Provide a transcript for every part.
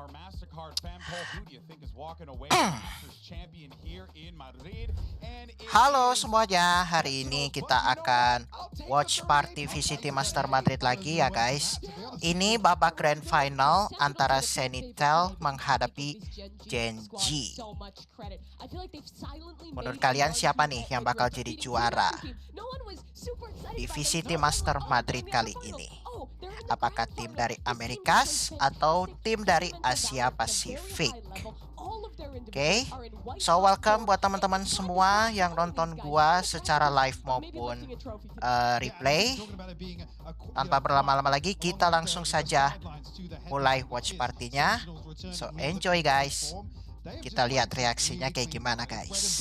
our MasterCard fan poll. Who do you think is walking away as champion here in Madrid? And Halo semuanya, hari ini kita akan watch party VCT Master Madrid lagi ya guys. Ini babak grand final antara Sentinels menghadapi GEN.G. Menurut kalian siapa nih yang bakal jadi juara di VCT Master Madrid kali ini? Apakah tim dari Amerikas atau tim dari Asia Pasifik? Oke, so welcome buat teman-teman semua yang nonton gua secara live maupun replay. Tanpa berlama-lama lagi, kita langsung saja mulai watch partinya. So enjoy guys. Kita lihat reaksinya kayak gimana guys.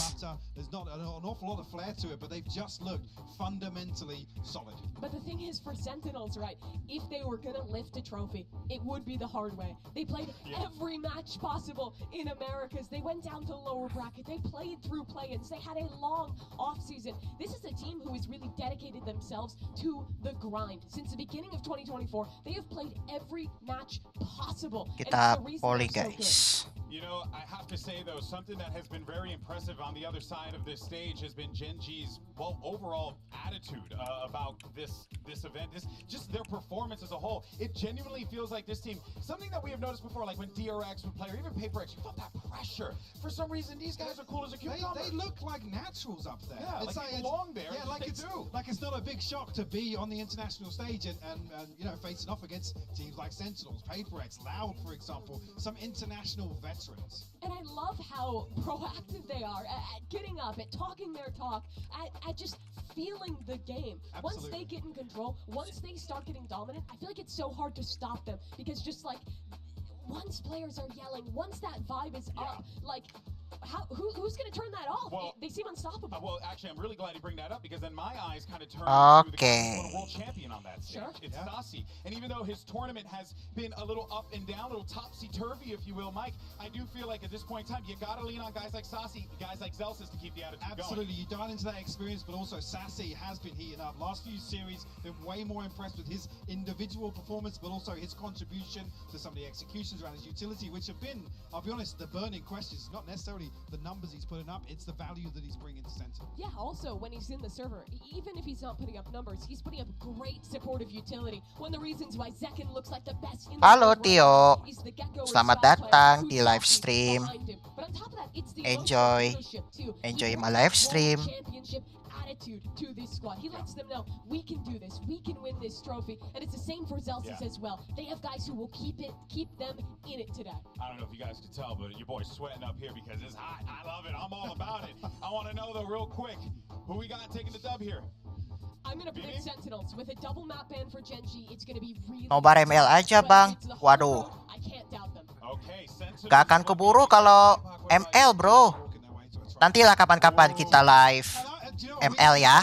But the thing is, for Sentinels, right, if they were gonna lift a trophy, it would be the hard way. They played every match possible in Americas. They went down to lower bracket. They played through play-ins. They had a long off-season. This is a team who has really dedicated themselves to the grind. Since the beginning of 2024, they have played every match possible. Kita polling guys. You know, I have to say though, something that has been very impressive on the other side of this stage has been Gen.G's overall attitude about this event. Just their performance as a whole. It genuinely feels like this team, something that we have noticed before, like when DRX would play or even PaperX, you felt that pressure. For some reason, these guys are cool as a cucumber. They look like naturals up there. Yeah, it's like they belong there. Yeah, like it's not a big shock to be on the international stage and you know, facing off against teams like Sentinels, PaperX, Loud, for example, some international veterans. And I love how proactive they are at getting up, at talking their talk, at just feeling the game. Absolutely. Once they get in control, once they start getting dominant, I feel like it's so hard to stop them because just like once players are yelling, once that vibe is up, like who's going to turn that off? Well, they seem unstoppable. Well, actually, I'm really glad you bring that up because then my eyes kind of turn to the guy who's a world champion on that stage. Sure. It's Stassi. And even though his tournament has been a little up and down, a little topsy-turvy, if you will, Mike, I do feel like at this point in time, you got to lean on guys like Stassi, guys like Zelsis to keep the attitude Absolutely. going. You dive into that experience, but also Sassy has been heating up. Last few series, been way more impressed with his individual performance, but also his contribution to some of the executions around his utility, which have been, I'll be honest, the burning questions. Not necessarily the numbers he's putting up, it's the value that he's bringing to Sentinel. Yeah, also, when he's in the server, even if he's not putting up numbers, he's putting up great supportive utility. One of the reasons why Zekken looks like the best in the Halo world Tio, is the Gecko selamat Scout datang player di who's live Stassi stream. behind him. But on top of that, it's the Enjoy. leadership, too. Enjoy He my brings live that stream. world championship attitude to this squad. He lets them know we can do this, we can win this trophy, and it's the same for Zelsis as well. They have guys who will keep them in it today. I don't know if you guys can tell, but your boy's sweating up here because it's hot. I love it. I'm all about it. I want to know though, real quick, who we got taking the dub here? I'm gonna predict Sentinels with a double map ban for Gen.G. It's gonna be really Nobar ML aja bang. Waduh, I can't doubt them. Okay, Sentinels. gak akan keburu kalau ML bro. Nantilah kapan-kapan kita live ML ya.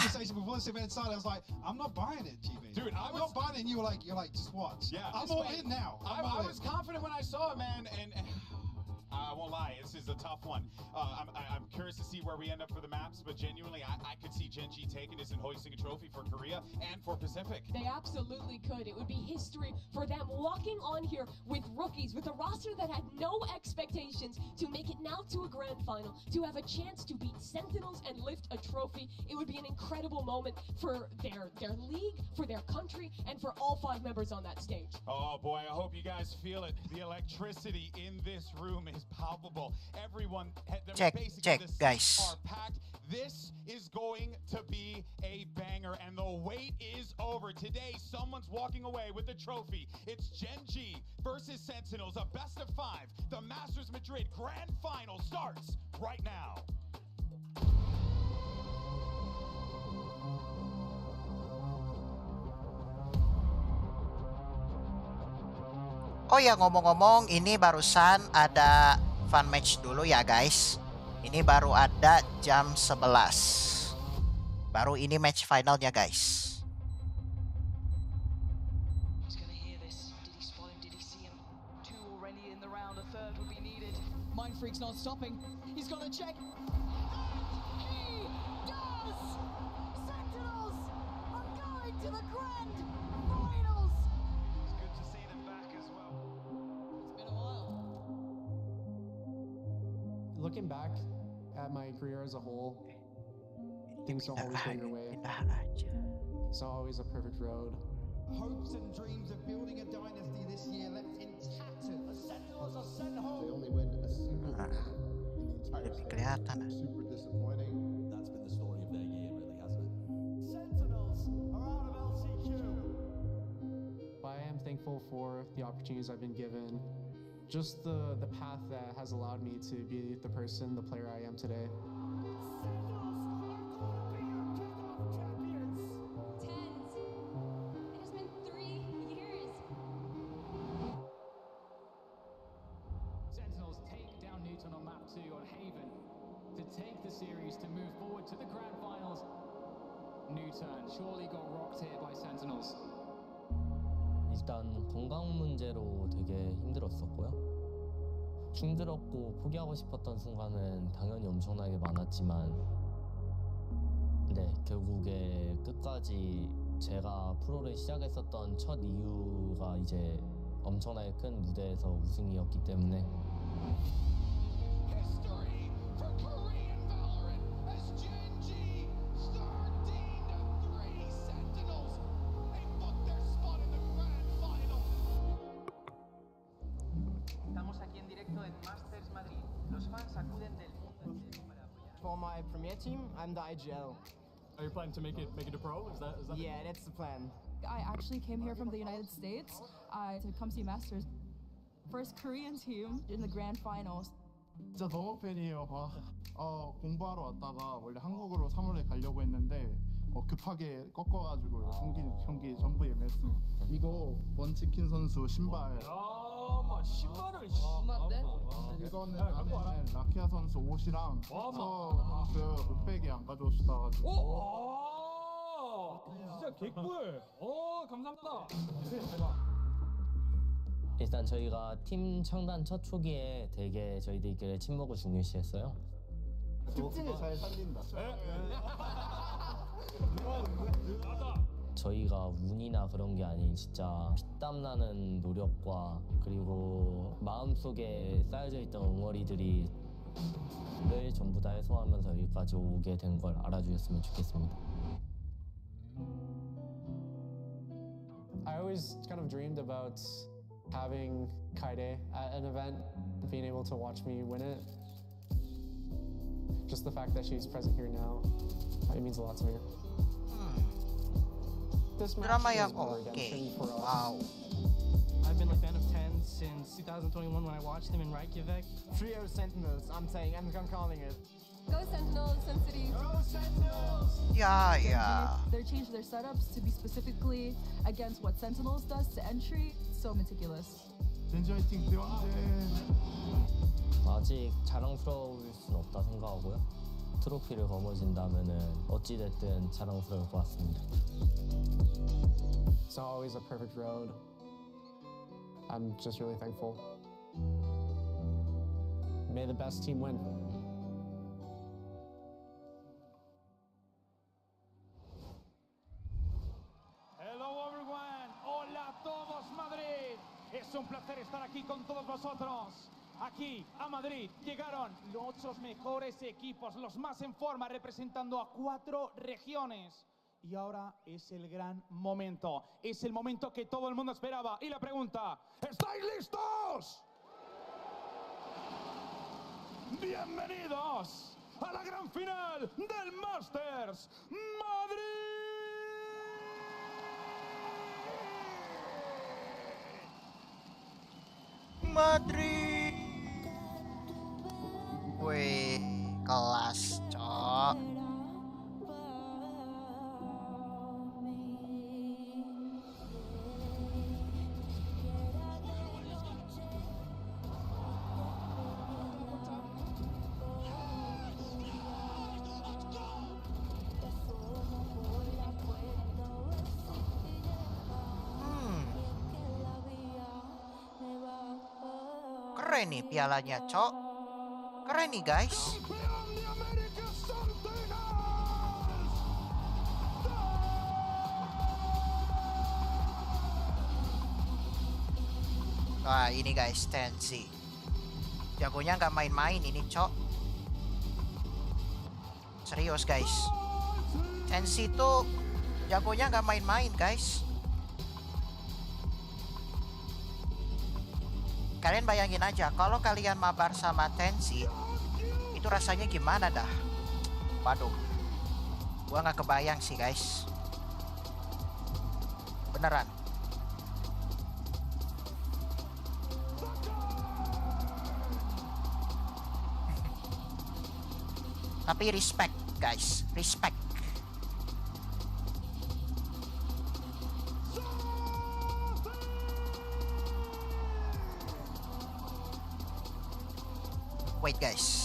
I'm not buying it, GB. Dude, I'm not buying it, and you're like, just watch. Yeah. I'm all in now. I was confident when I saw it, man, and I won't lie, this is a tough one. I'm curious to see where we end up for the maps, but genuinely, I could see Gen.G taking this and hoisting a trophy for Korea and for Pacific. They absolutely could. It would be history for them walking on here with rookies, with a roster that had no expectations to make it now to a grand final, to have a chance to beat Sentinels and lift a trophy. It would be an incredible moment for their league, for their country, and for all 5 members on that stage. Oh boy, I hope you guys feel it. The electricity in this room is palpable. Everyone, Check, guys. are packed. This is going to be a banger, and the wait is over. Today, someone's walking away with the trophy. It's Gen.G versus Sentinels, a best of 5. The Masters Madrid Grand Final starts right now. Oh ya, ngomong-ngomong, ini barusan ada fun match dulu ya guys. Ini baru ada jam 11. Baru ini match finalnya guys. Mindfreak's not stopping. He's got to check. He does! Sentinels are going to the grand finals! It's good to see them back as well. It's been a while. Looking back at my career as a whole, things don't always go your way. Pindah aja. It's not always a perfect road. Hopes and dreams of building a dynasty this year left in tatters. The Sentinels are sent They home. only win a single Nah, in the entire lebih stage. kelihatan. Super disappointing. That's been the story of their year, really, hasn't it? Sentinels are out of LCQ. But I am thankful for the opportunities I've been given, just the path that has allowed me to be the person, the player I am today. Sentinels are going to be your kickoff champions. Tens. It has been 3 years. Sentinels take down Newton on map 2 on Haven to take the series to move forward to the grand finals. Newton surely got rocked here by Sentinels. 일단 건강 문제로 되게 힘들었었고요. 힘들었고 포기하고 싶었던 순간은 당연히 엄청나게 많았지만 네, 결국에 끝까지 제가 프로를 시작했었던 첫 이유가 이제 엄청나게 큰 무대에서 우승이었기 때문에 History for Korean Valorant as Gen.G starting to 3 Sentinels. They booked their spot in the grand final. Estamos aquí en directo en Masters Madrid. Los fans acuden del mundo entero para apoyar. For my premier team, I'm the IGL. Are you planning to make it a pro? Is that Yeah, that's the plan. I actually came here from the United States to come see Masters. First Korean team in the grand finals. 진짜 너무 팬이에요. 공부하러 왔다가 원래 한국으로 3월에 가려고 했는데 급하게 꺾어가지고 경기 전부 예매했습니다. 이거 번치킨 선수 신발. 신발을 이거는 안에 라키아 선수 옷이랑 서 선수 목베개 안 가져오시다가지고. 진짜 개꿀. 감사합니다. 일단 저희가 팀 창단 첫 초기에 되게 저희들끼리 친목을 중요시했어요. 특징을 잘 살린다. 저희가 운이나 그런 게 아닌 진짜 피땀 나는 노력과 그리고 마음속에 쌓여져 있던 응어리들이 를 전부 다 해소하면서 여기까지 오게 된 걸 알아주셨으면 좋겠습니다. I always kind of dreamed about having Kaide at an event, being able to watch me win it. Just the fact that she's present here now, it means a lot to me. This match Drama is yang more oke. redemption for us. Wow. I've been a fan of 10 since 2021 when I watched them in Reykjavik. Trio Sentinels, I'm saying, I'm calling it. Go Sentinels, Sun City. Go Sentinels. Ya, ya. They changed their setups to be specifically against what Sentinels does to entry. So meticulous. 젠지 화이팅 대왕제. 아직 자랑스러울 순 없다 생각하고요. 트로피를 거머쥔다면은 어찌됐든 자랑스러울 것 같습니다. It's not always a perfect road. I'm just really thankful. May the best team win. Hello everyone, hola a todos Madrid. Es un placer estar aquí con todos vosotros. Aquí a Madrid llegaron los 8 mejores equipos, los más en forma, representando a 4 regiones. Y ahora es el gran momento. Es el momento que todo el mundo esperaba. Y la pregunta, ¿estáis listos? Bienvenidos a la gran final del Masters Madrid. Madrid. Wih, kelas, cok. Keren nih pialanya, cok. Keren nih, guys. Wah, ini guys, Gen.G. Jagonya nggak main-main ini, cok. Serius guys. Tensi tuh jagonya nggak main-main guys. Kalian bayangin aja kalau kalian mabar sama Tensi, itu rasanya gimana dah? Waduh, gua nggak kebayang sih guys. Beneran. Tapi respect guys, respect. Wait guys.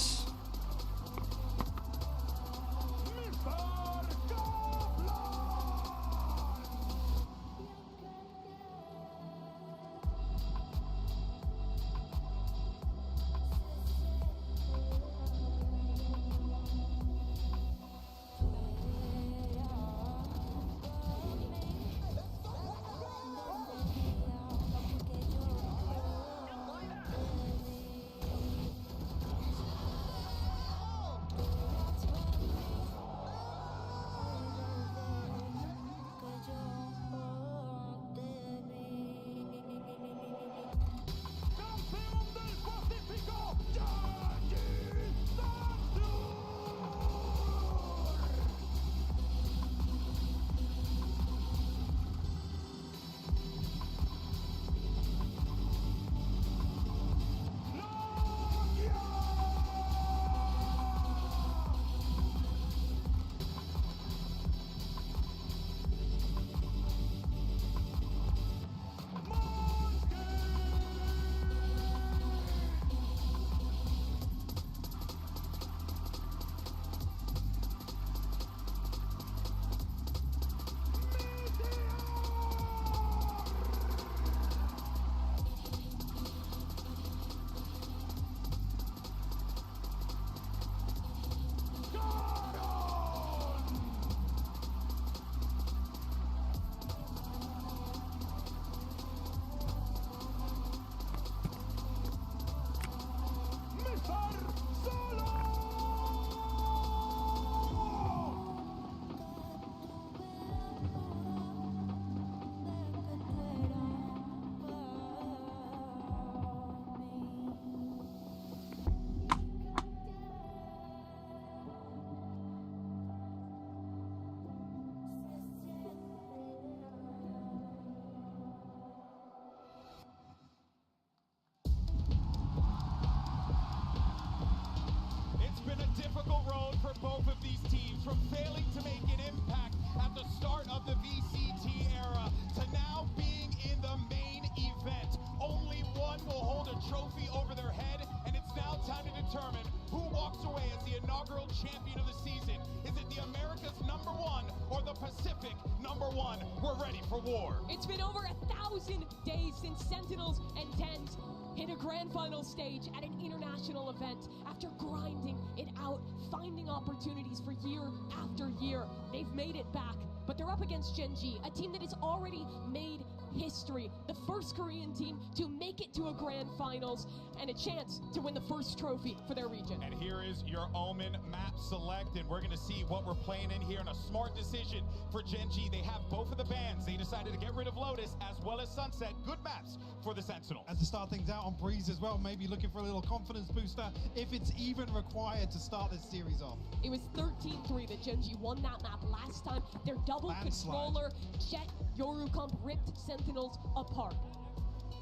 It's been a difficult road for both of these teams, from failing to make an impact at the start of the VCT era to now being in the main event. Only one will hold a trophy over their head, and it's now time to determine who walks away as the inaugural champion of the season. Is it the America's #1 or the Pacific #1? We're ready for war. It's been over 1,000 days since Sentinels and Tens hit a grand final stage at an international event. After grinding it out, finding opportunities for year after year, they've made it back. But they're up against Gen.G, a team that has already made history. The first Korean team to make it to a grand finals and a chance to win the first trophy for their region. And here is your Omen map select, and we're going to see what we're playing in here. And a smart decision for Gen.G. They have both of the bans. They decided to get rid of Lotus as well as Sunset. Good maps for the Sentinels. And to start things out on Breeze as well, maybe looking for a little confidence booster, if it's even required to start this series off. It was 13-3 that Gen.G won that map last time. Their double controller, Jet, Yorukomp ripped Sentinels apart.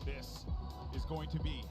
This is going to be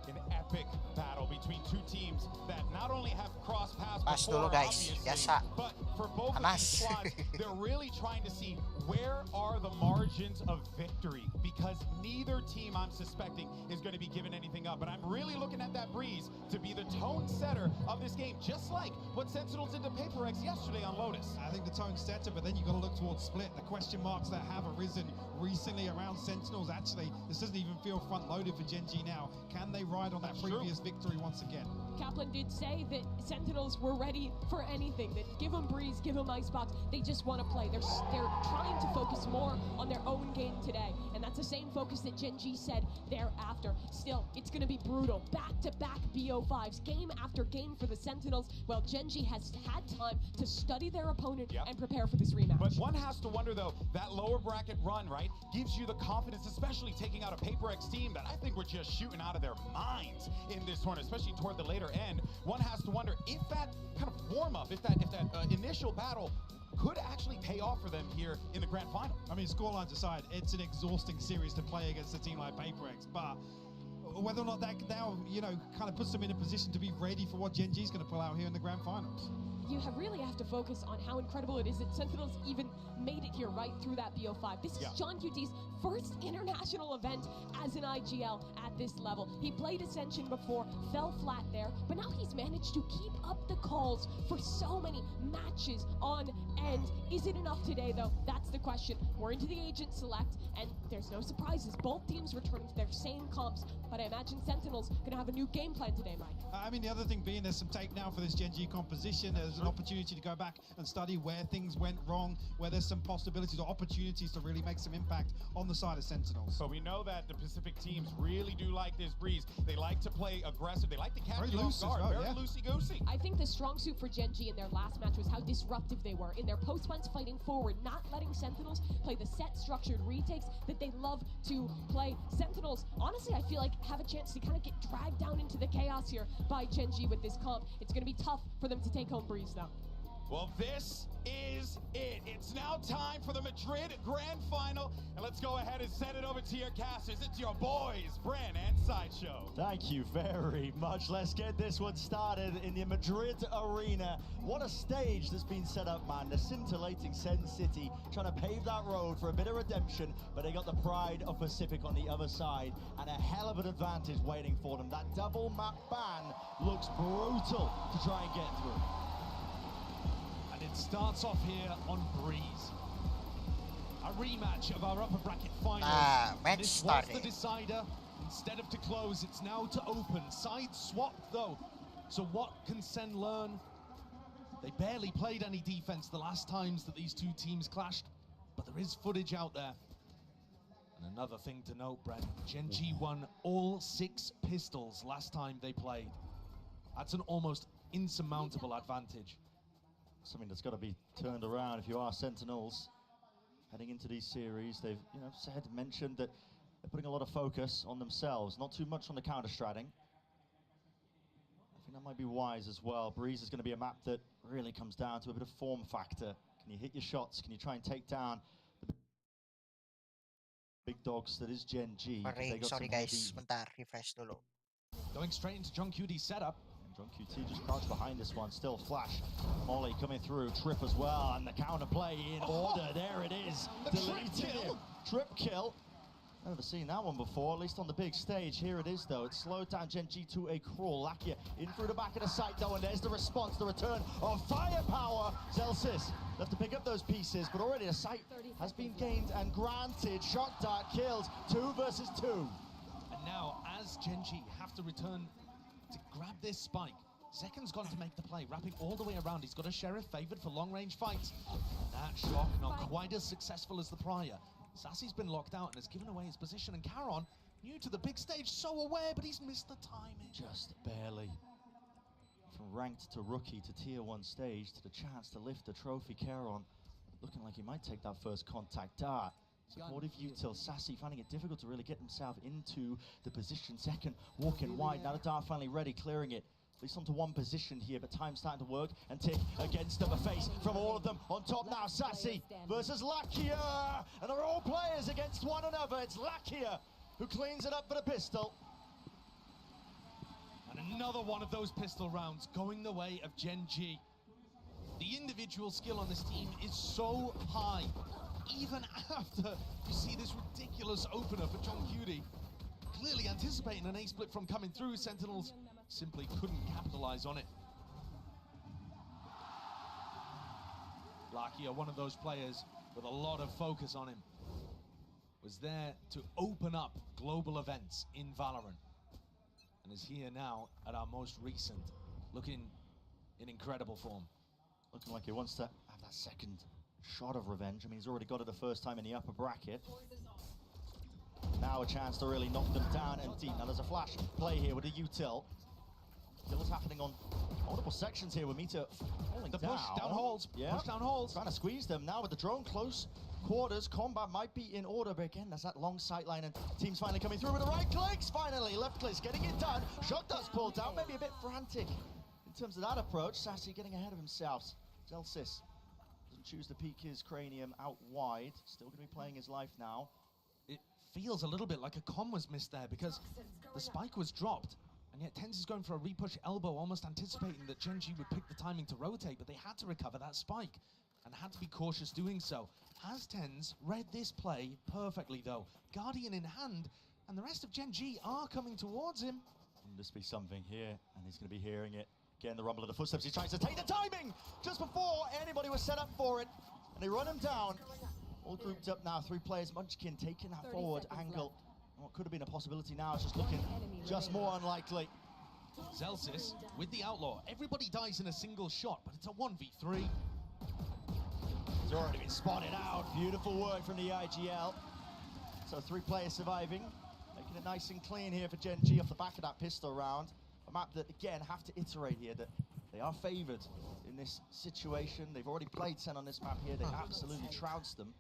an epic battle between two teams that not only have crossed paths Pas before, dulu guys, obviously, biasa. but for both of Panas. these squads, they're really trying to see where are the margins of victory, because neither team, I'm suspecting, is going to be giving anything up. But I'm really looking at that Breeze to be the tone setter of this game, just like what Sentinels did to PaperX yesterday on Lotus. I think the tone setter, but then you've got to look towards Split. The question marks that have arisen recently around Sentinels. Actually, this doesn't even feel front-loaded for Gen.G now. Can they ride on that previous victory once again? Kaplan did say that Sentinels were ready for anything. That give them Breeze, give them Icebox. They just want to play. They're trying to focus more on their own game today, and that's the same focus that Gen.G said thereafter. Still, it's going to be brutal. Back-to-back BO5s, game after game for the Sentinels. Well, Gen.G has had time to study their opponent and prepare for this rematch. But one has to wonder, though, that lower bracket run, right, gives you the confidence, especially taking out a Paper X team that I think were just shooting out of their minds in this tournament, especially toward the later end. One has to wonder if that kind of warm-up, if that initial battle could actually pay off for them here in the grand final. I mean, scorelines aside, it's an exhausting series to play against a team like Paper X, but whether or not that now, kind of puts them in a position to be ready for what Gen.G is going to pull out here in the grand finals. You really have to focus on how incredible it is that Sentinels even made it here right through that BO5. This is John QT's first international event as an IGL at this level. He played Ascension before, fell flat there, but now he's managed to keep up the calls for so many matches on end. Is it enough today, though? That's the question. We're into the agent select, and there's no surprises. Both teams returning to their same comps, but I imagine Sentinels gonna have a new game plan today, Mike. I mean, the other thing being there's some tape now for this Gen.G composition. There's an opportunity to go back and study where things went wrong, where there's some possibilities or opportunities to really make some impact on the side of Sentinels. So we know that the Pacific teams really do like this Breeze. They like to play aggressive. They like to catch you off guard. Very loosey-goosey. I think the strong suit for Gen.G in their last match was how disruptive they were in their post-plans, fighting forward, not letting Sentinels play the set structured retakes that they love to play. Sentinels, honestly, I feel like have a chance to kind of get dragged down into the chaos here by Gen.G with this comp. It's going to be tough for them to take home Breeze, though. Well, this is it. It's now time for the Madrid Grand Final. And let's go ahead and send it over to your casters. It's your boys, Bran and Sideshow. Thank you very much. Let's get this one started in the Madrid arena. What a stage that's been set up, man. The scintillating Sen City trying to pave that road for a bit of redemption, but they got the pride of Pacific on the other side and a hell of an advantage waiting for them. That double map ban looks brutal to try and get through. It starts off here on Breeze. A rematch of our upper bracket finals. This was the decider. Instead of to close, it's now to open. Side swap though. So what can Sen learn? They barely played any defense the last times that these two teams clashed, but there is footage out there. And another thing to note, Brent, Gen.G won all 6 pistols last time they played. That's an almost insurmountable advantage. Something that's got to be turned around if you are Sentinels heading into these series. They've mentioned that they're putting a lot of focus on themselves, not too much on the counter-stratting. I think that might be wise as well. Breeze is going to be a map that really comes down to a bit of form factor. Can you hit your shots? Can you try and take down the big dogs that is Gen.G? Sorry guys, bentar, refresh dulu. Going straight into John QT's setup. John QT just crouched behind this one, still flash. Molly coming through, Trip as well, and the counter play in order. There it is, deleting him. Trip kill. Never seen that one before, at least on the big stage. Here it is though, it slowed down Gen.G to a crawl. Lakia in through the back of the site though, and there's the response, the return of firepower. Zelsis left to pick up those pieces, but already a site has been gained and granted. Shock dart kills, 2 versus 2. And now, as Gen.G have to return to grab this spike, Second's gone to make the play, wrapping all the way around. He's got a Sheriff favored for long-range fights. That shock not quite as successful as the prior. Sassy's been locked out and has given away his position, and Caron, new to the big stage, so aware, but he's missed the timing. Just barely. From ranked to rookie to tier 1 stage to the chance to lift the trophy, Caron looking like he might take that first contact dart. Supportive util, Sassy finding it difficult to really get himself into the position. Second, walking wide, now the dart finally ready, clearing it. At least onto one position here, but time's starting to work and tick against them. A face from all of them. On top now, Sassy versus Lakia. And they're all players against one another. It's Lakia who cleans it up for the pistol. And another one of those pistol rounds going the way of Gen.G. The individual skill on this team is so high. Even after you see this ridiculous opener for John QT, clearly anticipating an A-split from coming through, Sentinels simply couldn't capitalize on it. Lakia, one of those players with a lot of focus on him. was there to open up global events in Valorant, and is here now at our most recent, looking in incredible form. Looking like he wants to have that second shot of revenge. I mean, he's already got it the first time in the upper bracket. Now a chance to really knock them down and deep. Now there's a flash play here with a util. Kills happening on multiple sections here with Meteor falling The down. push down holes, Yeah. push down holes. Trying to squeeze them now with the drone close quarters. Combat might be in order, but again, there's that long sight line and teams finally coming through with the right clicks. Finally, left clicks getting it done. Shot does pull down, maybe a bit frantic in terms of that approach. Sassy getting ahead of himself. Zelsis doesn't choose to peek his cranium out wide. Still going to be playing his life now. It feels a little bit like a comm was missed there because the spike was dropped, and yet TenZ is going for a repush elbow, almost anticipating that Gen.G would pick the timing to rotate, but they had to recover that spike and had to be cautious doing so. Has TenZ read this play perfectly though? Guardian in hand, and the rest of Gen.G are coming towards him. Wouldn't this be something here? And he's going to be hearing it. Again, the rumble of the footsteps. He tries to take the timing just before anybody was set up for it. And they run him down. All grouped up now. 3 players. Munchkin taking that forward angle. And what could have been a possibility now is just looking just more unlikely. Zelsis with the outlaw. Everybody dies in a single shot, but it's a 1v3. He's already been spotted out. Beautiful work from the IGL. So 3 players surviving. Making it nice and clean here for Gen.G off the back of that pistol round. A map that, again, have to iterate here that they are favoured in this situation. They've already played Sen on this map here. They absolutely trounced them.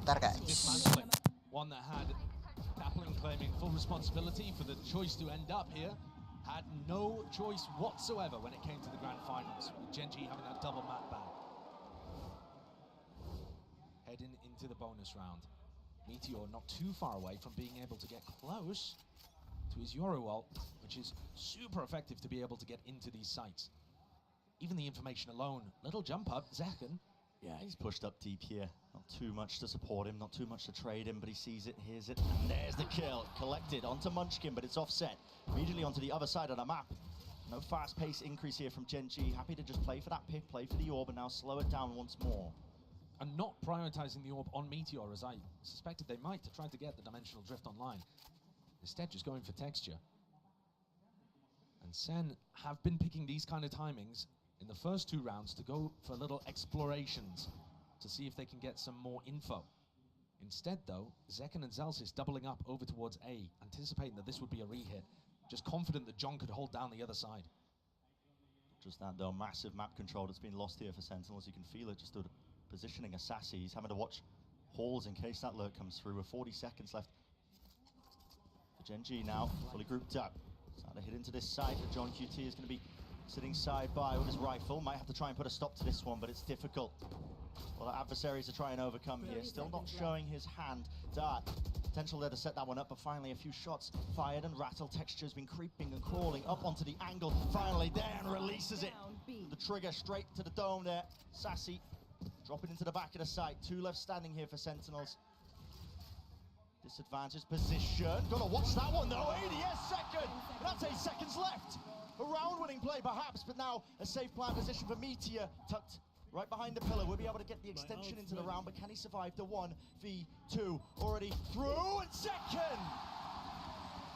Bentar guys. Dismantling. One that had Taplin claiming full responsibility for the choice to end up here. Had no choice whatsoever when it came to the grand finals, with Gen.G having that double map ban. Heading into the bonus round. Meteor not too far away from being able to get close to his Yoru ult, which is super effective to be able to get into these sites. Even the information alone, little jump up, Zekken. Yeah, he's pushed up deep here. Not too much to support him, not too much to trade him, but he sees it, hears it, and there's the kill. Collected onto Munchkin, but it's offset. Immediately onto the other side of the map. No fast pace increase here from Gen.G. Happy to just play for that pick, play for the orb, and now slow it down once more. And not prioritizing the orb on Meteor, as I suspected they might, to try to get the dimensional drift online. Instead, just going for texture. And Sen have been picking these kind of timings in the first 2 rounds to go for little explorations to see if they can get some more info. Instead, though, Zekken and Zelsis doubling up over towards A, anticipating that this would be a re-hit, just confident that John could hold down the other side. Just that, though, massive map control that's been lost here for Sentinels. You can feel it just through the positioning of Sassy. He's having to watch halls in case that lurk comes through with 40 seconds left. Gen.G now, fully grouped up. Starting to hit into this side, but John QT is going to be sitting side by with his rifle. Might have to try and put a stop to this one, but it's difficult. A lot of adversaries to try and overcome here. Still not showing his hand. Dart, potential there to set that one up, but finally a few shots fired, and Rattle Texture's been creeping and crawling up onto the angle. Finally there, and releases it. The trigger straight to the dome there. Sassy dropping into the back of the site. 2 left standing here for Sentinels. Disadvantaged position. Gonna watch that one though. 80th second. That's 8 seconds left. A round-winning play perhaps, but now a safe plan position for Meteor. Tucked right behind the pillar. We'll be able to get the extension into the round, but can he survive the 1v2? Already through, and second.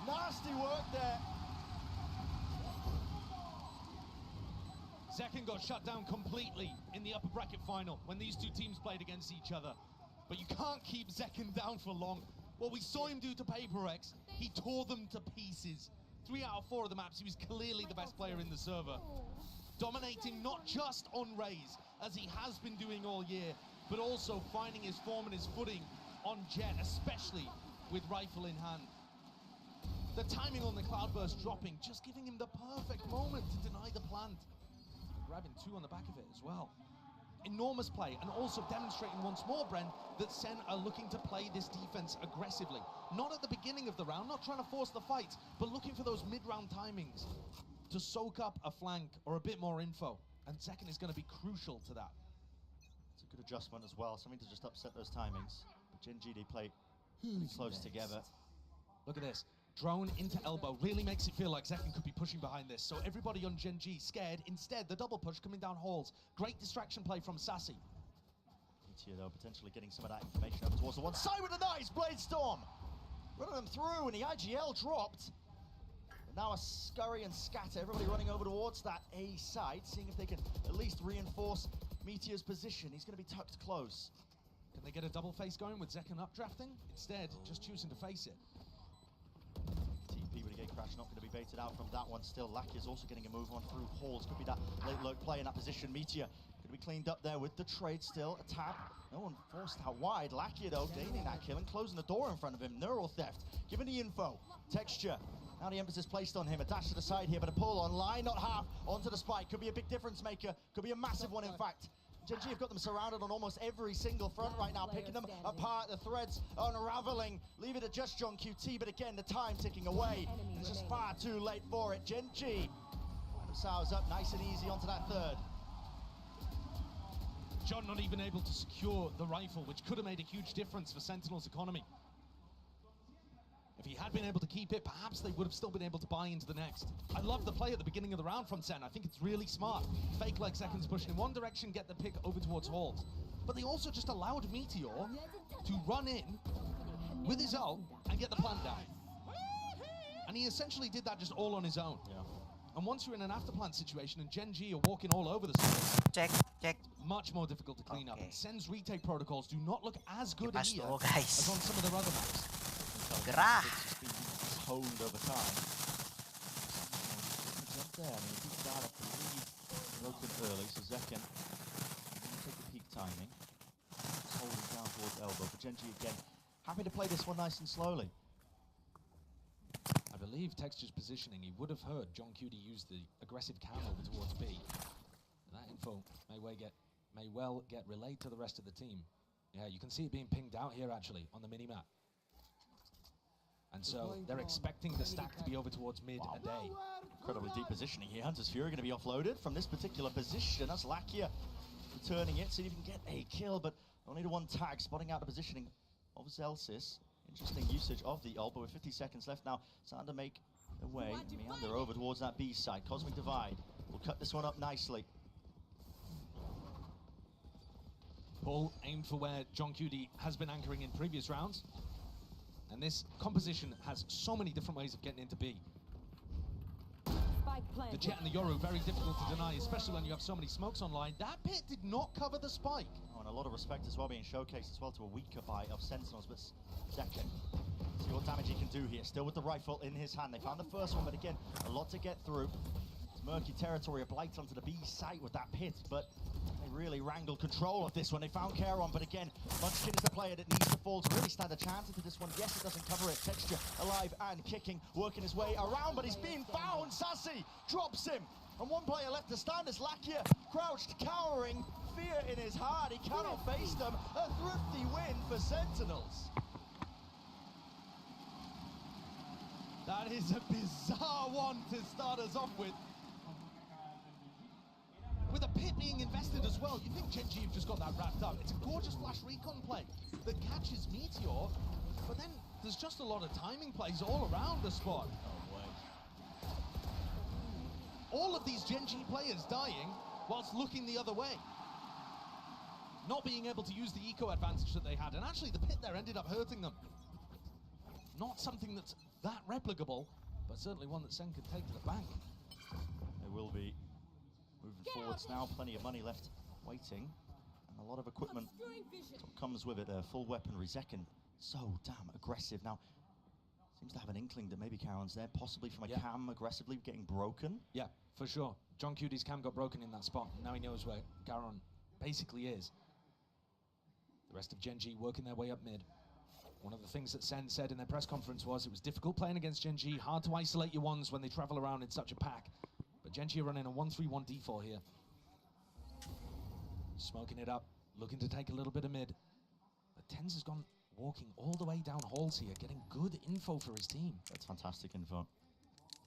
Nasty work there. Zekken got shut down completely in the upper bracket final when these 2 teams played against each other. But you can't keep Zekken down for long. What we saw him do to PaperX, he tore them to pieces. 3 out of 4 of the maps, he was clearly the best player in the server. Dominating not just on Raze, as he has been doing all year, but also finding his form and his footing on Jet, especially with rifle in hand. The timing on the Cloudburst dropping, just giving him the perfect moment to deny the plant. Grabbing 2 on the back of it as well. Enormous play, and also demonstrating once more, Bren, that Sen are looking to play this defense aggressively. Not at the beginning of the round, not trying to force the fight, but looking for those mid-round timings to soak up a flank or a bit more info. And Zekken is going to be crucial to that. It's a good adjustment as well, something to just upset those timings. But Gen.G, they play pretty close together. Look at this. Drone into elbow really makes it feel like Zekken could be pushing behind this. So everybody on Gen.G scared. Instead, the double push coming down halls. Great distraction play from Sassy. Meteor, though, potentially getting some of that information over towards the one side with a nice Blade Storm. Running them through, and the IGL dropped. But now a scurry and scatter, everybody running over towards that A side, seeing if they can at least reinforce Meteor's position. He's going to be tucked close. Can they get a double face going with Zekken updrafting? Instead, just choosing to face it. TP with a gate crash, not going to be baited out from that one still. Lackey is also getting a move on through Halls. Could be that late lurk play in that position. Meteor could be cleaned up there with the trade still. A tap. No one forced out wide. Lackey, though, gaining that kill and closing the door in front of him. Neural theft. Given the info. Texture. Now the emphasis placed on him. A dash to the side here, but a pull on line, not half. Onto the spike. Could be a big difference maker. Could be a massive one, in fact. Gen.G have got them surrounded on almost every single front right now, picking them apart, the threads unraveling, leave it at just John QT, but again, the time ticking away. It's just far too late for it. Gen.G, themselves up nice and easy onto that third. John not even able to secure the rifle, which could have made a huge difference for Sentinel's economy. If he had been able to keep it, perhaps they would have still been able to buy into the next. I love the play at the beginning of the round from Sen. I think it's really smart. Fake leg seconds pushing in one direction, get the pick over towards Halls. But they also just allowed Meteor to run in with his ult and get the plant down. And he essentially did that just all on his own. Yeah. And once you're in an afterplant situation and Gen.G are walking all over the space, check. Much more difficult to clean up. And Sen's retake protocols do not look as good here as on some of their other maps. Gerah. It's been honed over time. Jump there. I mean, he picked that up really broken early, so Zekken take the peak timing. Just holding down towards elbow. But Gen.G again, happy to play this one nice and slowly. I believe Texture's positioning, he would have heard John QD use the aggressive cam over towards B. And that info may well get relayed to the rest of the team. Yeah, you can see it being pinged out here actually on the mini-map. And so they're expecting the stack to be over towards mid and A. Incredibly deep positioning here. Hunter's Fury going to be offloaded from this particular position. That's Lakia returning it, see if he can get a kill, but only to one tag, spotting out the positioning of Zelsis. Interesting usage of the ult, but with 50 seconds left now, starting to make their way, meander over towards that B side. Cosmic Divide will cut this one up nicely. Paul aimed for where John QD has been anchoring in previous rounds. And this composition has so many different ways of getting into B. The Jet and the Yoru, very difficult to deny, especially when you have so many smokes online. That pit did not cover the spike. Oh, and a lot of respect as well being showcased as well to a weaker buy of Sentinels, but Zekken, see what damage he can do here. Still with the rifle in his hand. They found the first one, but again, a lot to get through. It's murky territory, a blight onto the B site with that pit, but they really wrangled control of this one. They found Charon, but again, Munchkin is the player that needs to fall to really stand a chance into this one. Yes, it doesn't cover it. Texture alive and kicking, working his way around, but he's being found. Sassy drops him, and one player left to stand as Lakia, crouched, cowering, fear in his heart. He cannot face them. A thrifty win for Sentinels. That is a bizarre one to start us off with. With a pit being invested as well, you think Gen.G have just got that wrapped up. It's a gorgeous flash recon play that catches Meteor, but then there's just a lot of timing plays all around the spot. Oh, boy. All of these Gen.G players dying whilst looking the other way. Not being able to use the eco advantage that they had, and actually the pit there ended up hurting them. Not something that's that replicable, but certainly one that Sen could take to the bank. They will be moving forwards now, plenty of money left waiting, and a lot of equipment comes with it. Full weaponry. Zekken, so damn aggressive. Now, seems to have an inkling that maybe Charon's there, possibly from a cam aggressively getting broken. Yeah, for sure. John QD's cam got broken in that spot. Now he knows where Charon basically is. The rest of Gen.G working their way up mid. One of the things that Sen said in their press conference was it was difficult playing against Gen.G, hard to isolate your ones when they travel around in such a pack. But Gen.G are running a 1-3-1 default here. Smoking it up, looking to take a little bit of mid. But Tens has gone walking all the way down halls here, getting good info for his team. That's fantastic info.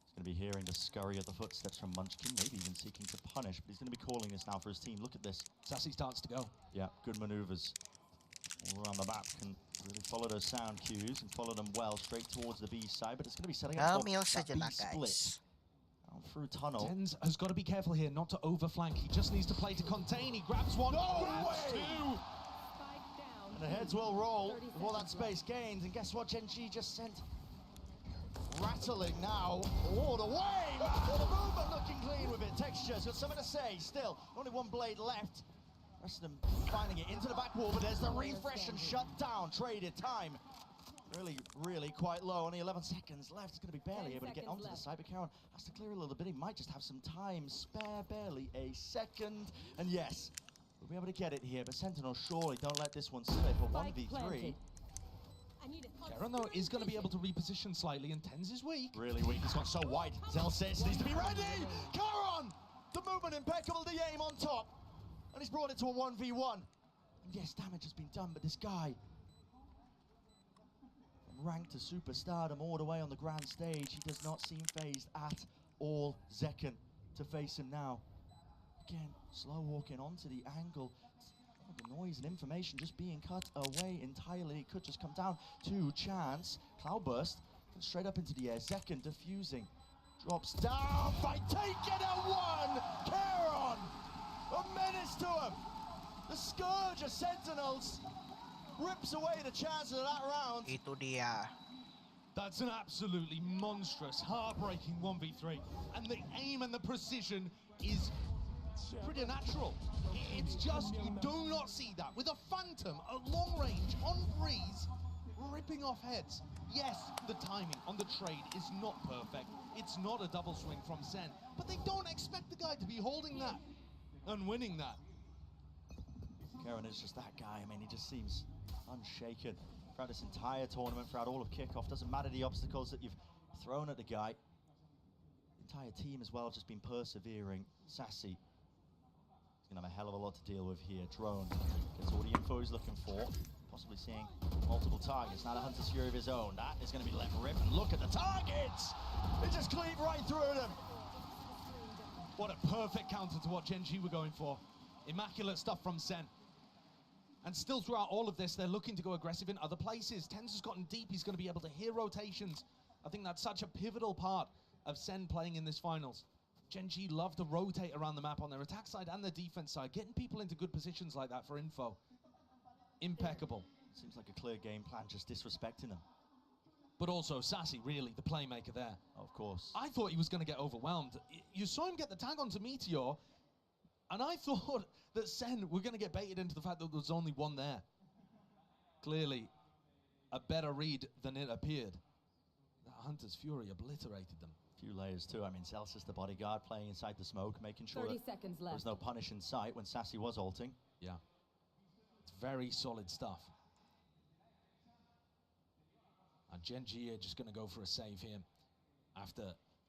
He's going to be hearing the scurry of the footsteps from Munchkin, maybe even seeking to punish, but he's going to be calling this now for his team. Look at this. Sassy starts to go. Yeah, good maneuvers. All around the map can really follow those sound cues and follow them well straight towards the B side, but it's going to be setting up for that B split. Down through tunnel. Tens has got to be careful here not to overflank. He just needs to play to contain. He grabs one. No grabs way! two. The heads will roll before that space gains, and guess what? Gen.G just sent rattling now all the way. The movement looking clean with it. Texture's got something to say. Still, only one blade left. Rest of them finding it into the back wall, but there's the refresh and shut down. Traded time. Really quite low. Only 11 seconds left. It's going to be barely able to get onto the side, but kalian has to clear a little bit. He might just have some time spare, barely a second. And yes, we'll be able to get it here, but Sentinel surely don't let this one slip. A 1v3. kalian, though, is going to be able to reposition slightly, and TenZ is weak. Really weak. It's got so wide. Zelsits needs to be ready. kalian! The movement impeccable, the aim on top. And he's brought it to a 1v1. And yes, damage has been done, but this guy, ranked to superstardom all the way on the grand stage, he does not seem phased at all. Zekken to face him now. Again, slow walking onto the angle. The noise and information just being cut away entirely. It could just come down to chance. Cloudburst straight up into the air. Zekken diffusing. Drops down. Fight taken at one. kalian! A menace to him. The scourge of Sentinels rips away the chances of that round. Itu dia. That's an absolutely monstrous, heartbreaking 1v3. And the aim and the precision is pretty natural. It's just, you do not see that. With a Phantom at long range, on Breeze, ripping off heads. Yes, the timing on the trade is not perfect. It's not a double swing from Sen. But they don't expect the guy to be holding that and winning that. kalian is just that guy. I mean, he just seems unshaken throughout this entire tournament, throughout all of kickoff. Doesn't matter the obstacles that you've thrown at the guy. The entire team as well have just been persevering. Sassy is going to have a hell of a lot to deal with here. Drone gets all the info he's looking for. Possibly seeing multiple targets. Now the Hunter's Fury of his own. That is going to be let rip. And look at the targets! It just cleaved right through them. What a perfect counter to what Gen.G were going for. Immaculate stuff from Sen. And still throughout all of this, they're looking to go aggressive in other places. TenZ has gotten deep. He's going to be able to hear rotations. I think that's such a pivotal part of Sen playing in this finals. Gen.G love to rotate around the map on their attack side and their defense side. Getting people into good positions like that for info. Impeccable. Seems like a clear game plan, just disrespecting them. But also Sassy, really, the playmaker there. Of course. I thought he was going to get overwhelmed. You saw him get the tag onto Meteor, and I thought that Sen were going to get baited into the fact that there was only one there. Clearly, a better read than it appeared. That Hunter's Fury obliterated them. Few layers too. I mean, Celsius, the bodyguard, playing inside the smoke, making sure that there was no punish in sight when Sassy was ulting. Yeah. It's very solid stuff. And Gen.G are just going to go for a save here after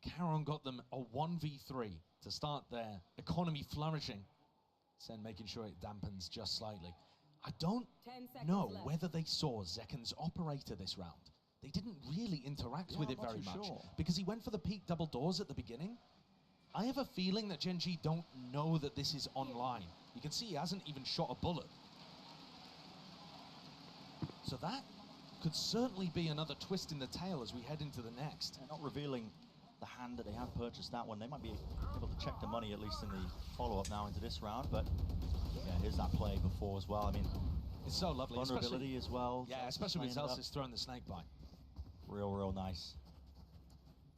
kalian got them a 1v3 to start their economy flourishing. Sen making sure it dampens just slightly. I don't know whether they saw Zekken's operator this round. They didn't really interact with it very much because he went for the peak double doors at the beginning. I have a feeling that Gen.G don't know that this is online. You can see he hasn't even shot a bullet. So that could certainly be another twist in the tail as we head into the next. They're not revealing the hand that they have purchased that one. They might be able to check the money, at least in the follow-up now into this round, but yeah, here's that play before as well. I mean, it's so lovely. Vulnerability as well. Yeah, especially with Celsius throwing the snake bite. Real nice.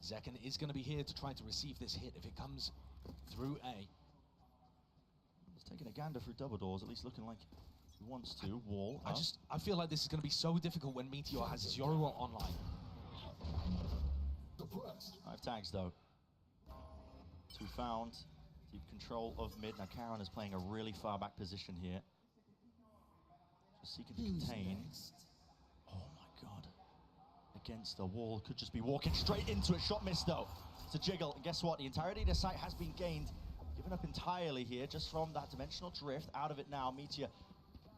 Zekken is going to be here to try to receive this hit if it comes through A. He's taking a gander through double doors, at least looking like he wants to. Wall. I feel like this is going to be so difficult when Meteor has his Yoruba online. 5 tags though. 2 found. Deep control of mid. Now kalian is playing a really far back position here. Just seeking to contain. Oh my god. Against the wall. Could just be walking straight into it. Shot missed though. It's a jiggle. And guess what? The entirety of the site has been gained. Given up entirely here just from that dimensional drift. Out of it now. Meteor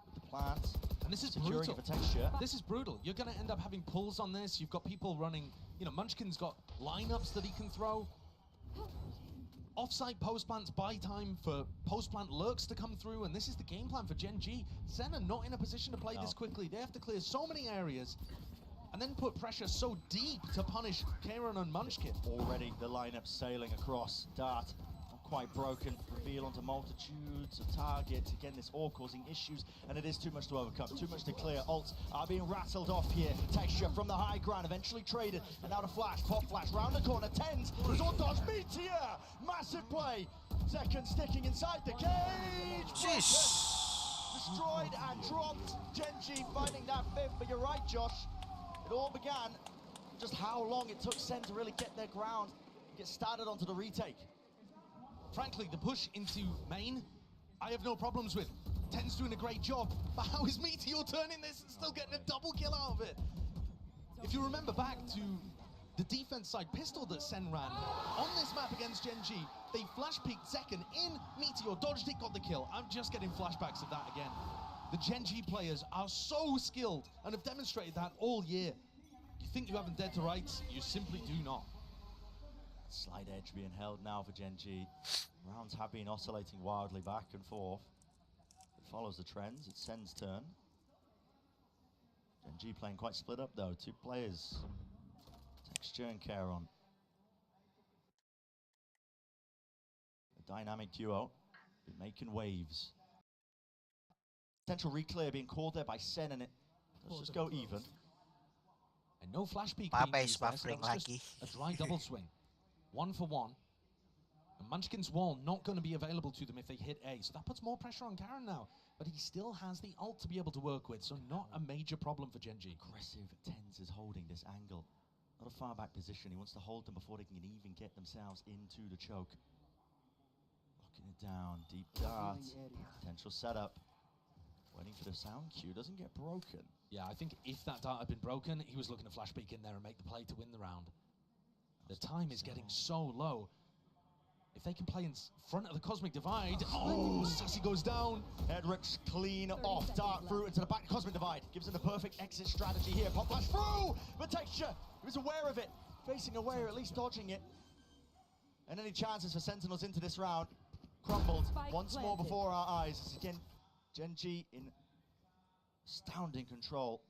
with the plant. And this is securing brutal. For texture. This is brutal. You're going to end up having pulls on this. You've got people running, you know, Munchkin's got lineups that he can throw. Offsite post plants, buy time for post plant lurks to come through, and this is the game plan for Gen.G. Sen are not in a position to play this quickly. They have to clear so many areas and then put pressure so deep to punish kalian and Munchkin. Already the lineup sailing across. Dart not quite broken. Reveal onto multitudes of targets. Again, this all causing issues, and it is too much to overcome, too much to clear. Ults are being rattled off here. Texture from the high ground, eventually traded, and now the flash, pop flash, round the corner, tens, there's all dodge, Meteor! Massive play! Second sticking inside the cage! Destroyed and dropped. Gen.G finding that fifth, but you're right, Josh. It all began just how long it took Sen to really get their ground, get started onto the retake. Frankly, the push into main, I have no problems with. Ten's doing a great job, but how is Meteor turning this and still getting a double kill out of it? If you remember back to the defense side pistol that Sen ran on this map against Gen.G, they flash peeked Zekken in, Meteor dodged it, got the kill. I'm just getting flashbacks of that again. The Gen.G players are so skilled and have demonstrated that all year. You think you have them dead to rights, you simply do not. Slight edge being held now for Gen.G. Rounds have been oscillating wildly back and forth. It follows the trends, it's Sen's turn. Gen.G playing quite split up though, two players. Texture and Kalian. A dynamic duo, been making waves. Potential reclear being called there by Sen, and it does just go even. And no flash peek Baba being is used there, so that buffering was just lagi. a dry double swing. 1 for 1. And Munchkin's wall not going to be available to them if they hit A, so that puts more pressure on Kalian now. But he still has the ult to be able to work with, so not a major problem for Gen.G. Aggressive Tens is holding this angle. Not a far back position, he wants to hold them before they can even get themselves into the choke. Locking it down, deep dart, potential setup. Waiting for the sound cue, doesn't get broken. Yeah, I think if that dart had been broken, he was looking to flash peek in there and make the play to win the round. The time is getting so low. If they can play in front of the Cosmic Divide, oh, Sassy goes down. Hedrick's clean off, dart through into the back Cosmic Divide. Gives him the perfect exit strategy here. Pop flash through, but Texture, he was aware of it. Facing away, or at least dodging it. And any chances for Sentinels into this round crumbled once more before our eyes. Again, Gen.G in astounding control.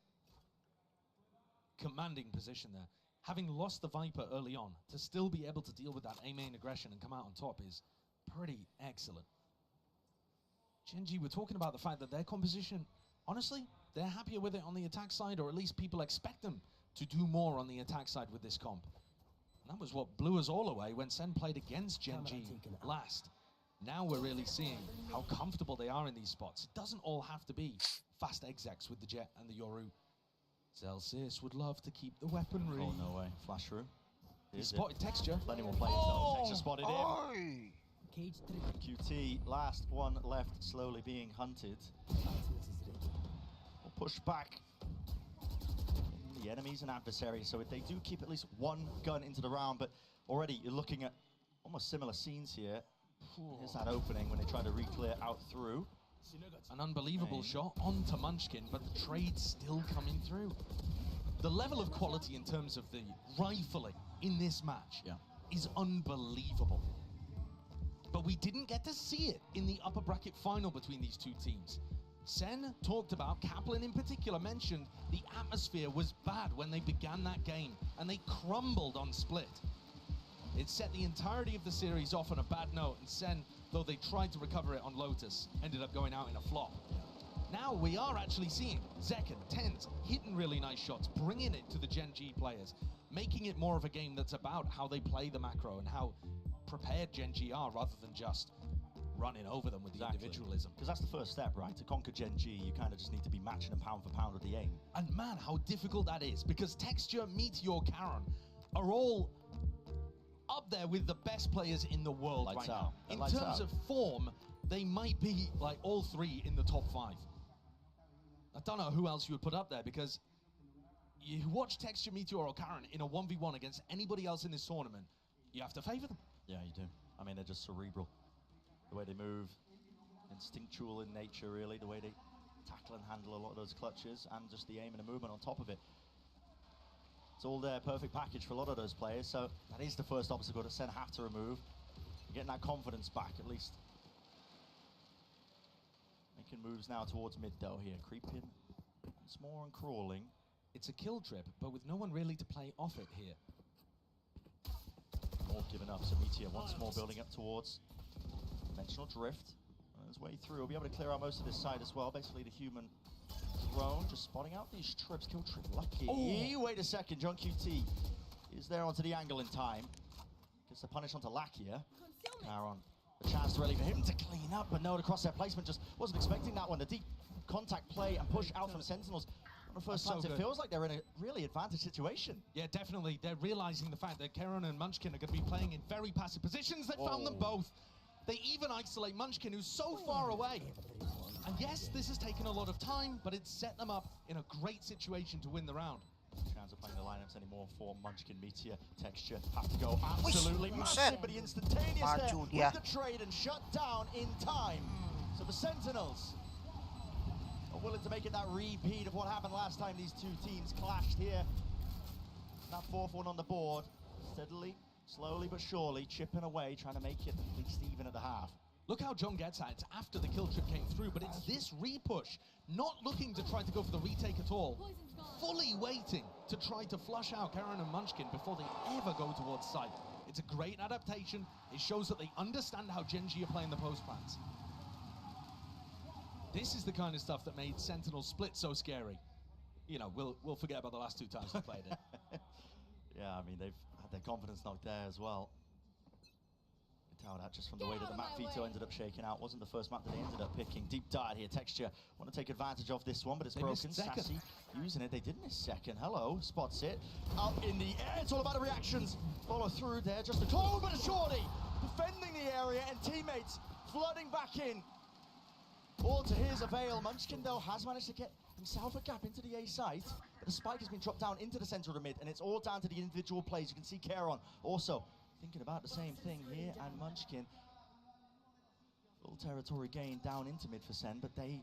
Commanding position there. Having lost the Viper early on, to still be able to deal with that A-main aggression and come out on top is pretty excellent. Gen.G, we're talking about the fact that their composition, honestly, they're happier with it on the attack side, or at least people expect them to do more on the attack side with this comp. And that was what blew us all away when Sen played against Gen.G last. Now we're really seeing how comfortable they are in these spots. It doesn't all have to be fast execs with the Jet and the Yoru. Celsius would love to keep the weaponry. Oh, no way. Flash through. He spotted Texture. Plenty more players though. Texture spotted him. QT, last one left, slowly being hunted. We'll push back. The enemies and adversaries, so if they do keep at least one gun into the round, but already you're looking at almost similar scenes here. Here's that opening when they try to re-clear out through. An unbelievable shot onto Munchkin, but the trade's still coming through. The level of quality in terms of the rifling in this match is unbelievable. But we didn't get to see it in the upper bracket final between these two teams. Sen talked about, Kaplan in particular mentioned, the atmosphere was bad when they began that game, and they crumbled on split. It set the entirety of the series off on a bad note, and Sen, though they tried to recover it on Lotus, ended up going out in a flop. Now we are actually seeing Zekken, Tens, hitting really nice shots, bringing it to the Gen.G players, making it more of a game that's about how they play the macro and how prepared Gen.G are, rather than just running over them with the individualism. Because that's the first step, right? To conquer Gen.G, you kind of just need to be matching them pound for pound with the aim. And man, how difficult that is, because Texture, Meteor, Kalian are all up there with the best players in the world right now. In terms of form, they might be like all three in the top 5. I don't know who else you would put up there, because you watch Texture, Meteor, or Kalian in a 1v1 against anybody else in this tournament, you have to favor them. Yeah, you do. I mean, they're just cerebral. The way they move, instinctual in nature, really. The way they tackle and handle a lot of those clutches, and just the aim and the movement on top of it. It's all there, perfect package for a lot of those players. So that is the first obstacle that Sen have to remove. Getting that confidence back, at least. Making moves now towards mid, though, here. Creeping once more and crawling. It's a kill trip, but with no one really to play off it here. More giving up, so Meteor once more building up towards Dimensional drift on his way through. He'll be able to clear out most of this side as well. Basically, the human drone just spotting out these trips. Kill trip lucky. Oh. Wait a second. GEN.G is there onto the angle in time. Gets the punish onto Lakia. Caron, a chance really for him to clean up, but no, the crosshair placement just wasn't expecting that one. The deep contact play and push out from Sentinels. For the first time, it feels like they're in a really advantage situation. Yeah, definitely. They're realizing the fact that Caron and Munchkin are going to be playing in very passive positions. They found them both. They even isolate Munchkin, who's so far away. And yes, this has taken a lot of time, but it's set them up in a great situation to win the round. Chance of playing the lineups anymore for Munchkin. Meteor, Texture have to go absolutely massive, but he instantaneous there with the trade and shut down in time. So the Sentinels are willing to make it that repeat of what happened last time these two teams clashed here. That fourth one on the board, steadily, slowly but surely chipping away, trying to make it at least even at the half. Look how John gets at it. It's after the kill trip came through, but it's this re-push, not looking to try to go for the retake at all. Fully waiting to try to flush out Caron and Munchkin before they ever go towards site. It's a great adaptation. It shows that they understand how Gen.G are playing the post plans. This is the kind of stuff that made Sentinel split so scary. You know, we'll forget about the last 2 times they played it. Yeah, I mean, they've had their confidence knocked there as well. That just from the way that the map veto ended up shaking out. Wasn't the first map that they ended up picking. Deep dive here. Texture want to take advantage of this one, but it's broken. Sassy using it. They did miss second. Hello, spots it. Out in the air. It's all about the reactions. Follow through there. Just a close, but surely defending the area and teammates flooding back in. All to his avail. Munchkin, though, has managed to get himself a gap into the A site, but the spike has been dropped down into the center of the mid, and it's all down to the individual plays. You can see Caron also thinking about the same thing here, and Munchkin. Full territory gain down into mid for Sen, but they need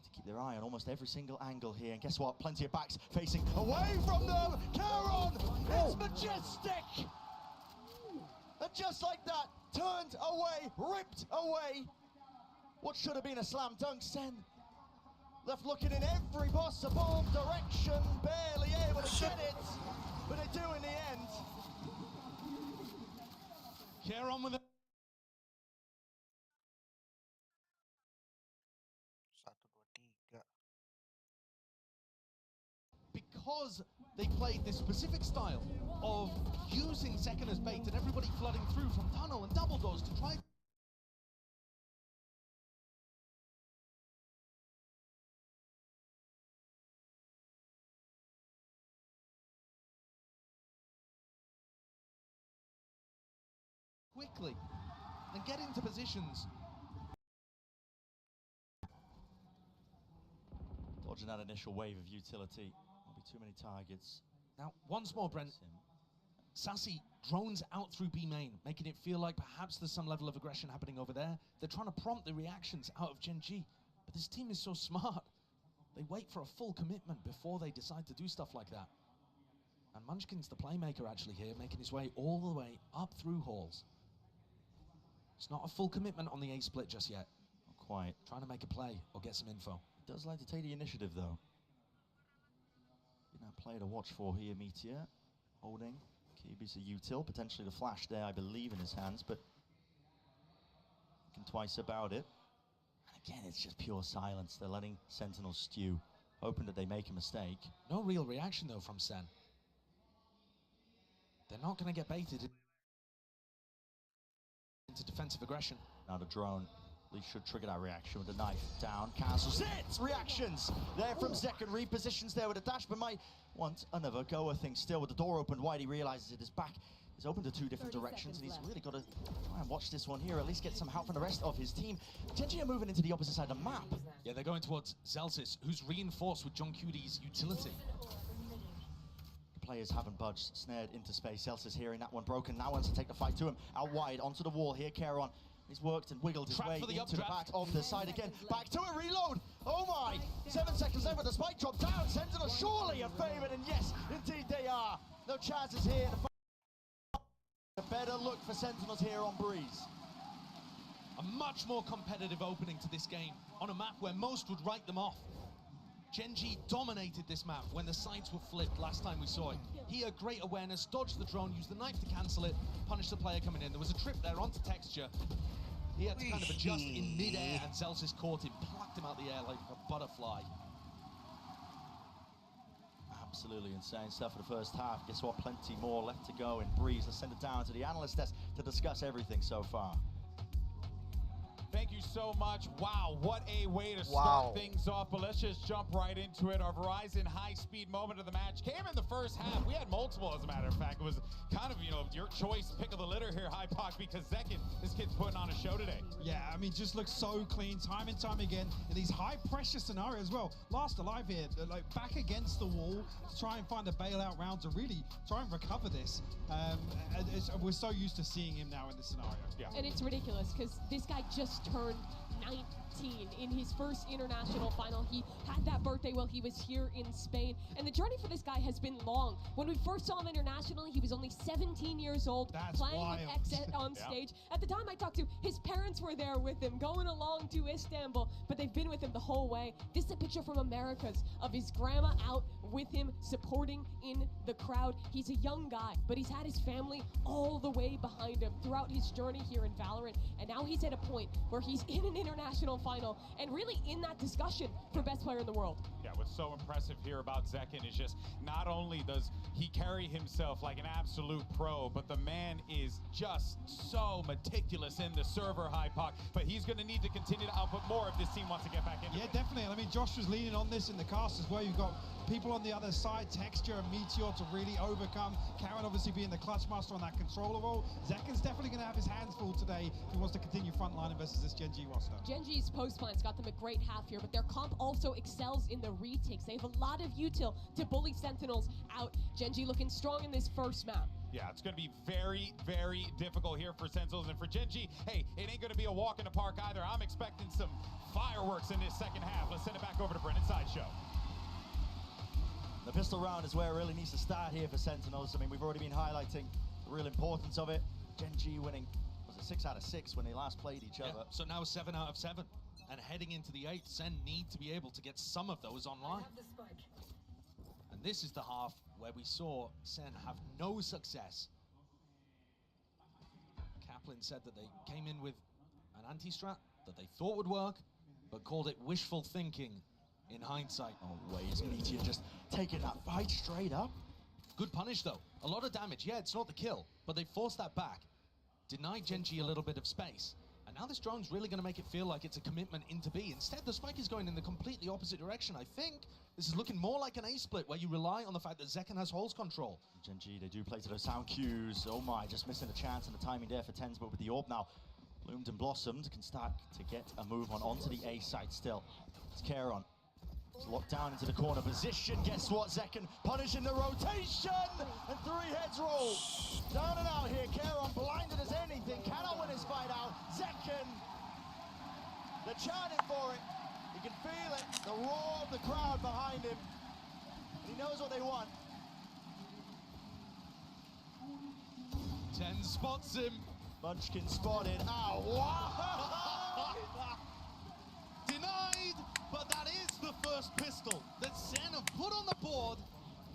to keep their eye on almost every single angle here. And guess what? Plenty of backs facing away from them. Caron! It's majestic! And just like that, turned away, ripped away. What should have been a slam dunk, Sen left looking in every possible direction, barely able to get it, but they do in the end. Caron with it. Because they played this specific style of using second as bait and everybody flooding through from tunnel and double doors to try quickly and get into positions. Dodging that initial wave of utility. Won't be too many targets. Now, once more, Brent. Sassy drones out through B main, making it feel like perhaps there's some level of aggression happening over there. They're trying to prompt the reactions out of Gen.G. But this team is so smart. They wait for a full commitment before they decide to do stuff like that. And Munchkin's the playmaker actually here, making his way all the way up through halls. It's not a full commitment on the A split just yet. Not quite. Trying to make a play or get some info. He does like to take the initiative though. That play to watch for here, Meteor. Holding. Kibi's a util, potentially the flash there, I believe, in his hands, but thinking twice about it. And again, it's just pure silence. They're letting Sentinels stew, hoping that they make a mistake. No real reaction though from Sen. They're not going to get baited into defensive aggression. Now the drone at least should trigger that reaction with the knife down. Cancels it! Reactions there from Second. Repositions there with a dash, but might want another go. I think still with the door opened wide, he realizes it is back. He's open to 2 different directions, and he's really got to try and watch this one here, at least get some help from the rest of his team. Gen.G are moving into the opposite side of the map. Yeah, they're going towards Zelsis, who's reinforced with John Cudy's utility. Players haven't budged, snared into space. Zelsis hearing that one broken, now wants to take the fight to him. Out wide, onto the wall here, Caron. He's worked and wiggled his way into the back of the side again. Back to it, reload! Oh my! 7 seconds left with the spike drop down. Sentinel surely a favorite, and yes, indeed they are. No chances here. A better look for Sentinels here on Breeze. A much more competitive opening to this game on a map where most would write them off. Gen.G dominated this map when the sides were flipped last time we saw it. Here, great awareness, dodged the drone, used the knife to cancel it, punished the player coming in. There was a trip there onto Texture. He had to kind of adjust in mid-air, and Zelsis caught him, plucked him out the air like a butterfly. Absolutely insane stuff for the first half. Guess what? Plenty more left to go in Breeze. Let's send it down to the analyst desk to discuss everything so far. Thank you so much. Wow, what a way to start things off. But let's just jump right into it. Our Verizon high-speed moment of the match came in the first half. We had multiple, as a matter of fact. It was kind of, your choice, pick of the litter here, Hypoc, because Zekin, this kid's putting on a show today. Yeah, I mean, just looks so clean time and time again in these high-pressure scenarios as well. Last alive here, like back against the wall to try and find a bailout round to really try and recover this. We're so used to seeing him now in this scenario. Yeah. And it's ridiculous because this guy just turned 19 in his first international final. He had that birthday while he was here in Spain. And the journey for this guy has been long. When we first saw him internationally, he was only 17 years old, playing with Exit on stage. At the time I talked to, his parents were there with him, going along to Istanbul, but they've been with him the whole way. This is a picture from Americas of his grandma out with him, supporting in the crowd. He's a young guy, but he's had his family all the way behind him throughout his journey here in Valorant. And now he's at a point where he's in an international final and really in that discussion for best player in the world. Yeah, what's so impressive here about Zekin is just not only does he carry himself like an absolute pro, but the man is just so meticulous in the server, Hypoc. But he's going to need to continue to output more if this team wants to get back into it. Yeah, definitely. I mean, Josh was leaning on this in the cast as well. You've got people on the other side, Texture and Meteor, to really overcome. Karen obviously being the clutch master on that controller role. Zekin's definitely going to have his hands full today if he wants to continue frontline versus this Gen.G roster. Gen.G's post-plan's got them a great half here, but their comp also excels in the retakes. They have a lot of util to bully Sentinels out. Gen.G looking strong in this first map. Yeah, it's going to be very, very difficult here for Sentinels. And for Gen.G, hey, it ain't going to be a walk in the park either. I'm expecting some fireworks in this second half. Let's send it back over to Brendan Sideshow. The pistol round is where it really needs to start here for Sentinels. I mean, we've already been highlighting the real importance of it. Gen.G winning, was it 6 out of 6 when they last played each other? So now 7 out of 7. And heading into the 8th, Sen need to be able to get some of those online. And this is the half where we saw Sen have no success. Kaplan said that they came in with an anti-strat that they thought would work, but called it wishful thinking in hindsight. Oh, wait, is Meteor just taking that fight straight up? Good punish, though. A lot of damage. Yeah, it's not the kill, but they forced that back. Denied Gen.G a little bit of space. And now this drone's really going to make it feel like it's a commitment into B. Instead, the spike is going in the completely opposite direction. I think this is looking more like an A-split, where you rely on the fact that Zekin has holes control. Gen.G, they do play to those sound cues. Oh my, just missing a chance and the timing there for Tens, but with the orb now bloomed and blossomed, can start to get a move on onto the A side still. It's Karen. It's locked down into the corner position. Guess what? Zekin punishing the rotation, and 3 heads roll. Down and out here. Karen blinded as anything. Cannot win his fight out. Zekin, they're chanting for it. You can feel it. The roar of the crowd behind him. And he knows what they want. Ten spots him. Munchkin spotted. Ow! Wow. Denied, but that is the first pistol that Sen have put on the board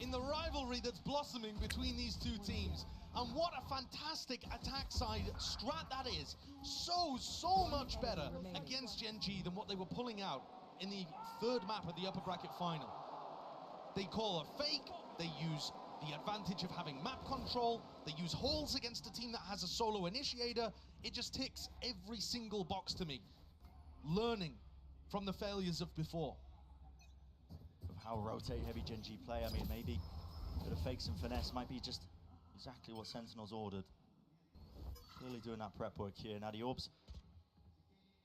in the rivalry that's blossoming between these two teams. And what a fantastic attack side strat that is. So much better against Gen.G than what they were pulling out in the 3rd map of the upper bracket final. They call a fake, they use the advantage of having map control, they use holes against a team that has a solo initiator. It just ticks every single box to me. Learning from the failures of before. Of how rotate heavy Gen.G play, I mean, maybe a bit of fakes and finesse might be just exactly what Sentinels ordered. Clearly doing that prep work here. Now the orbs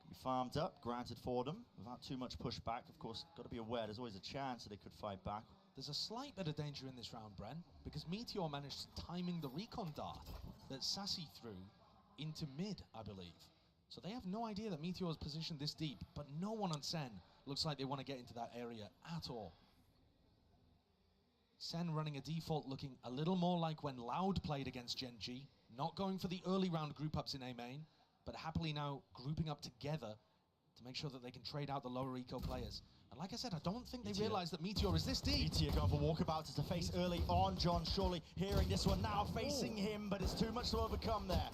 can be farmed up, granted for them, without too much pushback. Of course, got to be aware there's always a chance that they could fight back. There's a slight bit of danger in this round, Bren, because Meteor managed timing the recon dart that Sassy threw into mid, I believe. So they have no idea that Meteor is positioned this deep, but no one on Sen looks like they want to get into that area at all. Sen running a default looking a little more like when Loud played against Gen.G, not going for the early round group ups in A main, but happily now grouping up together to make sure that they can trade out the lower eco players. And like I said, I don't think they realize that Meteor is this deep. Meteor going for walkabouts as the face early on. John surely hearing this one now, facing him, but it's too much to overcome there.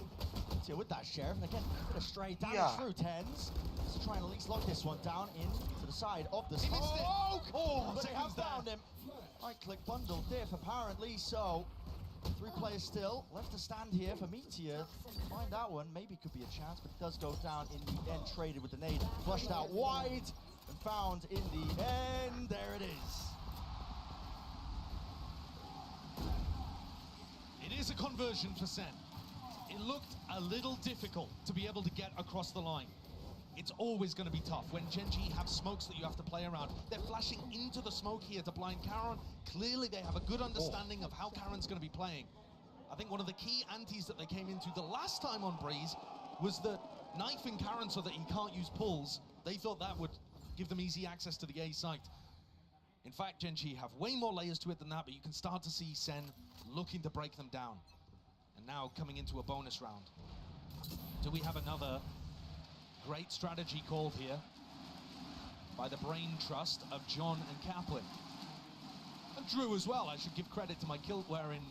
Meteor with that Sheriff, and again, a bit of stray damage through tens. Let's try and at least lock this one down into the side of the smoke. But they have found him. Right-click bundle diff, apparently so. 3 players still left to stand here for Meteor. Find that one, maybe could be a chance, but it does go down in the end. Traded with the nade, flushed out wide, and found in the end. There it is. It is a conversion for Sen. It looked a little difficult to be able to get across the line. It's always going to be tough when Gen.G have smokes that you have to play around. They're flashing into the smoke here to blind Karen. Clearly they have a good understanding of how Karen's going to be playing. I think one of the key antis that they came into the last time on Breeze was the knifing Karen so that he can't use pulls. They thought that would give them easy access to the A site. In fact, Gen.G have way more layers to it than that, but you can start to see Sen looking to break them down. And now coming into a bonus round. Do we have another great strategy called here by the brain trust of John and Kaplan? And Drew as well. I should give credit to my kilt-wearing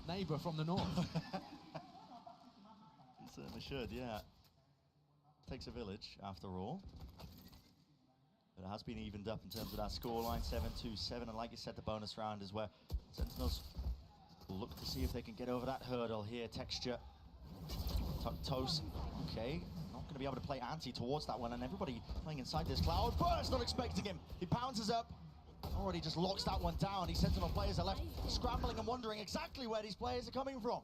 neighbor from the north. You certainly should, yeah. Takes a village, after all. But it has been evened up in terms of that scoreline, 7-2-7. And like you said, the bonus round is where Sentinels will look to see if they can get over that hurdle here. Texture, Toast, okay. Not going to be able to play anti towards that one, and everybody playing inside this cloud burst, not expecting him. He pounces up, already just locks that one down. These Sentinel players are left scrambling and wondering exactly where these players are coming from.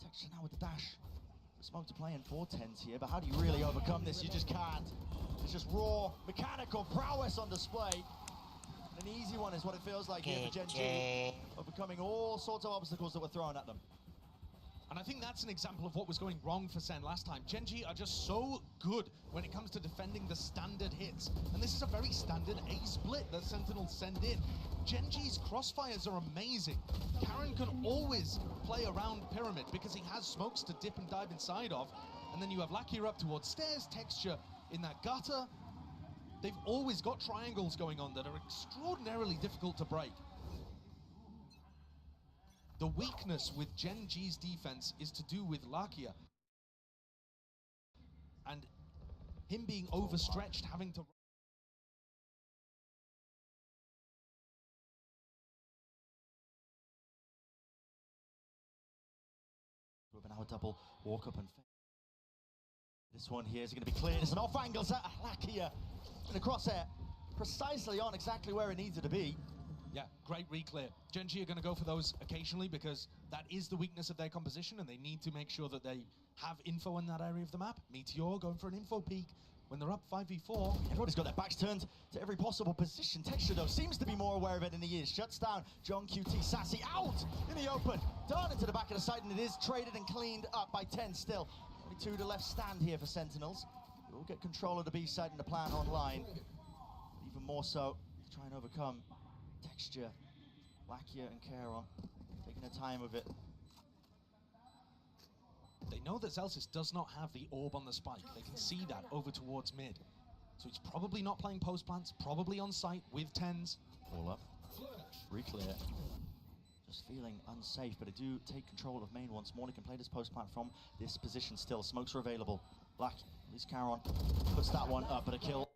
Texture now with the dash. Smoke to play in 4-10s here, but how do you really overcome this? You just can't. It's just raw mechanical prowess on display. And an easy one is what it feels like here for Gen.G, overcoming all sorts of obstacles that were thrown at them. And I think that's an example of what was going wrong for Sen last time. Gen.G are just so good when it comes to defending the standard hits. And this is a very standard A split that Sentinels send in. Gen.G's crossfires are amazing. Karen can always play around Pyramid because he has smokes to dip and dive inside of. And then you have Lakia up towards stairs, Texture in that gutter. They've always got triangles going on that are extraordinarily difficult to break. The weakness with Gen.G's defense is to do with Lakia. And him being overstretched, having to... Now a double walk up and this one here is going to be cleared. It's an off angle. Lakia in the crosshair, precisely on exactly where it needed to be. Yeah, great re-clear. Gen.G are going to go for those occasionally because that is the weakness of their composition, and they need to make sure that they have info in that area of the map. Meteor going for an info peek when they're up 5v4. Everybody's got their backs turned to every possible position. Texture, though, seems to be more aware of it than he is. Shuts down John QT. Sassy out in the open. Down into the back of the site, and it is traded and cleaned up by 10 still. Only 2 to left stand here for Sentinels. They will get control of the B site and the plan online. Even more so to try and overcome Texture, Lakia and Caron taking their time with it. They know that Zelsis does not have the orb on the spike. They can see that over towards mid. So he's probably not playing post plants, probably on site with 10s. All up. Re-clear. Just feeling unsafe, but they do take control of main once more. They can play this post plant from this position still. Smokes are available. Black, at least Caron puts that one up, but a kill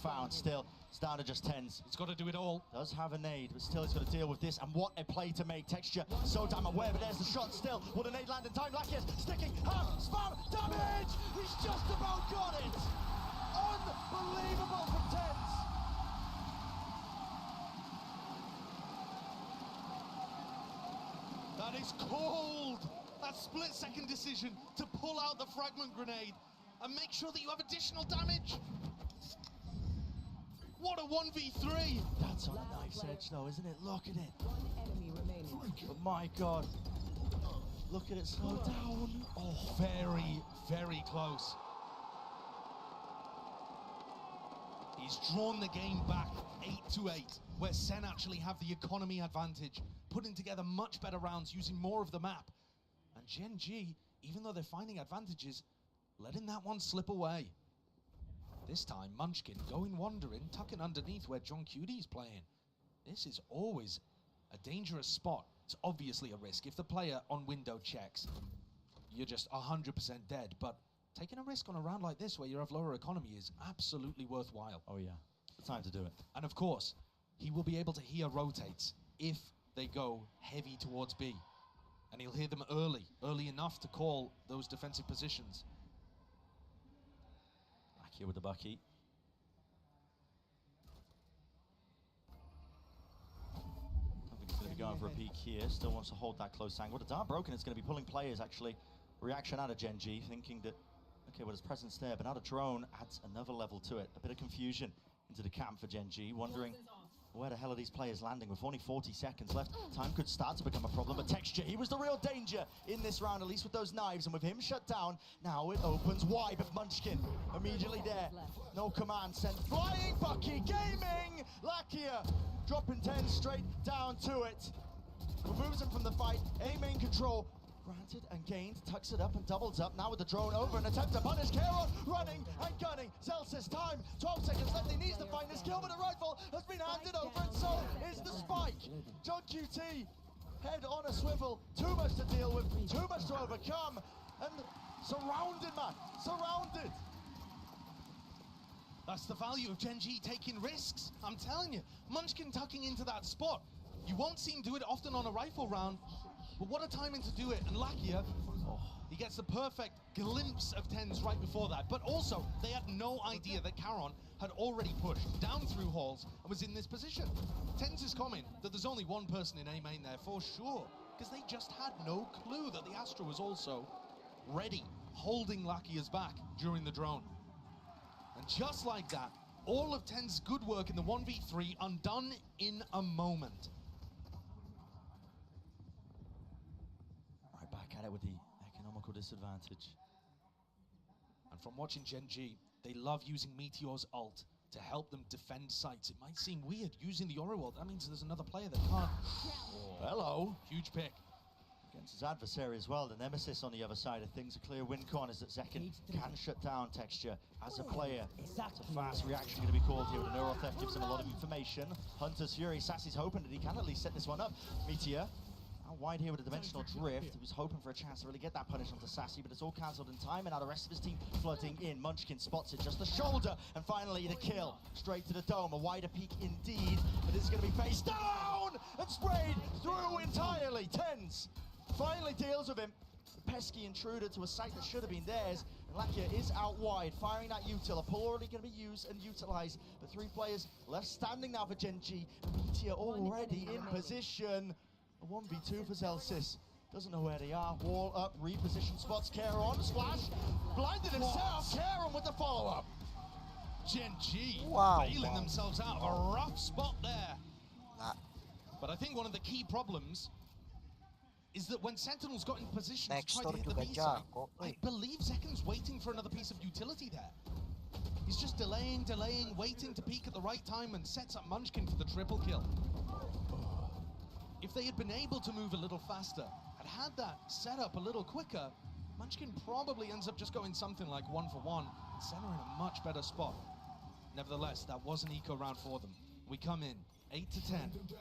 found still. It's down to just 10s. He's got to do it all. Does have a nade, but still he's got to deal with this. And what a play to make. Texture so damn aware, but there's the shot still. Will the nade land in time? Lakia's sticking. Spam damage! He's just about got it! Unbelievable from 10s. That is cold. That split-second decision to pull out the fragment grenade and make sure that you have additional damage. What a 1v3! That's on a knife's edge though, isn't it? Look at it. But my God. Look at it slow down. Oh, very, very close. He's drawn the game back 8-8, where Sen actually have the economy advantage, putting together much better rounds, using more of the map. And Gen.G, even though they're finding advantages, letting that one slip away. This time, Munchkin going wandering, tucking underneath where John QD is playing. This is always a dangerous spot it's obviously a risk. If the player on window checks, you're just 100% dead. But taking a risk on a round like this where you have lower economy is absolutely worthwhile. Oh yeah, it's the time to do it. And of course, he will be able to hear rotates if they go heavy towards B. And he'll hear them early enough to call those defensive positions. Back here with the Bagi. He's going to be going for a peek here. Still wants to hold that close angle. The dart broken. It's going to be pulling players, actually. Reaction out of Gen.G, thinking that, okay, well, his presence there, but now the drone adds another level to it. A bit of confusion into the camp for Gen.G, wondering where the hell are these players landing with only 40 seconds left. Time could start to become a problem, but Texture, he was the real danger in this round, at least with those knives, and with him shut down, now it opens wide, but Munchkin immediately there. No command sent, flying Bagi Gaming! Lakia dropping 10 straight down to it. Removes him from the fight, A-main control. Granted and gained, tucks it up and doubles up. Now with the drone over, an attempt to punish kalian, running and gunning. Zelsis time, 12 seconds left. He needs to find his kill, but the rifle has been handed over, and so is the spike. John QT, head on a swivel. Too much to deal with, too much to overcome, and surrounded, man, surrounded. That's the value of Gen.G taking risks. I'm telling you, Munchkin tucking into that spot. You won't see him do it often on a rifle round, but what a timing to do it. And Lakia, he gets the perfect glimpse of TenZ right before that. But also, they had no idea that kalian had already pushed down through halls and was in this position. TenZ is comment that there's only one person in A main there for sure, because they just had no clue that the Astra was also ready, holding Lakia's back during the drone. And just like that, all of TenZ's good work in the 1v3 undone in a moment. Back at it with the economical disadvantage. And from watching Gen.G, they love using Meteor's ult to help them defend sites. It might seem weird using the Aura ult. That means there's another player that can't. Oh, hello. Huge pick. Against his adversary as well, the Nemesis on the other side of things. A clear win corners that Zekken can shut down Texture as a player. It's a fast reaction going to be called here. The neural theft gives him a lot of information. Hunter's Fury, Sassy's hoping that he can at least set this one up. Meteor wide here with a dimensional drift. He was hoping for a chance to really get that punish onto Sassy, but it's all cancelled in time, and now the rest of his team flooding in. Munchkin spots it, just the shoulder, and finally the kill. Straight to the dome, a wider peak indeed, but this is going to be face down and sprayed through entirely. TenZ finally deals with him. The pesky intruder to a site that should have been theirs, and Lakia is out wide, firing that util. A pull already going to be used and utilised, but 3 players left standing now for Gen.G. Meteor already in position. A 1v2 for Zelsis. Doesn't know where they are. Wall up, reposition spots. kalian, splash. Blinded himself. kalian with the follow-up. Gen.G bailing themselves out of a rough spot there. But I think one of the key problems is that when Sentinels got in position to try to hit the B site, I believe Zekken's waiting for another piece of utility there. He's just delaying, waiting to peek at the right time, and sets up Munchkin for the triple kill. If they had been able to move a little faster, had that set up a little quicker, Munchkin probably ends up just going something like 1-for-1, Senna in a much better spot. Nevertheless, that was an eco round for them. We come in 8-10.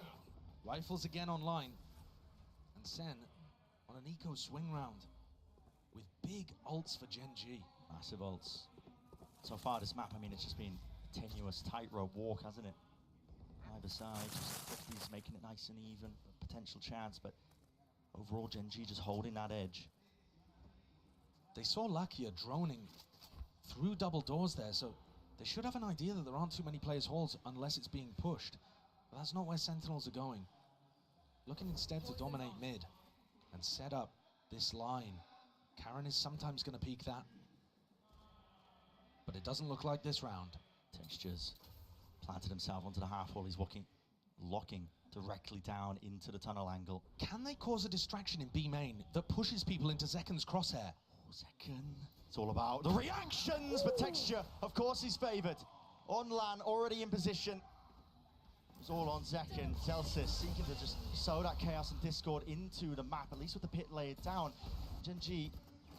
Rifles again online, and Sen on an eco swing round with big ults for Gen.G. Massive ults. So far this map, I mean, it's just been a tenuous tightrope walk, hasn't it? Either side, just making it nice and even, a potential chance, but overall Gen.G just holding that edge. They saw Lakia droning through double doors there, so they should have an idea that there aren't too many players halls unless it's being pushed. But that's not where Sentinels are going. Looking instead to dominate mid and set up this line. kalian is sometimes going to peek that, but it doesn't look like this round. Textures planted himself onto the half wall. He's locking directly down into the tunnel angle. Can they cause a distraction in B main that pushes people into Zekken's crosshair? Oh, Zekken. It's all about the reactions, but Texture, of course, he's favored. On LAN, already in position. It's all on Zekken. Zelsis seeking to just sow that chaos and discord into the map, at least with the pit laid down. Gen.G,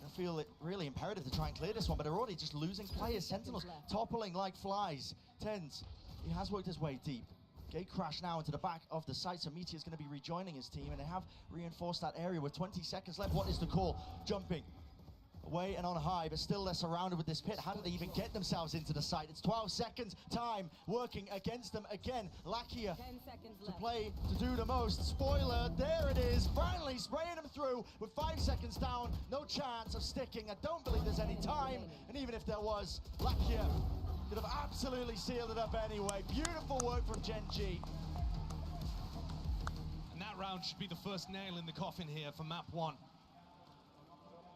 I feel it really imperative to try and clear this one, but they're already just losing players. Sentinels toppling like flies. TenZ, he has worked his way deep. Gate crash now into the back of the site, so Meteor's going to be rejoining his team, and they have reinforced that area with 20 seconds left. What is the call? Jumping away and on high, but still they're surrounded with this pit. How did they even get themselves into the site? It's 12 seconds time working against them again. Lakia to play, to do the most. Spoiler, there it is, finally spraying them through with 5 seconds down. No chance of sticking. I don't believe there's any time, and even if there was, Lakia could have absolutely sealed it up anyway. Beautiful work from Gen.G. And that round should be the first nail in the coffin here for map 1.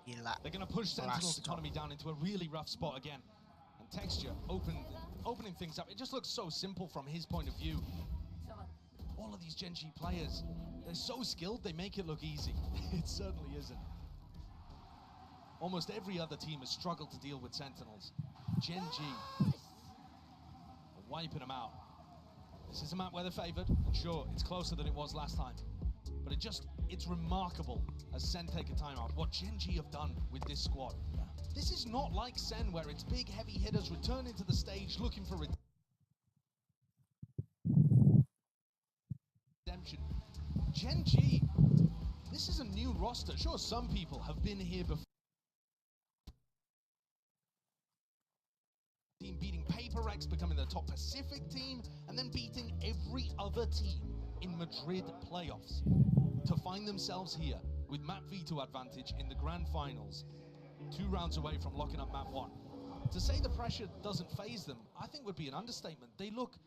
They're going to push Sentinel's economy down into a really rough spot again. And Texture opening things up. It just looks so simple from his point of view. All of these Gen.G players, they're so skilled, they make it look easy. It certainly isn't. Almost every other team has struggled to deal with Sentinels. Gen.G wiping them out. This is a map where they're favored, and sure, it's closer than it was last time. But it's remarkable as Sen take a timeout, what Gen.G have done with this squad. This is not like Sen, where it's big, heavy hitters returning to the stage looking for redemption. Gen.G, this is a new roster. Sure, some people have been here before. Team beating PaperX, becoming the top Pacific team, and then beating every other team in Madrid playoffs to find themselves here with map V2 advantage in the grand finals, 2 rounds away from locking up map 1. To say the pressure doesn't faze them, I think would be an understatement. They look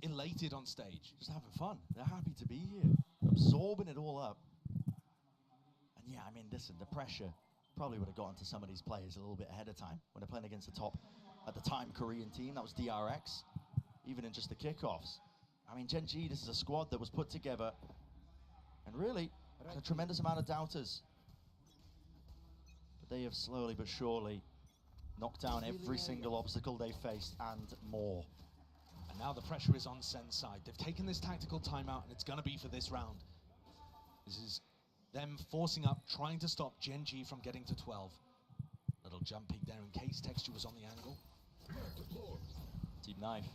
elated on stage. Just having fun. They're happy to be here, absorbing it all up. And yeah, I mean, listen, the pressure probably would have gotten to some of these players a little bit ahead of time when they're playing against the top, at the time, Korean team. That was DRX, even in just the kickoffs. I mean, Gen.G, this is a squad that was put together, and really, a tremendous amount of doubters. But they have slowly but surely knocked down every single obstacle they faced and more. And now the pressure is on Sen's side. They've taken this tactical timeout, and it's going to be for this round. This is them forcing up, trying to stop Gen.G from getting to 12. Little jump peek there in case Texture was on the angle. Deep knife.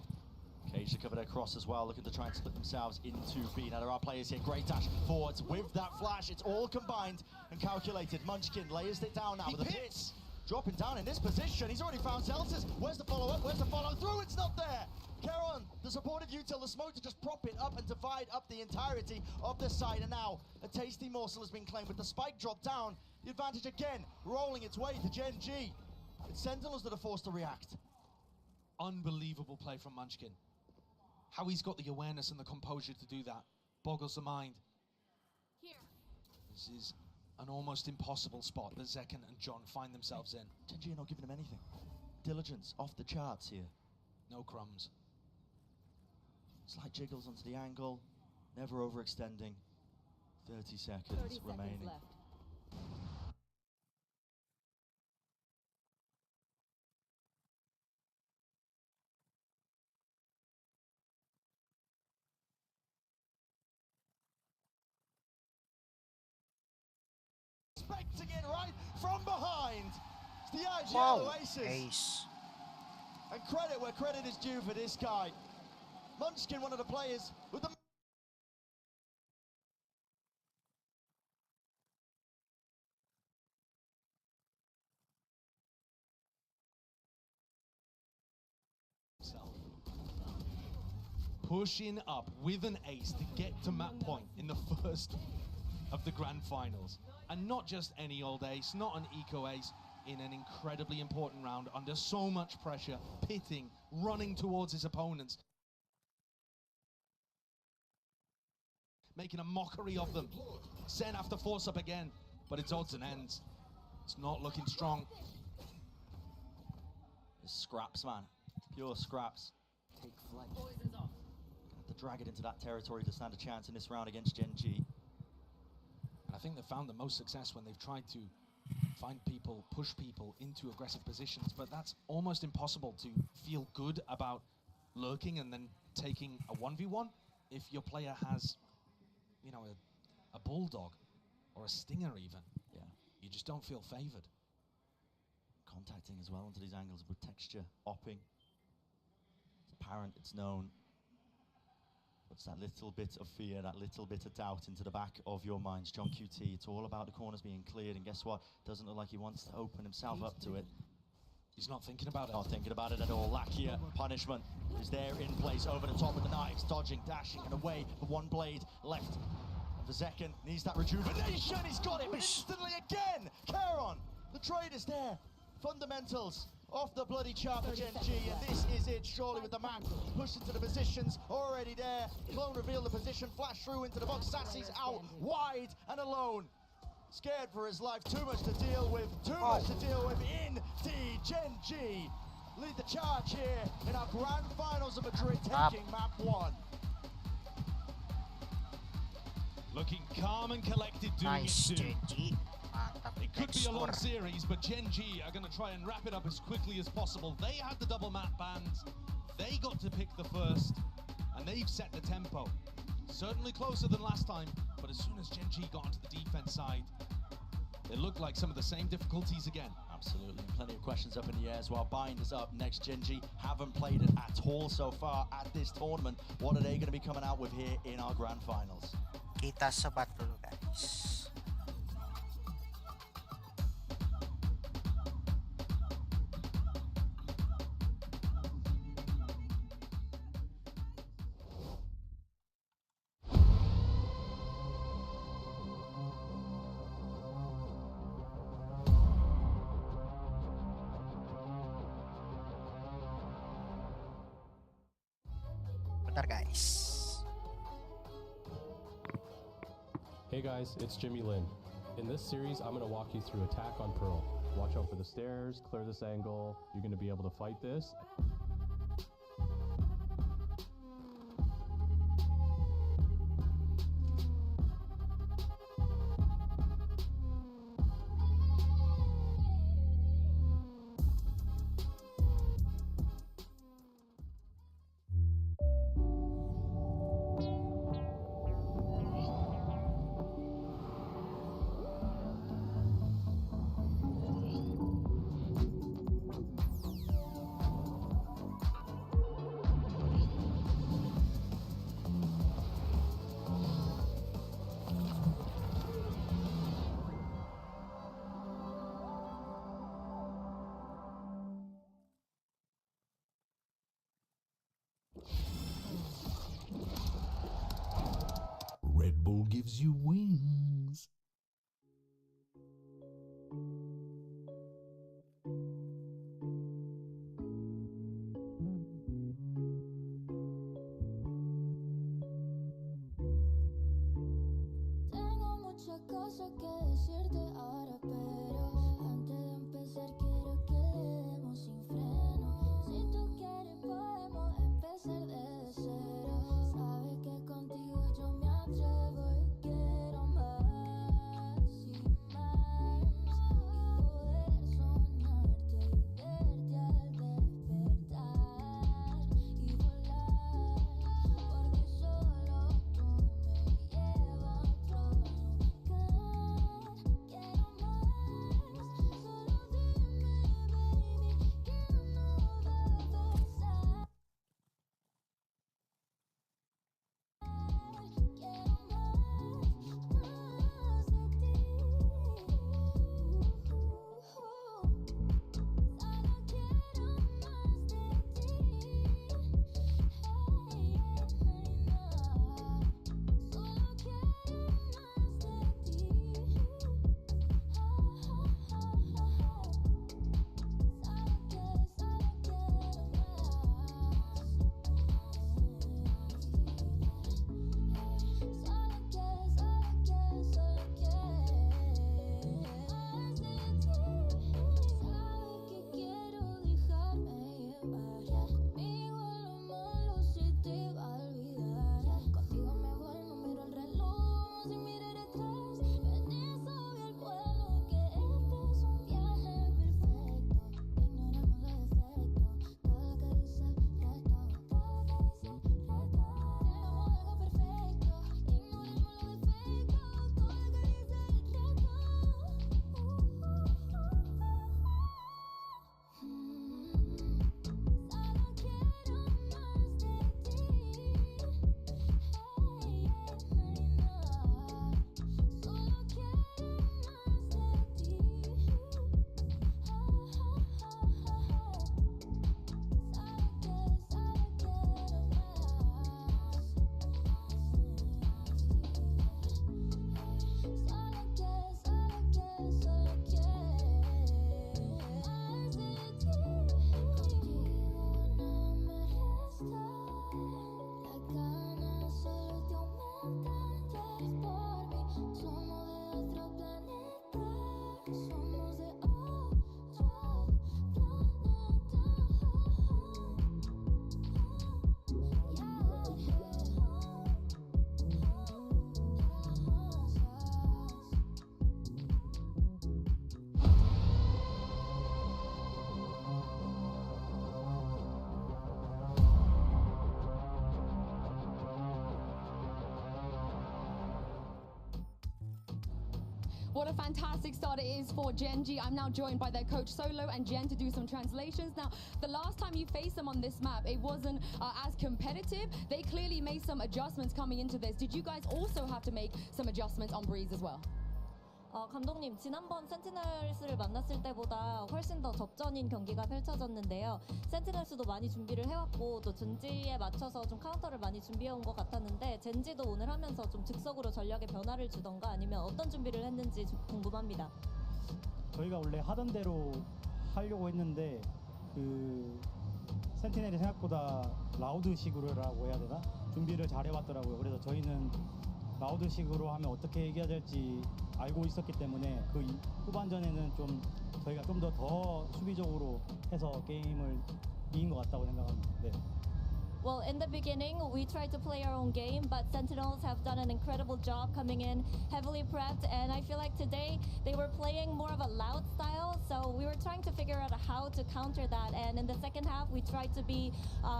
Cage to cover their cross as well, looking to try and split themselves into B. Now there are players here, great dash forwards with that flash. It's all combined and calculated. Munchkin layers it down now with the pits. Dropping down in this position. He's already found Celsius. Where's the follow-up? Where's the follow-through? It's not there. Keron, the supportive util, the smoke to just prop it up and divide up the entirety of the site. And now a tasty morsel has been claimed with the spike drop down. The advantage again, rolling its way to Gen.G. It's Sentinels that are forced to react. Unbelievable play from Munchkin. How he's got the awareness and the composure to do that boggles the mind. This is an almost impossible spot that Zekken and John find themselves in. Gen.G are not giving him anything. Diligence off the charts here. No crumbs. Slight jiggles onto the angle, never overextending. 30 seconds remaining. Left. Expecting it right from behind. It's the IGL Wow, Oasis. ace. And credit where credit is due for this guy. Munchkin, one of the players with the... Pushing up with an ace to get to map point in the first of the grand finals. And not just any old ace, not an eco ace, in an incredibly important round under so much pressure, pitting, running towards his opponents. Making a mockery of them. Sen have to force up again, but it's odds and ends. It's not looking strong. It's scraps, man. Pure scraps. Take flight. Poison's off. Have to drag it into that territory to stand a chance in this round against Gen.G. And I think they've found the most success when they've tried to find people, push people into aggressive positions, but that's almost impossible to feel good about lurking and then taking a 1v1 if your player has, you know, a bulldog or a stinger even. Yeah. You just don't feel favored. Contacting as well into these angles with Texture, opping. It's apparent, it's known. Puts that little bit of fear, that little bit of doubt into the back of your minds. John QT, it's all about the corners being cleared, and guess what? Doesn't look like he wants to open himself up to it. He's not thinking about it. Not thinking about it at all. Lakia, punishment is there in place, over the top of the knives, dodging, dashing, and away, but one blade left. And Vzekan needs that rejuvenation. He's got it, but instantly again, Karen, the trade is there. Fundamentals off the bloody chart for Gen.G, and this is it, surely, with the map pushed into the positions already there. Clone revealed the position, flash through into the box. Sassy's out wide and alone. Scared for his life, too much to deal with, Indeed, Gen.G lead the charge here in our grand finals of Madrid, taking map 1. Looking calm and collected, doing it soon. It could be a long series, but Gen.G are going to try and wrap it up as quickly as possible. They had the double map bans, they got to pick the first, and they've set the tempo. Certainly closer than last time, but as soon as Gen.G got onto the defense side, it looked like some of the same difficulties again. Absolutely, plenty of questions up in the air as well. Bind is up next. Gen.G haven't played it at all so far at this tournament. What are they going to be coming out with here in our grand finals? Kita sebat dulu, guys. Bentar, guys. Hey guys, it's Jimmy Lin. In this series, I'm going to walk you through attack on Pearl. Watch out for the stairs, clear this angle. You're going to be able to fight this. Red Bull gives you wings. Tengo muchas cosas que decirte ahora, pero antes de empezar quiero que le demos sin freno. Si tú quieres podemos empezar desde cero. Sabes que contigo yo me atrevo y quiero más y más. Y poder soñarte y verte al despertar y volar. Porque solo tú me llevas a otro lugar. Quiero What a fantastic start it is for Gen.G. I'm now joined by their coach Solo and Gen to do some translations. Now, the last time you faced them on this map, it wasn't as competitive. They clearly made some adjustments coming into this. Did you guys also have to make some adjustments on Breeze as well? 감독님, 지난번 센티넬스를 만났을 때보다 훨씬 더 접전인 경기가 펼쳐졌는데요. 센티넬스도 많이 준비를 해왔고 또 젠지에 맞춰서 좀 카운터를 많이 준비해온 것 같았는데 젠지도 오늘 하면서 좀 즉석으로 전략에 변화를 주던가 아니면 어떤 준비를 했는지 좀 궁금합니다. 저희가 원래 하던 대로 하려고 했는데 그 센티넬이 생각보다 라우드식으로라고 해야 되나? 준비를 잘 해왔더라고요. 그래서 저희는 라우드식으로 하면 어떻게 이겨야 될지 알고 있었기 때문에 그 후반전에는 좀 저희가 좀 더 수비적으로 해서 게임을 이긴 것 같다고 생각합니다. 네. Well, in the beginning, we tried to play our own game, but Sentinels have done an incredible job coming in heavily prepped, and I feel like today they were playing more of a loud style, so we were trying to figure out how to counter that, and in the second half, we tried to be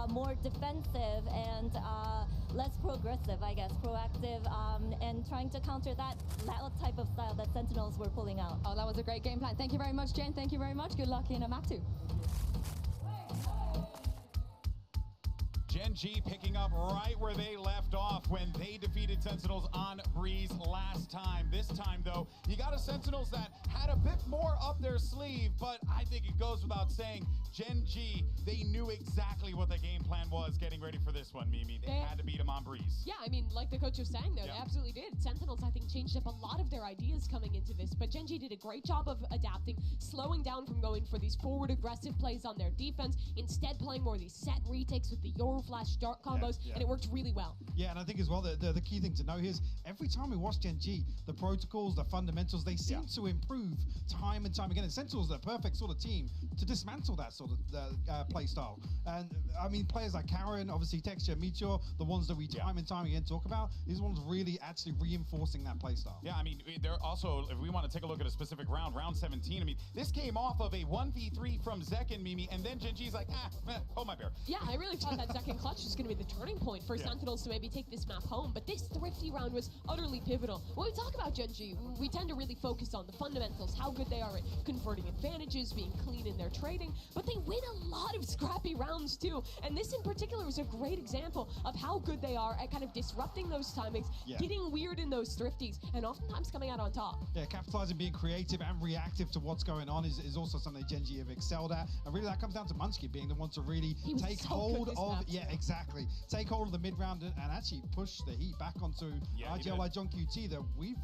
more defensive and less progressive, I guess, proactive, and trying to counter that loud type of style that Sentinels were pulling out. Oh, that was a great game plan. Thank you very much, Jen. Thank you very much. Good luck in map 2. Gen.G picking up right where they left off when they defeated Sentinels on Breeze last time. This time, though, you got a Sentinels that had a bit more up their sleeve, but I think it goes without saying, Gen.G, they knew exactly what the game plan was getting ready for this one, Mimi. They had to beat them on Breeze. Yeah, I mean, like the coach was saying, though, they absolutely did. Sentinels, I think, changed up a lot of their ideas coming into this, but Gen.G did a great job of adapting, slowing down from going for these forward aggressive plays on their defense, instead playing more of these set retakes with the Yoru Flash dart combos, and it worked really well. Yeah, and I think as well, the key thing to know here is every time we watch Gen.G, the protocols, the fundamentals, they seem to improve time and time again. And Sentinels are the perfect sort of team to dismantle that sort of play style. And I mean, players like Karen, obviously Texture, Meteor, the ones that we time and time again talk about, these ones really actually reinforcing that play style. Yeah, I mean, they're also, if we want to take a look at a specific round 17, I mean, this came off of a 1v3 from Zek and Mimi, and then Gen.G's like, hold my bear. Yeah, I really thought that second clutch was going to be the turning point for Sentinels to maybe take this map home, but this Thrifty round was utterly pivotal. When we talk about Gen.G, we tend to really focus on the fundamentals, how good they are at converting advantages, being clean in their trading, but they win a lot of scrappy rounds too, and this in particular was a great example of how good they are at kind of disrupting those timings, getting weird in those Thrifties, and oftentimes coming out on top. Yeah, capitalizing, being creative and reactive to what's going on is also something Gen.G have excelled at, and really that comes down to Munchkin being the one to really take hold of, exactly, take hold of the mid-round and actually push the heat back onto IGLI John QT that we've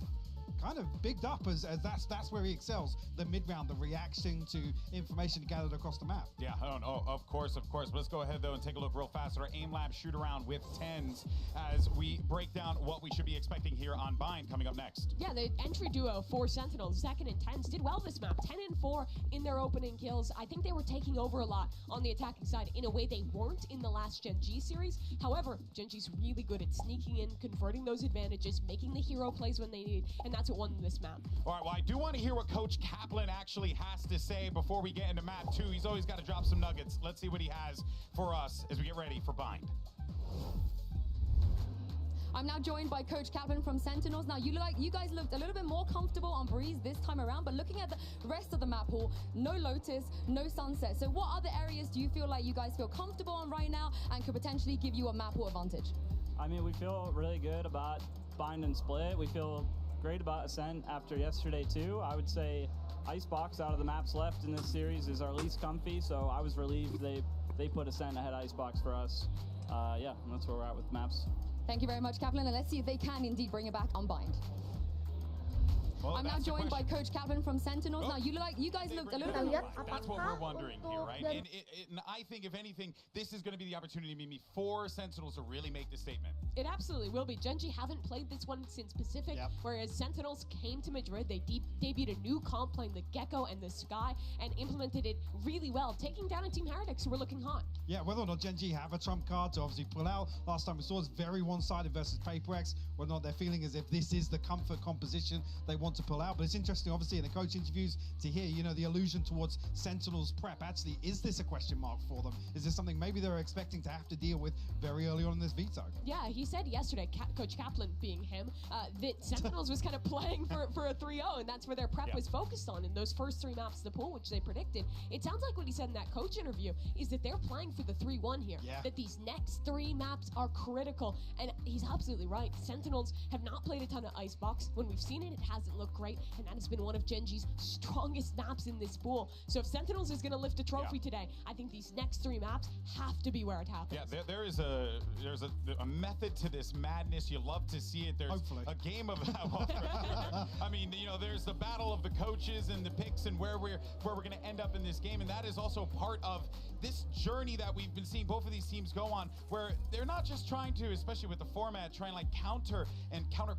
kind of bigged up as that's where he excels, the mid-round, the reaction to information gathered across the map. Yeah, of course. But let's go ahead, though, and take a look real fast at our aim lab shoot-around with 10s as we break down what we should be expecting here on Bind coming up next. Yeah, the entry duo for Sentinels, Second and 10s, did well this map. 10 and 4 in their opening kills. I think they were taking over a lot on the attacking side in a way they weren't in the last Gen.G series. However, Gen.G's really good at sneaking in, converting those advantages, making the hero plays when they need, and that's what won this map. All right, well, I do want to hear what Coach Kaplan actually has to say before we get into map 2. He's always got to drop some nuggets. Let's see what he has for us as we get ready for Bind. I'm now joined by Coach Kaplan from Sentinels. Now, you guys looked a little bit more comfortable on Breeze this time around, but looking at the rest of the map pool, no Lotus, no Sunset. So what other areas do you feel like you guys feel comfortable on right now and could potentially give you a map pool advantage? I mean, we feel really good about Bind and Split. We feel great about Ascent after yesterday too. I would say Icebox out of the maps left in this series is our least comfy, so I was relieved they put Ascent ahead of Icebox for us. Yeah, that's where we're at with maps. Thank you very much, Kaplan, and let's see if they can indeed bring it back on Bind. Well, I'm now joined by Coach Kaplan from Sentinels. Now, you guys looked a little bit... That's what we're wondering here, right? And I think, if anything, this is going to be the opportunity, Mimi, for Sentinels to really make the statement. It absolutely will be. Gen.G haven't played this one since Pacific, whereas Sentinels came to Madrid. They debuted a new comp playing the Gecko and the Sky and implemented it really well, taking down a Team Heretics who were looking hot. Yeah, whether or not Gen.G have a trump card to obviously pull out. Last time we saw was very one-sided versus Paper X, whether or not they're feeling as if this is the comfort composition they want to pull out. But it's interesting, obviously, in the coach interviews to hear, you know, the allusion towards Sentinels prep. Actually, is this a question mark for them? Is this something maybe they're expecting to have to deal with very early on in this veto? Yeah, he said yesterday, Coach Kaplan being him, that Sentinels was kind of playing for a 3-0, and that's where their prep was focused on in those first 3 maps of the pool, which they predicted. It sounds like what he said in that coach interview is that they're playing for the 3-1 here, that these next 3 maps are critical, and he's absolutely right. Sentinels have not played a ton of Icebox. When we've seen it, it hasn't looked great, and that has been one of Gen.G's strongest maps in this pool. So if Sentinels is going to lift a trophy today, I think these next 3 maps have to be where it happens. Yeah, there's a method to this madness. You love to see it. There's a game of, I mean, you know, there's the battle of the coaches and the picks and where we're going to end up in this game, and that is also part of this journey that we've been seeing both of these teams go on, where they're not just trying to, especially with the format, try and like counter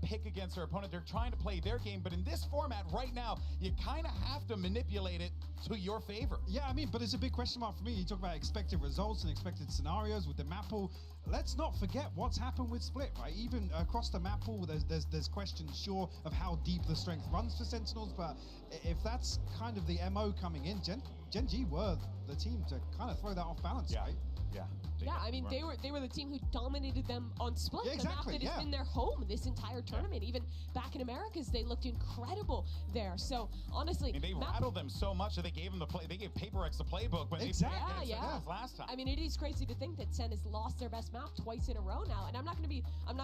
pick against their opponent. They're trying to play their game, but in this format right now, you kind of have to manipulate it to your favor. Yeah, I mean, but it's a big question mark for me. You talk about expected results and expected scenarios with the map pool. Let's not forget what's happened with Split, right? Even across the map pool, there's questions, sure, of how deep the strength runs for Sentinels, but if that's kind of the MO coming in, Gen.G were the team to kind of throw that off balance, right? Yeah, I mean, they were the team who dominated them on Split, the map that has been their home this entire tournament. Even back in Americas, they looked incredible there. So honestly, I mean, they rattled them so much that they gave them they gave PaperX the playbook when they played last time. I mean, it is crazy to think that Sen has lost their best map twice in a row now, and I'm not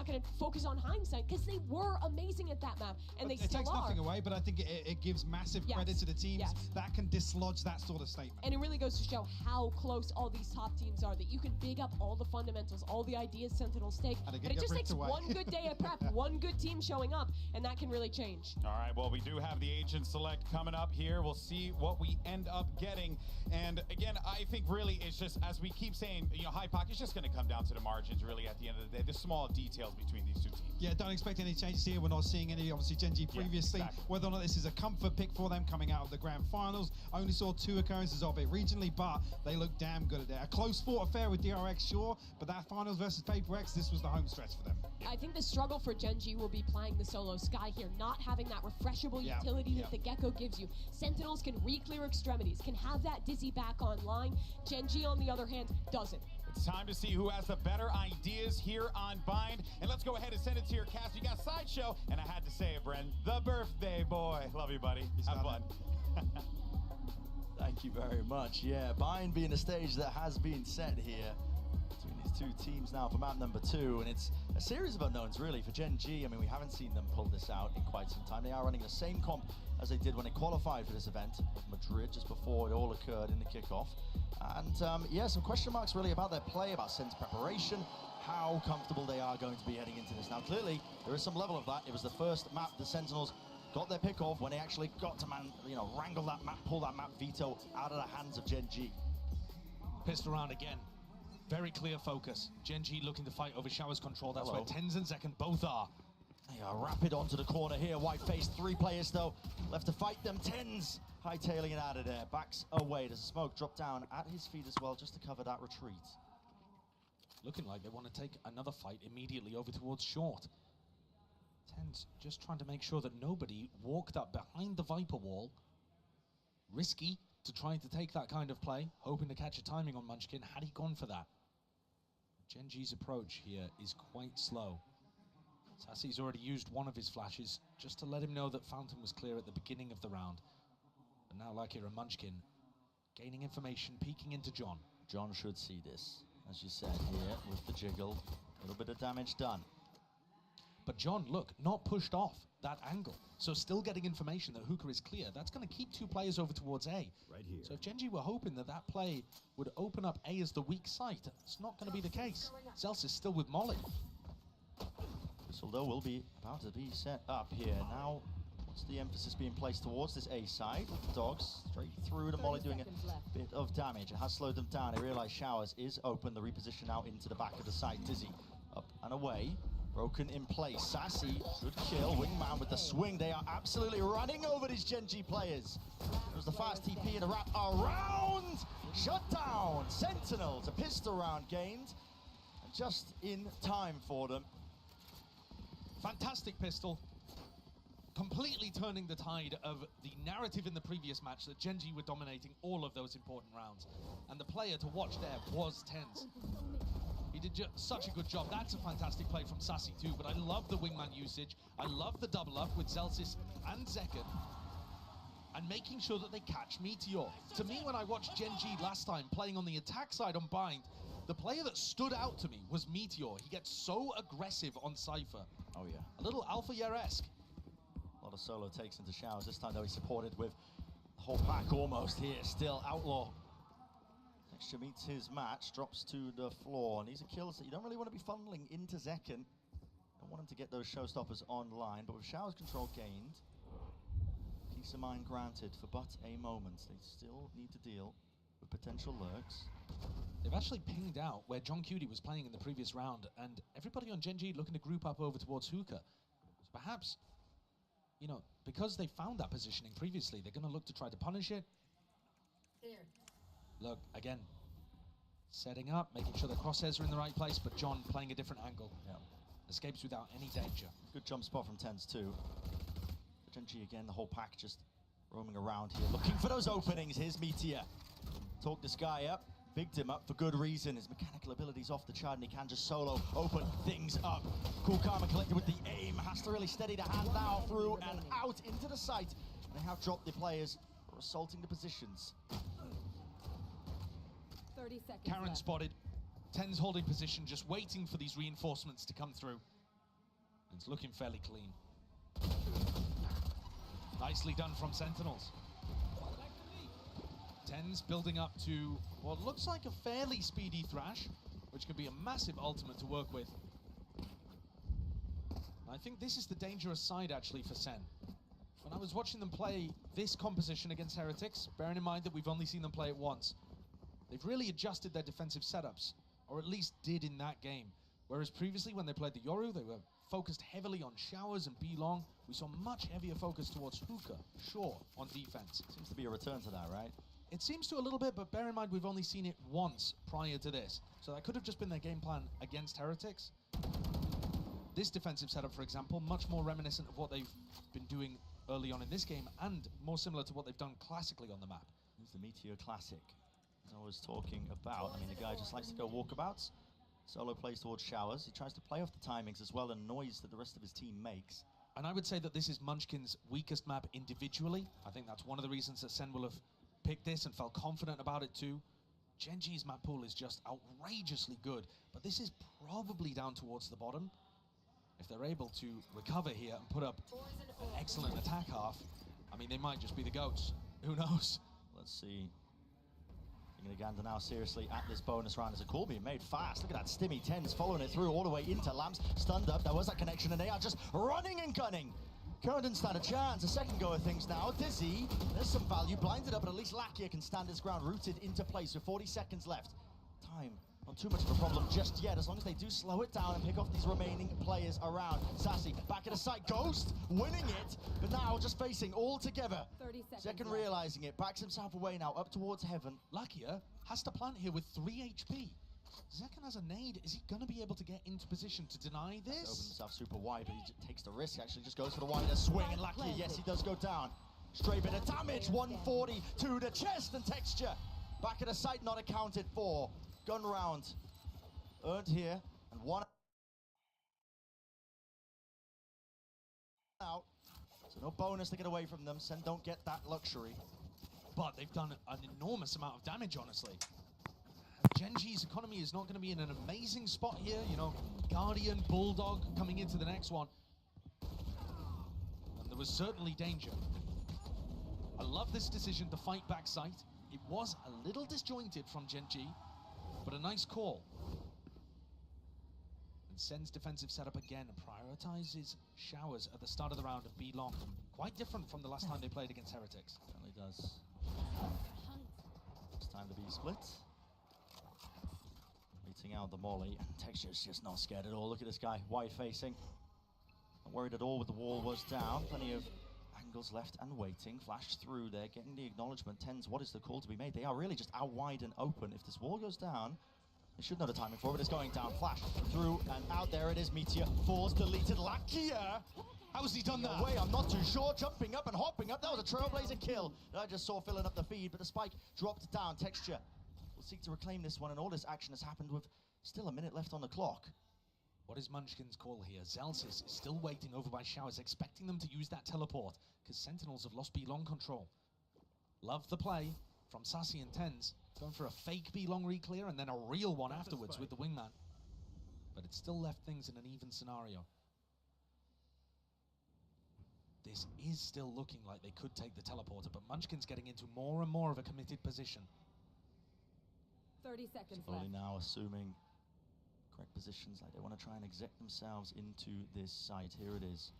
going to focus on hindsight because they were amazing at that map, and they still are. It takes nothing away, but I think it gives massive credit to the teams that can dislodge that sort of statement. And it really goes to show how close all these top teams are, that you can big up all the fundamentals, all the ideas Sentinels take, but it just takes one good day of prep, one good team showing up, and that can really change. All right, well, we do have the Agent Select coming up here. We'll see what we end up getting. And again, I think really it's just, as we keep saying, you know, High Pocket, it's just going to come down to the margins really at the end of the day, the small details between these two teams. Yeah, don't expect any changes here. We're not seeing any, obviously, Gen.G previously. Whether or not this is a comfort pick for them coming out of the grand finals. Only saw 2 occurrences of it regionally, but they look damn good at it. A close fought affair with DRX, sure, but that finals versus PaperX, this was the home stretch for them. I think the struggle for Gen.G will be playing the solo Sky here, not having that refreshable utility that the Gecko gives you. Sentinels can re-clear extremities, can have that Dizzy back online. Gen.G, on the other hand, doesn't. It's time to see who has the better ideas here on Bind. And let's go ahead and send it to your cast. You got Sideshow, and I had to say it, Bren, the birthday boy. Love you, buddy. Have fun. Thank you very much. Yeah, Bind being a stage that has been set here between these two teams now for map number 2, and it's a series of unknowns really for Gen.G. I mean, we haven't seen them pull this out in quite some time. They are running the same comp as they did when they qualified for this event of Madrid just before it all occurred in the kickoff. And yeah, some question marks really about their play, about Sen's preparation, how comfortable they are going to be heading into this. Now, clearly, there is some level of that. It was the first map the Sentinels got their pick off when they actually got to, wrangle that map, pull that map veto out of the hands of Gen.G. Pissed around again. Very clear focus. Gen.G looking to fight over Shower's control. That's where Tens and Second both are. They are rapid onto the corner here. White face, 3 players though left to fight them. Tens hightailing it out of there. Backs away. Does a smoke drop down at his feet as well, just to cover that retreat. Looking like they want to take another fight immediately over towards short. Tens just trying to make sure that nobody walked up behind the Viper wall. Risky to trying to take that kind of play, hoping to catch a timing on Munchkin. Had he gone for that? Gen.G's approach here is quite slow. Sassy's already used one of his flashes just to let him know that Fountain was clear at the beginning of the round. But now Lakira and Munchkin gaining information, peeking into John. John should see this, as you said here, with the jiggle. A little bit of damage done. But John, look, not pushed off that angle. So still getting information that Hookah is clear. That's going to keep 2 players over towards A. Right here. So if Gen.G were hoping that that play would open up A as the weak site, it's not going to be the case. Zels is still with Molly. Whistle though will be about to be set up here. Now, what's the emphasis being placed towards this A side with the dogs? Straight through to Molly doing a bit of damage. It has slowed them down. They realize Showers is open. The reposition out into the back of the site. Dizzy up and away. Broken in place. Sassy should kill. Wingman with the swing. They are absolutely running over these Gen.G players. It was the fast TP and a wrap around. Shut down. Sentinels. A pistol round gained. And just in time for them. Fantastic pistol. completely turning the tide of the narrative in the previous match that Gen.G were dominating all of those important rounds. And the player to watch there was TenZ. He did such a good job. That's a fantastic play from Sassy too, but I love the wingman usage. I love the double up with Zelsis and Zekken, and making sure that they catch Meteor. To me, when I watched Gen.G last time playing on the attack side on Bind, the player that stood out to me was Meteor. He gets so aggressive on Cypher. Oh yeah. A little Alpha Year-esque. A lot of solo takes into showers. This time though he's supported with the whole pack almost here. Still Outlaw. Texture meets his match, drops to the floor, and these are kills that you don't really want to be funneling into Zekken. Don't want him to get those showstoppers online, but with showers control gained, peace of mind granted for but a moment. They still need to deal with potential lurks. They've actually pinged out where John Cutie was playing in the previous round, and everybody on Gen.G looking to group up over towards Hookah. So perhaps, you know, because they found that positioning previously, they're going to look to try to punish it. Look, again, setting up, making sure the crosshairs are in the right place, but John playing a different angle. Yeah. Escapes without any danger. Good jump spot from TenZ too. Gen.G again, the whole pack just roaming around here, looking for those openings. Here's Meteor. Talk this guy up, bigged him up for good reason. His mechanical ability's off the chart and he can just solo open things up. Cool Karma collected with the aim, has to really steady the hand now through and out into the site. They have dropped the players for assaulting the positions. 30 seconds Karen left. spotted. TenZ holding position, just waiting for these reinforcements to come through. And it's looking fairly clean. Nicely done from Sentinels. TenZ building up to what looks like a fairly speedy Thrash, which could be a massive ultimate to work with. I think this is the dangerous side actually for Sen. When I was watching them play this composition against Heretics, bearing in mind that we've only seen them play it once, they've really adjusted their defensive setups, or at least did in that game. Whereas previously when they played the Yoru, they were focused heavily on showers and B-long. We saw much heavier focus towards Hookah, sure, on defense. Seems to be a return to that, right? It seems to a little bit, but bear in mind we've only seen it once prior to this. So that could have just been their game plan against Heretics. This defensive setup, for example, much more reminiscent of what they've been doing early on in this game, and more similar to what they've done classically on the map. Here's the Meteor Classic. As I was talking about, I mean, the guy just likes to go walkabouts. Solo plays towards showers. He tries to play off the timings as well and noise that the rest of his team makes. And I would say that this is Munchkin's weakest map individually. I think that's one of the reasons that Sen will have picked this and felt confident about it too. Gen.G's map pool is just outrageously good, but this is probably down towards the bottom. If they're able to recover here and put up an excellent attack half, I mean, they might just be the GOATs. Who knows? Let's see. Taking a gander now seriously at this bonus round as a call being made fast. Look at that Stimmy. TenZ following it through all the way into Lamps. Stunned up. There was that connection and they are just running and gunning. Current didn't stand a chance. A second go of things now. Dizzy. There's some value. Blinded up, but at least Lakia can stand his ground. Rooted into place with 40 seconds left. Time. Not too much of a problem just yet, as long as they do slow it down and pick off these remaining players around. Sassy, back at the site, Ghost, winning it, but now just facing all together. 30 seconds Second left. realizing it, backs himself away now, up towards heaven. Lakia has to plant here with 3 HP. Zekken has a nade. Is he going to be able to get into position to deny this? Opens himself super wide, but he takes the risk, actually just goes for the wider swing, and Lakia, yes, he does go down. Straight bit of damage, 140 to the chest and texture. Back at the site, not accounted for. Gun round earned here, and one out. So no bonus to get away from them. Sen don't get that luxury. But they've done an enormous amount of damage, honestly. Gen.G's economy is not going to be in an amazing spot here. You know, Guardian, Bulldog coming into the next one. And there was certainly danger. I love this decision to fight back sight. It was a little disjointed from Gen.G, but a nice call. And Sen's defensive setup again prioritizes showers at the start of the round and B-long. Quite different from the last time they played against Heretics. Certainly does. It's time to be split. Meeting out the molly, and Texture's just not scared at all. Look at this guy, wide facing. Not worried at all with the wall was down. Plenty of angles left and waiting. Flashed through there, getting the acknowledgement. TenZ, what is the call to be made? They are really just out wide and open. If this wall goes down, They should know the timing for it, but it's going down. Flash through and out. There it is. Meteor falls, deleted. Lakia! How's he done that? Away, I'm not too sure. Jumping up and hopping up. That was a trailblazer kill that I just saw filling up the feed, but the spike dropped down. Texture will seek to reclaim this one, and all this action has happened with still a minute left on the clock. What is Munchkin's call here? Zelsis is still waiting over by Showers, expecting them to use that teleport, because Sentinels have lost B-long control. Love the play from Sassy and Tens, going for a fake B-long reclear and then a real one afterwards with the wingman. But it still left things in an even scenario. This is still looking like they could take the teleporter, but Munchkin's getting into more and more of a committed position. 30 seconds Slowly left. now assuming correct positions, like they want to try and exec themselves into this site. Here it is.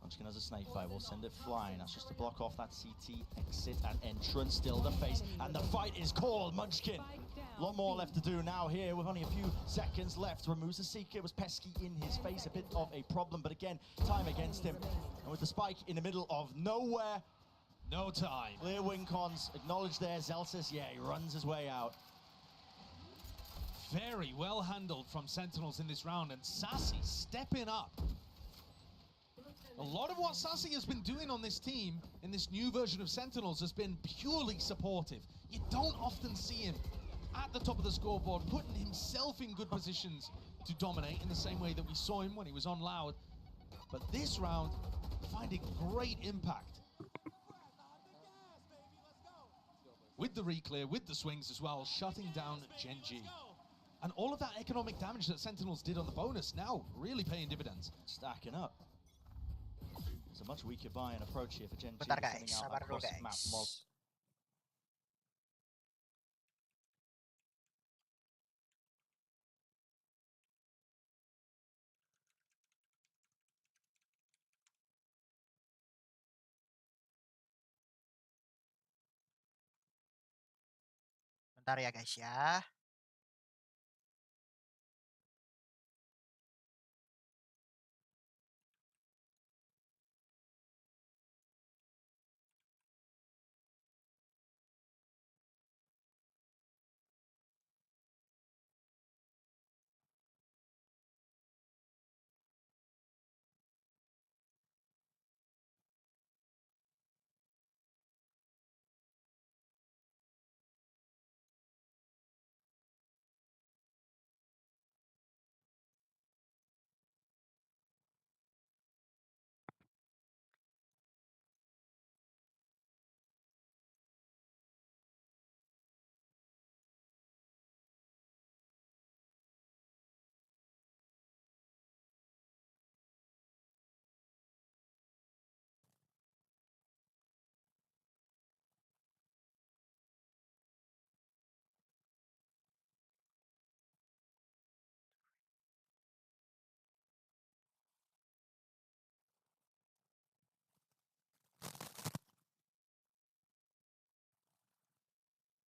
Munchkin has a snake fight, will send it flying. That's just to block off that CT exit and entrance. Still the face, and the fight is called. Munchkin, a lot more left to do now here with only a few seconds left. Removes the Seeker, was pesky in his face, a bit of a problem, but again, time against him. And with the spike in the middle of nowhere, no time. Clear wing cons, acknowledged there. Zelsis, yeah, he runs his way out. Very well handled from Sentinels in this round, and Sassy stepping up. A lot of what Sassy has been doing on this team in this new version of Sentinels has been purely supportive. You don't often see him at the top of the scoreboard, putting himself in good positions to dominate in the same way that we saw him when he was on Loud. But this round, finding great impact. With the reclear, with the swings as well, shutting down GEN.G. And all of that economic damage that Sentinels did on the bonus now really paying dividends. Stacking up. It's a much weaker buy-in approach here for GEN.G. Bentar guys, sabar dulu guys. Bentar ya guys ya.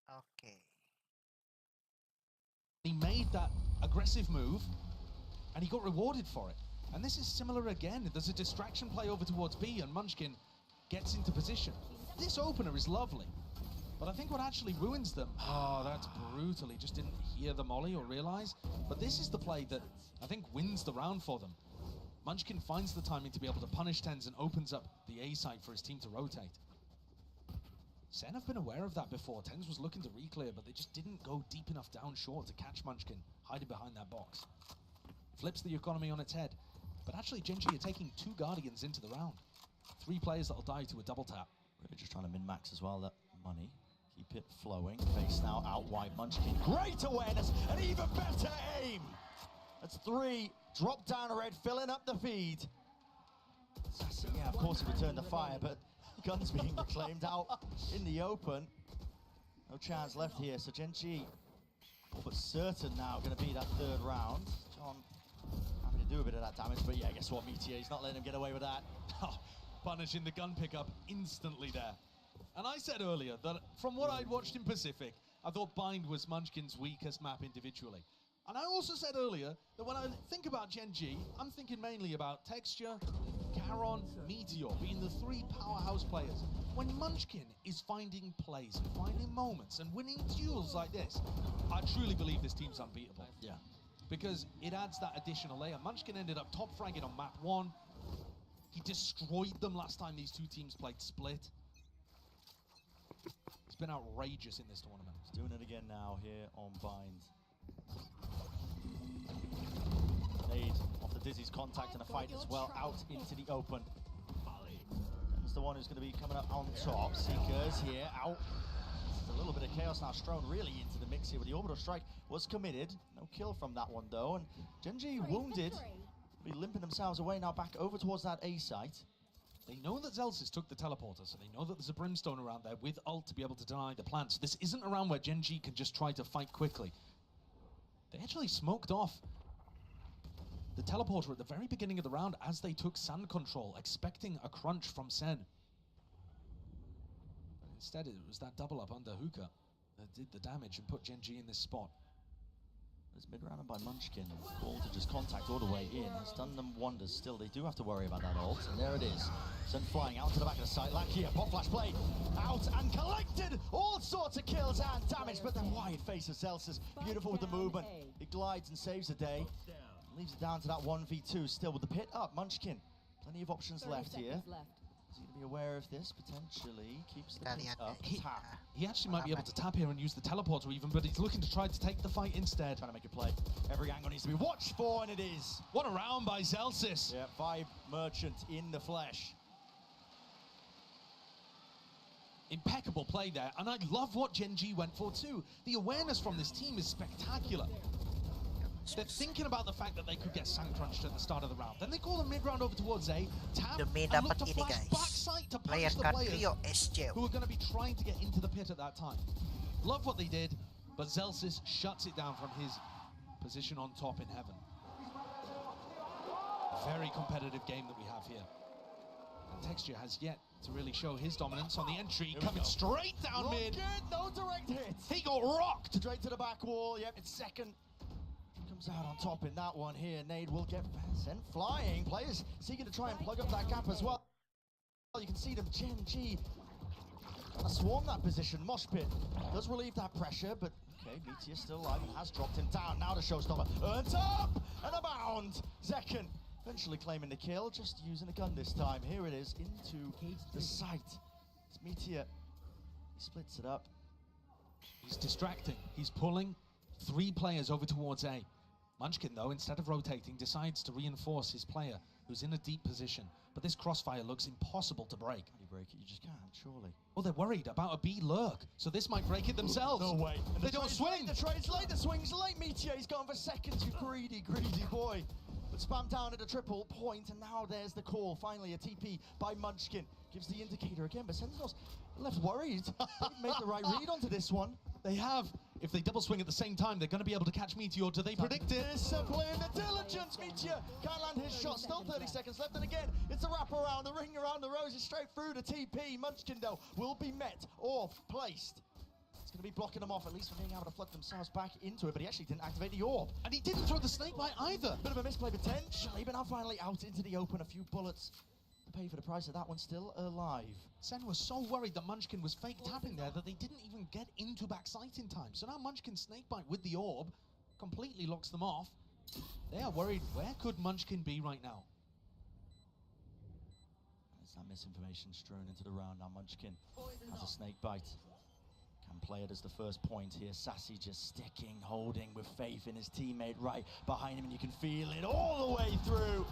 Okay. He made that aggressive move, and he got rewarded for it. And this is similar again. There's a distraction play over towards B, and Munchkin gets into position. This opener is lovely, but I think what actually ruins them, oh, that's brutal. He just didn't hear the molly or realize. But this is the play that I think wins the round for them. Munchkin finds the timing to be able to punish Tens and opens up the A side for his team to rotate. Sen have been aware of that before. Tens was looking to reclear, but they just didn't go deep enough down short to catch Munchkin hiding behind that box. Flips the economy on its head. But actually, GEN.G are taking 2 Guardians into the round. 3 players that'll die to a double tap. Really just trying to min-max as well, that money. Keep it flowing. Face now out wide. Munchkin, great awareness and even better aim. That's 3. Drop down red, filling up the feed. Sassy, yeah, of course he returned the fire, but guns being reclaimed out in the open. No chance left here, so GEN.G all but certain now going to be that 3rd round. John having to do a bit of that damage, but yeah, guess what, Meteor, he's not letting him get away with that. Punishing the gun pickup instantly there. And I said earlier that from what I'd watched in Pacific, I thought Bind was Munchkin's weakest map individually. And I also said earlier that when I think about GEN.G, I'm thinking mainly about texture, Caron, Meteor being the three powerhouse players. When Munchkin is finding plays and finding moments and winning duels like this, I truly believe this team's unbeatable. Yeah. Because it adds that additional layer. Munchkin ended up top fragging on map 1. He destroyed them last time these two teams played split. It's been outrageous in this tournament. He's doing it again now here on Bind. Nade off the Dizzy's contact and a fight as well out into the open. That's the one who's going to be coming up on top. Seekers here out. There's a little bit of chaos now strewn really into the mix here, but the orbital strike was committed. No kill from that one though, and Gen.G wounded. Be limping themselves away now back over towards that A site. They know that Zelsis took the teleporter, so they know that there's a Brimstone around there with ult to be able to deny the plants. This isn't around where Gen.G can just try to fight quickly. They actually smoked off the teleporter at the very beginning of the round as they took sand control, expecting a crunch from Sen. But instead, it was that double up under Hookah that did the damage and put Gen.G in this spot. It's mid-rounded by Munchkin. Ball to just contact all the way in. Has done them wonders. Still, they do have to worry about that ult. And there it is. Sen flying out to the back of the site. Like here, pop flash play. Out and collected. All sorts of kills and damage. But then wide face of Zelsis. Beautiful with the movement. He glides and saves the day. Leaves it down to that 1v2. Still with the pit up. Munchkin. Plenty of options left here. Is he going to be aware of this? Potentially. Keeps the pit up. Tap. He actually might be able to tap here and use the teleporter even, but he's looking to try to take the fight instead. Trying to make a play. Every angle needs to be watched for, and it is. What a round by Zelsis. Yeah, Vibe Merchant in the flesh. Impeccable play there, and I love what Gen.G went for too. The awareness from this team is spectacular. They're thinking about the fact that they could get sand crunched at the start of the round. Then they call the mid round over towards A, tap, and look to flash backside to punish the players who are going to be trying to get into the pit at that time. Love what they did, but Zelsis shuts it down from his position on top in heaven. Very competitive game that we have here. And Texture has yet to really show his dominance on the entry, coming straight down mid. No direct hit. He got rocked. Straight to the back wall. Yep, it's second. Comes out on top in that one here. Nade will get sent flying. Players seeking to try and plug up that gap as well. You can see them, Gen.G swarm that position. Mosh pit does relieve that pressure, but okay, Meteor still alive and has dropped him down. Now the showstopper. Earns up and a bound. Zekken eventually claiming the kill, just using a gun this time. Here it is into the site. It's Meteor. He splits it up. He's distracting. He's pulling 3 players over towards A. Munchkin, though, instead of rotating, decides to reinforce his player, who's in a deep position. But this crossfire looks impossible to break. How do you break it? You just can't, surely. Well, they're worried about a B lurk, so this might break it themselves. No way. And they don't swing. The trade's late, the swing's late. Meteor, he's gone for seconds, you greedy, greedy boy. But spam down at a triple point, and now there's the call. Finally, a TP by Munchkin. Gives the indicator again, but Sentinels left worried. They've made the right read onto this one. They have. If they double swing at the same time, they're going to be able to catch Meteor. Do they predict it? Discipline, the diligence. Meteor can't land his shot. Still 30 seconds left, and again, it's a wrap around, the ring around the roses, straight through the TP. Munchkin, though, will be met or placed. It's going to be blocking them off, at least from being able to flood themselves back into it, but he actually didn't activate the orb. And he didn't throw the snakebite either. Bit of a misplay potentially, but now finally out into the open. A few bullets to pay for the price of that one, still alive. Sen was so worried that Munchkin was fake tapping there that they didn't even get into backside in time. So now Munchkin's snakebite with the orb completely locks them off. They are worried, where could Munchkin be right now? There's that misinformation strewn into the round. Now Munchkin has a snakebite. Can play it as the first point here. Sassy just sticking, holding with faith in his teammate right behind him, and you can feel it all the way through.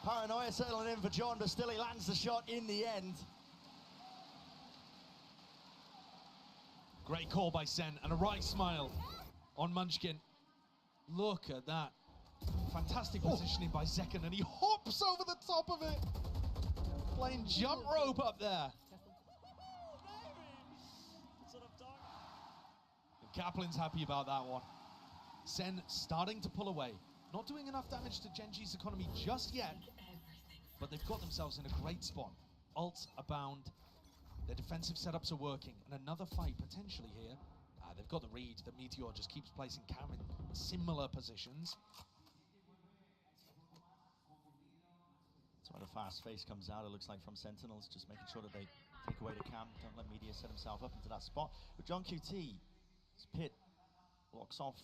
Paranoia settling in for John, but still he lands the shot in the end. Great call by Sen, and a right smile on Munchkin. Look at that. Fantastic positioning by Zekken, and he hops over the top of it. Playing jump rope up there. And Kaplan's happy about that one. Sen starting to pull away. Not doing enough damage to Gen.G's economy just yet, but they've got themselves in a great spot. Ults abound, their defensive setups are working, and another fight potentially here. They've got the read that Meteor just keeps placing Cam in similar positions. That's why the fast face comes out, it looks like, from Sentinels, just making sure that they take away the cam, don't let Media set himself up into that spot. With John QT, his pit blocks off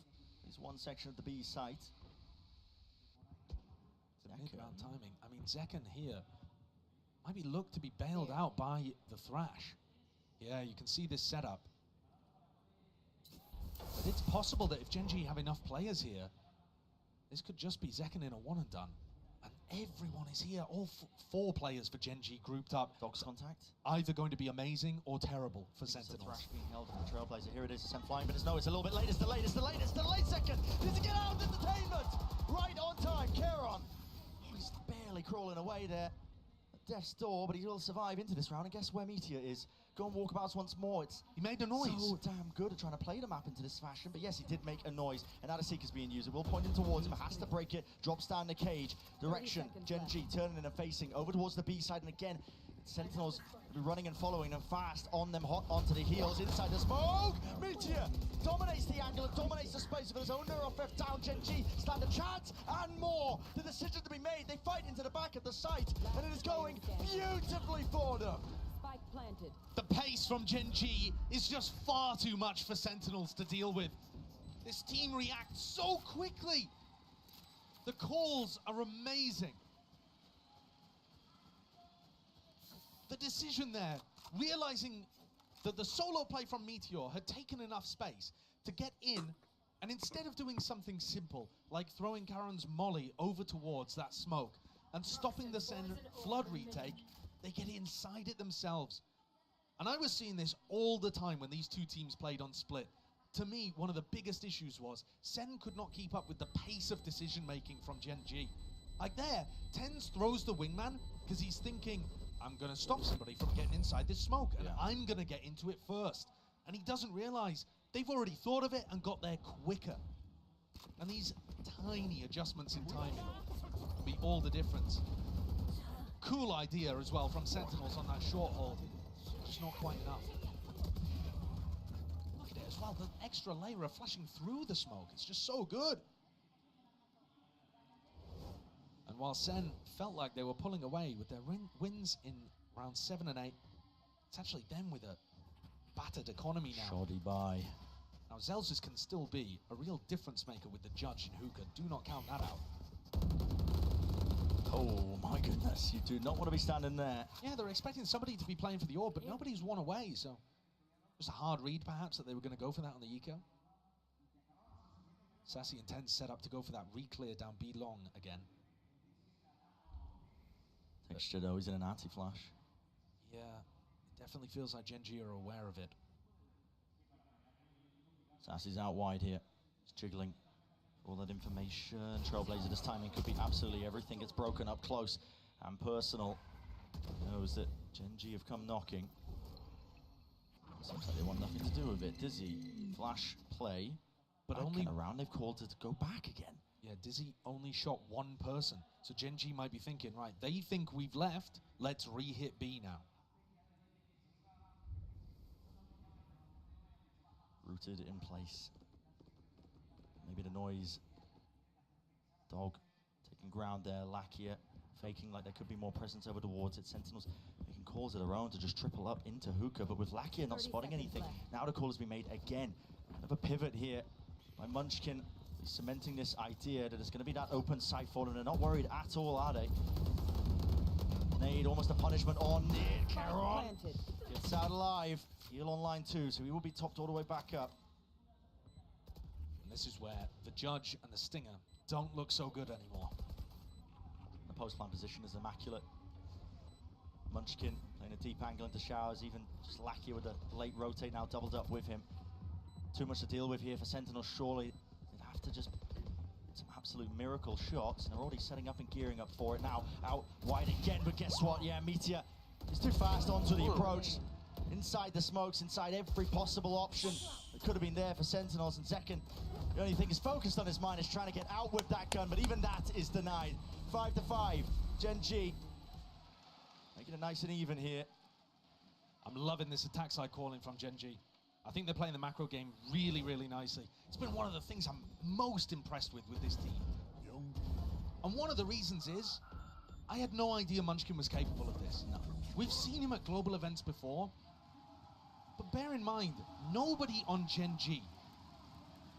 his one section of the B site. The mid-round timing. I mean, Zekken here might be looked to be bailed out by the Thrash. Yeah, you can see this setup. But it's possible that if Gen.G have enough players here, this could just be Zekken in a one and done. And everyone is here, all four players for Gen.G grouped up. Dogs contact. Either going to be amazing or terrible for Sentinels. Thrash being held from the Trailblazer. Here it is, sent flying, but no, it's a little bit late. It's the late second. Needs to get out of entertainment. Right on time, Keron. Oh, he's barely crawling away there. Death's door, but he will survive into this round. And guess where Meteor is? Go and walkabouts once more. He made a noise. So damn good at trying to play the map into this fashion. But yes, he did make a noise. And now the Seeker's being used. It will point him towards him. Has to break it. Drops down the cage. Direction. Gen.G turning in and facing over towards the B side. And again, Sentinels will be running and following them fast on them, hot onto the heels. Inside the smoke. Meteor dominates the angle and dominates the space of his own neurotheft down. Gen.G stand a chance and more. The decision to be made. They fight into the back of the site. And it is going beautifully for them. Planted. The pace from Gen.G is just far too much for Sentinels to deal with. This team reacts so quickly. The calls are amazing. The decision there, realizing that the solo play from Meteor had taken enough space to get in, and instead of doing something simple, like throwing Karen's molly over towards that smoke and stopping the Sen flood retake, they get inside it themselves. And I was seeing this all the time when these two teams played on Split. To me, one of the biggest issues was Sen could not keep up with the pace of decision-making from Gen.G. Like there, Tens throws the wingman because he's thinking, I'm going to stop somebody from getting inside this smoke, and I'm going to get into it first. And he doesn't realize they've already thought of it and got there quicker. And these tiny adjustments in timing can be all the difference. Cool idea as well from Sentinels on that short hold. Just not quite enough. Look at it as well, the extra layer of flashing through the smoke. It's just so good. And while Sen felt like they were pulling away with their wins in round 7 and 8, it's actually them with a battered economy now. Shoddy by. Now Zelzis can still be a real difference maker with the judge in hookah. Do not count that out. Oh my goodness, you do not want to be standing there. Yeah, they're expecting somebody to be playing for the orb, but nobody's won away, so just a hard read perhaps that they were going to go for that on the eco. Sassy and Ten set up to go for that re-clear down B long again. Texture though, he's in an anti-flash. Yeah, it definitely feels like Gen.G are aware of it. Sassy's out wide here. He's jiggling. All that information. Trailblazer, this timing could be absolutely everything. It's broken up close and personal. Knows that Gen.G have come knocking. Seems like they want nothing to do with it. Dizzy, flash play. But only around, they've called it to go back again. Yeah, Dizzy only shot one person. So Gen.G might be thinking, right, they think we've left. Let's re-hit B now. Rooted in place. Maybe the noise. Dog taking ground there. Lakia faking like there could be more presence over towards it. Sentinels making calls of their own to just triple up into hookah, but with Lakia not spotting anything. Now the call has been made again. Another pivot here by Munchkin. He's cementing this idea that it's going to be that open sight for them. They're not worried at all, are they? Nade, almost a punishment on it. Keron gets out alive. Heal on line 2, so he will be topped all the way back up. This is where the judge and the stinger don't look so good anymore. The post-plan position is immaculate. Munchkin playing a deep angle into showers, even just Lakia with a late rotate now doubled up with him. Too much to deal with here for Sentinel, surely. They'd have to just some absolute miracle shots, and they're already setting up and gearing up for it now. Out wide again, but guess what? Yeah, Meteor is too fast onto the approach. Inside the smokes, inside every possible option that could have been there for Sentinels, and Zekken, the only thing he's focused on his mind is trying to get out with that gun, but even that is denied. 5-5, Gen.G making it nice and even here. I'm loving this attack side calling from Gen.G. I think they're playing the macro game really, really nicely. It's been one of the things I'm most impressed with this team. And one of the reasons is, I had no idea Munchkin was capable of this. No. We've seen him at global events before, but bear in mind, nobody on Gen.G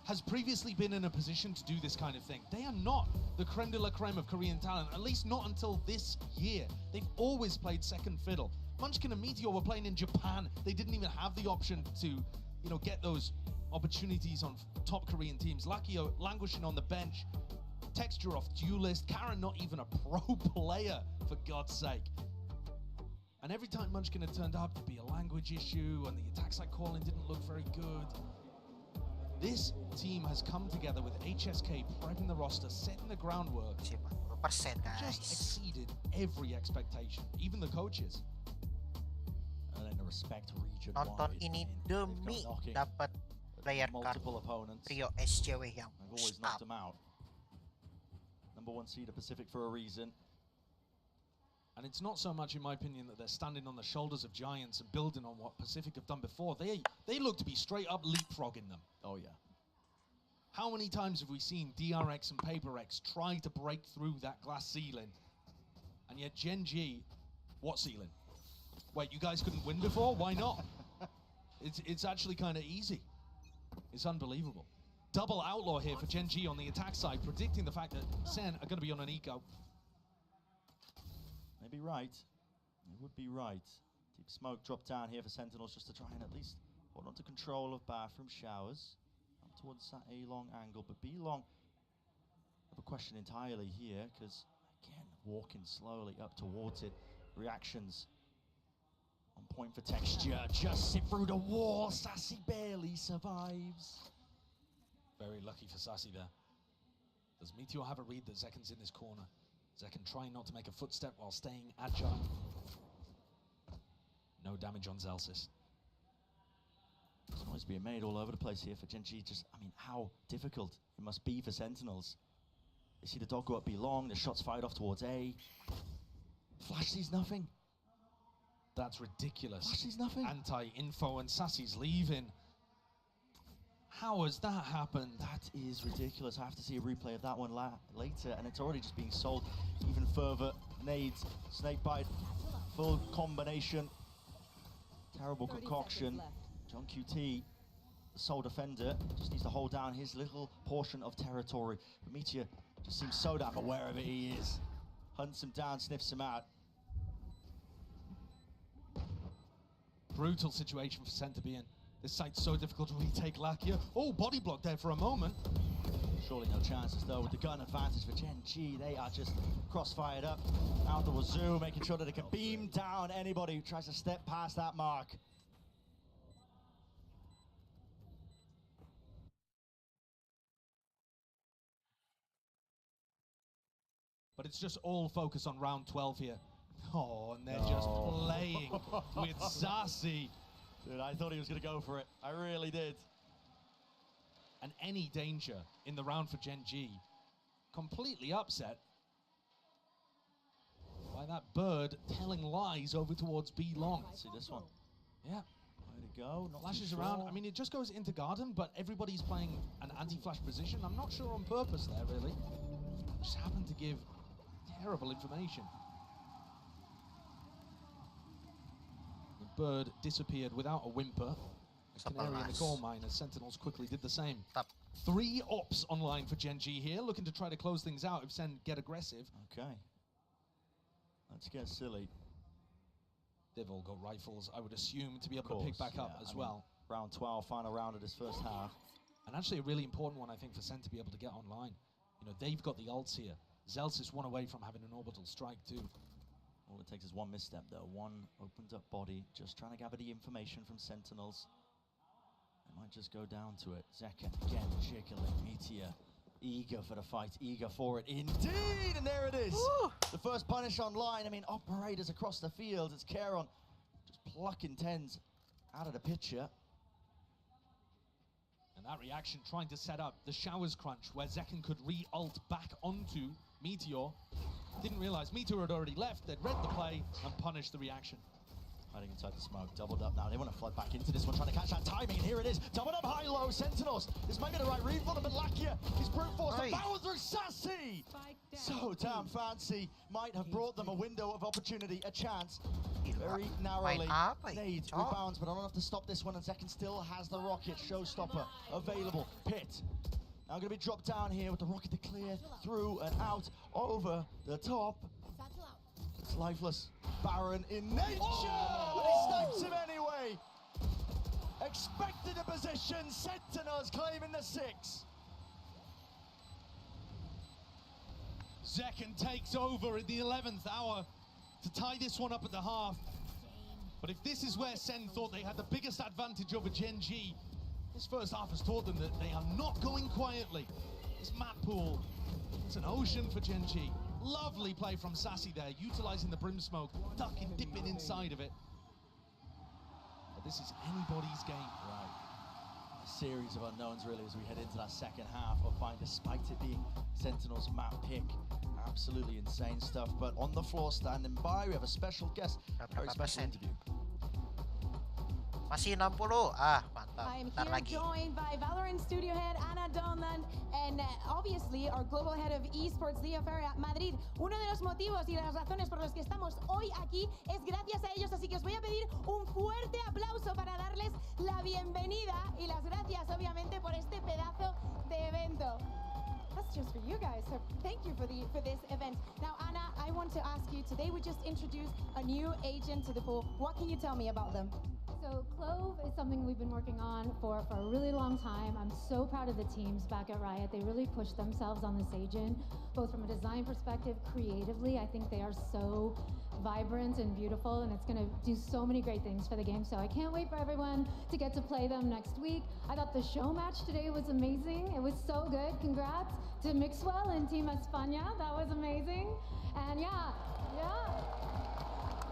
has previously been in a position to do this kind of thing. They are not the creme de la creme of Korean talent, at least not until this year. They've always played second fiddle. Munchkin and Meteor were playing in Japan. They didn't even have the option to, you know, get those opportunities on top Korean teams. Lakio languishing on the bench. Texture off duelist. Karen not even a pro player, for God's sake. And every time Munchkin had turned up, there'd be a language issue and the attack side calling didn't look very good. This team has come together with HSK prepping the roster, setting the groundwork. Just exceeded every expectation, even the coaches. And then the respect region Nonton ini demi dapat player card trio SJW yang always knocked them out. Number 1 seed of Pacific for a reason. And it's not so much, in my opinion, that they're standing on the shoulders of giants and building on what Pacific have done before. They look to be straight up leapfrogging them. Oh, yeah. How many times have we seen DRX and PaperX try to break through that glass ceiling? And yet Gen.G, what ceiling? Wait, you guys couldn't win before? Why not? It's actually kind of easy. It's unbelievable. Double outlaw here for Gen.G on the attack side, predicting the fact that Sen are going to be on an eco. Maybe right. It would be right. Deep smoke dropped down here for Sentinels just to try and at least hold on to control of bathroom showers. Up towards that A-long angle, but B-long have a question entirely here, because again, walking slowly up towards it. Reactions on point for texture. Just sit through the wall. Sassy barely survives. Very lucky for Sassy there. Does Meteor have a read that Zekken's in this corner? Zekken trying not to make a footstep while staying agile. No damage on Zelsis. There's noise being made all over the place here for Gen.G. Just, I mean, how difficult it must be for Sentinels. They see the dog go up B long, the shots fired off towards A. Flash sees nothing. That's ridiculous. Flash sees nothing. Anti-info and Sassy's leaving. How has that happened? That is ridiculous. I have to see a replay of that one later, and it's already just being sold even further. Nades, snake bite, full combination. Terrible concoction. John QT, the sole defender, just needs to hold down his little portion of territory. But Meteor just seems so damn aware of it. He is. Hunts him down, sniffs him out. Brutal situation for Sen to be in. This site's so difficult to retake Lakia. Oh, body block there for a moment. Surely no chances though with the gun advantage for Gen.G. They are just cross-fired up out the wazoo, making sure that they can beam down anybody who tries to step past that mark. But it's just all focus on round 12 here. Oh, and they're just playing with Sassy. Dude, I thought he was going to go for it. I really did. And any danger in the round for Gen.G, completely upset by that bird telling lies over towards B long. Let's see this one. Yeah. Way to go. Not Flashes too around. sure. I mean, it just goes into garden, but everybody's playing an anti-flash position. I'm not sure on purpose there, really. Just happened to give terrible information. The bird disappeared without a whimper. A canary in the coal mine as Sentinels quickly did the same. 3 ops online for Gen.G here, looking to try to close things out if Sen get aggressive. Okay. Let's get silly. They've all got rifles, I would assume, to be able to pick back up as well. Round 12, final round of this first half. And actually a really important one, I think, for Sen to be able to get online. You know, they've got the ults here. Zelsis one away from having an orbital strike too. All it takes is one misstep though. One opened up body, just trying to gather the information from Sentinels. It might just go down to it. Zekken again jiggling. Meteor eager for the fight, eager for it indeed, and there it is. Woo! The first punish online. I mean, operators across the field. It's Karen just plucking tens out of the picture. And that reaction trying to set up the showers crunch where Zekken could re-ult back onto Meteor. Didn't realize Meteor had already left. They'd read the play and punished the reaction. Hiding inside the smoke, doubled up now. They want to flood back into this one, trying to catch that timing, and here it is. Doubled up high-low. though. Sentinels, this might be the right read for them, but Lakia is brute force. The power through Sassy! So damn fancy. Might have brought them a window of opportunity, a chance. Very narrowly. Nades, rebounds, but not enough to stop this one. And Second still has the rocket. Showstopper available. Pit. Now going to be dropped down here with the rocket to clear through and out over the top. It's lifeless. Baron in nature! But he snipes him anyway! Expected a position. Sentinels claiming the 6. Zekken takes over at the 11th hour to tie this one up at the half. But if this is where Sen thought they had the biggest advantage over Gen.G, this first half has taught them that they are not going quietly. This map pool, it's an ocean for Gen.G. Lovely play from Sassy there, utilizing the brim smoke, ducking, dipping inside of it. But this is anybody's game. Right. A series of unknowns really as we head into that second half of Find, despite it being Sentinel's map pick. Absolutely insane stuff. But on the floor standing by, we have a special guest. Very special interview. Masih 60. Mantap. I am Bentar here lagi. joined by Valorant studio head Ana Donlan and obviously our global head of esports Leo Ferrer at Madrid. Uno de los motivos y las razones por los que estamos hoy aquí es gracias a ellos, así que os voy a pedir un fuerte aplauso para darles la bienvenida y las gracias obviamente por este pedazo de evento. That's just for you guys, so thank you for this event. Now, Anna, I want to ask you, today we just introduced a new agent to the pool. What can you tell me about them? So Clove is something we've been working on for a really long time. I'm so proud of the teams back at Riot. They really pushed themselves on this agent, both from a design perspective, creatively. I think they are so vibrant and beautiful, and it's going to do so many great things for the game. So I can't wait for everyone to get to play them next week. I thought the show match today was amazing. It was so good. Congrats to Mixwell and Team España. That was amazing. And yeah.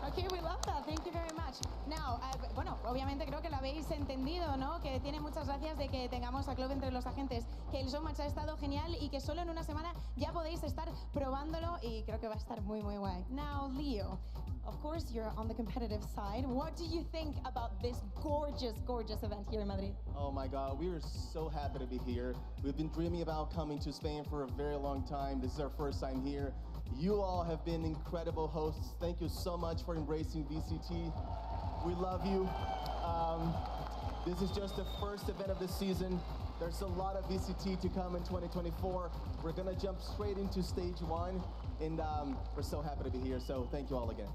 Okay, we love that. Thank you very much. Now, bueno, obviamente creo que lo habéis entendido, ¿no? Que tiene muchas gracias de que tengamos a Clove entre los agentes, que el showmatch ha estado genial y que solo en una semana ya podéis estar probándolo y creo que va a estar muy, muy guay. Now, Leo, of course you're on the competitive side. What do you think about this gorgeous, gorgeous event here in Madrid? Oh my God, we are so happy to be here. We've been dreaming about coming to Spain for a very long time. This is our first time here. You all have been incredible hosts. Thank you so much for embracing VCT. We love you. This is just the first event of the season. There's a lot of VCT to come in 2024. We're gonna jump straight into stage 1, and we're so happy to be here. So thank you all again.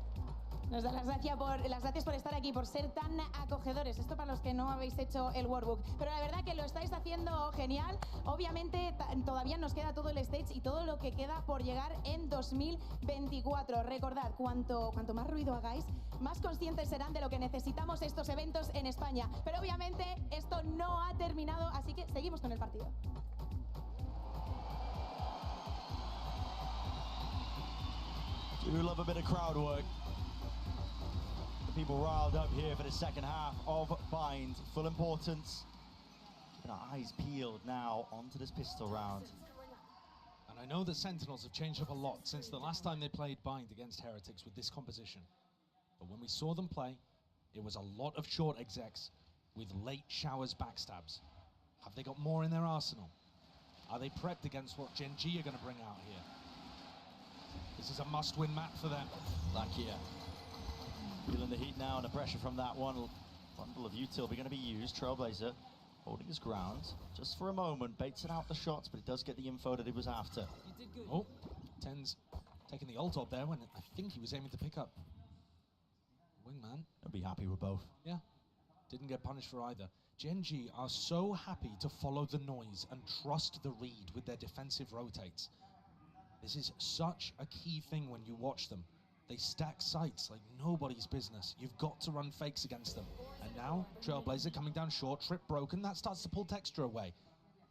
Nos da las gracias por estar aquí, por ser tan acogedores. Esto para los que no habéis hecho el workbook. Pero la verdad que lo estáis haciendo genial. Obviamente todavía nos queda todo el stage y todo lo que queda por llegar en 2024. Recordad, cuanto más ruido hagáis, más conscientes serán de lo que necesitamos estos eventos en España. Pero obviamente esto no ha terminado, así que seguimos con el partido. Do love a bit of crowd work. People riled up here for the second half of Bind. Full importance. Keeping our eyes peeled now onto this pistol round. And I know that Sentinels have changed up a lot since the last time they played Bind against Heretics with this composition. But when we saw them play, it was a lot of short execs with late showers backstabs. Have they got more in their arsenal? Are they prepped against what Gen.G are going to bring out here? This is a must-win map for them. Lakia feeling the heat now and the pressure from that one. Bundle of util going to be used. Trailblazer holding his ground just for a moment, baits it out the shots, but it does get the info that he was after. Oh, Ten's taking the ult up there when I think he was aiming to pick up Wingman. I'll be happy with both. Yeah, didn't get punished for either. Gen.G are so happy to follow the noise and trust the read with their defensive rotates. This is such a key thing when you watch them. They stack sites like nobody's business. You've got to run fakes against them. And now, Trailblazer coming down short, trip broken, that starts to pull Texture away.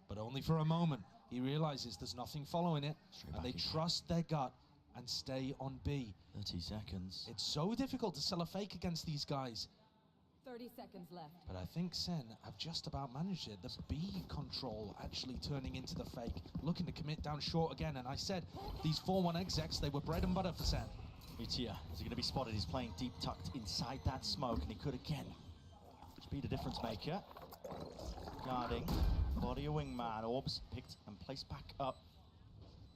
But only for a moment. He realizes there's nothing following it, and they trust their gut and stay on B. 30 seconds. It's so difficult to sell a fake against these guys. 30 seconds left. But I think Sen have just about managed it. The B control actually turning into the fake, looking to commit down short again. And I said, these 4-1 execs, they were bread and butter for Sen. Mutia, is he going to be spotted? He's playing deep tucked inside that smoke, and he could again. Just be the difference maker. Guarding. Body a wingman. Orbs picked and placed back up.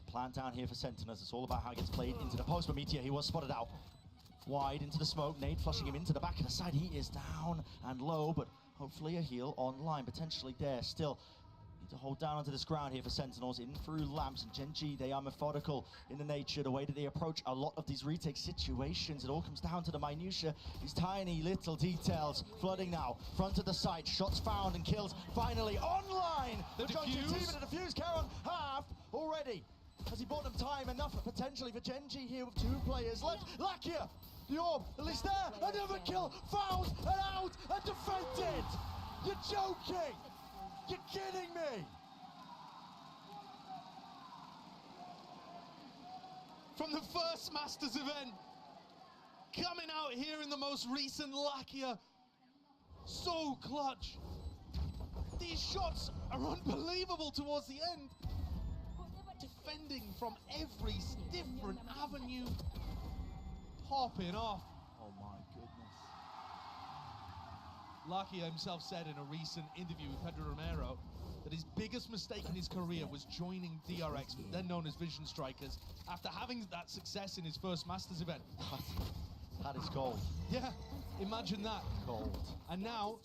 Plan down here for Sentinels. It's all about how it gets played into the post. But Meteor, he was spotted out. Wide into the smoke. Nade flushing him into the back of the side. He is down and low, but hopefully a heal online. Potentially there. Still need to hold down onto this ground here for Sentinels. In through lamps. And Gen.G, they are methodical in the nature, the way that they approach a lot of these retake situations. It all comes down to the minutiae. These tiny little details. Flooding now. Front of the site. Shots found and kills finally online. The Gen.G team in the defuse. Karon half already. Has he bought them time enough potentially for Gen.G here with 2 players left? Lakia, the orb, at least there, another kill, found and out and defended. You're joking. You're kidding me. From the first Masters event, coming out here in the most recent Lakia, so clutch. These shots are unbelievable towards the end. Defending from every different avenue, popping off. Oh my goodness. Lakia himself said in a recent interview with Pedro Romero that his biggest mistake in his career was joining DRX, then known as Vision Strikers, after having that success in his first Masters event. That is gold. Yeah, imagine that. Gold. And now,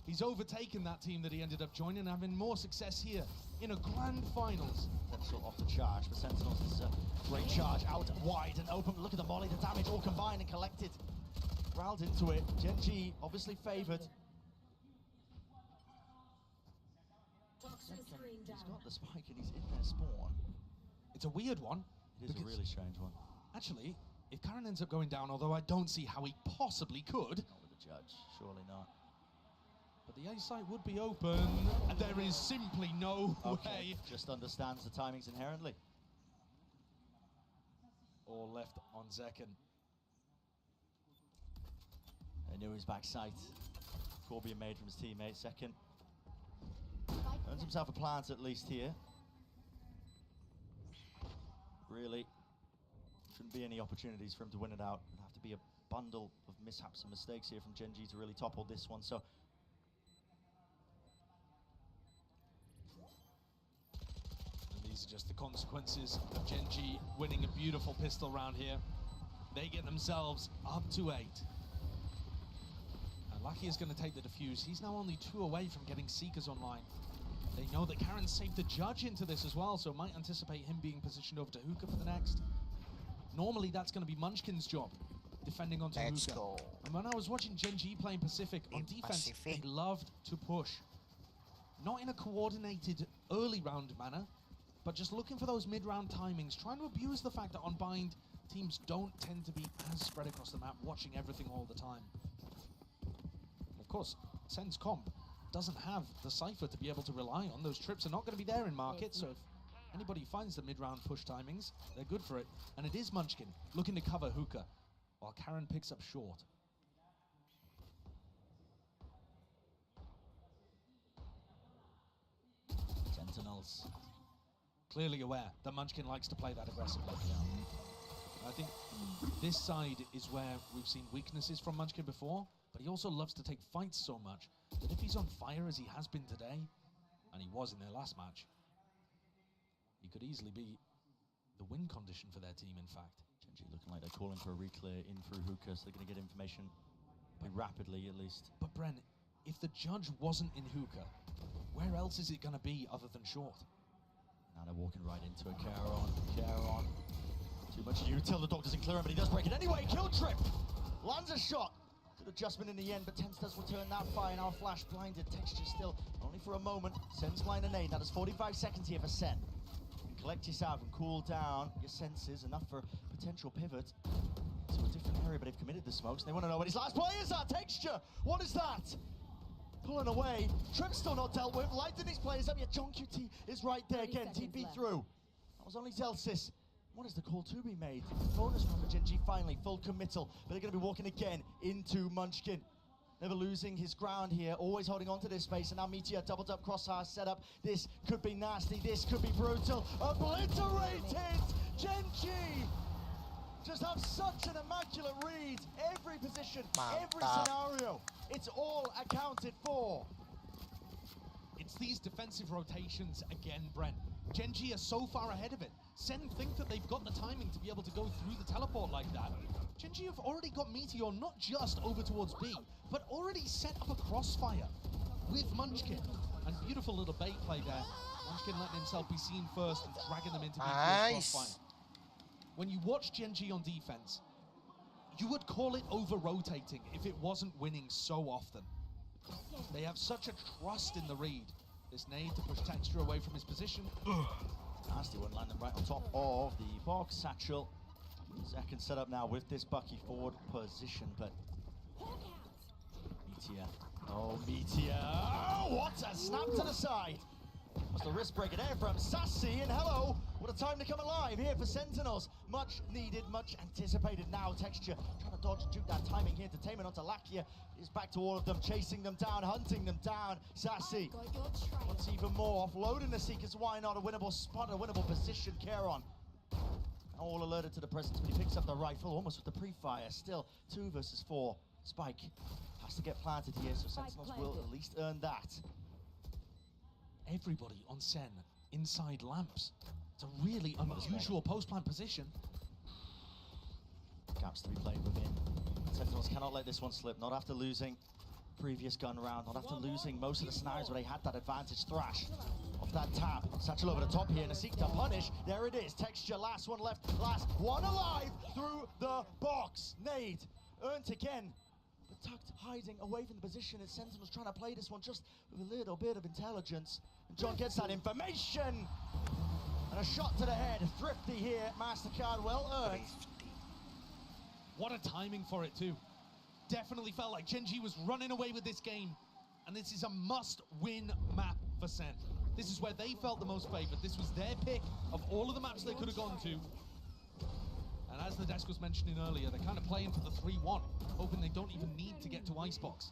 he's overtaken that team that he ended up joining and having more success here in a grand finals. Potential off the charge for Sentinels. This is a great charge out wide and open. Look at the molly, the damage all combined and collected. Growled into it. Gen.G obviously favoured. He's got the spike and he's in their spawn. It's a weird one. It is a really strange one. Actually, if Karon ends up going down, although I don't see how he possibly could. Not with the judge, surely not. But the A site would be open, and there is simply no way. Just understands the timings inherently. All left on Zekken. They knew his backside. Call being made from his teammate. Second. Earns himself a plant at least here. Really shouldn't be any opportunities for him to win it out. It'd have to be a bundle of mishaps and mistakes here from Gen.G to really topple this one. So. These are just the consequences of Gen.G winning a beautiful pistol round here. They get themselves up to 8. And Lucky is going to take the defuse. He's now only 2 away from getting Seekers online. They know that Karon saved the judge into this as well, so might anticipate him being positioned over to Hookah for the next. Normally that's going to be Munchkin's job, defending onto Hookah. And when I was watching Gen.G playing Pacific on defense, they loved to push. Not in a coordinated early round manner, but just looking for those mid-round timings, trying to abuse the fact that on Bind, teams don't tend to be as spread across the map, watching everything all the time. Of course, Sen's comp doesn't have the Cypher to be able to rely on. Those trips are not going to be there in market, so if anybody finds the mid-round push timings, they're good for it. And it is Munchkin looking to cover Hookah, while Karon picks up short. Sentinels. Clearly aware that Munchkin likes to play that aggressively. I think this side is where we've seen weaknesses from Munchkin before, but he also loves to take fights so much that if he's on fire as he has been today, and he was in their last match, he could easily be the win condition for their team, in fact. Gen.G looking like they're calling for a reclear in through Hookah, so they're going to get information pretty rapidly at least. But Bren, if the judge wasn't in Hookah, where else is it going to be other than short? Now they're walking right into it. Karon. Too much util. The dog doesn't clear him, but he does break it anyway. Kill trip. Lands a shot. Good adjustment in the end, but Tense does return that fire. Now flash blinded. Texture still only for a moment. Sen's blind and aid. Now there's 45 seconds here for Sen. You can collect yourself and cool down your senses. Enough for potential pivot to a different area, but they've committed the smokes. They want to know what his last play is. That Texture. What is that? Pulling away. Trip's still not dealt with. Lighting these players up. Yeah, John QT is right there again. TP left. Through. That was only Zelsis. What is the call to be made? Bonus round for Gen.G finally. Full committal. But they're going to be walking again into Munchkin. Never losing his ground here. Always holding on to this space. And now Meteor doubled up crosshair setup. This could be nasty. This could be brutal. Obliterated! Gen.G just have such an immaculate read. Every position, every scenario. It's all accounted for. these defensive rotations again, Brent. Gen.G are so far ahead of it. Sen think that they've got the timing to be able to go through the teleport like that. Gen.G have already got Meteor not just over towards B, but already set up a crossfire with Munchkin. And beautiful little bait play there. Munchkin letting himself be seen first and dragging them into Meteor's crossfire. When you watch Gen.G on defense, you would call it over-rotating if it wasn't winning so often. They have such a trust in the read. This nade to push Texture away from his position. Nasty one landing right on top of the box satchel. Second setup now with this Bagi forward position, but Meteor. Oh, Meteor. Oh, what a snap to the side. That's the wrist breaker there from Sassy, and hello, what a time to come alive here for Sentinels. Much needed, much anticipated now. Texture trying to dodge and juke that timing here. Entertainment onto Lakia is back to all of them, chasing them down, hunting them down. Sassy wants even more, offloading the Seekers. Why not? A winnable spot, a winnable position. Karen all alerted to the presence, but he picks up the rifle almost with the pre-fire. Still 2 versus 4. Spike has to get planted here, so Sentinels will at least earn that. Everybody on Sen inside lamps. It's a really unusual post-plant position. Gaps to be played within. Sentinels cannot let this one slip, not after losing previous gun round, not after losing most of the scenarios where they had that advantage. Thrash off that tap. Satchel over the top here and a seek to punish. There it is. Texture, last one left, last one alive through the box. Nade earned again, but tucked, hiding away from the position as Sentinels trying to play this one just with a little bit of intelligence. And John gets that information. And a shot to the head. Thrifty here. MasterCard well earned. What a timing for it too. Definitely felt like Gen.G was running away with this game. And this is a must-win map for Sen. This is where they felt the most favored. This was their pick of all of the maps they could have gone to. And as the desk was mentioning earlier, they're kind of playing for the 3-1, hoping they don't even need to get to Icebox.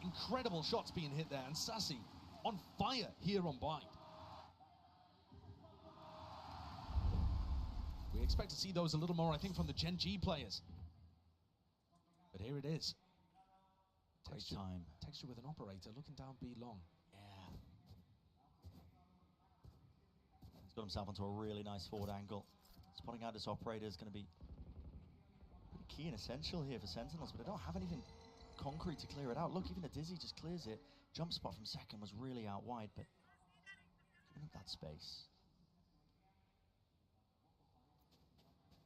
Incredible shots being hit there, and Sassy on fire here on Bind. We expect to see those a little more, I think, from the Gen.G players. But here it is. Texture time. Texture with an operator looking down B long. Yeah. He's got himself onto a really nice forward angle. Spotting out this operator is going to be key and essential here for Sentinels, but they don't have anything concrete to clear it out. Look, even the Dizzy just clears it. Jump spot from second was really out wide, but giving up that space.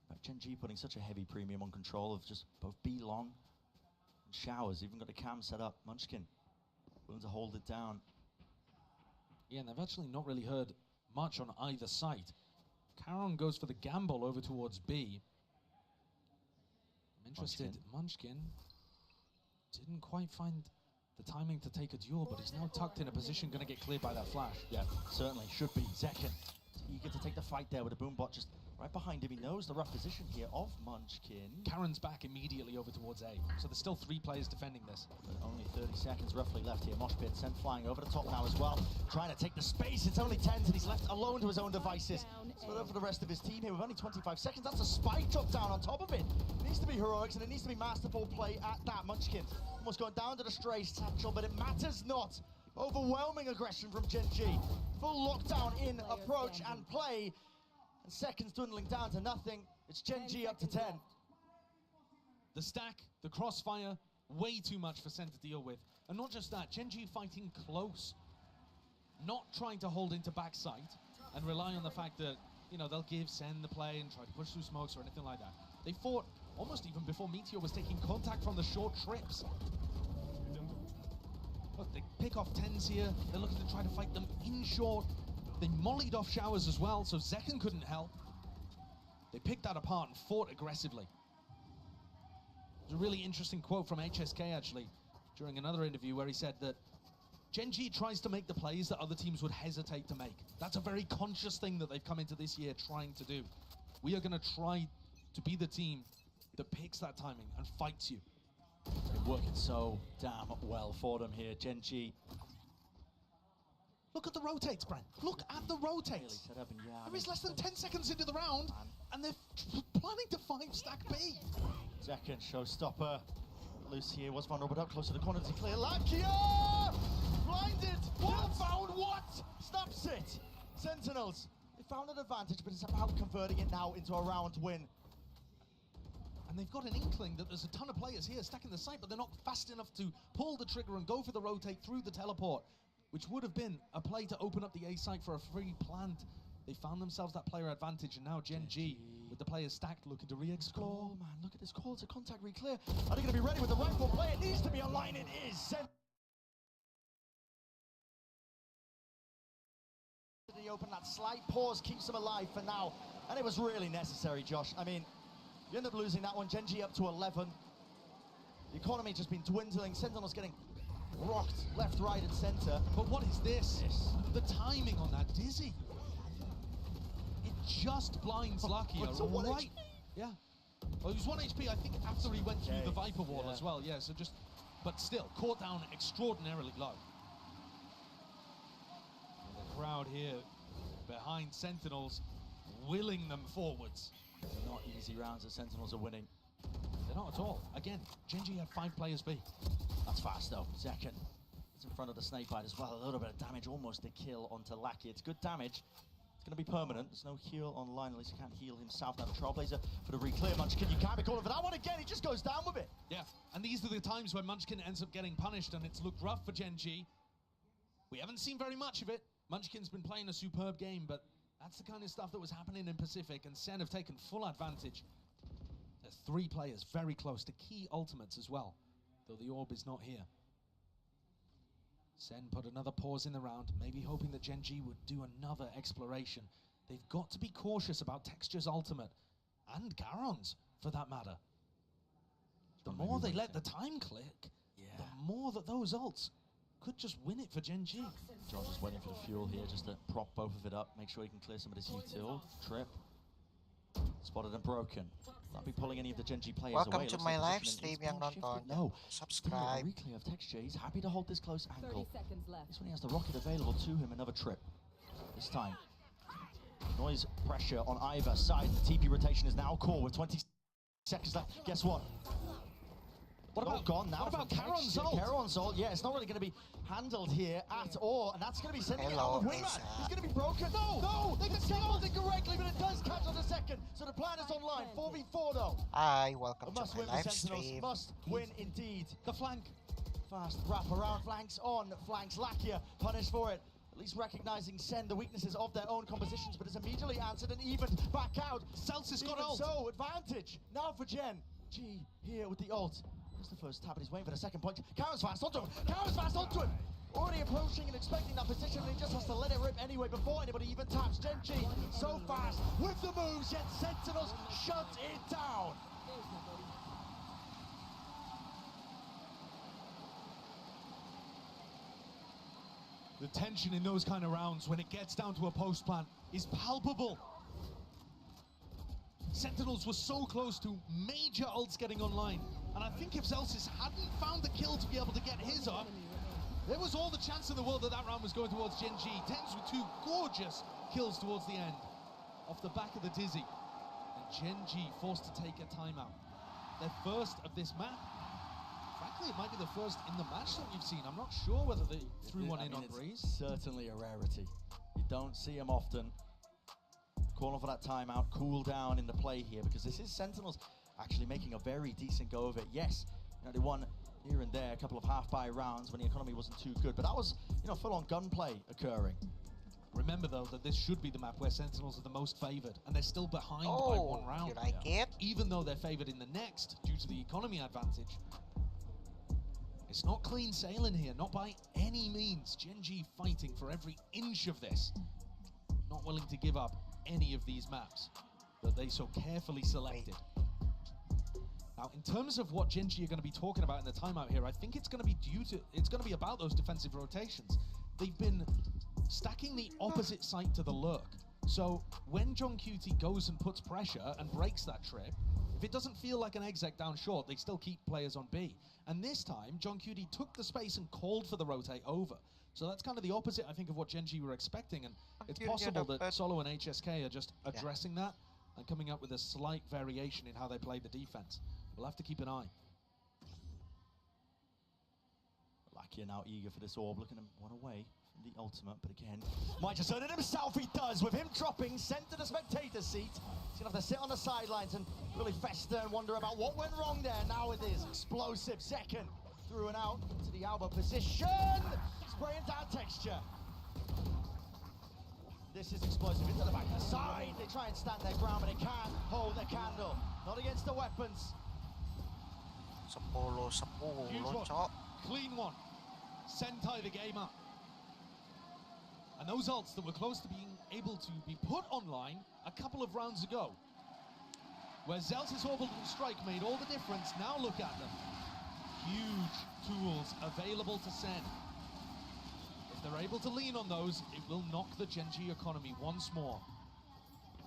But Gen.G putting such a heavy premium on control of just both B long and showers. Even got a cam set up. Munchkin willing to hold it down. Yeah, and they've actually not really heard much on either side. Karen goes for the gamble over towards B. I'm interested. Munchkin didn't quite find the timing to take a duel, but he's now tucked in a position, going to get cleared by that flash. Yeah, certainly should be. Zekken eager to take the fight there with a boombot just right behind him. He knows the rough position here of Munchkin. Karen's back immediately over towards A, so there's still 3 players defending this. But only 30 seconds roughly left here. Mosh Pit sent flying over the top now as well, trying to take the space. It's only 10s and he's left alone to his own devices. So for the rest of his team here with only 25 seconds, that's a spike drop down on top of it. It needs to be heroics and it needs to be masterful play at that. Munchkin almost going down to the stray satchel, but it matters not. Overwhelming aggression from Gen.G. Full lockdown in approach and play. And seconds dwindling down to nothing. It's Gen.G up to 10. The stack, the crossfire, way too much for Sen to deal with. And not just that, Gen.G fighting close. Not trying to hold into backside and rely on the fact that, you know, they'll give Sen the play and try to push through smokes or anything like that. They fought almost even before Meteor was taking contact from the short trips. Look, they pick off 10s here. They're looking to try to fight them in short. They mollied off showers as well, so Zekken couldn't help. They picked that apart and fought aggressively. There's a really interesting quote from HSK, actually, during another interview where he said that Gen.G tries to make the plays that other teams would hesitate to make. That's a very conscious thing that they've come into this year trying to do. We are going to try to be the team that picks that timing and fights you. It's working so damn well for them here, Gen.G. Look at the rotates, Brent. Look at the rotates. Set up and There is less than 10 seconds into the round, and they're planning to 5-stack B. Second showstopper. Loose here was vulnerable, but up close to the corner to clear. Lakia! Flying Sentinels. They found an advantage, but it's about converting it now into a round win. And they've got an inkling that there's a ton of players here stacking the site, but they're not fast enough to pull the trigger and go for the rotate through the teleport, which would have been a play to open up the A site for a free plant. They found themselves that player advantage, and now Gen.G, with the players stacked, looking to re-explore. Oh man, look at this call to contact re-clear. Are they going to be ready with the rifle play? It needs to be online. It is. He opened that slight pause, keeps them alive for now, and it was really necessary, Josh. I mean, you end up losing that one. Gen.G up to 11. The economy just been dwindling. Sentinels getting rocked left, right, and center. But what is this? The timing on that dizzy. It just blinds Lucky. Right? Yeah. Well, he was 1 HP, I think, after he went through the Viper wall as well. Yeah, so just, but still, caught down extraordinarily low. The crowd here behind Sentinels, willing them forwards. Not easy rounds that Sentinels are winning. They're not at all. Again, Gen.G had 5 players B. That's fast though. Second. It's in front of the snake bite as well. A little bit of damage, almost a kill onto Lucky. It's good damage. It's going to be permanent. There's no heal online. At least he can't heal himself. Now the Trailblazer for the re-clear. Munchkin, you can't be calling for that one again. He just goes down with it. Yeah, and these are the times when Munchkin ends up getting punished, and it's looked rough for Gen.G. We haven't seen very much of it. Munchkin's been playing a superb game, but that's the kind of stuff that was happening in Pacific, and Sen have taken full advantage. There's 3 players very close to key ultimates as well, though the orb is not here. Sen put another pause in the round, maybe hoping that Gen.G would do another exploration. They've got to be cautious about Texture's ultimate, and Garon's, for that matter. The more they let the time click, the more that those ults could just win it for Gen.G. Josh is waiting for the fuel here, just to prop both of it up, make sure he can clear some of this util. Trip. Spotted and broken. Not be pulling any of the Gen.G players away. Welcome to my live stream yang nonton. No. Subscribe. Reclear of Texture. He's happy to hold this close angle. 30 seconds left. This one he has the rocket available to him. Another trip. This time. Noise pressure on either side. The TP rotation is now core with 20 seconds left. Guess what? What about gone now? What about Karon's ult? Karon's ult, yeah, it's not really going to be handled here at all, and that's going to be sending it out with Wingman. It's going to be broken. No, they can hold it correctly, but it does catch on the second. So the plan is online. 4v4 though. Hi, welcome to my live Sentinels. stream. Must win indeed. The flank. Fast wrap around, flanks on, flanks Lakia, punished for it. At least recognizing Sen the weaknesses of their own compositions, but is immediately answered and evened back out. Celsius got ult. So advantage now for Gen.G here with the ult. That's the first tap, and he's waiting for the second point. Karen's fast onto him. Karen's fast onto him. Already approaching and expecting that position, and he just has to let it rip anyway before anybody even taps. Gen.G so fast with the moves, yet Sentinels shut it down. The tension in those kind of rounds when it gets down to a post plant is palpable. Sentinels were so close to major ults getting online, and I think if Celsius hadn't found the kill to be able to get his up, there was all the chance in the world that that round was going towards Gen.G. Tens with 2 gorgeous kills towards the end, off the back of the dizzy, and Gen.G forced to take a timeout. Their first of this map. Frankly, it might be the first in the match that we've seen. I'm not sure whether they threw one in on Breeze. Certainly a rarity. You don't see them often. Calling for that timeout, cool down in the play here, because this is Sentinels actually making a very decent go of it. Yes, you know, they won here and there a couple of half-buy rounds when the economy wasn't too good, but that was, you know, full-on gunplay occurring. Remember, though, that this should be the map where Sentinels are the most favored, and they're still behind by 1 round. You like it? Even though they're favored in the next due to the economy advantage. It's not clean sailing here, not by any means. Gen.G fighting for every inch of this. Not willing to give up any of these maps that they so carefully selected. Now, in terms of what Gen.G are going to be talking about in the timeout here, I think it's going to be about those defensive rotations. They've been stacking the opposite site to the lurk. So when John QT goes and puts pressure and breaks that trip, if it doesn't feel like an exec down short, they still keep players on B. And this time, John QT took the space and called for the rotate over. So that's kind of the opposite, I think, of what Gen.G were expecting, and it's possible that Solo and HSK are just addressing that and coming up with a slight variation in how they play the defense. We'll have to keep an eye. Lakia now eager for this orb, looking one away from the ultimate, but again, might just earn it himself. He does, with him dropping, sent to the spectator seat. He's gonna have to sit on the sidelines and really fester and wonder about what went wrong there. Now it is explosive. Second through and out into the elbow position, spraying down texture. This is explosive into the back of the side. They try and stand their ground, but they can't hold their candle. Not against the weapons. 10-10, Huge one. cok. Clean one. Sentai the game up. And those ults that were close to being able to be put online a couple of rounds ago, where Zelsis orbital strike made all the difference. Now look at them. Huge tools available to Sen. If they're able to lean on those, it will knock the Gen.G economy once more.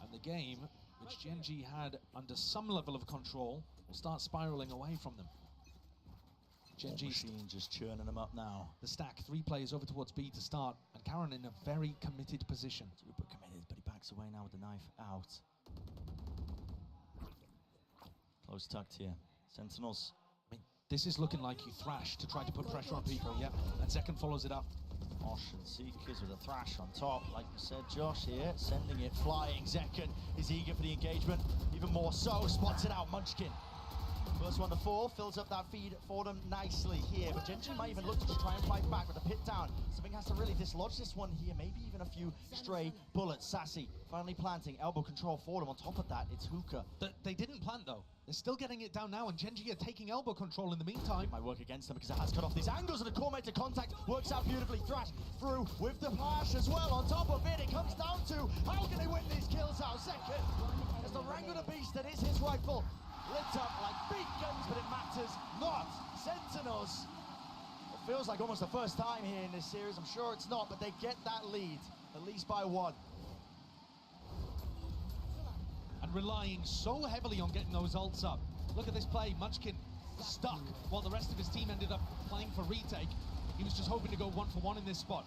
And the game, which Gen.G had under some level of control, will start spiraling away from them. Gen.G machine just churning them up now. The stack, 3 players over towards B to start, and Karen in a very committed position. Super committed, but he backs away now with the knife out. Close tucked here. Sentinels. I mean, this is looking like you thrash to try to put pressure on people, yeah. And Zekken follows it up. Osh and Seekers with a thrash on top, like you said, Josh here, sending it flying. Zekken is eager for the engagement, even more so, spots it out, Munchkin. First one to fall, fills up that feed for them nicely here, but Gen.G might even look to just try and fight back with the pit down. Something has to really dislodge this one here, maybe even a few stray bullets. Sassy finally planting, elbow control for them. On top of that, it's Hookah. They didn't plant though. They're still getting it down now, and Gen.G are taking elbow control in the meantime. Might work against them because it has cut off these angles, and the core mate to contact works out beautifully. Thrash through with the flash as well. On top of it, it comes down to how can they win these kills out? Second, as the Wrangler the Beast that is his rifle lit up like beacons, but it matters not. Sentinels. It feels like almost the first time here in this series. I'm sure it's not, but they get that lead, at least by 1. And relying so heavily on getting those ults up. Look at this play, Munchkin stuck while the rest of his team ended up playing for retake. He was just hoping to go 1-for-1 in this spot.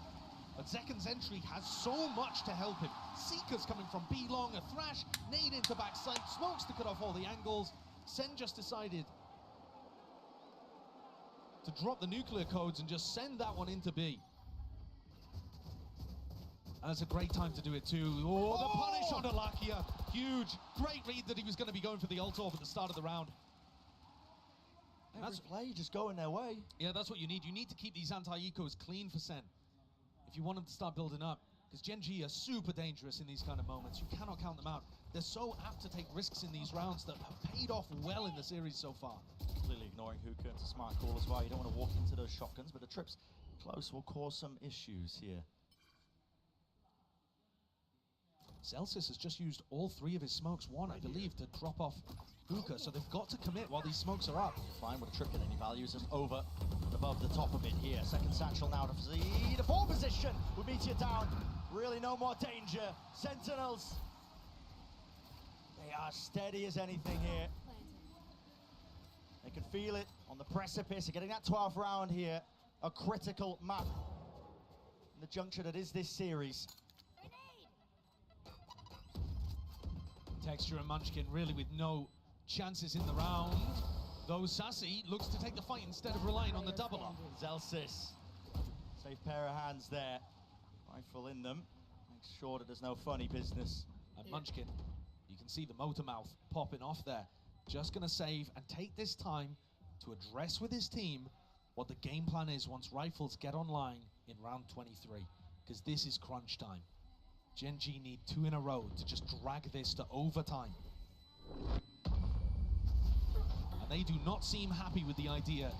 But Zekken's entry has so much to help him. Seekers coming from B long, a thrash, nade into backside, smokes to cut off all the angles. Sen just decided to drop the nuclear codes and just send that one into B. And it's a great time to do it too. Oh, the punish on Alakia. Huge. Great read that he was going to be going for the ult orb at the start of the round. That's play just going their way. Yeah, that's what you need. You need to keep these anti-ecos clean for Sen if you want them to start building up. Because Gen.G are super dangerous in these kind of moments. You cannot count them out. They're so apt to take risks in these rounds that have paid off well in the series so far. Completely ignoring Hookah. It's a smart call as well. You don't want to walk into those shotguns, but the trips close will cause some issues here. Zelsis has just used all 3 of his smokes, one, I believe, to drop off Hookah, so they've got to commit while these smokes are up. Fine with a trip in, and he values him over and above the top of it here. Second satchel now to the 4 position with Meteor down. Really no more danger. Sentinels, they are steady as anything here. They can feel it on the precipice. They're getting that 12th round here. A critical map in the juncture that is this series. Texture and Munchkin really with no chances in the round. Though Sassy looks to take the fight instead of relying on the double up. Zelsis, safe pair of hands there. Rifle in them. Make sure that there's no funny business. And Munchkin, you can see the motor mouth popping off there. Just gonna save and take this time to address with his team what the game plan is once rifles get online in round 23. Because this is crunch time. Gen.G need 2 in a row to just drag this to overtime. And they do not seem happy with the idea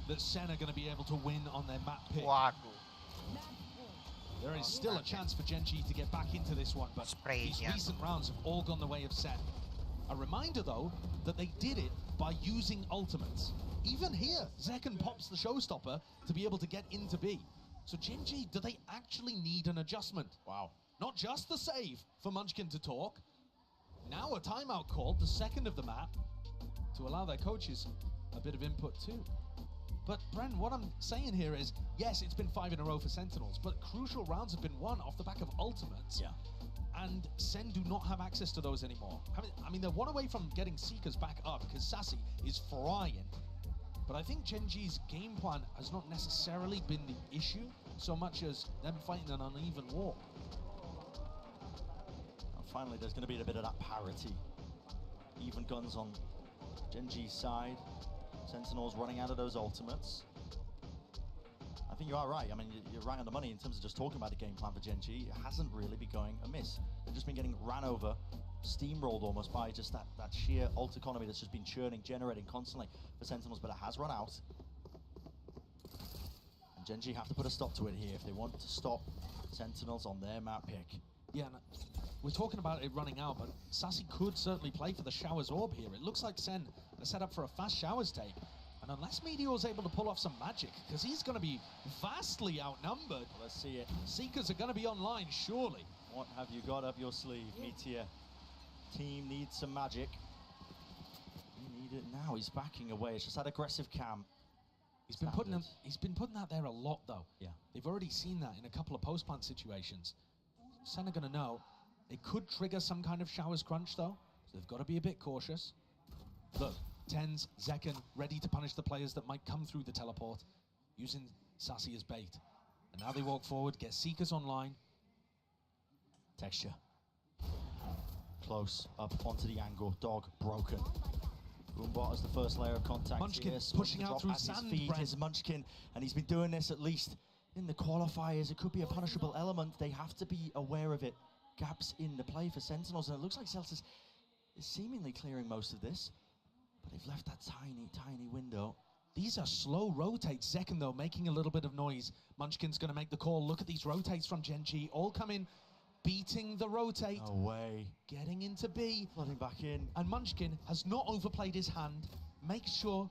that Sen are going to be able to win on their map pick. There is still a chance for Gen.G to get back into this one, but these recent rounds have all gone the way of Sen. A reminder, though, that they did it by using ultimates. Even here, Zekken pops the showstopper to be able to get into B. So Gen.G, do they actually need an adjustment? Wow. Not just the save for Munchkin to talk. Now a timeout called, the second of the map, to allow their coaches a bit of input too. But Bren, what I'm saying here is, yes, it's been 5 in a row for Sentinels, but crucial rounds have been won off the back of ultimates. Yeah. And Sen do not have access to those anymore. I mean, they're 1 away from getting Seekers back up because Sassy is frying. But I think Gen.G's game plan has not necessarily been the issue. so much as them fighting an uneven walk. And finally, there's going to be a bit of that parity. Even guns on Gen.G's side. Sentinels running out of those ultimates. I think you are right. I mean, you're right on the money in terms of just talking about the game plan for Gen.G. It hasn't really been going amiss. They've just been getting ran over, steamrolled almost by just that sheer ult economy that's just been churning, generating constantly for Sentinels, but it has run out. And Gen.G have to put a stop to it here if they want to stop Sentinels on their map pick. Yeah, and we're talking about it running out, but Sassy could certainly play for the Showers Orb here. It looks like Sen are set up for a fast Showers take. And unless Meteor's able to pull off some magic, because he's going to be vastly outnumbered. Let's see it. Seekers are going to be online, surely. What have you got up your sleeve, Meteor? Team needs some magic. We need it now. He's backing away. It's just that aggressive cam. He's been putting that there a lot, though. Yeah. They've already seen that in a couple of post-plant situations. Sen are going to know. It could trigger some kind of Showers crunch, though. So they've got to be a bit cautious. Look, Tens, Zekken, ready to punish the players that might come through the teleport, using Sassy as bait. And now they walk forward, get Seekers online. Texture. Close, up onto the angle. Dog broken. Boombot as the first layer of contact. Munchkin here, pushing out through his sand. feet is Munchkin, and he's been doing this at least in the qualifiers. It could be a punishable element. They have to be aware of it. Gaps in the play for Sentinels, and it looks like Celtics is seemingly clearing most of this, but they've left that tiny window. These are slow rotates. Zekken, though, making a little bit of noise. Munchkin's going to make the call. Look at these rotates from Gen.G. All come in, beating the rotate. Away. Getting into B. Flooding back in. And Munchkin has not overplayed his hand. Makes sure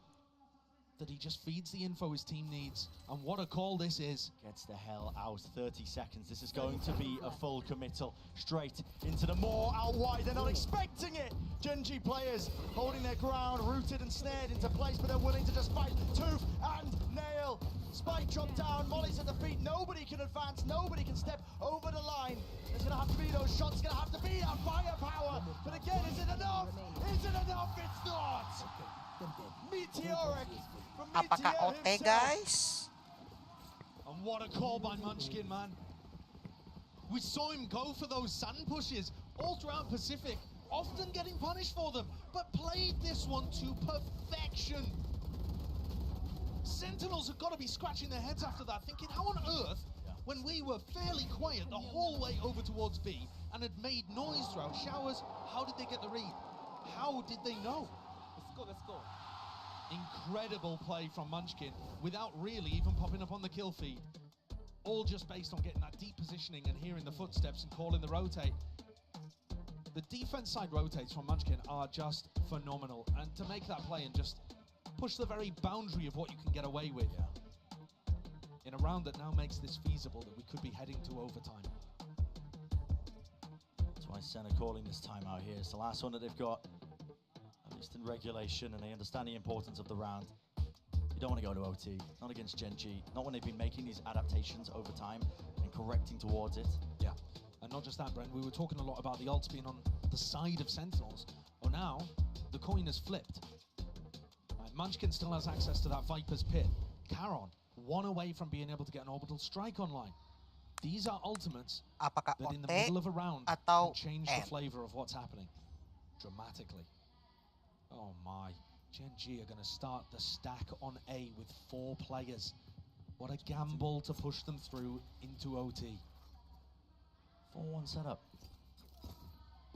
that he just feeds the info his team needs. And what a call this is. Gets the hell out. 30 seconds. This is going to be a full committal. Straight into the maw, out wide. They're not expecting it. Gen.G players holding their ground, rooted and snared into place, but they're willing to just fight tooth and nail. Spike drop down, Molly's at the feet. Nobody can advance, nobody can step over the line. There's going to have to be those shots, going to have to be that firepower. But again, is it enough? Is it enough? It's not. Meteoric. Apakah OT, guys? And what a call by Munchkin, man. We saw him go for those sand pushes all throughout Pacific, often getting punished for them, but played this one to perfection. Sentinels have got to be scratching their heads after that, thinking, how on earth, when we were fairly quiet the whole way over towards B and had made noise throughout Showers, how did they get the read? How did they know? Let's go. Incredible play from Munchkin without really even popping up on the kill feed. All just based on getting that deep positioning and hearing the footsteps and calling the rotate. The defense side rotates from Munchkin are just phenomenal. And to make that play and just push the very boundary of what you can get away with. In a round that now makes this feasible, that we could be heading to overtime. That's why Sen are calling this timeout here. It's the last one that they've got, at least in regulation, and they understand the importance of the round. You don't want to go to OT, not against Gen.G, not when they've been making these adaptations over time and correcting towards it. Yeah, and not just that, Brent, we were talking a lot about the ults being on the side of Sentinels. Well, now, the coin has flipped. Munchkin still has access to that Viper's Pit. Charon, one away from being able to get an orbital strike online. These are ultimates Apakah that in the OT middle of a round atau can change N? the flavor of what's happening dramatically. Oh my, Gen.G are going to start the stack on A with 4 players. What a gamble to push them through into OT. 4-1 setup.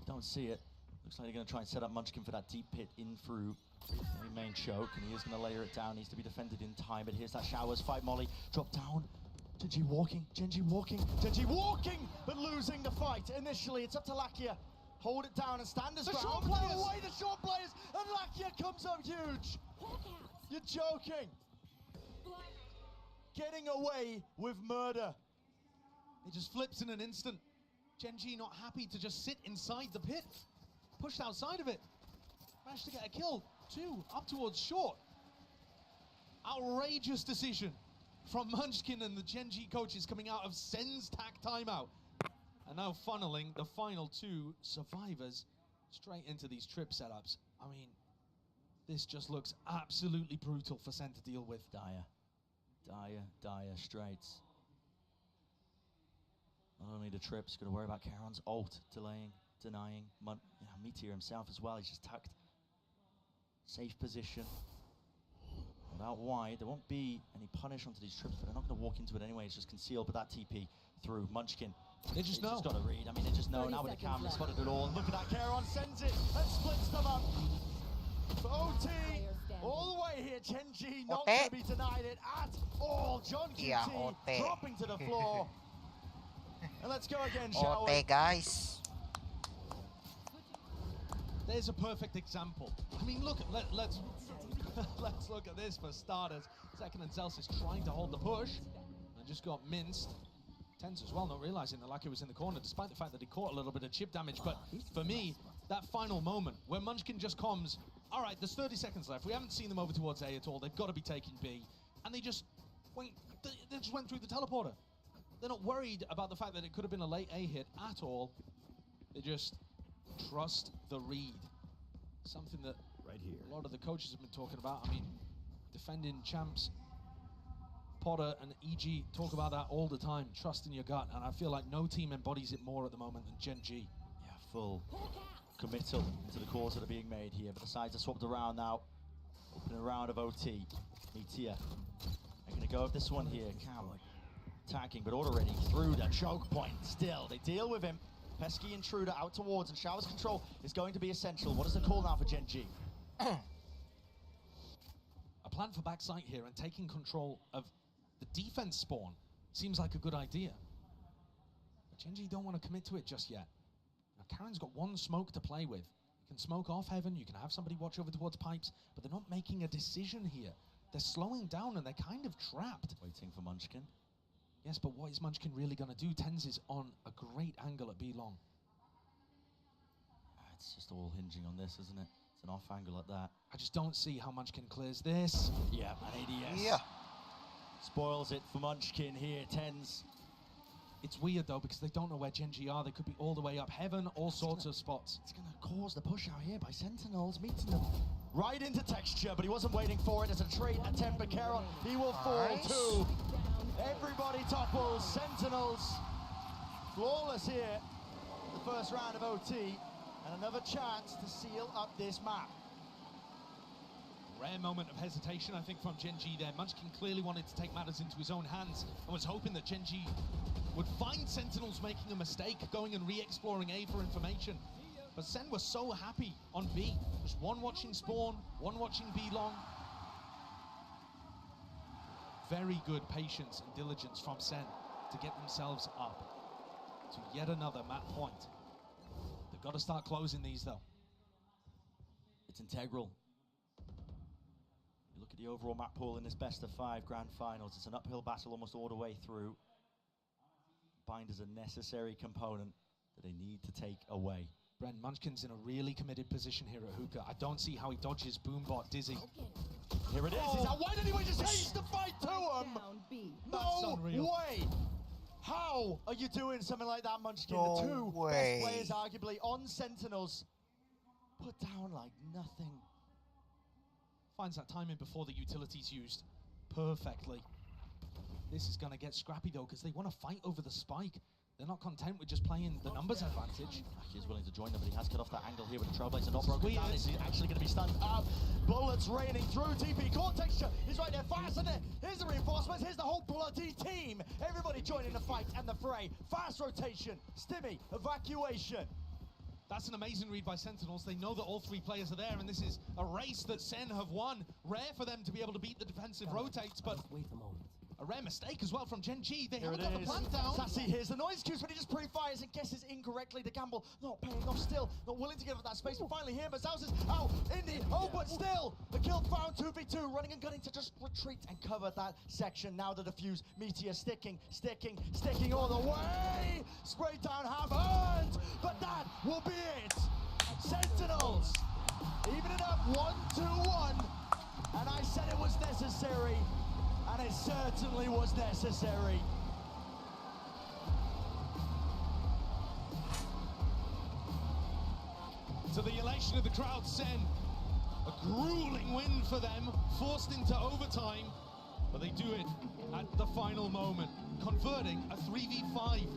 Don't see it. Looks like they're going to try and set up Munchkin for that deep pit in through the main choke, and he is going to layer it down. Needs to be defended in time, but here's that Showers fight. Molly drop down. Gen.G walking, Gen.G walking, Gen.G walking, but losing the fight. Initially, it's up to Lakia. Hold it down and stand as ground. Short players! Away the short players, and Lakia comes up huge. You're joking. Getting away with murder. It just flips in an instant. Gen.G not happy to just sit inside the pit. Pushed outside of it. Managed to get a kill. 2 up towards short. Outrageous decision from Munchkin and the Gen.G coaches coming out of Sen's tack timeout. And now funneling the final 2 survivors straight into these trip setups. I mean, this just looks absolutely brutal for Sen to deal with. Dire straights. Not only the trip, he's going to worry about Karon's ult, denying Meteor himself as well. He's just tucked. Safe position. Out wide. There won't be any punish onto these trips, but they're not going to walk into it anyway. It's just concealed, but that TP through Munchkin. They just know. Just got to read. I mean, they just know. Now with the camera, spotted it all. And look at that. Karon sends it and splits them up. For OT, all the way here. Gen.G not going to be denied it at all. John QT dropping to the floor. And let's go again, shall we? Guys. There's a perfect example. I mean, look, let's look at this for starters. Second and Zels is trying to hold the push and just got minced. TenZ as well, not realizing that Lucky was in the corner, despite the fact that he caught a little bit of chip damage. But for me, that final moment where Munchkin just comes, all right, there's 30 seconds left. We haven't seen them over towards A at all. They've got to be taking B. And they just went through the teleporter. They're not worried about the fact that it could have been a late A hit at all. They just trust the read. Something that a lot of the coaches have been talking about. I mean, defending champs, Potter and EG talk about that all the time, trust in your gut, and I feel like no team embodies it more at the moment than Gen.G. Yeah, full committal to the calls that are being made here, but the sides are swapped around now. Opening a round of OT. Meteor. They're going to go with this one here. Cam attacking, but already through the choke point. Still, they deal with him. Pesky intruder out towards, and Shower's control is going to be essential. What is the call now for Gen.G? A plan for backside here and taking control of the defense spawn seems like a good idea. But Gen.G don't want to commit to it just yet. Now, Karen's got one smoke to play with. You can smoke off heaven, you can have somebody watch over towards pipes, but they're not making a decision here. They're slowing down and they're kind of trapped. Waiting for Munchkin. Yes, but what is Munchkin really going to do? TenZ is on a great angle at B long. It's just all hinging on this, isn't it? It's an off angle at that. I just don't see how Munchkin clears this. Yeah, an ADS. Yeah. Spoils it for Munchkin here, TenZ. It's weird though, because they don't know where Gen.G are. They could be all the way up heaven, all sorts of spots. It's going to cause the push out here by Sentinels, meeting them right into texture, but he wasn't waiting for it. As a trade attempt for Karon, he will fall too. Everybody topples. Sentinels flawless here. The first round of OT, and another chance to seal up this map. Rare moment of hesitation, I think, from Gen.G there. Munchkin clearly wanted to take matters into his own hands and was hoping that Gen.G would find Sentinels making a mistake, going and re-exploring A for information. But Sen was so happy on B. Just one watching spawn, one watching B long. Very good patience and diligence from Sen to get themselves up to yet another map point. They've got to start closing these though. It's integral. You look at the overall map pool in this best of 5 grand finals. It's an uphill battle almost all the way through. Bind is a necessary component that they need to take away. Bren, Munchkin's in a really committed position here at Hookah. I don't see how he dodges Boombot Dizzy. Here it is. Why did he just change the fight to him? No way. How are you doing something like that, Munchkin? No the two way. best players arguably on Sentinels. Put down like nothing. Finds that timing before the utility's used perfectly. This is going to get scrappy though, because they want to fight over the spike. They're not content with just playing the numbers advantage. He is willing to join them, but he has cut off that angle here with the Trailblazer not broken down. Is he actually going to be stunned up? Bullets raining through. TP core texture is right there, fast in it. Here's the reinforcements. Here's the whole bloody team. Everybody joining the fight and the fray. Fast rotation, stimmy, evacuation. That's an amazing read by Sentinels. They know that all 3 players are there, and this is a race that Sen have won. Rare for them to be able to beat the defensive rotates, but wait a moment. A rare mistake as well from Gen.G. They Here haven't got the plant down. Sassy hears the noise cues, but he just pre-fires and guesses incorrectly. The gamble not paying off still. Not willing to give up that space, but finally here, Mazaus is out in the but still. The kill found 2v2, running and gunning to just retreat and cover that section. Now the defuse. Meteor sticking all the way. Spray down haven't, but that will be it. Sentinels, even it up 1-2-1. And I said it was necessary. And it certainly was necessary. To the elation of the crowd, Sen, a grueling win for them, forced into overtime, but they do it at the final moment, converting a 3v5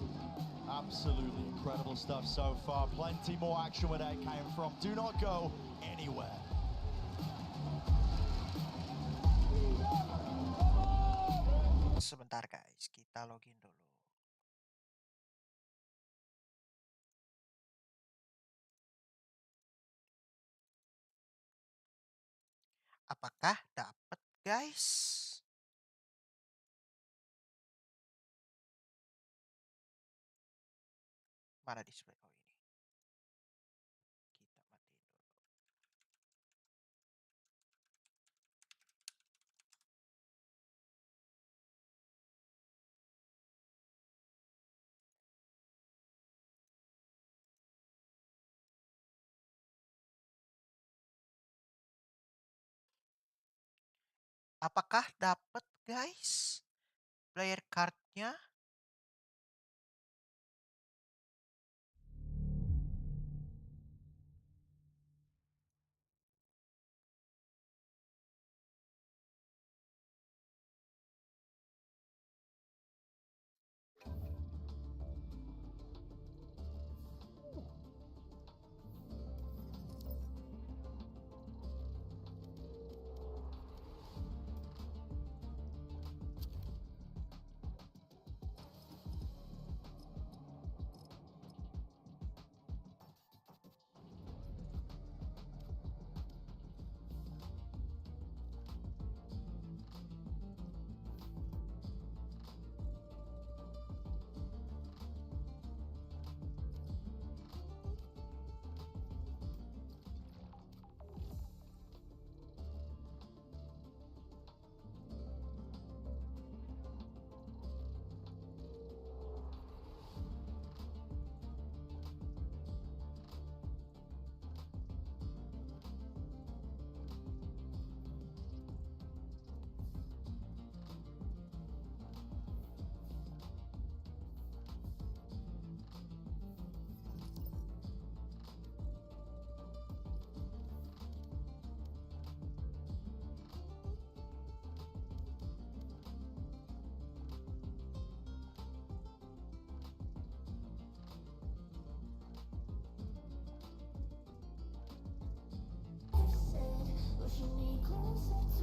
Absolutely incredible stuff so far. Plenty more action where that came from. Do not go anywhere. Sebentar guys, kita login dulu. Apakah dapat guys? Mana display? Oh ini. Kita matiin dulu. Apakah dapat guys? Player cardnya?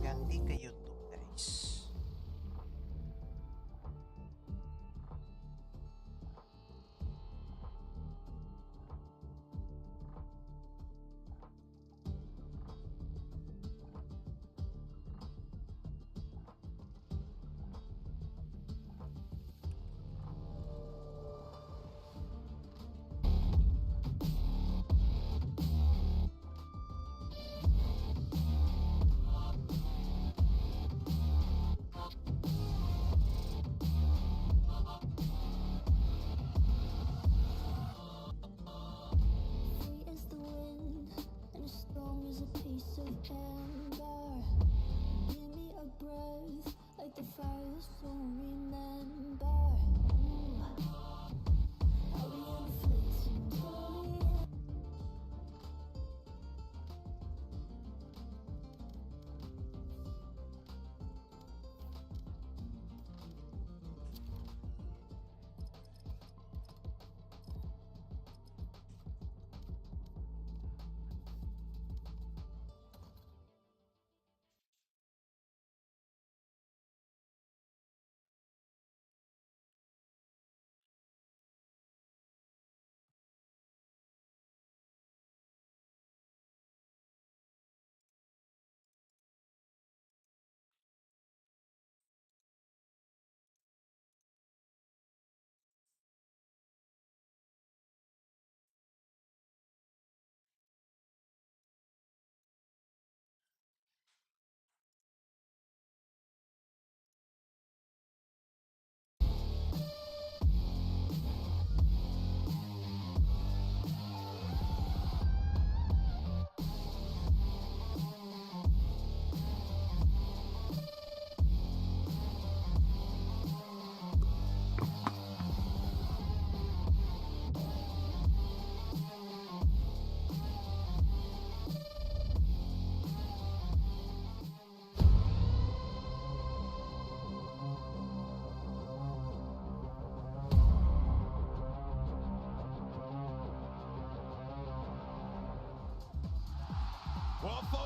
Ganti ke YouTube guys.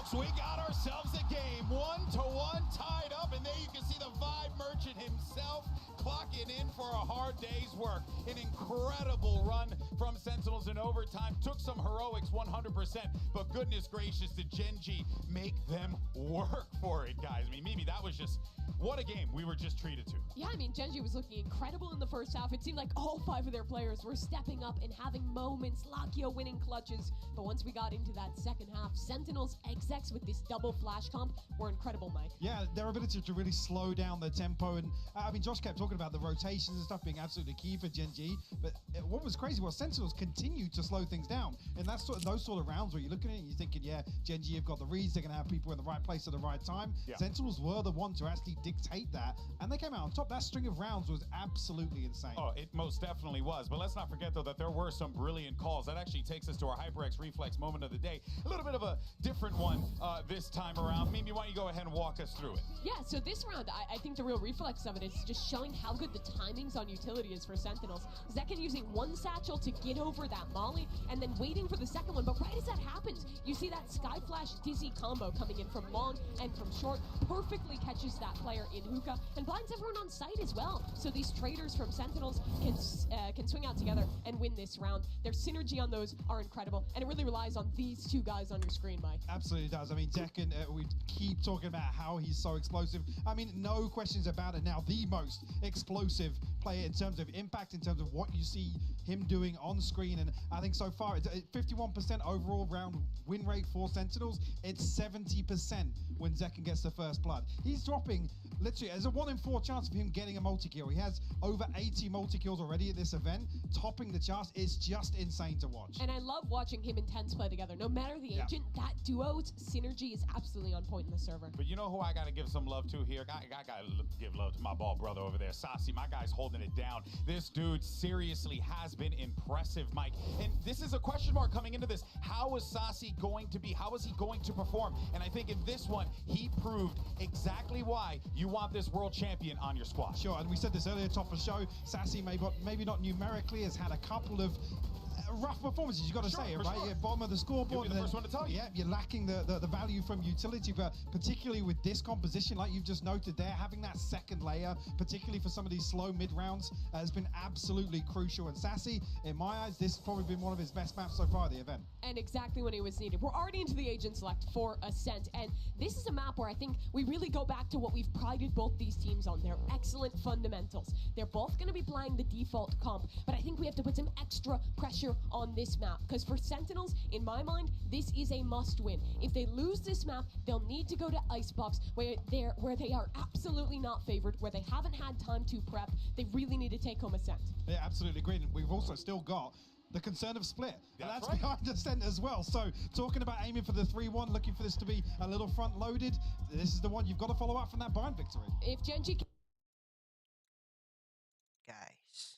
folks, we got ourselves a game. 1-1 tied up, and there you can see the Vibe Merchant himself clocking in for a hard day's work. An incredible run from Sentinels in overtime. Took some heroics 100%, but goodness gracious, did Gen.G make them work for it, guys. I mean, Mimi, that was just, what a game we were just treated to. Yeah, I mean, Gen.G was looking incredible in the first half. It seemed like all 5 of their players were stepping up and having moments. Lakio winning clutches. But once we got into that second half, Sentinels XX with this double flash comp were incredible, Mike. Yeah, their ability to really slow down the tempo. And I mean, Josh kept talking about the rotations and stuff being absolutely key for Gen.G. But what was crazy was Sentinels continued to slow things down. And that's those sort of rounds where you're looking at it and you're thinking, yeah, Gen.G have got the reads. They're going to have people in the right place at the right time. Yeah. Sentinels were the one to actually dictate that. And they came out on top. That string of rounds was absolutely insane. Oh, it most definitely was. But let's not forget, though, that there were some brilliant calls. That actually takes us to our HyperX Reflex moment of the day. A little bit of a different one this time around. Mimi, why don't you go ahead and walk us through it? Yeah, so this round, I think the real reflex of it is just showing how good the timings on utility is for Sentinels. Zekken using one satchel to get over that molly, and then waiting for the second one. But right as that happens, you see that Sky Flash Dizzy combo coming in from long and from short. Perfectly catches that player in hookah and blinds everyone on site as well. So these traders from Sentinels can swing out together and win this round. Their synergy on those are incredible, and it really relies on these two guys on your screen, Mike. Absolutely does. I mean, Zekken, we keep talking about how he's so explosive. I mean, no questions about it now. The most explosive player in terms of impact, in terms of what you see him doing on screen. And I think so far, it's 51% overall round win rate for Sentinels. It's 70% when Zekken gets the first blood. He's dropping, literally, there's a 1 in 4 chance of him getting a multi-kill. He has over 80 multi-kills already at this event, topping the charts. It's just insane to watch. And I love watching him and Tense play together. No matter the agent, that duo's synergy is absolutely on point in the server. But you know who I got to give some love to here? I got to give love to my ball brother over there, Sassy. My guy's holding it down. This dude seriously has been impressive, Mike. And this is a question mark coming into this. How is Sassy going to be? How is he going to perform? And I think in this one, he proved exactly why you want this world champion on your squad. Sure, and we said this earlier, top of the show, Sassy maybe not numerically has had a couple of rough performances, you got to say it, right? Sure. You're bottom of the scoreboard. You'll be the first one to tell you. Yeah, you're lacking the value from utility, but particularly with this composition, like you've just noted there, having that second layer, particularly for some of these slow mid rounds, has been absolutely crucial. And Sassy, in my eyes, this has probably been one of his best maps so far at the event. And exactly when it was needed. We're already into the agent select for Ascent, and this is a map where I think we really go back to what we've prided both these teams on, their excellent fundamentals. They're both going to be playing the default comp, but I think we have to put some extra pressure on this map, because for Sentinels, in my mind, this is a must-win. If they lose this map, they'll need to go to Icebox, where they are absolutely not favored, where they haven't had time to prep. They really need to take home Ascent. Yeah, absolutely agreed. And we've also still got the concern of split. And that's right. behind Ascent as well. So talking about aiming for the 3-1, looking for this to be a little front-loaded, this is the one you've got to follow up from that bind victory. If Gen.G... Guys.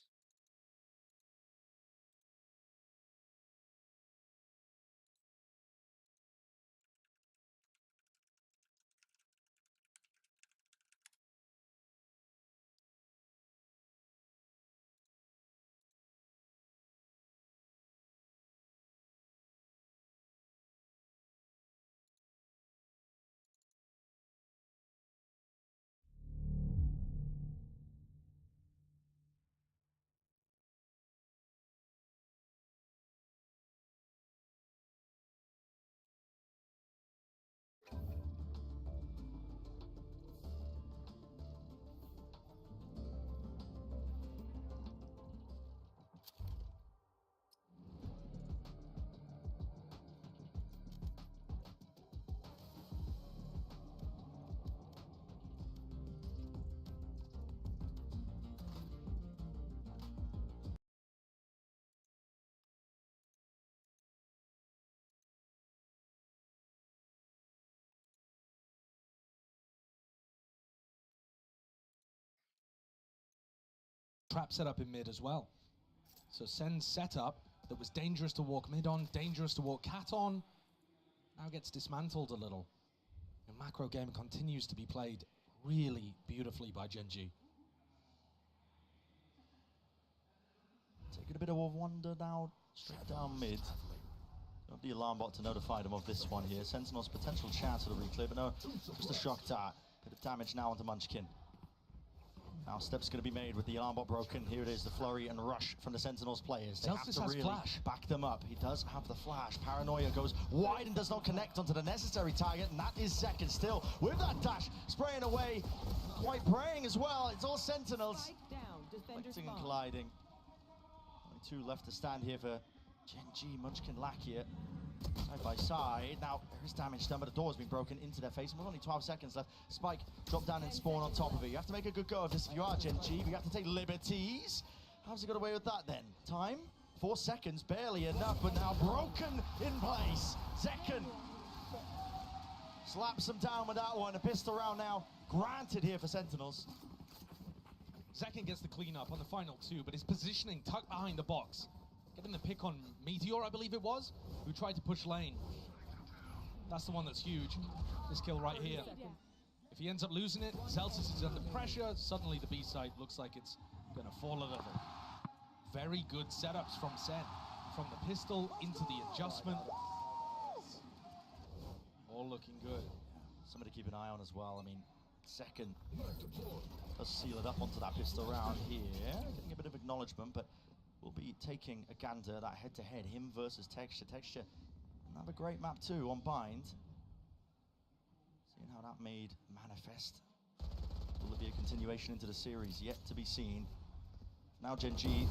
Trap setup in mid as well. So Sen's setup that was dangerous to walk mid on, dangerous to walk cat on, now gets dismantled a little. The macro game continues to be played really beautifully by Gen.G. Taking a bit of a wander now, straight down mid. Got the alarm bot to notify them of this one here. Sentinel's potential chance for the reclear, but no, just a shock dart. Bit of damage now onto Munchkin. Now steps going to be made with the alarm bot broken. Here it is, the flurry and rush from the Sentinels players. They have to really flash. back them up. He does have the flash. Paranoia goes wide and does not connect onto the necessary target, and that is second still. With that dash, spraying away, quite praying as well. It's all Sentinels. Collecting and colliding. Only two left to stand here for Gen.G, Munchkin, Lakia. Side by side. Now, there is damage done, but the door has been broken into their face. With only 12 seconds left. Spike drop down and spawn on top of it. You have to make a good go of this if you are Gen.G. You have to take liberties. How's he got away with that then? Time? 4 seconds, barely enough, but now broken in place. Second slaps him down with that one. A pistol round now granted here for Sentinels. Zekken gets the cleanup on the final two, but his positioning tucked behind the box. Getting the pick on Meteor, I believe it was, who tried to push lane. That's the one that's huge. This kill right here. If he ends up losing it, Celsius is under pressure. Suddenly the B side looks like it's gonna fall a little. Very good setups from Sen. From the pistol into the adjustment. All looking good. Somebody to keep an eye on as well. I mean, second does seal it up onto that pistol round here. Getting a bit of acknowledgement, but we'll be taking a gander, that head-to-head, him versus Texture. Texture, another great map too on Bind. Seeing how that made manifest. Will there be a continuation into the series? Yet to be seen. Now Gen.G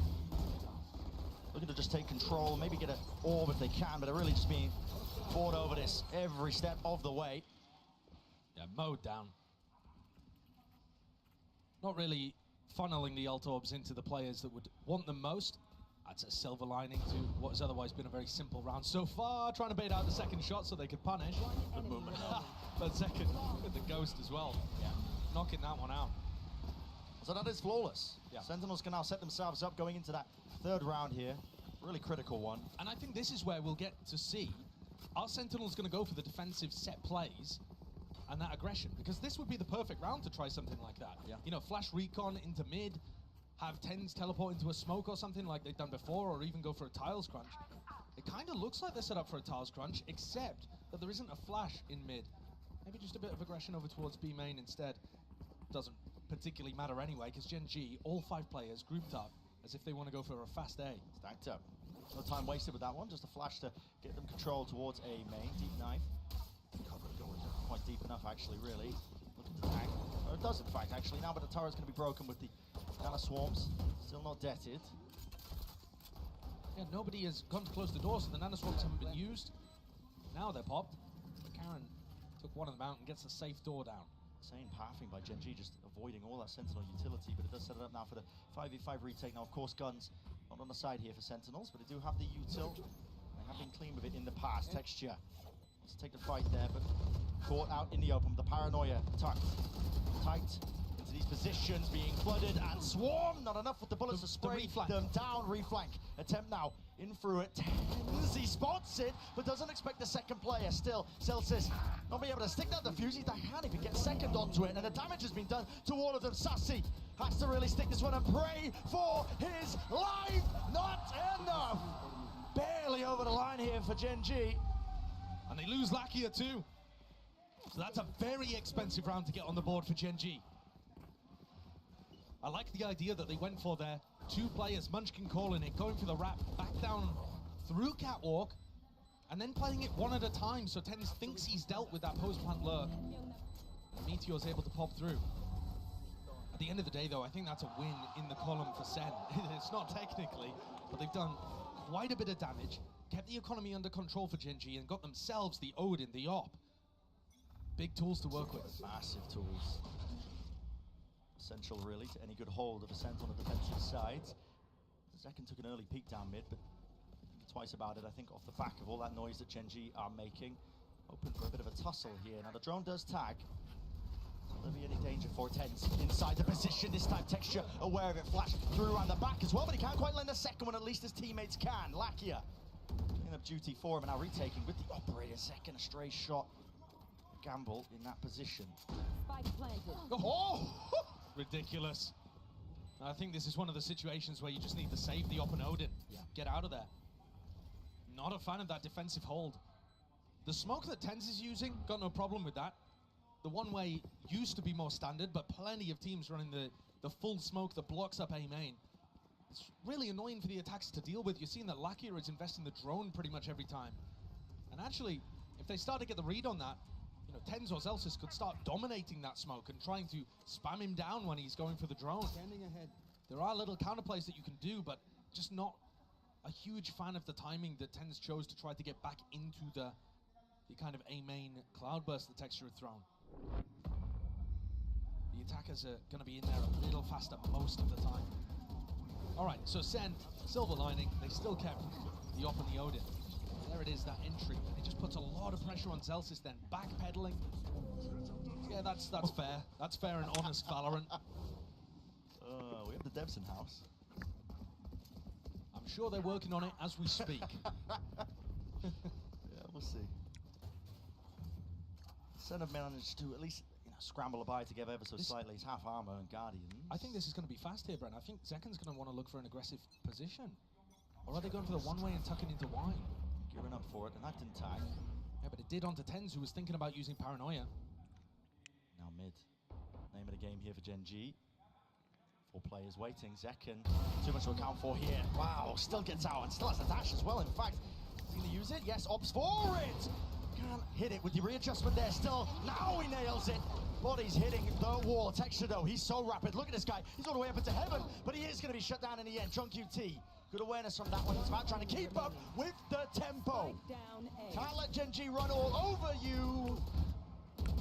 looking to just take control, maybe get an orb if they can, but they're really just being fought over this every step of the way. Yeah, mowed down. Not really funneling the ult orbs into the players that would want them most. That's a silver lining to what has otherwise been a very simple round so far. Trying to bait out the second shot so they could punish. Good movement. But second, with the ghost as well. Yeah, knocking that one out. So that is flawless. Yeah. Sentinels can now set themselves up going into that third round here. Really critical one. And I think this is where we'll get to see, are Sentinels going to go for the defensive set plays and that aggression? Because this would be the perfect round to try something like that. Yeah. You know, flash recon into mid, have TENS teleport into a smoke or something like they've done before, or even go for a tiles crunch. It kind of looks like they're set up for a tiles crunch, except that there isn't a flash in mid. Maybe just a bit of aggression over towards B main instead. Doesn't particularly matter anyway, because Gen.G, all 5 players grouped up as if they want to go for a fast A. Stacked up. No time wasted with that one, just a flash to get them control towards A main. Deep knife. Quite deep enough, actually, really. Looking to tank. Oh, it does, in fact, actually, now, but the turret's going to be broken with the Nana Swarms. Still not deaded. Yeah, nobody has gone to close the door, so the Nana Swarms haven't been used. Now they're popped. But Karen took one of them out and gets a safe door down. Insane pathing by Gen.G, just avoiding all that Sentinel utility, but it does set it up now for the 5v5 retake. Now, of course, guns not on the side here for Sentinels, but they do have the util. They have been clean with it in the past. Texture wants to take the fight there, but caught out in the open with the Paranoia tucked tight into these positions, being flooded and swarmed. Not enough with the bullets to spray them down. Reflank attempt now in through it. TENS, he spots it, but doesn't expect the second player. Still, Celsius not being able to stick that defuse. He can't even get second onto it, and the damage has been done to all of them. Sassy has to really stick this one and pray for his life. Not enough. Barely over the line here for Gen.G. And they lose Lakia too. So that's a very expensive round to get on the board for Gen.G. I like the idea that they went for their 2 players, Munchkin calling it, going for the wrap, back down through Catwalk, and then playing it one at a time, so TENS thinks he's dealt with that post-plant lurk. And Meteor's able to pop through. At the end of the day, though, I think that's a win in the column for Sen. It's not technically, but they've done quite a bit of damage, kept the economy under control for Gen.G, and got themselves the Odin, the op. Big tools to work with. Massive tools. Essential, really, to any good hold of Ascent on the defensive side. Zekken took an early peek down mid, but think twice about it, I think, off the back of all that noise that Gen.G are making. Open for a bit of a tussle here. Now, the drone does tag. Will there be any danger for TENS inside the position? This time, Texture aware of it. Flash through around the back as well, but he can't quite land the second one. At least his teammates can. Lakia cleaning up duty for him, and now retaking with the operator. Second, a stray shot. Gamble in that position. Spike planted. Oh! Ridiculous. I think this is one of the situations where you just need to save the op and Odin. Yeah. Get out of there. Not a fan of that defensive hold. The smoke that TenZ is using, got no problem with that. The one-way used to be more standard, but plenty of teams running the full smoke that blocks up A main. It's really annoying for the attackers to deal with. You're seeing that Lakia is investing the drone pretty much every time. And actually, if they start to get the read on that, you know, TenZ or Zelsis could start dominating that smoke and trying to spam him down when he's going for the drone. Standing ahead. There are little counterplays that you can do, but just not a huge fan of the timing that TenZ chose to try to get back into the kind of A main cloudburst the Texture had thrown. The attackers are going to be in there a little faster most of the time. All right, so Sen, silver lining, they still kept the Op and the Odin. There it is, that entry. It just puts a lot of pressure on Zelsis then, backpedaling. Yeah, that's fair. That's fair and honest, Valorant. We have the devs in house. I'm sure they're working on it as we speak. Yeah, we'll see. Sen have managed to at least, you know, scramble a buy together ever so slightly. He's half armor and Guardian. I think this is going to be fast here, Brent. I think Zeken's going to want to look for an aggressive position. Or are they going for the one-way and tucking into wine? Gearing up for it, and that didn't tag. Yeah, but it did onto TenZ, who was thinking about using Paranoia. Now mid. Name of the game here for Gen.G. 4 players waiting. Zeken, too much to account for here. Wow, still gets out and still has the dash as well. In fact, is he going to use it? Yes, opts for it. Can't hit it with the readjustment there still. Now he nails it. Body's hitting the wall. Texture though, he's so rapid. Look at this guy. He's all the way up into heaven, but he is going to be shut down in the end. John QT. Good awareness from that one. It's about trying to keep up with the tempo. Can't let Gen.G run all over you.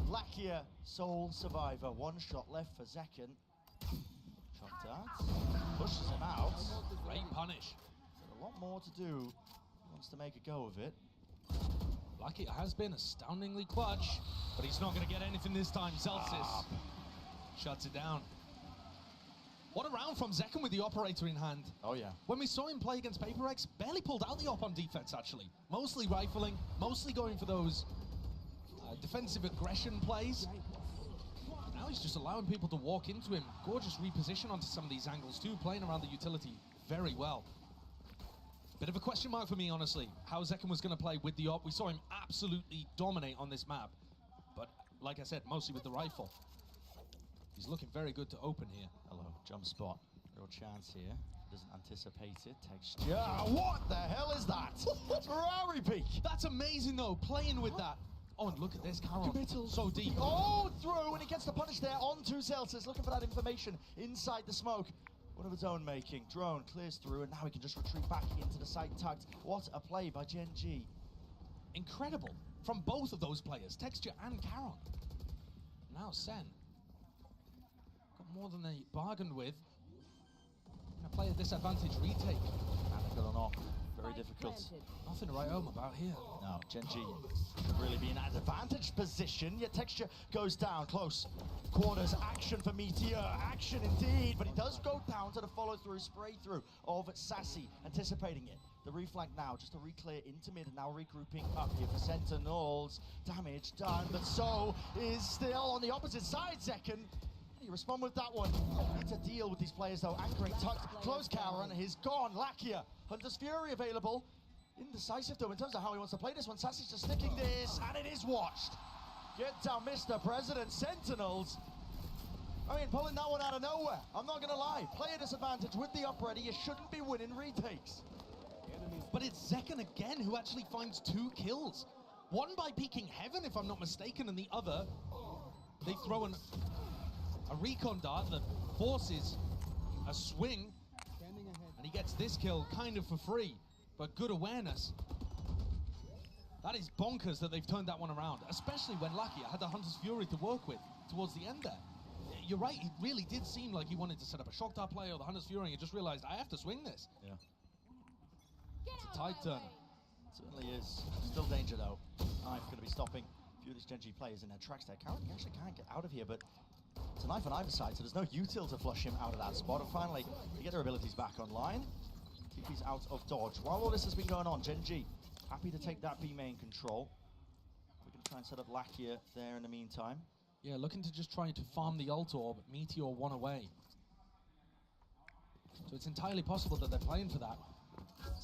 Lakia, sole survivor. One shot left for Zeken. Shot darts. Pushes him out. Great punish. A lot more to do. He wants to make a go of it. Lakia has been astoundingly clutch, but he's not going to get anything this time. Zelsis shuts it down. What a round from Zeken with the operator in hand. Oh, yeah. When we saw him play against Paper X, barely pulled out the op on defense, actually. Mostly rifling, mostly going for those defensive aggression plays. Now he's just allowing people to walk into him. Gorgeous reposition onto some of these angles, too, playing around the utility very well. Bit of a question mark for me, honestly, how Zeken was going to play with the op. We saw him absolutely dominate on this map. But, like I said, mostly with the rifle. He's looking very good to open here. Hello, jump spot. Real chance here. Doesn't anticipate it. Texture. What the hell is that? Ferrari peak. That's amazing, though, playing with that. Oh, and look at this, Carol. So deep. Oh, through, and he gets the punish there onto Zelsis, looking for that information inside the smoke. One of his own making. Drone clears through, and now he can just retreat back into the site tucked. What a play by Gen.G. Incredible from both of those players, Texture and Caron. Now Sen. Got more than they bargained with. Gonna play a disadvantage retake. And they've got an off. Very difficult. Nothing to write home about here. No, Gen.G should really be in an advantage position, yet Texture goes down. Close quarters action for Meteor. Action indeed, but he does go down to the follow-through, spray-through of Sassy, anticipating it. The reflank now, just to re-clear into mid, and now regrouping up here for Sentinels. Damage done, but so is still on the opposite side, Zeken. You respond with that one. Need to deal with these players though. Anchoring tucked, close Caron, he's gone. Lakia, Hunter's Fury available. Indecisive though in terms of how he wants to play this one. Sassy's just sticking this, and it is watched. Get down, Mr. President. Sentinels. I mean, pulling that one out of nowhere. I'm not gonna lie. Play a disadvantage with the up ready. You shouldn't be winning retakes. But it's Zeken again who actually finds 2 kills. One by peeking heaven, if I'm not mistaken, and the other, they throw a recon dart that forces a swing, and he gets this kill kind of for free, but good awareness. That is bonkers that they've turned that one around, especially when Lakia had the Hunter's Fury to work with towards the end there. You're right, it really did seem like he wanted to set up a shock dart play or the Hunter's Fury, and he just realized, I have to swing this. Yeah. It's a tide turner. Certainly is. Still danger though. Knife going to be stopping a few of these Gen.G players in their tracks there. Caron actually can't get out of here, but it's a knife on either side, so there's no util to flush him out of that spot. And finally, they get their abilities back online. TP's out of dodge. While all this has been going on, Gen.G happy to take that B main control. We're going to try and set up Lakia there in the meantime. Yeah, looking to just try to farm the ult orb, Meteor 1 away. So it's entirely possible that they're playing for that.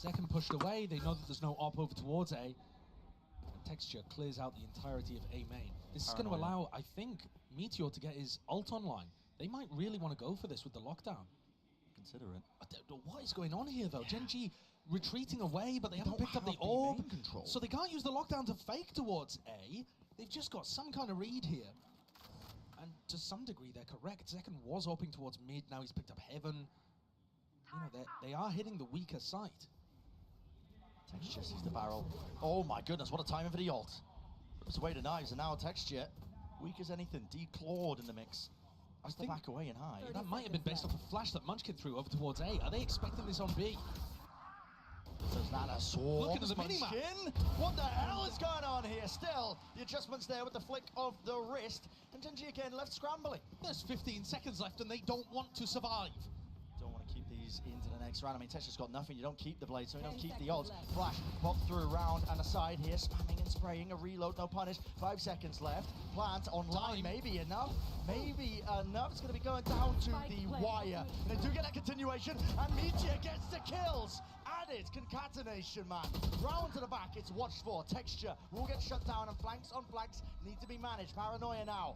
Second pushed away. They know that there's no op over towards A. And Texture clears out the entirety of A main. This is going to allow, I think, Meteor to get his ult online. They might really want to go for this with the lockdown. Consider it. What is going on here, though? Gen.G retreating away, but they haven't picked up the orb. So they can't use the lockdown to fake towards A. They've just got some kind of read here. And to some degree, they're correct. Zekken was hoping towards mid. Now he's picked up heaven. You know, they are hitting the weaker side. Texture sees the barrel. Oh my goodness, what a timing for the ult. Rips away the knives, and now Texture, weak as anything, declawed in the mix. Has to back away and hide. That might have been based off a flash that Munchkin threw over towards A. Are they expecting this on B? There's Nana swarms. Look at the minimap. What the hell is going on here? Still, the adjustments there with the flick of the wrist. And Gen.G again left scrambling. There's 15 seconds left and they don't want to survive. Don't want to keep these into the next round. I mean, Texture's got nothing. You don't keep the blade, so you don't keep the ult. Flash, pop through round and aside here. Spamming and spraying. A reload, no punish. 5 seconds left. Plant online. Maybe enough. Maybe enough. It's going to be going down to the wire. And they do get a continuation. And Meteor gets the kills. Added concatenation, man. Round to the back, it's watched for. Texture will get shut down, and flanks on flanks need to be managed. Paranoia now.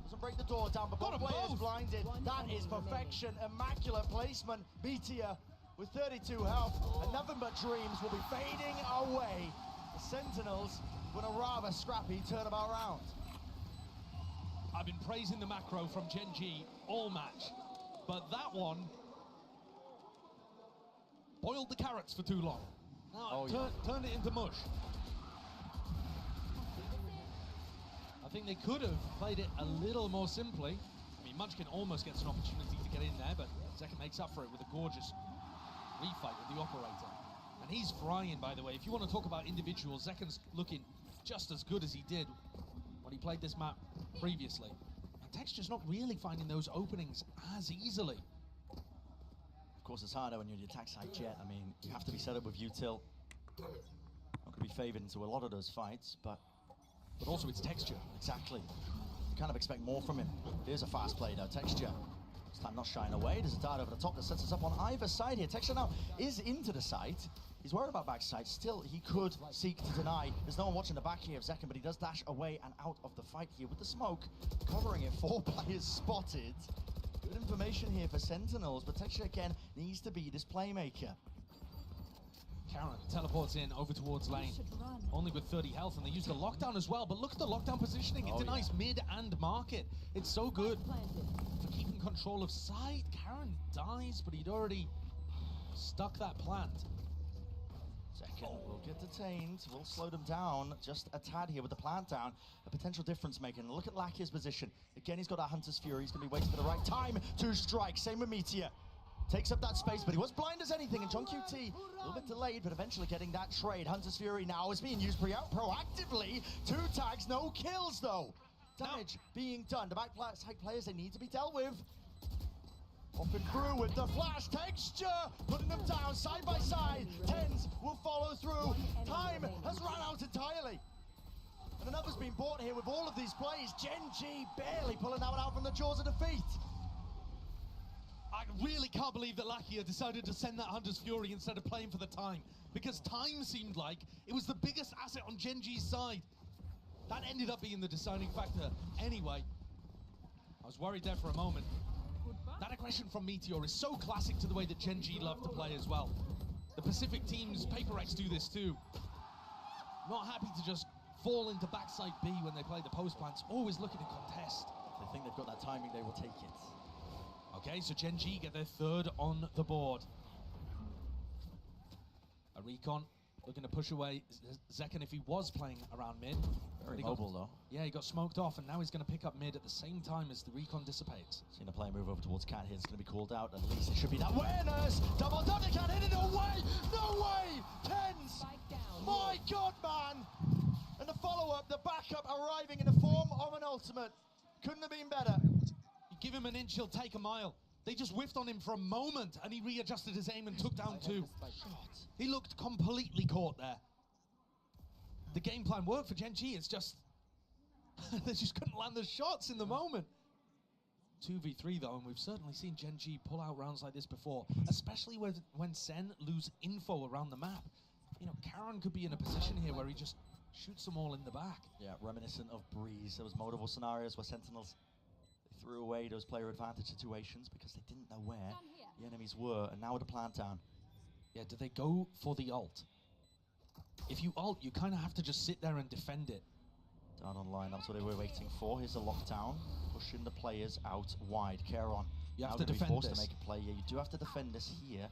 Doesn't break the door down, but both players blinded. That is perfection. Immaculate placement. Meteor with 32 health, and nothing but dreams will be fading away. The Sentinels with a rather scrappy turnabout round. I've been praising the macro from Gen.G all match, but that one boiled the carrots for too long. Now turned it into mush. I think they could have played it a little more simply. I mean, Munchkin almost gets an opportunity to get in there, but Zekken makes up for it with a gorgeous refight with the operator. And he's frying, by the way. If you want to talk about individuals, Zekken's looking just as good as he did when he played this map previously. And Texture's not really finding those openings as easily. Of course, it's harder when you're the attack side Jet. I mean, you have to be set up with util. Not going to be favored into a lot of those fights, but also it's Texture. Exactly. You kind of expect more from him. Here's a fast play though, Texture. This time not shying away. There's a dart over the top that sets us up on either side here. Texture now is into the site. He's worried about backside. Still, he could seek to deny. There's no one watching the back here of Zekken, but he does dash away and out of the fight here with the smoke. Covering it, 4 players spotted. Good information here for Sentinels, but Texture again needs to be this playmaker. Karen teleports in over towards lane, only with 30 health, and they use the lockdown as well, but look at the lockdown positioning. It denies mid and market. It's so good for keeping control of side. Karen dies, but he'd already stuck that plant. Zekken will get detained, will slow them down just a tad here with the plant down. A potential difference making. Look at Lackier's position. Again, he's got that Hunter's Fury. He's going to be waiting for the right time to strike. Same with Meteor. Takes up that space, but he was blind as anything, and John QT, a little bit delayed, but eventually getting that trade. Hunter's Fury now is being used proactively. 2 tags, no kills though. Damage being done. The back side players, they need to be dealt with. Hopping through with the flash. Texture, putting them down side by side. Tens will follow through. Time has run out entirely. And another's been bought here with all of these plays. Gen.G barely pulling that one out from the jaws of defeat. I really can't believe that Lakia decided to send that Hunter's Fury instead of playing for the time, because time seemed like it was the biggest asset on Gen.G's side. That ended up being the deciding factor anyway. I was worried there for a moment. That aggression from Meteor is so classic to the way that Gen.G love to play as well. The Pacific teams, Paper X do this too. Not happy to just fall into backside B when they play the post plants, always looking to contest. If they think they've got that timing, they will take it. Okay, so Gen.G get their 3rd on the board. A recon looking to push away Zekken if he was playing around mid. Very mobile though. Yeah, he got smoked off, and now he's going to pick up mid at the same time as the recon dissipates. Seen a player move over towards Cat here. It's going to be called out. At least it should be that awareness. Double done. They can't hit it. No way. No way. Tens. My God, man. And the follow-up, the backup arriving in the form of an ultimate. Couldn't have been better. You give him an inch, he'll take a mile. They just whiffed on him for a moment, and he readjusted his aim and took down 2. He looked completely caught there. The game plan worked for Gen.G. It's just they just couldn't land the shots in the moment. 2v3 though, and we've certainly seen Gen.G pull out rounds like this before, especially when Sen lose info around the map. You know, kalian could be in a position here where he just shoots them all in the back. Yeah, reminiscent of Breeze. There was multiple scenarios where Sentinels threw away those player advantage situations because they didn't know where the enemies were, and now with the plant down. Yeah, do they go for the ult? If you ult, you kind of have to just sit there and defend it. Down online, that's what they were waiting for. Here's the lockdown, pushing the players out wide. kalian, you have to defend be forced this. to make a play. Yeah, you do have to defend this here.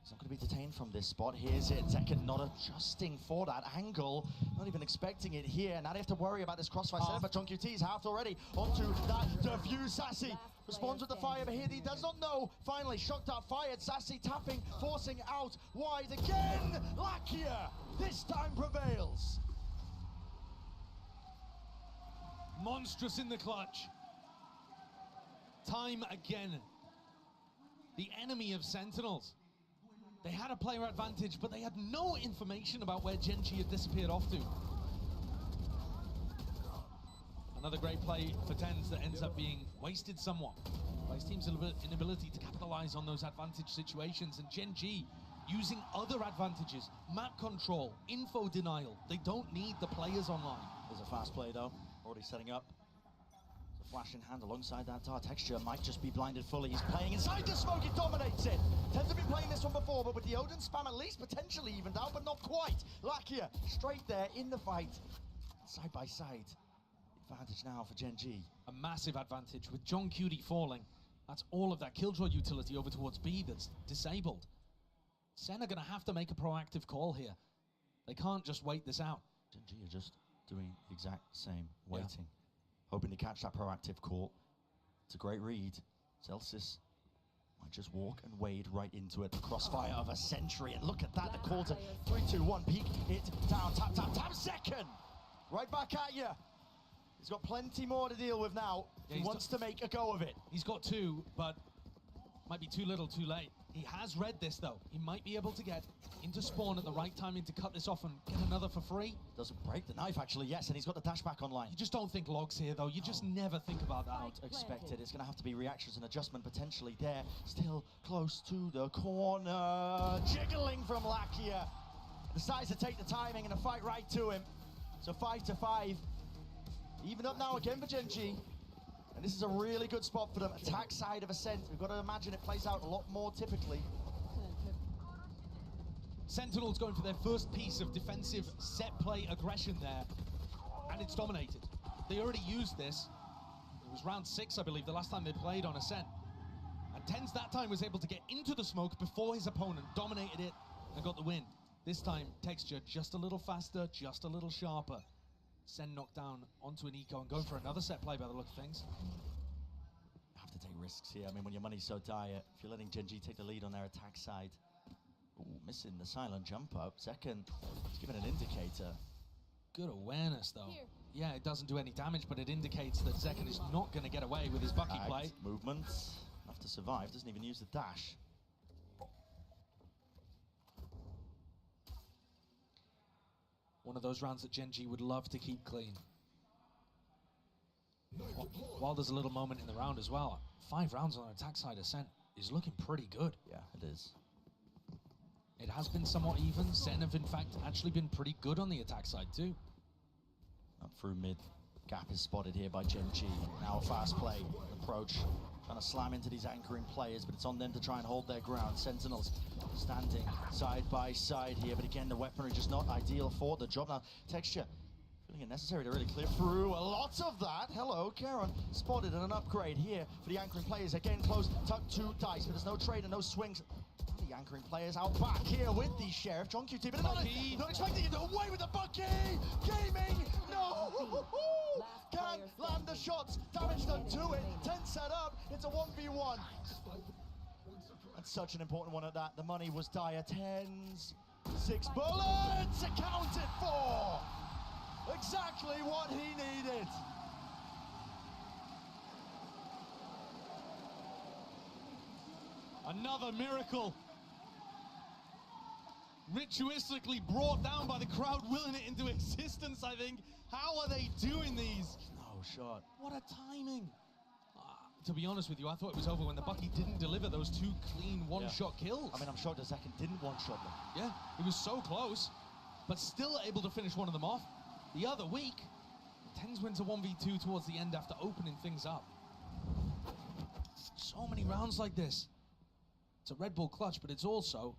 He's not going to be detained from this spot. Here's it. Zekken not adjusting for that angle. Not even expecting it here. Now they have to worry about this crossfire setup, but GEN.G is halved already. Onto that defuse. Sassy responds with the fire, but here he does not know. Finally, shock dart fired. Sassy tapping, forcing out wide again. Lakia this time prevails. Monstrous in the clutch. Time again. The enemy of Sentinels. They had a player advantage, but they had no information about where Gen.G had disappeared off to. Another great play for TenZ that ends up being wasted somewhat by his team's inability to capitalize on those advantage situations, and Gen.G using other advantages, map control, info denial. They don't need the players online. There's a fast play though, already setting up. There's a flash in hand alongside that Tar. Texture might just be blinded fully. He's playing inside the smoke, he dominates it. TenZ have been playing this one before, but with the Odin spam at least potentially evened out, but not quite. Lakia straight there in the fight, side by side. Advantage now for Gen.G. A massive advantage with John Cutie falling. That's all of that Killjoy utility over towards B that's disabled. Sen are going to have to make a proactive call here. They can't just wait this out. Gen.G are just doing the exact same, waiting. Hoping to catch that proactive call. It's a great read. Celsius might just walk and wade right into it. The crossfire of a century, and look at that, the call to 3, 2, 1, peek it down, tap, tap, tap, second! Right back at you. He's got plenty more to deal with now. Yeah, he wants to make a go of it. He's got two, but might be too little, too late. He has read this, though. He might be able to get into spawn at the right timing to cut this off and get another for free. Doesn't break the knife, actually, yes, and he's got the dash back online. You just don't think logs here, though. You just never think about that. Don't expect it. It's going to have to be reactions and adjustment potentially there. Still close to the corner. Jiggling from Lakia. Decides to take the timing and a fight right to him. So 5 to 5. Even up now again for Gen.G. And this is a really good spot for them. Attack side of Ascent. We've got to imagine it plays out a lot more typically. Sentinels going for their first piece of defensive set play aggression there. And it's dominated. They already used this. It was round 6, I believe, the last time they played on Ascent. And TenZ that time was able to get into the smoke before his opponent, dominated it, and got the win. This time, Texture just a little faster, just a little sharper. Sen knocked down onto an eco and go for another set play by the look of things. Have to take risks here. I mean, when your money's so dire, if you're letting Gen.G take the lead on their attack side. Ooh, missing the silent jump up. Second, it's given an indicator. Good awareness, though. Here. Yeah, it doesn't do any damage, but it indicates that Zekken is not going to get away with his Bagi play. Movement, enough to survive, doesn't even use the dash. One of those rounds that Gen.G would love to keep clean. While there's a little moment in the round as well, 5 rounds on the attack side, Ascent is looking pretty good. Yeah, it is. It has been somewhat even. Sen have, in fact, actually been pretty good on the attack side, too. Up through mid. Gap is spotted here by Gen.G. Now a fast play. Approach. Trying to slam into these anchoring players, but it's on them to try and hold their ground. Sentinels standing side by side here, but again, the weaponry just not ideal for the job. Now, Texture feeling it necessary to really clear through a lot of that. Hello, kalian spotted and an upgrade here for the anchoring players. Again, close, tuck 2 dice, but there's no trade and no swings. The anchoring players out back here with the Sheriff. John QT, but not expecting it away with the Bagi! Gaming! No! Can't land the shots. Damage done to it. 10 set up. It's a 1v1. And such an important one at that. The money was dire. 10s. 6 bullets accounted for. Exactly what he needed. Another miracle. Ritualistically brought down by the crowd, willing it into existence, I think. How are they doing these? No shot. What a timing. to be honest with you, I thought it was over when the Bagi didn't deliver those 2 clean one-shot kills. I mean, I'm shocked the second didn't one-shot them. Yeah, he was so close, but still able to finish one of them off. The other week, TenZ wins a 1v2 towards the end after opening things up. So many rounds like this. It's a Red Bull clutch, but it's also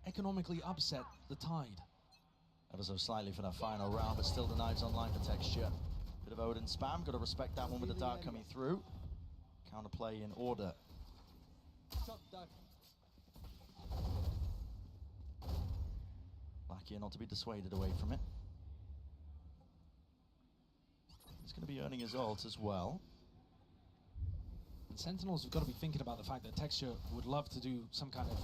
economically upset the tide. Ever so slightly for that final round, but still the knives online for Texture. Bit of Odin spam, got to respect that one with the dart coming through. Counterplay in order. Bagi not to be dissuaded away from it. He's going to be earning his ult as well. And Sentinels have got to be thinking about the fact that Texture would love to do some kind of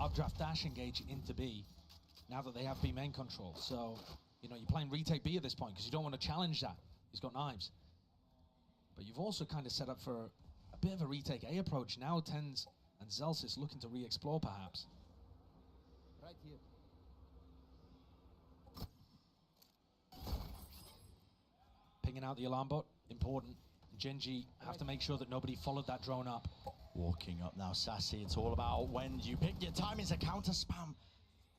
updraft dash engage into B now that they have B main control. So, you know, you're playing retake B at this point because you don't want to challenge that. He's got knives. But you've also kind of set up for a bit of a retake A approach. Now TenZ and Zelsis looking to re-explore perhaps. Right here. Pinging out the alarm bot, important. Gen.G have to make sure that nobody followed that drone up. Walking up now, Sassy. It's all about when you pick your timing. It's a counter spam.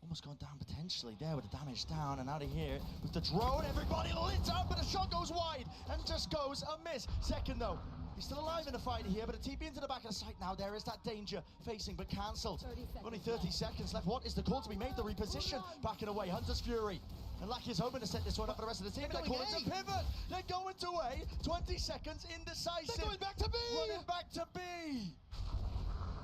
Almost gone down potentially there with the damage down, and out of here with the drone. Everybody lit up, but a shot goes wide and just goes a miss. Second though, he's still alive in the fight here, but a TP into the back of the site now. There is that danger facing, but cancelled. Only 30 seconds left. What is the call to be made? The reposition, backing away. Hunter's Fury. And Lucky's hoping to set this one up for the rest of the team. They're calling to pivot. They're going to A. 20 seconds, indecisive. They're going back to B. Running back to B.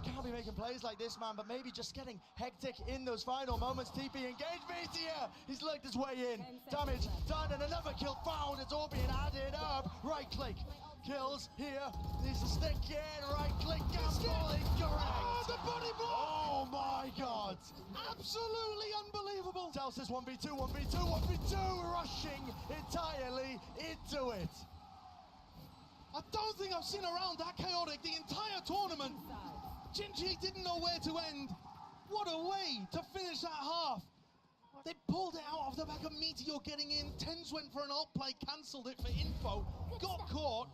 Can't be making plays like this, man, but maybe just getting hectic in those final moments. TP engaged. Meteor. He's lurked his way in. Damage done, and another kill found. It's all being added up. Right click. Kills here. Needs to stick in. Right click. Gamble incorrect. Oh, the body block. Oh my god. Absolutely unbelievable. Zelsis 1v2, 1v2, 1v2. Rushing entirely into it. I don't think I've seen a round that chaotic the entire tournament. Gen.G didn't know where to end. What a way to finish that half. They pulled it out of the back of Meteor getting in. TenZ went for an ult play, cancelled it for info, got caught,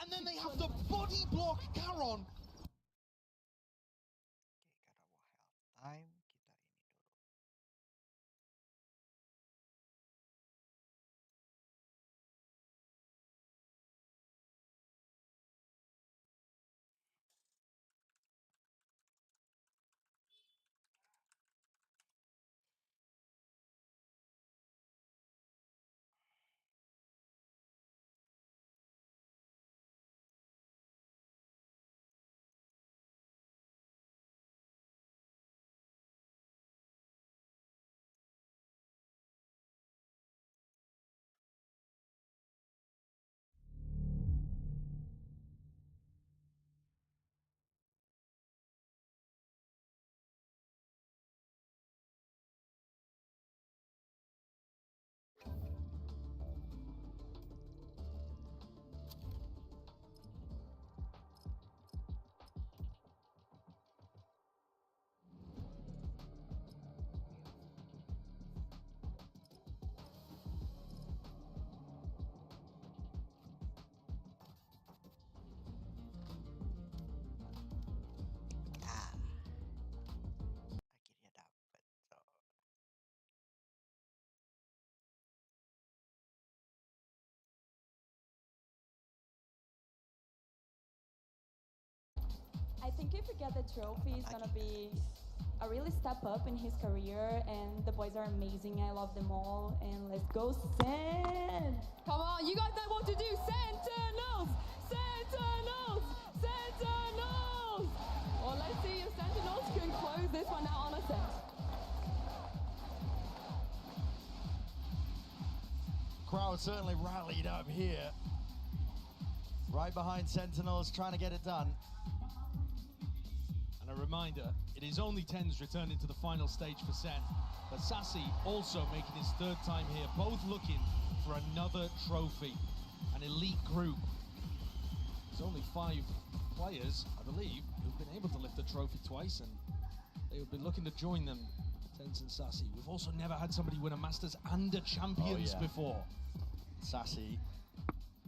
and then they have to body block Caron. Time. I think if we get the trophy, it's gonna be a really step up in his career, and the boys are amazing. I love them all, and let's go Sen! Come on, you guys know what to do. Sentinels! Sentinels! Sentinels! Well, let's see if Sentinels can close this one out on a set. Crowd certainly rallied up here. Right behind Sentinels, trying to get it done. And a reminder, it is only TenZ returning to the final stage for Sen, but Sassy also making his third time here, both looking for another trophy. An elite group. There's only 5 players, I believe, who've been able to lift the trophy twice, and they would be looking to join them, TenZ and Sassy. We've also never had somebody win a Masters and a Champions before. Sassy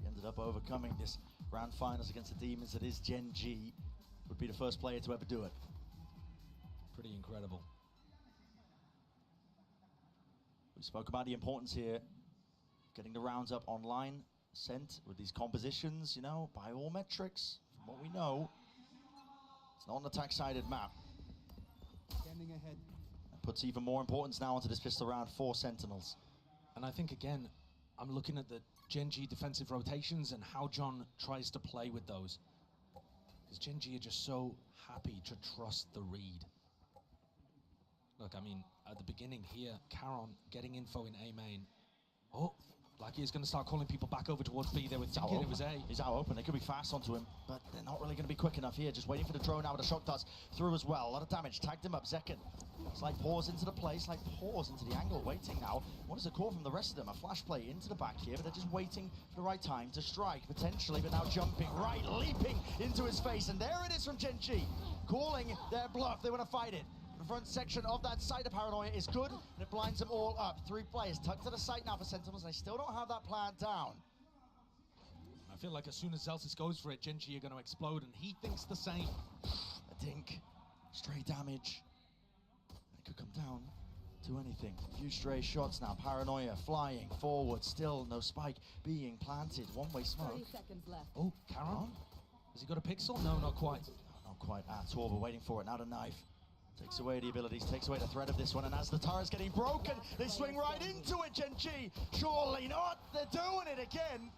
ended up overcoming this grand finals against the Demons that is Gen.G, would be the first player to ever do it. Pretty incredible. We spoke about the importance here, getting the rounds up online, sent with these compositions, you know, by all metrics, from what we know, it's not an attack-sided map. Standing ahead. That puts even more importance now onto this pistol round for Sentinels. And I think, again, I'm looking at the Gen.G defensive rotations and how John tries to play with those. Because Gen.G are just so happy to trust the read. Look, I mean, at the beginning here, Caron getting info in A main. Oh, Bagi is going to start calling people back over towards B. They were thinking it was A. He's out open. They could be fast onto him, but they're not really going to be quick enough here. Just waiting for the drone now with a shock dust through as well. A lot of damage. Tagged him up. Zekken. Slight pause into the play. Slight pause into the angle. Waiting now. What is the call from the rest of them? A flash play into the back here, but they're just waiting for the right time to strike. Potentially, but now jumping right, leaping into his face. And there it is from Gen.G. Calling their bluff. They want to fight it. The front section of that side of Paranoia is good, and it blinds them all up. 3 players tucked to the site now for Sentinels, and they still don't have that plan down. I feel like as soon as Zelsis goes for it, Gen.G are going to explode, and he thinks the same. A dink, stray damage. It could come down to anything. A few stray shots now. Paranoia flying forward, still no spike being planted. One-way smoke. 30 seconds left. Oh, Caron? Has he got a pixel? No, not quite. Not quite at all, but waiting for it. Now the knife. Takes away the abilities, takes away the threat of this one, and as the turret's getting broken, they swing right into it, Gen.G. Surely not, they're doing it again.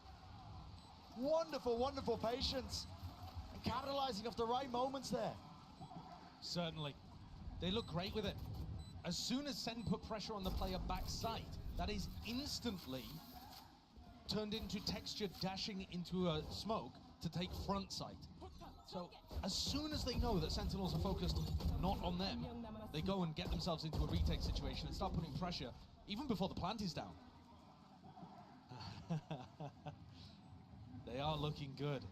Wonderful, wonderful patience. And capitalizing off the right moments there. Certainly. They look great with it. As soon as Sen put pressure on the player backside, that is instantly turned into Texture dashing into a smoke to take front sight. So as soon as they know that Sentinels are focused not on them, they go and get themselves into a retake situation and start putting pressure, even before the plant is down. They are looking good.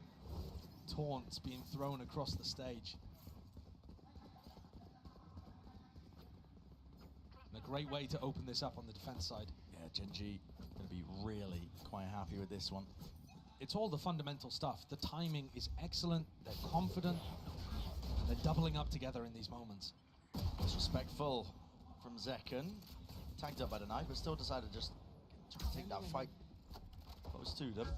Taunts being thrown across the stage. And a great way to open this up on the defense side. Yeah, Gen.G going to be really quite happy with this one. It's all the fundamental stuff. The timing is excellent, they're confident, they're doubling up together in these moments. Disrespectful from Zekken. Tagged up by the knife, but still decided to just take that fight close to them.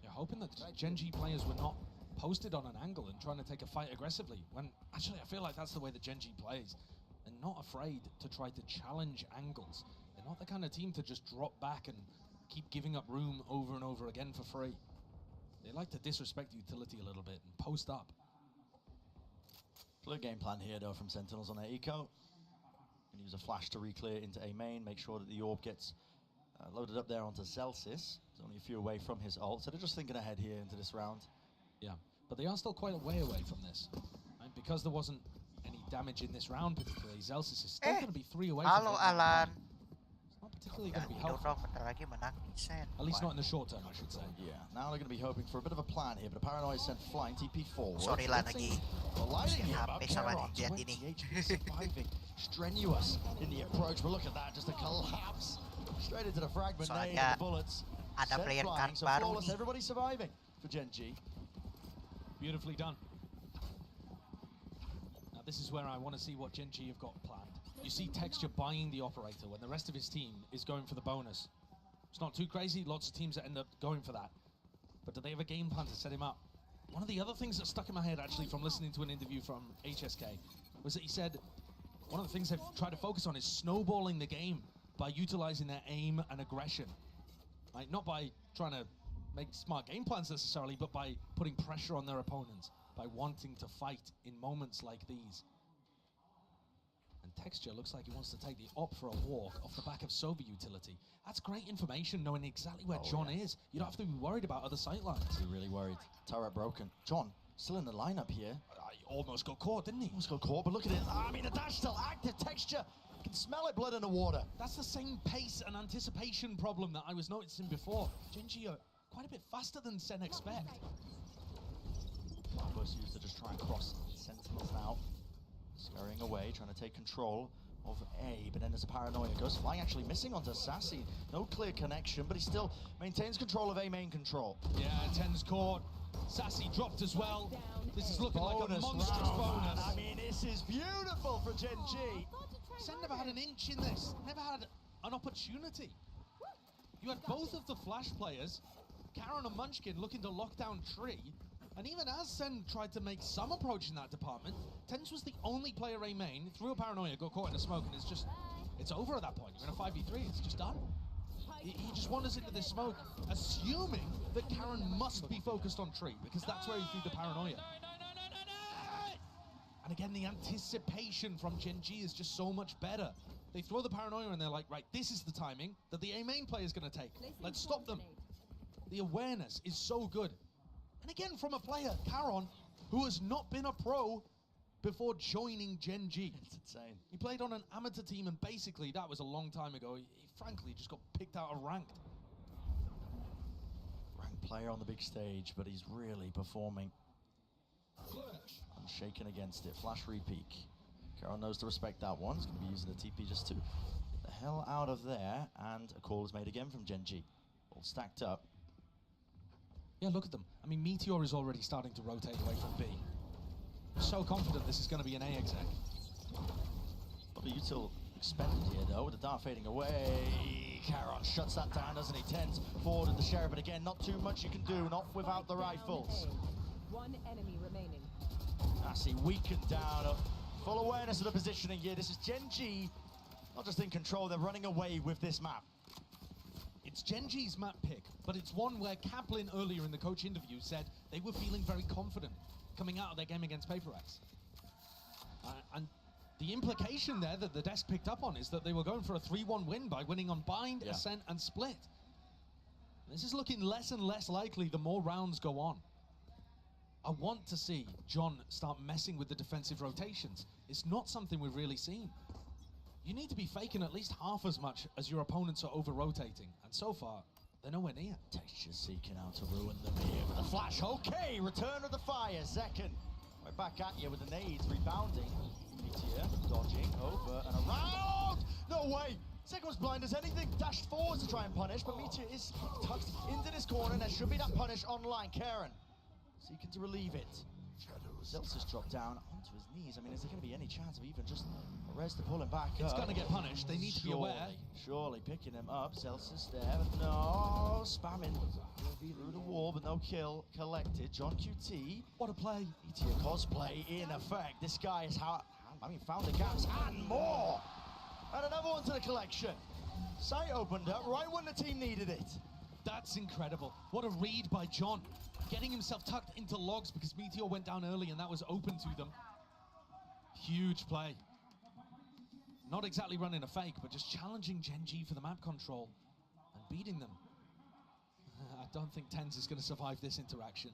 You're hoping that Gen.G players were not posted on an angle and trying to take a fight aggressively, when actually I feel like that's the way that Gen.G plays. They're not afraid to try to challenge angles. They're not the kind of team to just drop back and keep giving up room over and over again for free. They like to disrespect utility a little bit and post up. Clear game plan here though from Sentinels on their eco. And use a flash to re-clear into A main, make sure that the orb gets loaded up there onto Zelsis. It's only a few away from his ult, so they're just thinking ahead here into this round. Yeah, but they are still quite a way away from this. And because there wasn't any damage in this round particularly, Zelsis is still going to be 3 away from it. Alan. Not particularly going to be helpful. At least not in the short term, I should say. Yeah, now they're going to be hoping for a bit of a plan here, but a Paranoia sent flying TP forward. Sorry lah lagi. HP sama nih Jet ini. Surviving, strenuous in the approach, but look at that, just a collapse straight into the fragment. The bullets. Ada player card so baru nih. Everybody surviving for Gen.G. Beautifully done. Now this is where I want to see what Gen.G have got planned. You see Texture buying the operator when the rest of his team is going for the bonus. It's not too crazy, lots of teams that end up going for that. But do they have a game plan to set him up? One of the other things that stuck in my head actually from listening to an interview from HSK was that he said one of the things they've tried to focus on is snowballing the game by utilizing their aim and aggression. Like, not by trying to make smart game plans necessarily, but by putting pressure on their opponents, by wanting to fight in moments like these. And Texture looks like he wants to take the op for a walk off the back of Sova utility. That's great information, knowing exactly where John is. You don't have to be worried about other sightlines. You're really worried. Turret broken. John, still in the lineup here. He almost got caught, didn't he? Almost got caught, but look at it. I mean, the dash still active. Texture. You can smell it, blood in the water. That's the same pace and anticipation problem that I was noticing before. Gen.G are quite a bit faster than Sen expect. Barbaros used to just try and cross Sentinels now. Scurrying away, trying to take control of A, but then there's a paranoia. Goes flying, actually missing onto Sassy. No clear connection, but he still maintains control of A main control. Yeah, 10's caught. Sassy dropped as well. This is looking like a monstrous bonus. I mean, this is beautiful for Gen.G. Sen never had an inch in this, never had an opportunity. You had both of the Flash players, Karen and Munchkin, looking to lock down Tree, and even as Sen tried to make some approach in that department, Tens was the only player A main, threw a paranoia, got caught in a smoke, and it's over at that point. You're in a 5v3, it's just done. He just wanders into this smoke, assuming that Karen must be focused on Tree, because that's where he threw the paranoia. And again, the anticipation from Gen.G is just so much better. They throw the paranoia and they're like, right, this is the timing that the A main player is going to take. Let's stop them. The awareness is so good. And again, from a player, Karon, who has not been a pro before joining Gen.G. It's insane. He played on an amateur team, and basically that was a long time ago. He frankly just got picked out of ranked. Ranked player on the big stage, but he's really performing. Unshaken against it. Flash re-peek. Karon knows to respect that one. He's going to be using the TP just to get the hell out of there. And a call is made again from Gen.G. All stacked up. Yeah, look at them. I mean, Meteor is already starting to rotate away from B. So confident this is going to be an A exec. Probably util expended here, though, with the dart fading away. Karon shuts that down, doesn't he? Tens forward at the Sheriff, but again, not too much you can do, not without the rifles. One enemy remaining. Sassy weakened down, full awareness of the positioning here. This is Gen.G, not just in control, they're running away with this map. It's Gen.G's map pick, but it's one where Kaplan earlier in the coach interview said they were feeling very confident coming out of their game against Paper X. And the implication there that the desk picked up on is that they were going for a 3-1 win by winning on Bind, Ascent, and Split. This is looking less and less likely the more rounds go on. I want to see John start messing with the defensive rotations. It's not something we've really seen. You need to be faking at least half as much as your opponents are over-rotating. And so far, they're nowhere near. Texture seeking out to ruin them here with the flash. Okay, return of the fire. Second, right back at you with the nades, rebounding. Meteor dodging over and around. No way. Second was blind as anything. Dashed forward to try and punish, but Meteor is tucked into this corner, and there should be that punish online. Karen seeking to relieve it. Zelsis dropped down onto his knees. I mean, is there going to be any chance of even just a res to pull him back It's up? going to get punished. They need to be aware. Surely picking him up. Zelsis there. No, spamming through the wall, but no kill collected. John QT. What a play. Meteor cosplay in effect. This guy has found the gaps and more. And another one to the collection. Sight opened up right when the team needed it. That's incredible. What a read by John. Getting himself tucked into logs because Meteor went down early and that was open to them. Huge play. Not exactly running a fake, but just challenging Gen.G for the map control and beating them. I don't think Tens is going to survive this interaction.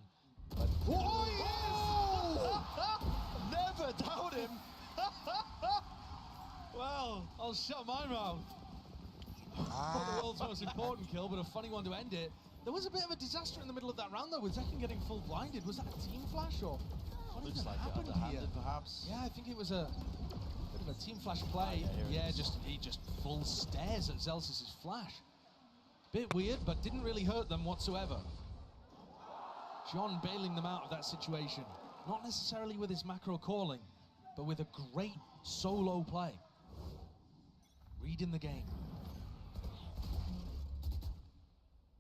But never doubt him. Well, I'll shut my mouth. Not the world's most important kill, but a funny one to end it. There was a bit of a disaster in the middle of that round, though, with Zekken getting full blinded. Was that a team flash, or what Looks even like happened it underhanded, here? perhaps. Yeah, I think it was a bit of a team flash play. He just full stares at Zelsis' flash. Bit weird, but didn't really hurt them whatsoever. John bailing them out of that situation. Not necessarily with his macro calling, but with a great solo play. Reading the game.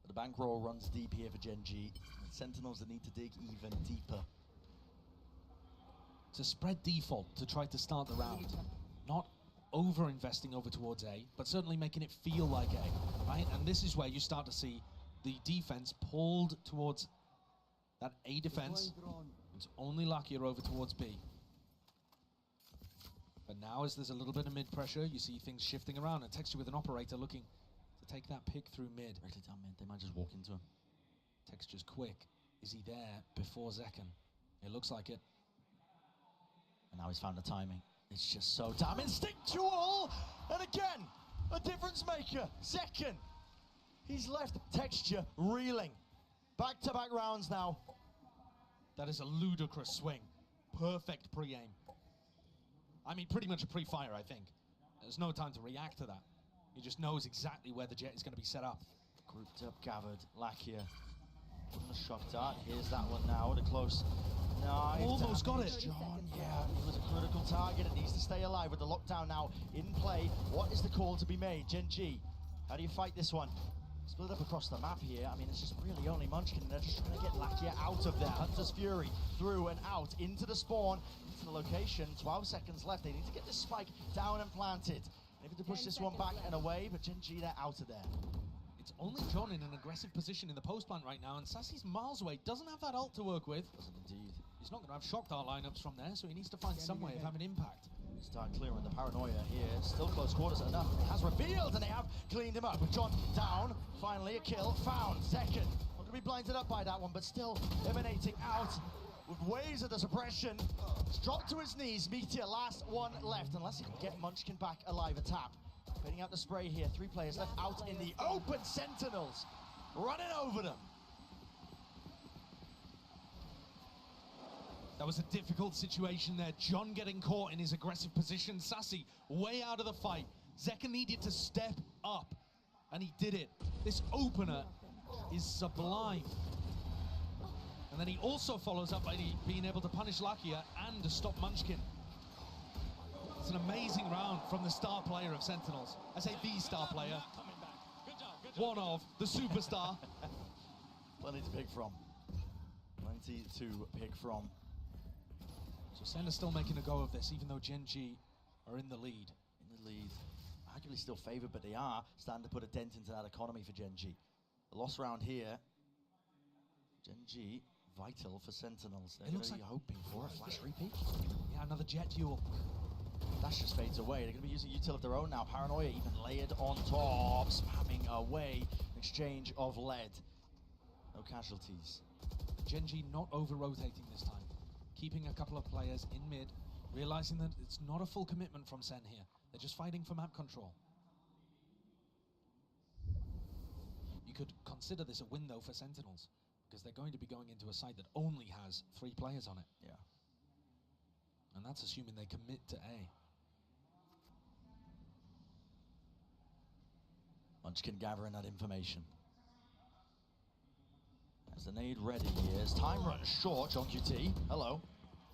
The bankroll runs deep here for Gen.G. Sentinels that need to dig even deeper. To spread default to try to start the round. Not over-investing over towards A, but certainly making it feel like A, right? And this is where you start to see the defense pulled towards that A defense. It's only luckier over towards B. But now as there's a little bit of mid-pressure, you see things shifting around, and Texture with an operator looking to take that pick through mid. Directly down mid, they might just walk into him. Texture's quick. Is he there before Zekken? It looks like it. And now he's found the timing. It's just so damn instinctual! And again, a difference maker. Zekken. He's left Texture reeling. Back-to-back rounds now. That is a ludicrous swing. Perfect pre-aim. I mean, pretty much a pre-fire, I think. There's no time to react to that. He just knows exactly where the jet is going to be set up. Grouped up, gathered. Lakia. The shock dart. Here's that one now. The close. Nice. Almost got it. John, yeah, he was a critical target. It needs to stay alive with the lockdown now in play. What is the call to be made? Gen.G, how do you fight this one? Split up across the map here. I mean, it's just really only Munchkin, and they're just trying to get Lakia out of there. Hunter's Fury through and out into the spawn, into the location. 12 seconds left. They need to get this spike down and planted. Maybe to push this one back and away, but Gen.G, they're out of there. It's only John in an aggressive position in the post plant right now, and Sassy's miles away. Doesn't have that ult to work with. Doesn't indeed. He's not going to have shock dart lineups from there, so he needs to find some way of having impact. Start clearing the paranoia here. Still close quarters enough. It has revealed, and they have cleaned him up. John down. Finally, a kill found. Second. Not going to be blinded up by that one, but still emanating out with waves of the suppression. He's dropped to his knees. Meteor, last one left, unless he can get Munchkin back alive. A tap. Fading out the spray here. 3 players left out in the open. Sentinels running over them. That was a difficult situation there. John getting caught in his aggressive position. Sassy way out of the fight. Zeka needed to step up, and he did it. This opener is sublime. And then he also follows up by being able to punish Lakia and to stop Munchkin. It's an amazing round from the star player of Sentinels. I say the star player. One of the superstar. Plenty to pick from. Plenty to pick from. So Sen is still making a go of this, even though Gen.G are in the lead. In the lead. Arguably still favoured, but they are starting to put a dent into that economy for Gen.G. The loss round here. Gen.G vital for Sentinels. They're going to be hoping for a flash repeat. Yeah, another jet duel. Dash just fades away. They're going to be using util of their own now. Paranoia even layered on top, spamming away. Exchange of lead. No casualties. Gen.G not over-rotating this time. Keeping a couple of players in mid, realizing that it's not a full commitment from Sen here. They're just fighting for map control. You could consider this a win, though, for Sentinels, because they're going to be going into a site that only has 3 players on it. Yeah. And that's assuming they commit to A. Munchkin gathering that information. As the nade ready here, as time runs short, John QT, hello.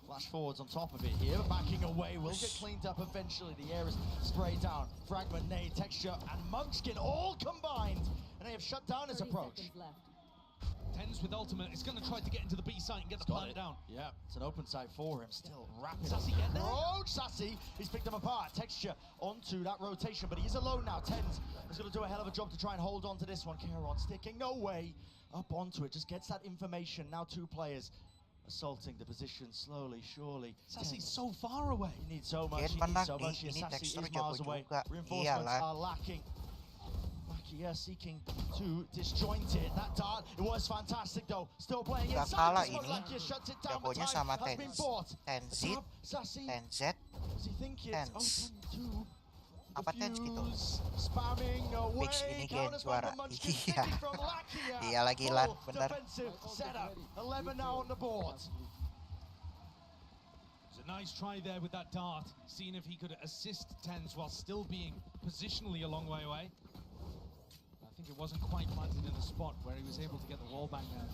Flash forwards on top of it here, backing away, will get cleaned up eventually. The air is sprayed down. Fragment, nade, texture, and Munchkin all combined. And they have shut down his approach. Tens with ultimate, it's going to try to get into the B site and get the plant down. Yeah, it's an open site for him. Still rapid Sassy get there. approach. Sassy, he's picked them apart. Texture onto that rotation, but he's alone now. Tens is going to do a hell of a job to try and hold on to this one. Kieran sticking, no way. Up onto it, just gets that information. Now 2 players assaulting the position slowly, surely. Sassy's so far away. He needs so much, he needs so much. Sassy is miles away. Reinforcements are lacking. Makia seeking to disjoint it. That dart, it was fantastic though. Still playing Gak inside. kalah This one, ini Lakia shuts it down, but jagonya time sama has been bought. Tenzit, Sassy, Tenzet, does he think it's Tens. open to Apa Tens gitu? spamming away. Fix ini game Counters by juara. Munchkin, Iya. sticking from Lakia. Iya lagi Lan, Full bener. defensive setup. 11 now on the board. It's a nice try there with that dart, seeing if he could assist Tens while still being positionally a long way away. I think it wasn't quite planted in a spot where he was able to get the wall bang there.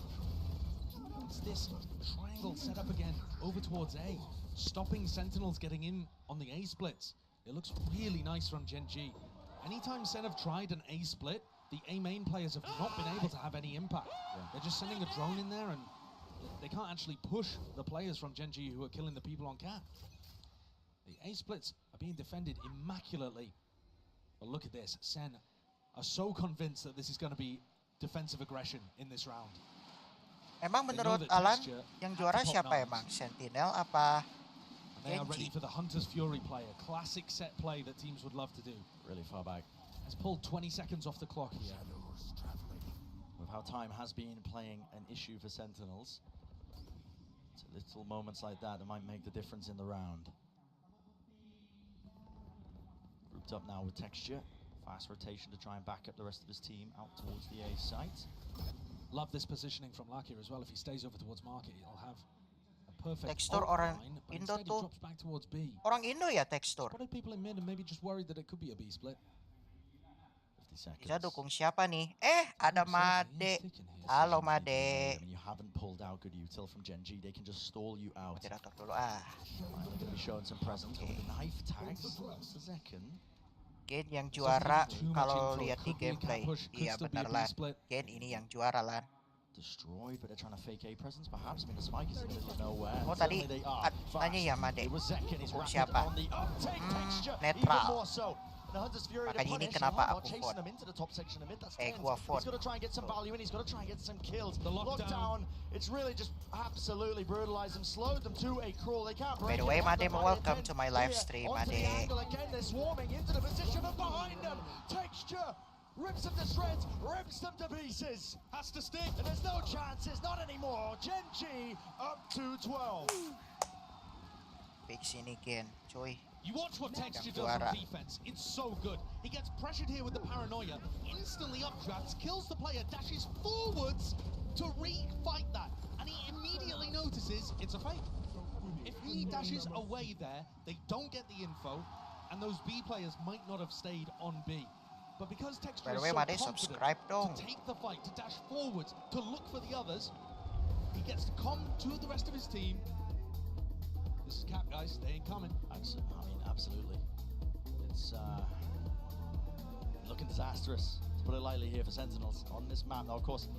It's this triangle set up again over towards A, stopping Sentinels getting in on the A splits. It looks really nice from Gen.G. Anytime Sen have tried an A split, the A main players have not been able to have any impact. They're just sending a drone in there and they can't actually push the players from Gen.G who are killing the people on cap. The A splits are being defended immaculately. But look at this, Sen are so convinced that this is going to be defensive aggression in this round. Emang menurut Alan yang juara siapa emang? Sentinel apa They are ready Gen.G? for the Hunter's Fury play, a classic set play that teams would love to do. Really far back. Has pulled 20 seconds off the clock here. With how time has been playing an issue for Sentinels, it's little moments like that might make the difference in the round. Grouped up now with Texture. Fast rotation to try and back up the rest of his team out towards the A site. Love this positioning from Lakia as well. If he stays over towards Market, he'll have a perfect Tekstur orang outline, but Indo instead it tuh drops back towards B. orang Indo ya tekstur. Spotted people in mid and maybe just worried that it could be a B split. Bisa dukung siapa nih? Ada Made. Halo Made. You haven't pulled out good util from Gen.G. They can just stall you out. Moderator dulu ah. Right, they're going to be showing some presence with the knife tags. Second. Gen yang juara kalau lihat di gameplay. Iya benar lah. Gen ini yang juara lah. Destroyed, but they're trying to fake A presence. Perhaps, I mean, the spike is in the middle of nowhere. Oh tadi nanya ya Made. Dukung siapa? Netral. Makanya ini kenapa aku vote. Gua vote. He's got to try and get some value in. He's got to try and get some kills. The lockdown, it's really just absolutely brutalized them, slowed them to a crawl. They can't break. By the way, Made, welcome to my live stream, Made. Again, they're swarming into the position of behind them. Texture rips them to shreds, rips them to pieces. Has to stick. And there's no chances, not anymore. Gen.G up to 12. Big sini Gen, coy. You watch what Texture does on defense. It's so good. He gets pressured here with the paranoia, instantly updrafts, kills the player, dashes forwards to re-fight that. And he immediately notices it's a fake. If he dashes away there, they don't get the info, and those B players might not have stayed on B. But because Texture is so confident to take the fight, to dash forwards, to look for the others, he gets to come to the rest of his team. This is Cap, guys. They ain't coming. Absolutely. It's looking disastrous, to put it lightly, here for Sentinels on this map. Now, of course,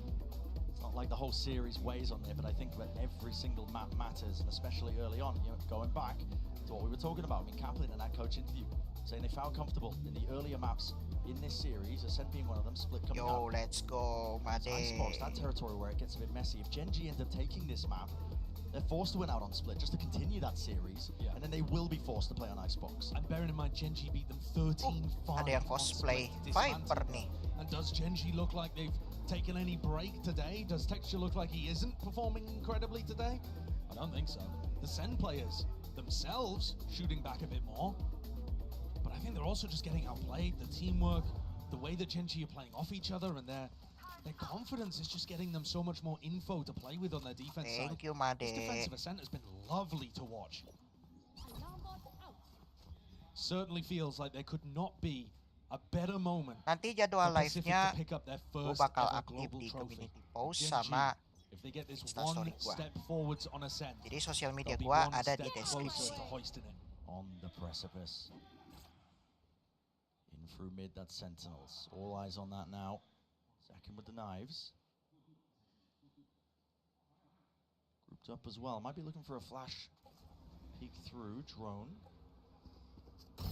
it's not like the whole series weighs on it, but I think that every single map matters, and especially early on, you know, going back to what we were talking about. I mean, Kaplan in that coach interview saying they felt comfortable in the earlier maps in this series, Ascent being one of them, Split coming out. Let's go, Made. Icebox, that territory where it gets a bit messy. If Gen.G end up taking this map, they're forced to win out on Split just to continue that series, and then they will be forced to play on Icebox. And bearing in mind, Gen.G beat them 13-5. Ada yang cosplay Viper nih. And does Gen.G look like they've taken any break today? Does Texture look like he isn't performing incredibly today? I don't think so. The Sen players themselves shooting back a bit more, but I think they're also just getting outplayed. The teamwork, the way that Gen.G are playing off each other, and their confidence is just getting them so much more info to play with on their defense side. Thank you, Made. This defensive Ascent has been lovely to watch. Certainly feels like there could not be a better moment. Nanti jadwal live-nya gue bakal aktif di community post sama Instastory gue. Jadi sosial media gue ada di deskripsi. On the precipice. In through mid, that's Sentinels. All eyes on that now. Second with the knives. Grouped up as well. Might be looking for a flash peek through. Drone.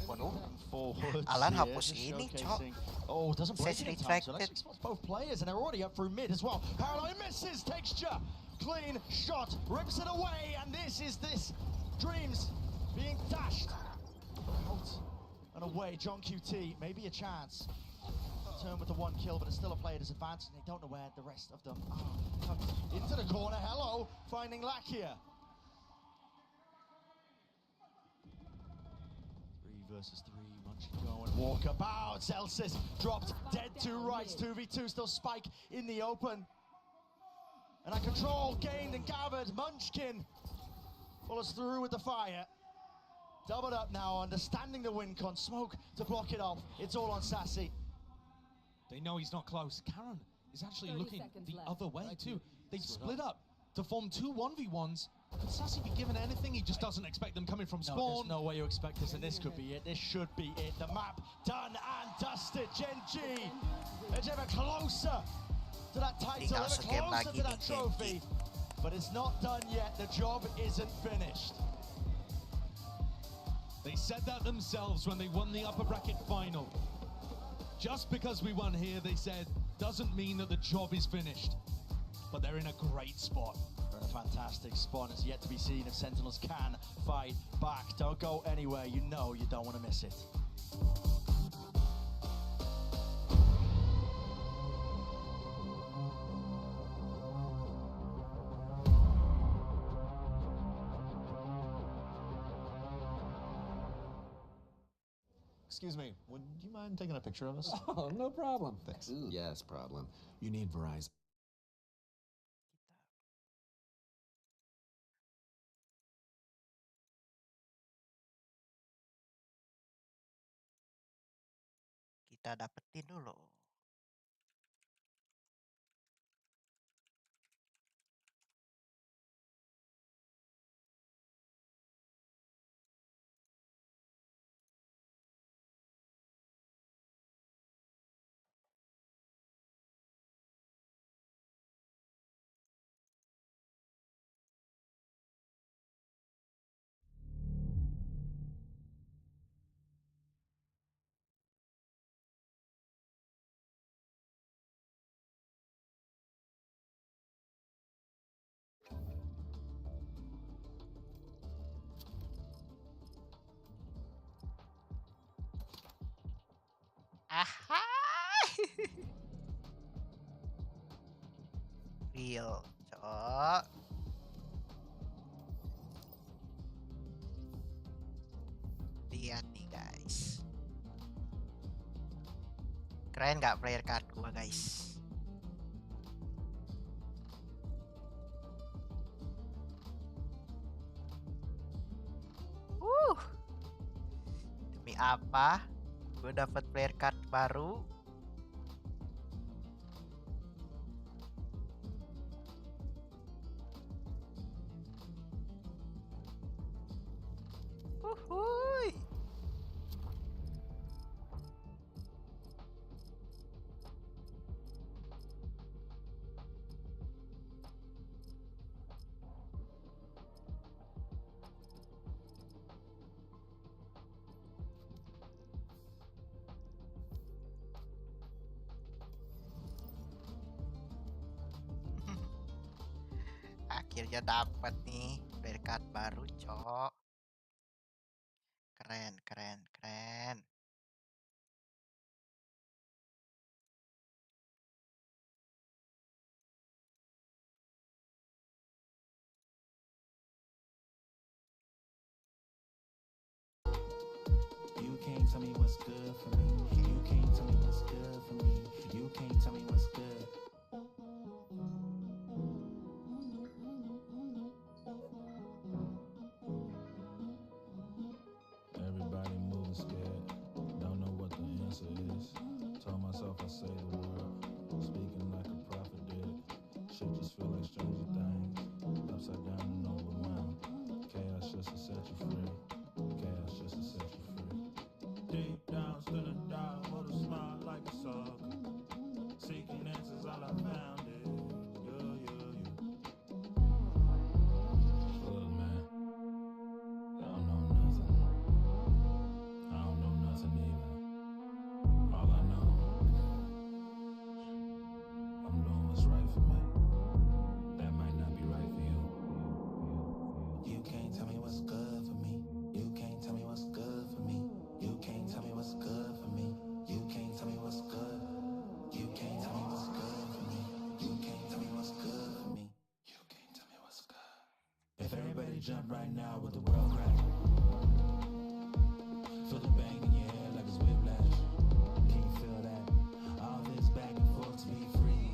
Waduh, forward. Alan hapus ini, cok. Oh, doesn't break it in time, so that retracted. spots both players, and they're already up through mid as well. Parallel misses, Texture. Clean shot, rips it away, and this is Dreams being dashed out and away. John QT, maybe a chance. Turn with the one kill, but it's still a player disadvantage, and they don't know where the rest of them are. Into the corner, hello, finding Lack here. 3 versus 3, Munchkin going walkabout. Celsius dropped dead to rights. 2v2, still Spike in the open. And that control gained and gathered. Munchkin follows through with the fire. Doubled up now, understanding the win con. Smoke to block it off. It's all on Sassy. They know he's not close. Karen is actually looking the other way too. They've split up to form 2 1v1s. Could Sassy be given anything? He just doesn't expect them coming from spawn. No, there's no way you expect this, and this could be it. This should be it. The map done and dusted. Gen.G is ever closer to that title, ever closer to that trophy. But it's not done yet. The job isn't finished. They said that themselves when they won the upper bracket final. Just because we won here, they said, doesn't mean that the job is finished. But they're in a great spot. They're in a fantastic spot. It's yet to be seen if Sentinels can fight back. Don't go anywhere. You know you don't want to miss it. Excuse me, would you mind taking a picture of us? Oh, no problem. Thanks. Ooh, yes, problem. You need Verizon. kita dapetin dulu. Aha. Real, cok. Lihat nih guys. Keren nggak player card gua guys? Demi apa? Gue dapat player card baru. Uhuy. Akhirnya dapat nih player card baru, cok. Keren, keren, keren. You can't tell me what's good for me. You can't tell me what's good for me. You can't tell me what's good. Everybody moving scared, don't know what the answer is. Told myself I say the word, speaking like a prophet did. Shit just feel like stranger things, upside down and overwhelmed. Chaos just to set you free, chaos just to set you free. Deep down, still in doubt, with a smile like a sucker. Seeking answers, all I found is you. Look, man, I don't know nothing. I don't know nothing either. All I know, I'm doing what's right for me. That might not be right for you. You can't tell me what's good for me. You can't tell me what's good for me. You can't tell me what's good for me. You can't tell me what's good. You can't tell me what's good for me. You can't tell me what's good for me. You can't tell me what's good. If everybody jump right now with the world crack. Feel the bang in your head like it's whiplash. Can you feel that? All this back and forth to be free.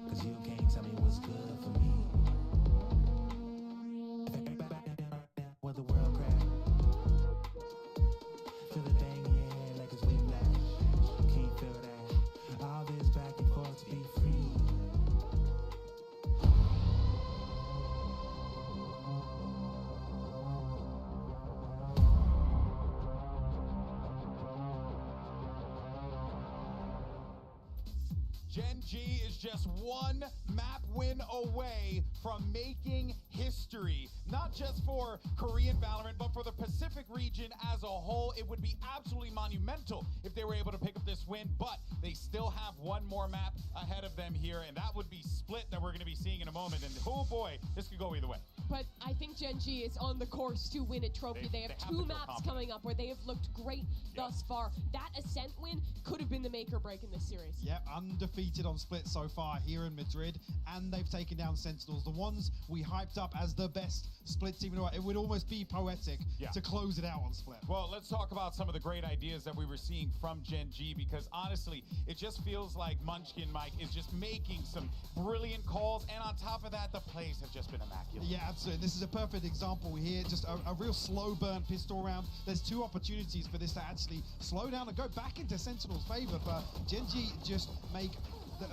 Cause you can't tell me what's good for me. With the world crack. Feel the bang in your head like it's whiplash. Can you feel that? All this back and forth to be free. Gen.G is just one map win away from making history. Not just for Korean Valorant, but for the Pacific region as a whole. It would be absolutely monumental if they were able to pick up this win, but they still have one more map ahead of them here, and that would be Split that we're going to be seeing in a moment. And oh boy, this could go either way. But I think Gen.G is on the course to win a trophy. They have two maps coming up where they have looked great thus far. That Ascent win could have been the make or break in this series. Yeah, undefeated undefeated on Split so far here in Madrid, and they've taken down Sentinels, the ones we hyped up as the best Split team in the world. It would almost be poetic to close it out on Split. Well, let's talk about some of the great ideas that we were seeing from Gen.G, because honestly, it just feels like Munchkin Mike is just making some brilliant calls, and on top of that, the plays have just been immaculate. Yeah, absolutely. This is a perfect example here, just a real slow burn pistol round. There's two opportunities for this to actually slow down and go back into Sentinel's favor, but Gen.G just make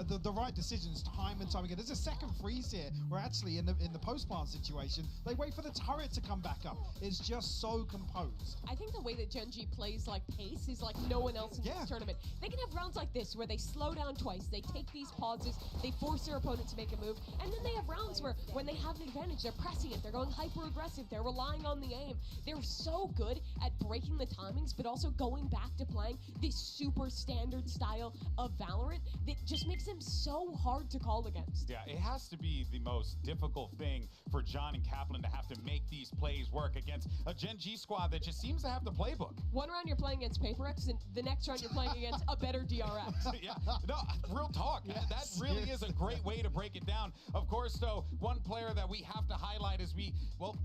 the right decisions time and time again. There's a second freeze here where actually in the post-plant situation, they wait for the turret to come back up. It's just so composed. I think the way that Gen.G plays like pace is like no one else in this tournament. They can have rounds like this where they slow down twice, they take these pauses, they force their opponent to make a move, and then they have rounds where when they have an advantage, they're pressing it, they're going hyper-aggressive, they're relying on the aim. They're so good at breaking the timings, but also going back to playing this super standard style of Valorant that just makes them so hard to call against. Yeah, it has to be the most difficult thing for John and Kaplan to have to make these plays work against a Gen.G squad that just seems to have the playbook. One round you're playing against PaperX, and the next round you're playing against a better DRX. Yeah, no, real talk. Yes, that really is a great way to break it down. Of course, though, one player that we have to highlight as we,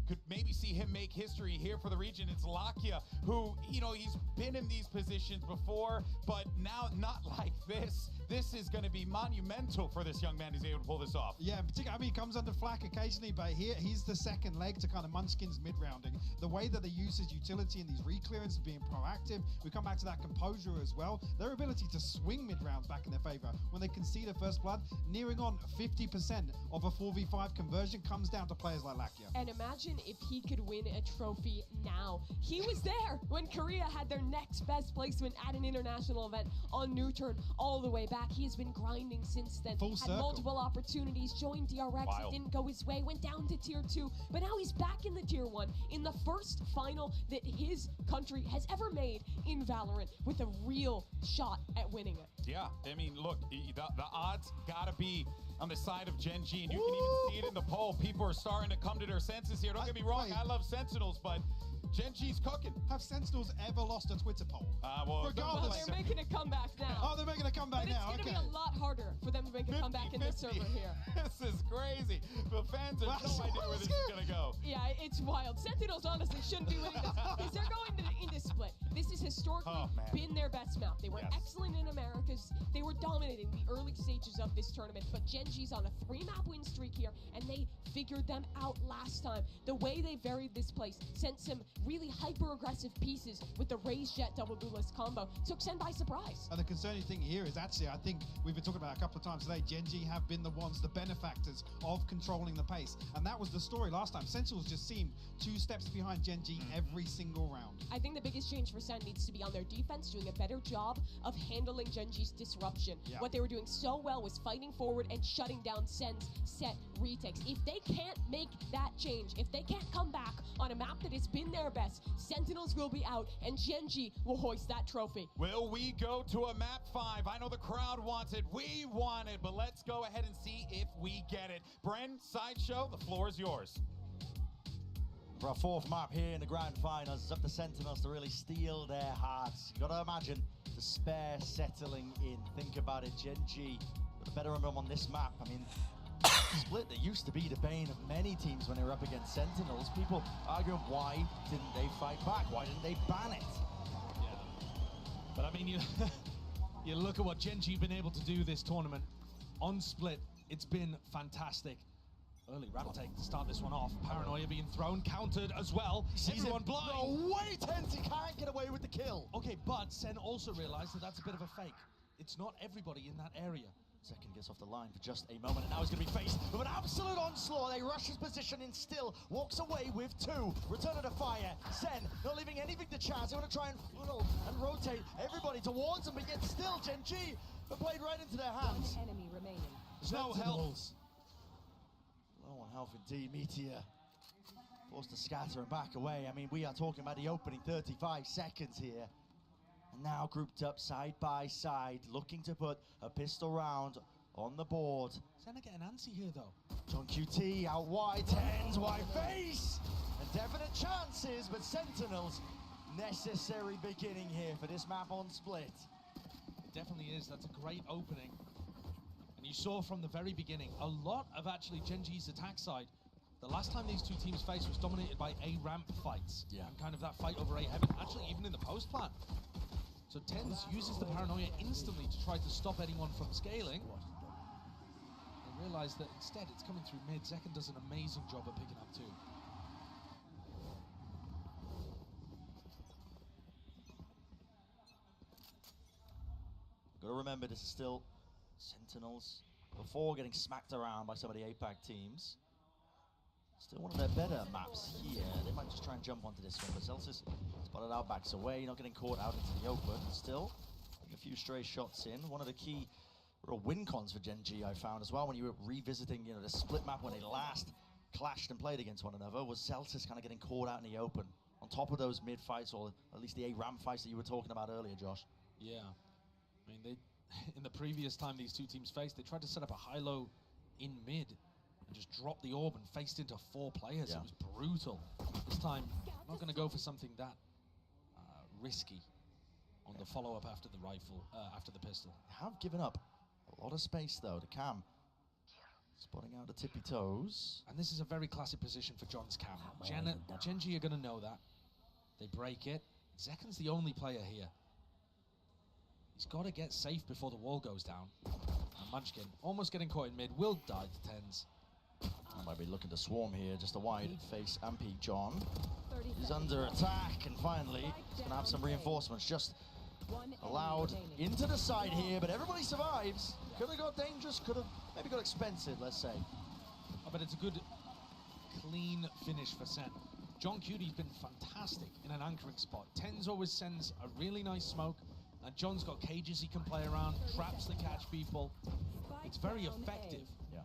could maybe see him make history here for the region. It's Lakia, who, he's been in these positions before, but now not like this. This is going to be monumental for this young man who's able to pull this off. Yeah, in particular, I mean, he comes under flack occasionally, but here he's the second leg to kind of Munchkin's mid-rounding. The way that they use his utility and these re-clearances, being proactive, we come back to that composure as well. Their ability to swing mid-rounds back in their favor. When they concede a first blood, nearing on 50% of a 4v5 conversion comes down to players like Lakia. And imagine if he could win a trophy now. He was there when Korea had their next best placement at an international event on New Turn all the way back. He has been grinding since then. Full had circle. Multiple opportunities, joined DRX, it didn't go his way, went down to tier 2, but now he's back in the tier 1 in the first final that his country has ever made in Valorant, with a real shot at winning it. Yeah, I mean, look, the odds gotta be on the side of Gen.G, and you can even see it in the poll. People are starting to come to their senses here. Don't get me wrong, I love Sentinels, but Gen.G's cooking. Have Sentinels ever lost a Twitter poll? Regardless. They're making a comeback now. Oh, they're making a comeback now. But it's going to be a lot harder for them to make a comeback in this server here. This is crazy. The fans have no idea where this is going to go. Yeah, it's wild. Sentinels honestly shouldn't be winning this because they're going into Split. This has historically been their best map. They were excellent in Americas. They were dominating the early stages of this tournament, but Gen.G's on a 3-map win streak here, and they figured them out last time. The way they varied this place, sent some really hyper-aggressive pieces with the Raise Jet double duelist combo, took Sen by surprise. And the concerning thing here is actually, I think we've been talking about a couple of times today, Gen.G have been the ones, the benefactors of controlling the pace. And that was the story last time. Sentinels just seemed 2 steps behind Gen.G every single round. I think the biggest change for Sen needs to be on their defense, doing a better job of handling Gen.G's disruption. What they were doing so well was fighting forward and shutting down Sen's set retakes. If they can't make that change, if they can't come back on a map that has been their best, Sentinels will be out and Gen.G will hoist that trophy. Will we go to a map 5? I know the crowd wants it, we want it, but let's go ahead and see if we get it. Bren, Sideshow, the floor is yours. For our 4th map here in the grand finals, it's up to Sentinels to really steal their hearts. You gotta imagine despair settling in. Think about it, Gen.G got a better run on this map. I mean, Split that used to be the bane of many teams when they were up against Sentinels. People arguing, why didn't they fight back? Why didn't they ban it? Yeah. But I mean, you look at what Gen.G been able to do this tournament on Split. It's been fantastic. Early rapid take to start this one off. Paranoia being thrown, countered as well. Everyone blind. No way, Tensi can't get away with the kill. Okay, but Sen also realized that that's a bit of a fake. It's not everybody in that area. Second gets off the line for just a moment, and now he's going to be faced with an absolute onslaught. They rush his position in still, walks away with 2. Return of the fire. Sen not leaving anything to chance. They want to try and funnel and rotate everybody towards him, but yet still Gen.G have played right into their hands. One enemy remaining. There's no help. Low on health indeed. Meteor forced to scatter and back away. I mean, we are talking about the opening 35 seconds here. And now grouped up side by side, looking to put a pistol round on the board. Sen are getting antsy here, though. John QT out wide, Tens wide face! And definite chances, but Sentinels, necessary beginning here for this map on Split. It definitely is. That's a great opening. And you saw from the very beginning, a lot of actually Gen.G's attack side, the last time these two teams faced was dominated by A ramp fights. Yeah. And kind of that fight over A heaven, actually even in the post plan. So TenZ uses the paranoia instantly to try to stop anyone from scaling. They realize that instead it's coming through mid. Zekken does an amazing job of picking up too. Gotta remember, this is still Sentinels before getting smacked around by some of the APAC teams. Still one of their better maps here. They might just try and jump onto this one, but Celsius spotted out, backs away, not getting caught out into the open. Still, a few stray shots in. One of the key real win cons for Gen.G I found as well when you were revisiting, the split map when they last clashed and played against one another, was Celsius kind of getting caught out in the open. On top of those mid fights, or at least the A-ramp fights that you were talking about earlier, Josh. Yeah. I mean, they in the previous time these two teams faced, they tried to set up a high-low in mid and just dropped the orb and faced into 4 players. Yeah. It was brutal. This time, not going to go for something that risky on the follow-up after the rifle, after the pistol. Have given up a lot of space, though, to Cam. Spotting out the tippy toes. And this is a very classic position for John's Cam. Gen.G are going to know that. They break it. Zekken's the only player here. He's got to get safe before the wall goes down. And Munchkin, almost getting caught in mid, will die to TenZ. I might be looking to swarm here, just a wide face and peek John. He's under attack, and finally, he's going to have some reinforcements. Just allowed into the side here, but everybody survives. Could have got dangerous, could have maybe got expensive, let's say. Oh, but it's a good, clean finish for Sen. John Cudie's been fantastic in an anchoring spot. TenZ always sends a really nice smoke, and John's got cages he can play around, traps to catch people. It's very effective. Yeah.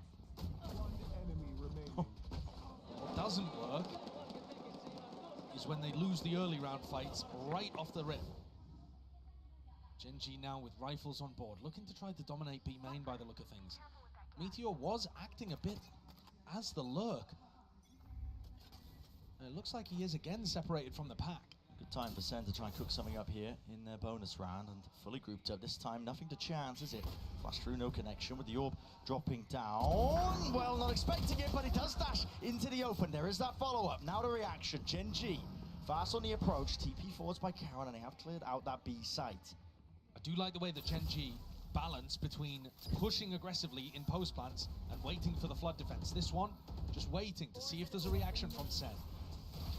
What doesn't work is when they lose the early round fights right off the rip. Gen.G now with rifles on board, looking to try to dominate B main by the look of things. Meteor was acting a bit as the lurk. And it looks like he is again separated from the pack. Good time for Sen to try and cook something up here in their bonus round, and fully grouped up this time. Nothing to chance, is it? Flash through, no connection with the orb dropping down. Well, not expecting it, but he does dash into the open. There is that follow-up. Now the reaction. Gen.G fast on the approach. TP forwards by Karen, and they have cleared out that B site. I do like the way that Gen.G balance between pushing aggressively in post plants and waiting for the flood defense. This one, just waiting to see if there's a reaction from Sen.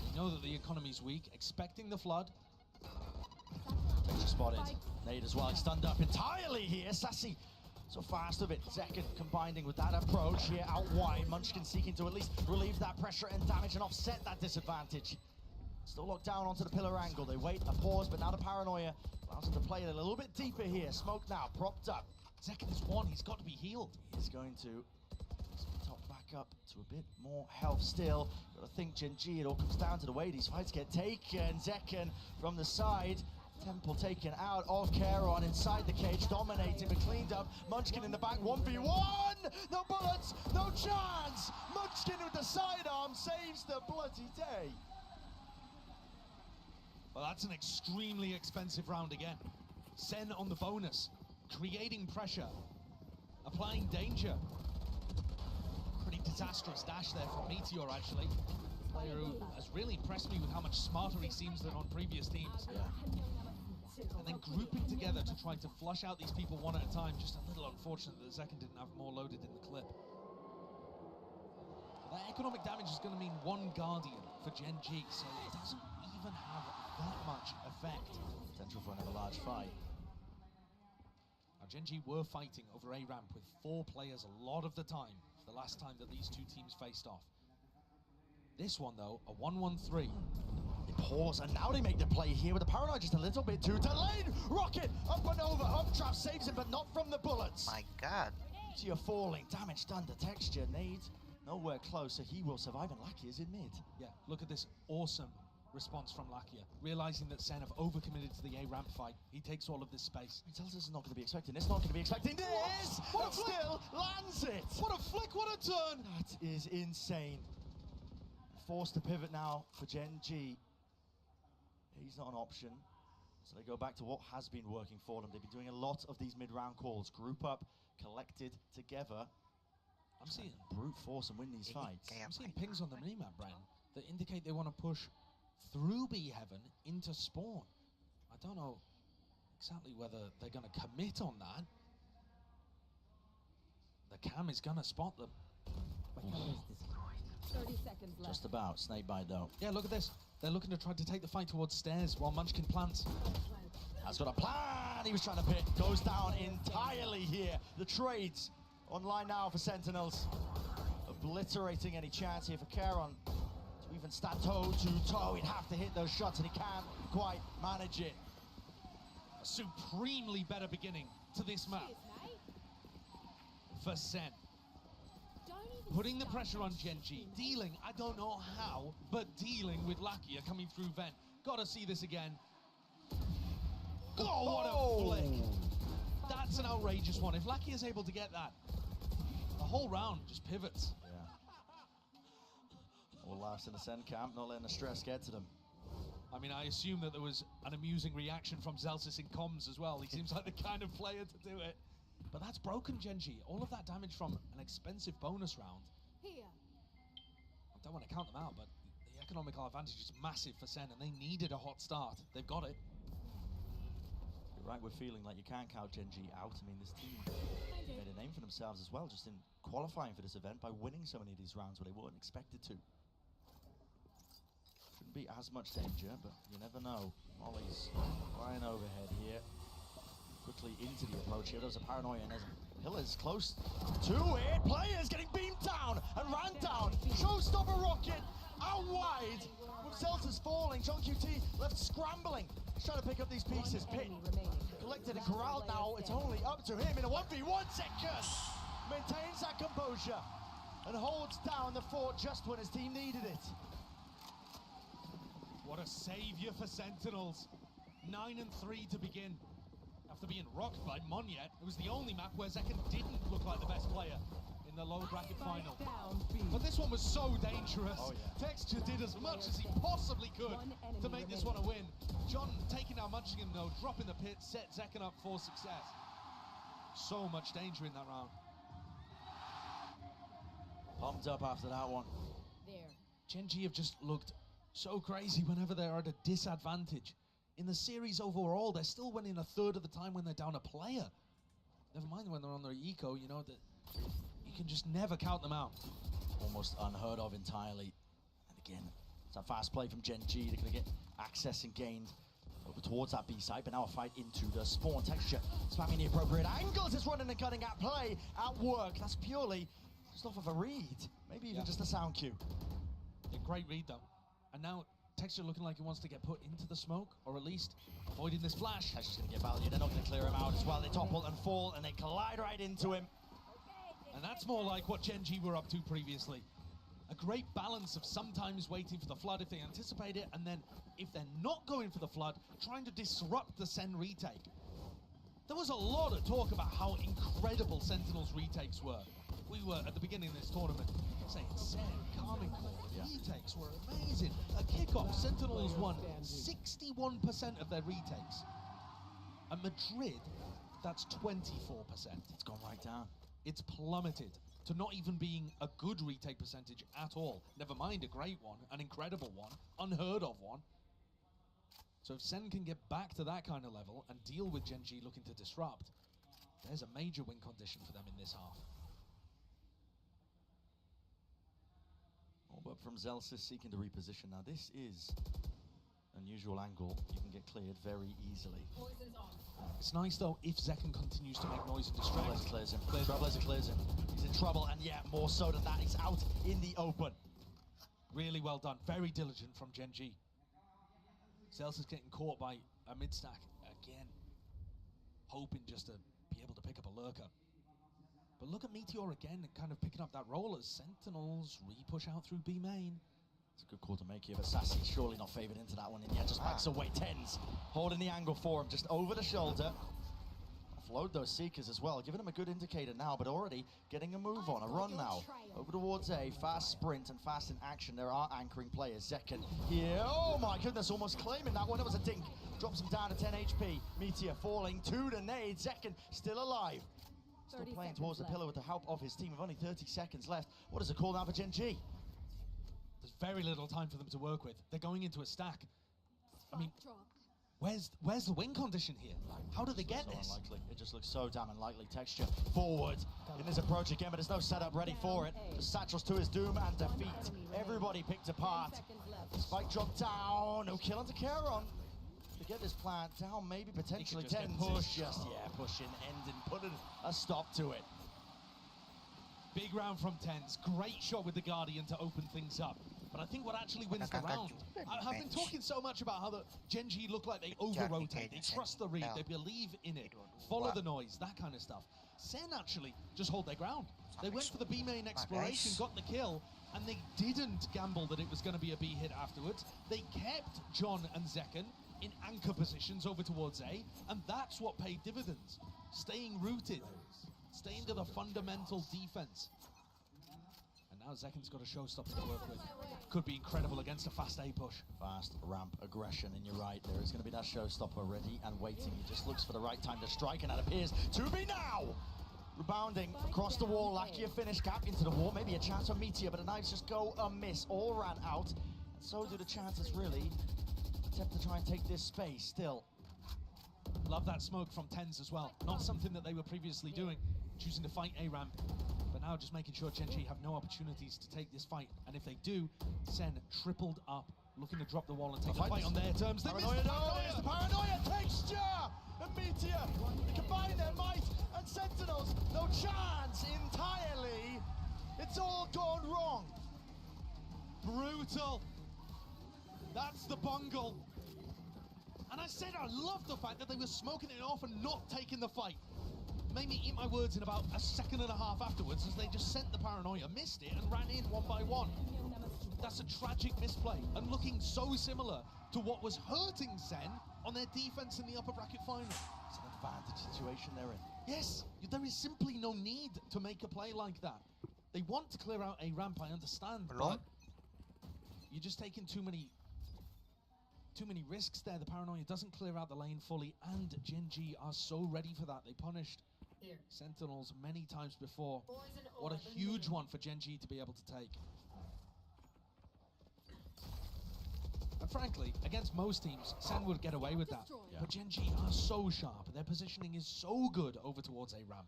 They know that the economy's weak, expecting the flood. Picture spotted. Nade as well, stunned up entirely here. Sassy so fast of it. Zekken combining with that approach here out wide. Munchkin seeking to at least relieve that pressure and damage and offset that disadvantage. Still locked down onto the pillar angle. They wait a pause, but now the paranoia allows him to play it a little bit deeper here. Smoke now, propped up. Zekken is one, he's got to be healed. He's going to top back up to a bit more health still. Got to think Gen.G, it all comes down to the way these fights get taken. Zekken from the side. Temple taken out of Keron inside the cage, dominating but cleaned up. Munchkin in the back, 1v1! No bullets, no chance! Munchkin with the sidearm saves the bloody day. Well, that's an extremely expensive round again. Sen on the bonus, creating pressure, applying danger. Pretty disastrous dash there from Meteor, actually. Player who has really impressed me with how much smarter he seems than on previous teams. Yeah. And then grouping together to try to flush out these people one at a time. Just a little unfortunate that Zekken didn't have more loaded in the clip. That economic damage is going to mean one Guardian for Gen.G, so it doesn't even have that much effect. Potential for another large fight. Now, Gen.G were fighting over A ramp with 4 players a lot of the time, the last time that these two teams faced off. This one, though, a 1-1-3. They pause, and now they make the play here with the paranoid just a little bit too delayed. Rocket up and over, up trap saves him, but not from the bullets. My God. You're falling, damage done to texture. Nade nowhere close, so he will survive, and Lakia is in mid. Yeah, look at this awesome response from Lakia, realizing that Sen have overcommitted to the A ramp fight. He takes all of this space. He tells us it's not going to be expecting this, not going to be expecting this. What still lands it. What a flick, what a turn. That is insane. Forced to pivot now for Gen.G. He's not an option. So they go back to what has been working for them. They've been doing a lot of these mid-round calls. Group up, collected together. I'm seeing brute force and win these fights. I'm seeing pings on the minimap, Bren, that indicate they want to push through B Heaven into spawn. I don't know exactly whether they're going to commit on that. The cam is going to spot them. 30 seconds left. Just about. Snake bite, though. Yeah, look at this. They're looking to try to take the fight towards stairs while Munchkin plants. Has got a plan. He was trying to pit. Goes down entirely here. The trades online now for Sentinels. Obliterating any chance here for Charon to even stand toe to toe. He'd have to hit those shots, and he can't quite manage it. A supremely better beginning to this map for Sen. Putting the pressure on Gen.G, dealing, I don't know how, but dealing with Lakia coming through vent. Gotta see this again. Oh, what a flick. That's an outrageous one. If Lakia is able to get that, the whole round just pivots. Yeah. All laughs in the Sen camp, not letting the stress get to them. I mean, I assume that there was an amusing reaction from Zelsis in comms as well. He seems like the kind of player to do it. But that's broken Gen.G. All of that damage from an expensive bonus round. Here. I don't want to count them out, but the economical advantage is massive for Sen, and they needed a hot start. They've got it. You're right, we're feeling like you can't count Gen.G out. I mean, this team made a name for themselves as well, just in qualifying for this event by winning so many of these rounds where they weren't expected to. Shouldn't be as much danger, but you never know. Molly's flying overhead here. Quickly into the approach here. There's a paranoia, and there's pillars close to it. Players getting beamed down and ran down. Showstopper rocket out wide. With Zelta's falling, John QT left scrambling. He's trying to pick up these pieces. Pit collected and corralled now. It's only up to him in a 1v1 second. Maintains that composure and holds down the fort just when his team needed it. What a savior for Sentinels. 9-3 to begin. After being rocked by Monyet, it was the only map where Zekken didn't look like the best player in the lower bracket final. But this one was so dangerous. Oh, yeah. Texture did as much as he possibly could to make this one a win. John taking out Munchkin though, dropping the pit, set Zekken up for success. So much danger in that round. Pumped up after that one. Gen.G have just looked so crazy whenever they're at a disadvantage. In the series overall, they're still winning a third of the time when they're down a player. Never mind when they're on their eco, you know, that you can just never count them out. Almost unheard of entirely. And again, it's a fast play from Gen.G. They're going to get access and gained over towards that B side, but now a fight into the spawn. Texture spamming the appropriate angles. It's running and cutting at play, at work. That's purely just off of a read. Maybe even just a sound cue. A great read, though. And now Texture looking like he wants to get put into the smoke, or at least avoiding this flash. Texture's going to get valued. They're not going to clear him out as well. They topple and fall, and they collide right into him. And that's more like what Gen.G were up to previously. A great balance of sometimes waiting for the flood if they anticipate it, and then if they're not going for the flood, trying to disrupt the Sen retake. There was a lot of talk about how incredible Sentinels retakes were. We were, at the beginning of this tournament, saying Sen, Carmine Core, retakes were amazing. At kickoff, Sentinels won 61% of their retakes. At Madrid, that's 24%. It's gone right down. It's plummeted to not even being a good retake percentage at all. Never mind a great one, an incredible one, unheard of one. So if Sen can get back to that kind of level and deal with Gen.G looking to disrupt, there's a major win condition for them in this half. Oh, but from Zelsis seeking to reposition. Now this is an unusual angle. You can get cleared very easily. It's nice though if Zekken continues to make noise and distract. Trailblazer clears him. Trailblazer clears him. He's in trouble, and yeah, more so than that, he's out in the open. Really well done. Very diligent from Gen.G. Zelsis getting caught by a mid-stack again. Hoping just to be able to pick up a lurker. But look at Meteor again, kind of picking up that role as Sentinels re-push out through B main. It's a good call to make here, but Sassy surely not favored into that one, and yeah, just backs away. Tens holding the angle for him, just over the shoulder. offload those Seekers as well, giving them a good indicator now, but already getting a move on, a run now. Over towards A, fast sprint and fast in action. There are anchoring players. Zekken here, oh my goodness, almost claiming that one. It was a dink. Drops him down to 10 HP. Meteor falling to the nade. Zekken still alive. Still playing towards the pillar with the help of his team with only 30 seconds left. What is the call now for Gen.G? There's very little time for them to work with. They're going into a stack. I mean, where's the win condition here? How do they get this? Unlikely. It just looks so damn unlikely. Texture forward in his approach again, but there's no setup ready for it. Just satchels to his doom and defeat. Everybody picked apart. Spike drop down. No kill onto Charon. To get this plant down, maybe potentially 10. Push, just pushing, ending, putting a stop to it. Big round from TenZ. Great shot with the Guardian to open things up. But I think what actually wins the round, I've been talking so much about how the Gen.G look like they over-rotate, they trust the read, they believe in it, follow the noise, that kind of stuff. Sen actually just hold their ground. They went for the B main exploration, got the kill, and they didn't gamble that it was going to be a B hit afterwards. They kept John and Zekken in anchor positions over towards A, and that's what paid dividends. Staying rooted, staying to the fundamental defense. And now Zekken's got a showstopper to work with. Could be incredible against a fast A push. Fast ramp aggression, and you're right, there is going to be that showstopper ready and waiting. He just looks for the right time to strike, and that appears to be now! Rebounding across the wall, Lakia finish, gap into the wall, maybe a chance for Meteor, but the knives just go amiss, all ran out. And so do the chances, really. Attempt to try and take this space, still. Love that smoke from TenZ as well. Not something that they were previously doing, choosing to fight A ramp. But now just making sure Gen.G have no opportunities to take this fight. And if they do, Sen tripled up, looking to drop the wall and take the fight on their terms. They Paranoia, no, the Paranoia Texture! And Meteor, they combine their might, and Sentinels, no chance entirely. It's all gone wrong. Brutal. That's the bungle. And I said I love the fact that they were smoking it off and not taking the fight. Made me eat my words in about a second and a half afterwards, as they just sent the Paranoia, missed it, and ran in one by one. That's a tragic misplay, and looking so similar to what was hurting Sen on their defense in the upper bracket final. It's an advantage situation they're in. Yes, there is simply no need to make a play like that. They want to clear out a ramp, I understand, but you're just taking too many risks there. The Paranoia doesn't clear out the lane fully, and Gen.G are so ready for that. They punished Sentinels many times before. What a huge one for Gen.G to be able to take. And frankly, against most teams, Sen would get away with that. But Gen.G are so sharp. Their positioning is so good over towards A ramp.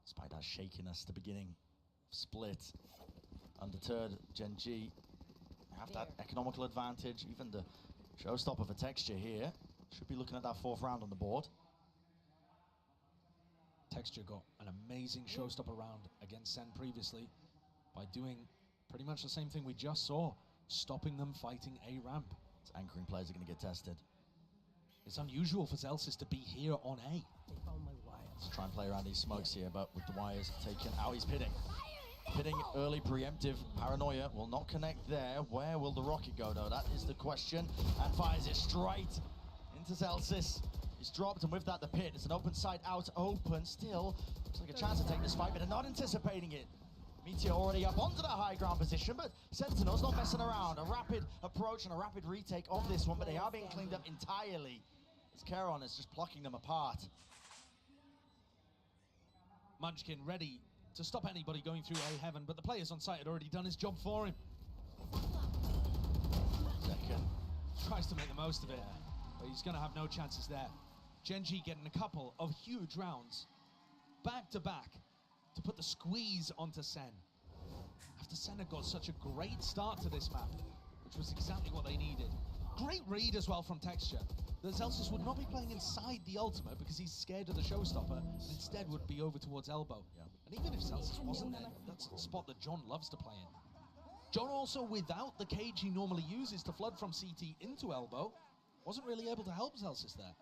Despite that shakiness at the beginning, split, undeterred, Gen.G have that economical advantage. Even the showstopper for Texture here should be looking at that fourth round on the board. Texture got an amazing showstopper round against Sen previously by doing pretty much the same thing we just saw, stopping them fighting A ramp. Its anchoring players are going to get tested. It's unusual for Zellsis to be here on A. Let's try and play around these smokes here, but with the wires taken out, he's pitting. Pitting early preemptive. Paranoia will not connect there. Where will the rocket go, though? That is the question. And fires it straight into Zellsis. He's dropped, and with that, the pit. It's an open side out, open. Still, looks like a chance to take this fight, but they're not anticipating it. Meteor already up onto the high ground position, but Sentinels not messing around. A rapid approach and a rapid retake of this one, but they are being cleaned up entirely, as Charon is just plucking them apart. Munchkin ready to stop anybody going through A heaven, but the players on site had already done his job for him. Second. Tries to make the most of it, but he's going to have no chances there. Gen.G getting a couple of huge rounds, back to back, to put the squeeze onto Sen. After Sen had got such a great start to this map, which was exactly what they needed. Great read as well from Texture. That Zellsis would not be playing inside the ultimate because he's scared of the showstopper, and instead would be over towards elbow. And even if Zellsis wasn't there, that's a spot that John loves to play in. John also, without the cage he normally uses to flood from CT into elbow, wasn't really able to help Zellsis there.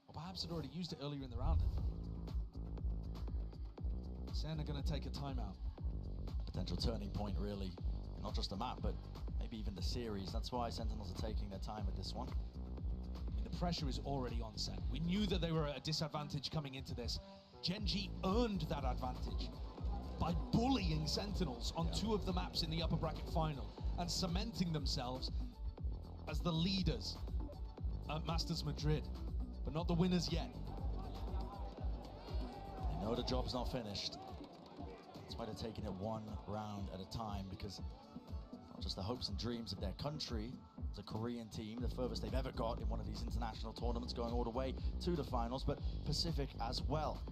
Or perhaps had already used it earlier in the round. Sen are going to take a timeout. Potential turning point, really. Not just the map, but maybe even the series. That's why Sentinels are taking their time with this one. I mean, the pressure is already on Sen. We knew that they were at a disadvantage coming into this. Gen.G earned that advantage by bullying Sentinels on 2 of the maps in the upper bracket final and cementing themselves as the leaders at Masters Madrid, but not the winners yet. They know the job's not finished. That's why they're taking it 1 round at a time, because it's not just the hopes and dreams of their country. It's a Korean team, the furthest they've ever got in one of these international tournaments, going all the way to the finals, but Pacific as well.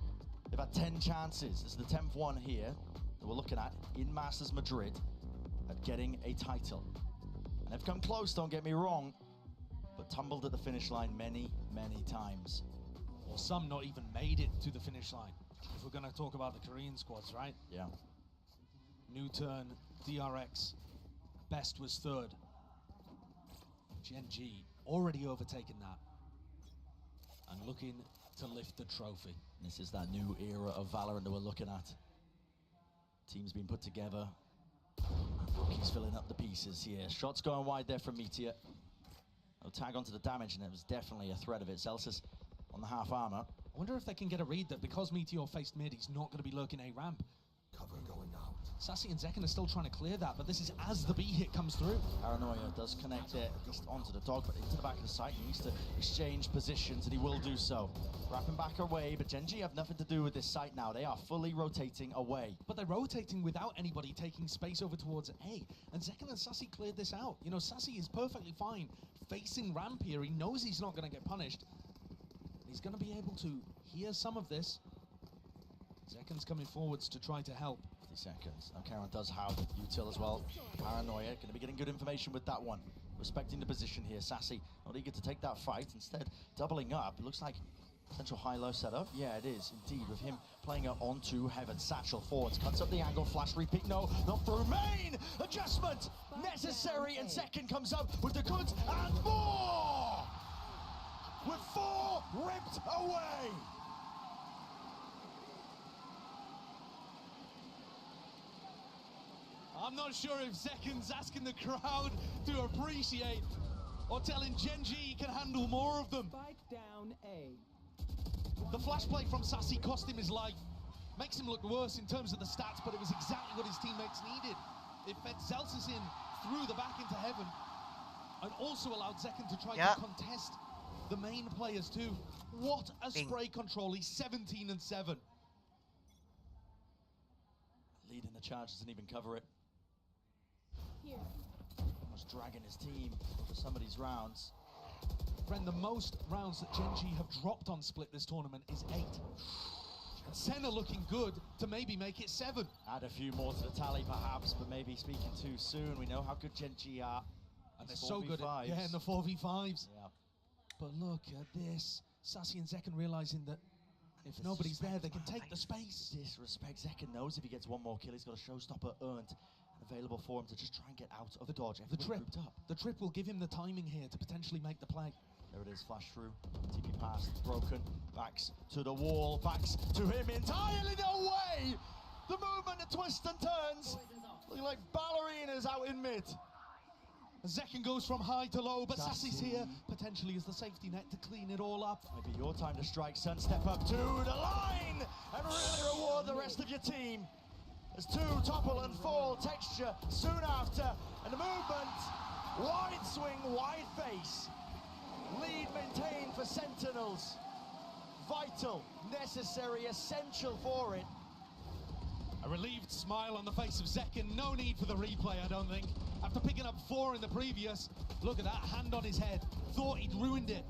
They've had 10 chances. This is the 10th one here that we're looking at in Masters Madrid at getting a title. And they've come close, don't get me wrong, but tumbled at the finish line many, many times. Or some not even made it to the finish line. If we're going to talk about the Korean squads, right? Yeah. New turn, DRX, best was 3rd. Gen.G already overtaken that and looking to lift the trophy. This is that new era of Valorant that we're looking at. Team's been put together. He's filling up the pieces here. Shots going wide there from Meteor. No tag onto the damage, and it was definitely a threat of it. Celsius on the half armor. I wonder if they can get a read that because Meteor faced mid, he's not going to be lurking A ramp. Cover going out. Sassy and Zekken are still trying to clear that, but this is as the B hit comes through. Paranoia does connect it, at least onto the dog, but into the back of the site. He needs to exchange positions, and he will do so. Wrapping back away, but Gen.G have nothing to do with this site now. They are fully rotating away. But they're rotating without anybody taking space over towards A. And Zekken and Sassy cleared this out. You know, Sassy is perfectly fine facing ramp here. He knows he's not going to get punished. He's going to be able to hear some of this. Zekken's coming forwards to try to help. 50 seconds. Now Karen does have util as well. Paranoia, going to be getting good information with that one. Respecting the position here. Sassy not eager to take that fight. Instead, doubling up. It looks like potential high-low setup. Yeah, it is indeed, with him playing it onto Heaven. Satchel forwards, cuts up the angle, flash repeat. No, not through main. Adjustment necessary, and Zekken comes up with the goods and more. With 4 ripped away. I'm not sure if Zekken's asking the crowd to appreciate or telling Gen.G he can handle more of them. Spike down A. The flash play from Sassy cost him his life. Makes him look worse in terms of the stats, but it was exactly what his teammates needed. It fed Celsius in through the back into Heaven and also allowed Zekken to try to contest the main players too. What a spray control. He's 17-7. Leading the charge, doesn't even cover it. Here. Almost dragging his team for some of these rounds. Friend, the most rounds that Gen.G have dropped on split this tournament is 8. And Senna looking good to maybe make it 7. Add a few more to the tally perhaps, but maybe speaking too soon. We know how good Gen.G are. And they're so good at, in the 4v5s. Yeah. But look at this. Sassy and Zekken realizing that if nobody's there, they can take the space. Disrespect. Zekken knows if he gets one more kill, he's got a showstopper earned, available for him to just try and get out of the dodge. The trip will give him the timing here to potentially make the play. There it is, flash through. TP pass, broken. Backs to the wall, backs to him entirely. No way! The movement, the twists and turns. Looking like ballerinas out in mid. Zekken goes from high to low, but Sassy's here potentially as the safety net to clean it all up. Maybe your time to strike, son. Step up to the line and really reward the rest of your team. As 2 topple and fall texture soon after, and the movement, wide swing, wide face. Lead maintained for Sentinels. Vital, necessary, essential for it. A relieved smile on the face of Zekken. No need for the replay, I don't think. After picking up 4 in the previous, look at that, hand on his head. Thought he'd ruined it.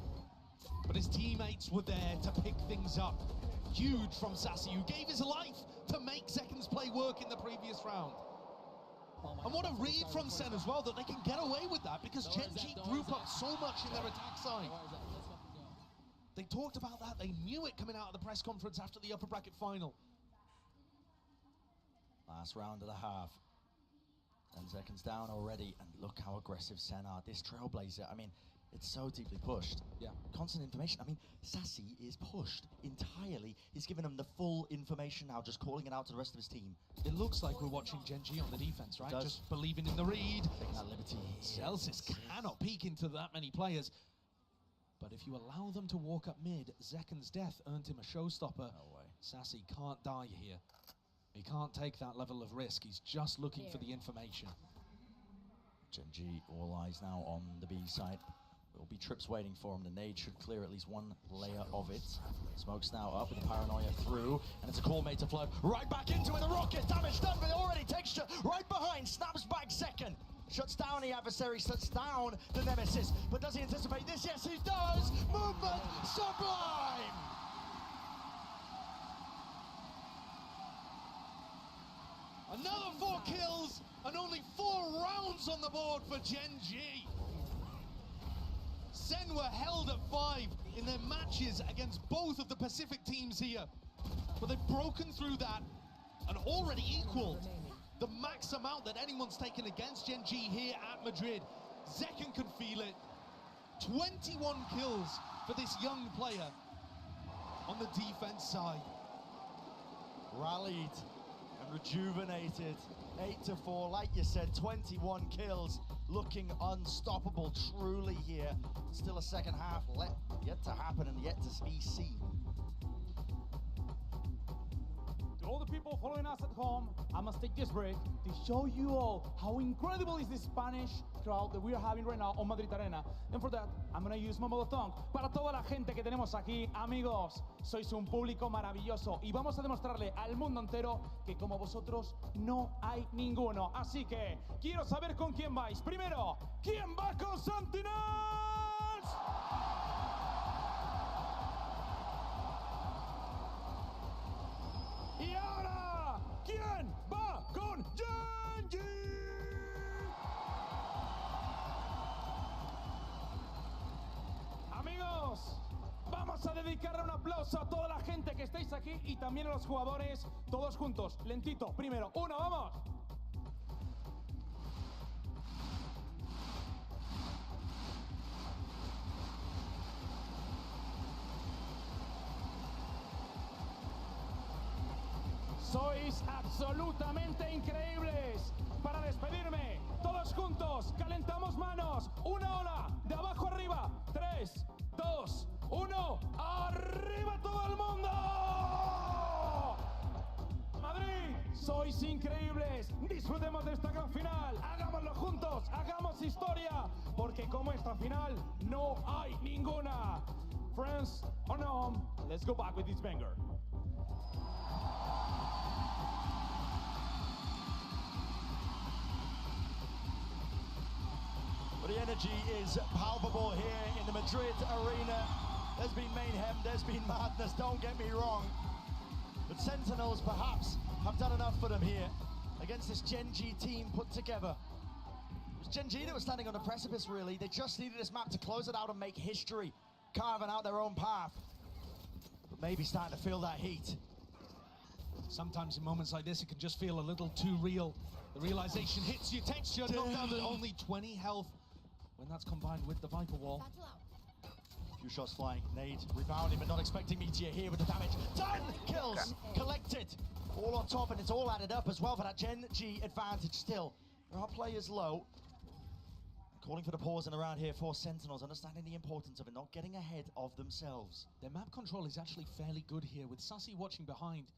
But his teammates were there to pick things up. Huge from Sassy, who gave his life to make Zekken's play work in the previous round. And what a read from Sen as well, that they can get away with that, because Gen.G group up so much in their attack side. They talked about that, they knew it coming out of the press conference after the upper bracket final. Last round of the half. 10 seconds down already, and look how aggressive Sen are. This Trailblazer, I mean, it's so deeply pushed. Yeah. Constant information. I mean, Sassy is pushed entirely. He's given him the full information now, just calling it out to the rest of his team. It looks like we're watching Gen.G on the defense, right? Just believing in the read. Taking that liberty. Celsius cannot peek into that many players. But if you allow them to walk up mid, Zeken's death earned him a showstopper. No way. Sassy can't die here. He can't take that level of risk. He's just looking for the information. Gen.G, all eyes now on the B side. There'll be trips waiting for him. The nade should clear at least one layer of it. Smoke's now up with the paranoia through, and it's a call made to flood right back into it. The rocket damage done, but already Texture right behind, snaps back second. Shuts down the adversary, shuts down the nemesis. But does he anticipate this? Yes, he does! Movement sublime! Another 4 kills and only 4 rounds on the board for Gen.G. Sen were held at 5 in their matches against both of the Pacific teams here. But they've broken through that and already equaled the max amount that anyone's taken against Gen.G here at Madrid. Zeken can feel it. 21 kills for this young player on the defense side. Rallied and rejuvenated. 8-4, like you said, 21 kills. Looking unstoppable truly here. Still a second half yet to happen and yet to be seen. To all the people following us at home, I must take this break to show you all how incredible is the Spanish crowd that we are having right now on Madrid Arena. And for that, I'm going to use my mother tongue. Para toda la gente que tenemos aquí, amigos, sois un público maravilloso y vamos a demostrarle al mundo entero que como vosotros no hay ninguno. Así que quiero saber con quién vais. Primero, ¿quién va con Sentinels? Y ahora, ¿quién va con Gen.G? Amigos, vamos a dedicarle un aplauso a toda la gente que estáis aquí y también a los jugadores, todos juntos, lentito. Primero, uno, vamos. Sois absolutamente increíbles. Para despedirme, todos juntos, calentamos manos. Una ola, de abajo arriba. 3, 2, 1, ¡arriba todo el mundo! Madrid, sois increíbles. Disfrutemos de esta gran final. Hagámoslo juntos, hagamos historia. Porque como esta final, no hay ninguna. Friends, on home, let's go back with this banger. But the energy is palpable here in the Madrid arena. There's been mayhem, there's been madness, don't get me wrong. But Sentinels perhaps have done enough for them here against this Gen.G team put together. It was Gen.G that was standing on the precipice, really. They just needed this map to close it out and make history, carving out their own path. But maybe starting to feel that heat. Sometimes in moments like this, it can just feel a little too real. The realization hits you. Texture knocked down to only 20 health when that's combined with the Viper Wall. Few shots flying, nade rebounding, but not expecting Meteor here with the damage. 10 kills collected, all on top, and it's all added up as well for that Gen.G advantage still. There are players low. Calling for the pause in around here for Sentinels, understanding the importance of it, not getting ahead of themselves. Their map control is actually fairly good here, with Sassy watching behind.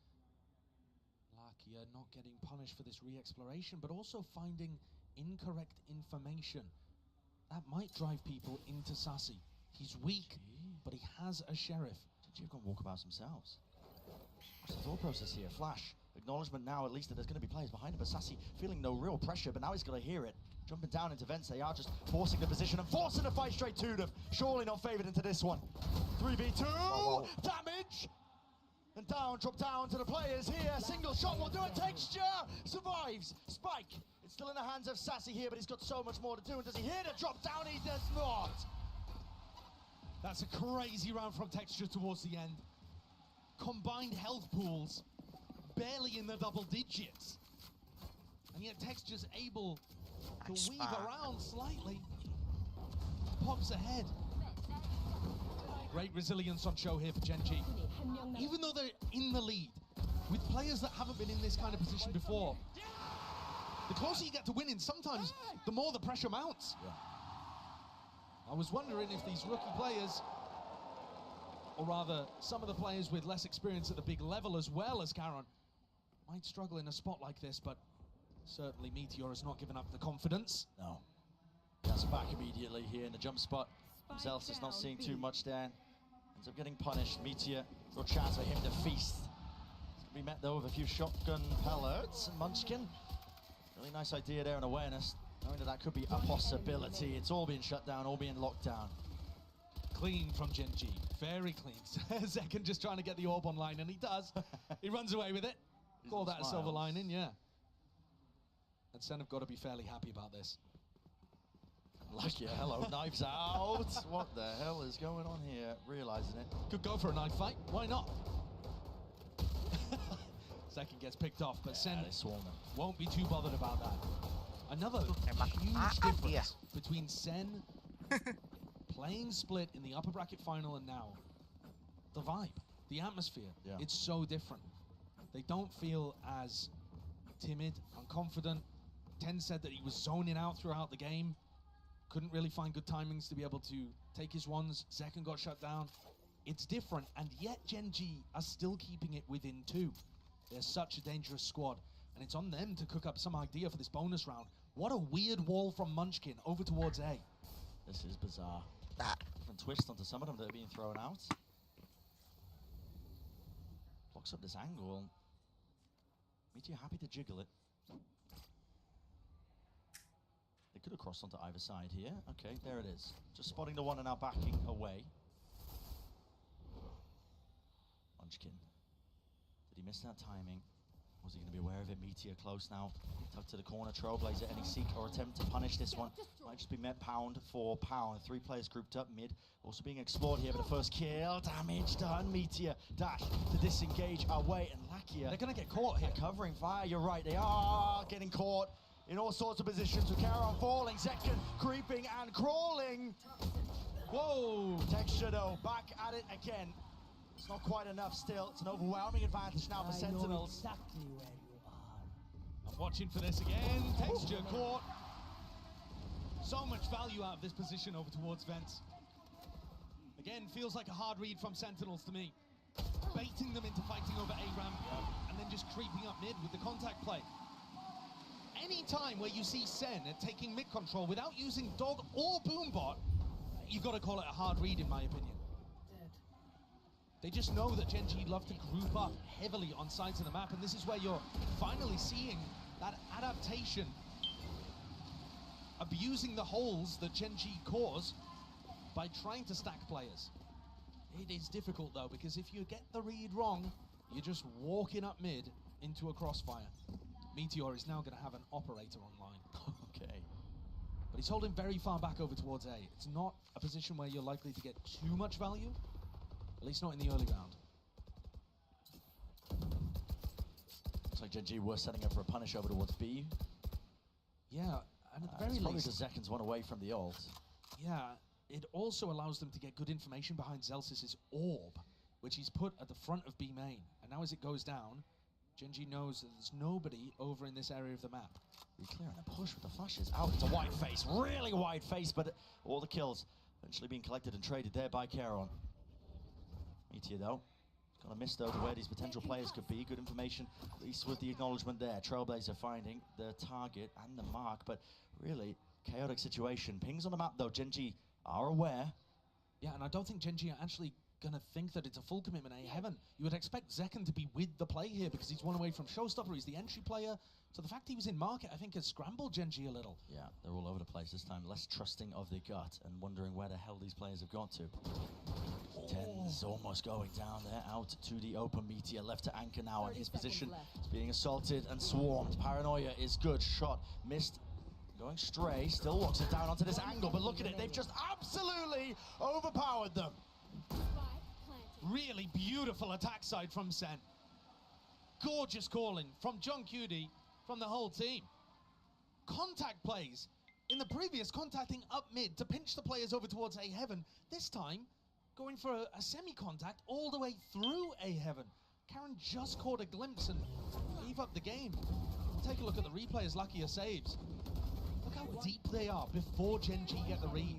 Lakia not getting punished for this re-exploration, but also finding incorrect information. That might drive people into Sassy. He's weak, but he has a sheriff. Gen.G have gone walkabouts themselves. What's the thought process here? Flash, acknowledgement now at least that there's going to be players behind him, but Sassy feeling no real pressure, but now he's got to hear it. Jumping down into vents, they are just forcing the position and forcing the fight straight to them. Surely not favoured into this one. 3v2, damage! And down, drop down to the players here. Single shot will do it. Texture survives. Spike, it's still in the hands of Sassy here, but he's got so much more to do. And does he hear the drop down? He does not. That's a crazy round from Texture towards the end. Combined health pools barely in the double digits. And yet Texture's able to weave around slightly. Pops ahead. Great resilience on show here for Gen.G. Even though they're in the lead, with players that haven't been in this kind of position before, the closer you get to winning, sometimes the more the pressure mounts. Yeah. I was wondering if these rookie players, or rather some of the players with less experience at the big level as well as Caron, might struggle in a spot like this, but certainly Meteor has not given up the confidence. No. That's back immediately here in the jump spot. Zel's is not seeing too much there. Ends up getting punished. Meteor, real chance for him to feast. It's going to be met though with a few shotgun pellets. Munchkin, really nice idea there and awareness, knowing that that could be a possibility. It's all being shut down, all being locked down. Clean from Gen.G, very clean. Second just trying to get the orb online, and he does. He runs away with it. Call that a silver lining, yeah. And Sen have got to be fairly happy about this. Lucky, hello, knives out. What the hell is going on here? Realizing it. Could go for a knife fight, why not? Second gets picked off, but Sen won't be too bothered about that. Another huge difference between Sen playing Split in the upper bracket final and now. The vibe, the atmosphere, it's so different. They don't feel as timid, unconfident. Ten said that he was zoning out throughout the game. Couldn't really find good timings to be able to take his ones. Second got shut down. It's different, and yet Gen.G are still keeping it within 2. They're such a dangerous squad, and it's on them to cook up some idea for this bonus round. What a weird wall from Munchkin over towards A. This is bizarre. Different twist onto some of them that are being thrown out. Blocks up this angle. Meteor happy to jiggle it. They could have crossed onto either side here. Okay, there it is. Just spotting the one and now backing away. Munchkin. Did he miss that timing? Was he going to be aware of it? Meteor close now. Tucked to the corner. Trailblazer, any seek or attempt to punish this one. Might just be met pound for pound. 3 players grouped up mid. Also being explored here, but the first kill. Damage done. Meteor dash to disengage away. And Lakia. They're going to get caught here. Covering fire. You're right. They are getting caught in all sorts of positions with Caron falling. Zekken creeping and crawling. Whoa. Texture though. Back at it again. It's not quite enough still. It's an overwhelming advantage now for Sentinels. Exactly where you are. I'm watching for this again. Texture caught. So much value out of this position over towards Vents. Again, feels like a hard read from Sentinels to me. Baiting them into fighting over A ramp and then just creeping up mid with the contact play. Any time where you see Sen taking mid control without using Dog or Boombot, you've got to call it a hard read in my opinion. They just know that Gen.G love to group up heavily on sides of the map, and this is where you're finally seeing that adaptation, abusing the holes that Gen.G cause by trying to stack players. It is difficult though, because if you get the read wrong, you're just walking up mid into a crossfire. Meteor is now going to have an operator online. Okay. But he's holding very far back over towards A. It's not a position where you're likely to get too much value. At least not in the early round. Looks like Gen.G were setting up for a punish over towards B. Yeah, and at the very probably least... because Zekken's one away from the ult. Yeah, it also allows them to get good information behind Zelsis's orb, which he's put at the front of B main. And now as it goes down, Gen.G knows that there's nobody over in this area of the map. Be clearing a push with the flashes out into wide face. Really wide face, but all the kills eventually being collected and traded there by Caron. Meteor though, got a miss though to where these potential players could be. Good information, at least with the acknowledgement there. Trailblazer finding the target and the mark, but really chaotic situation. Pings on the map though, Gen.G are aware. Yeah, and I don't think Gen.G are actually gonna think that it's a full commitment A heaven. You would expect Zekken to be with the play here because he's one away from Showstopper, he's the entry player. So the fact he was in market, I think, has scrambled Gen.G a little. Yeah, they're all over the place this time, less trusting of the gut and wondering where the hell these players have got to. Ten's almost going down there, out to the open. Meteor left to anchor now on his position. He's being assaulted and swarmed. Paranoia is good, shot, missed, going stray, still walks it down onto this angle, but look at it, they've just absolutely overpowered them. Really beautiful attack side from Sen. Gorgeous calling from John Cutie, from the whole team. Contact plays. In the previous, contacting up mid to pinch the players over towards A heaven. This time, going for a semi-contact all the way through A heaven. Caron just caught a glimpse and gave up the game. Take a look at the replay as Lakia saves. Look how deep they are before Gen.G get the read.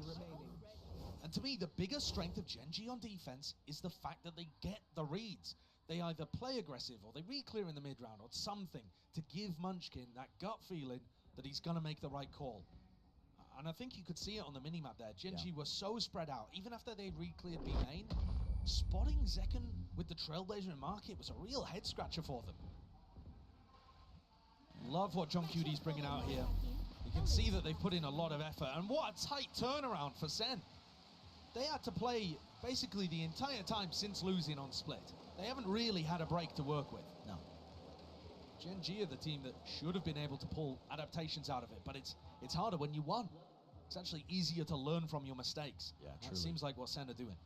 And to me, the biggest strength of Gen.G on defense is the fact that they get the reads. They either play aggressive or they re-clear in the mid-round or something to give Munchkin that gut feeling that he's going to make the right call. And I think you could see it on the minimap there. Gen.G were so spread out. Even after they re-cleared B main, spotting Zekken with the Trailblazer in market was a real head-scratcher for them. Love what John QD's bringing out here. You can see that they've put in a lot of effort. And what a tight turnaround for Sen. They had to play basically the entire time since losing on Split. They haven't really had a break to work with. No. Gen.G are the team that should have been able to pull adaptations out of it, but it's harder when you won. It's actually easier to learn from your mistakes. Yeah, That seems like what Sen are doing.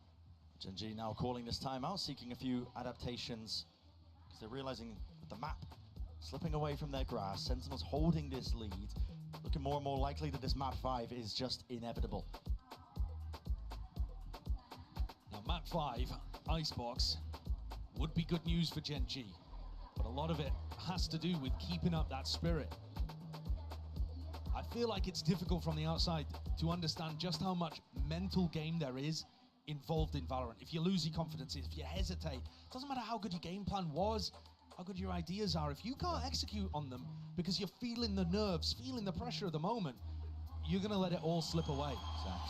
Gen.G now calling this timeout, seeking a few adaptations, because they're realizing with the map slipping away from their grasp, Sentinels holding this lead, looking more and more likely that this map 5 is just inevitable. Now, map 5, Icebox, would be good news for Gen.G, but a lot of it has to do with keeping up that spirit. I feel like it's difficult from the outside to understand just how much mental game there is involved in Valorant. If you lose your confidence, if you hesitate, it doesn't matter how good your game plan was, how good your ideas are. If you can't execute on them because you're feeling the nerves, feeling the pressure of the moment, you're going to let it all slip away.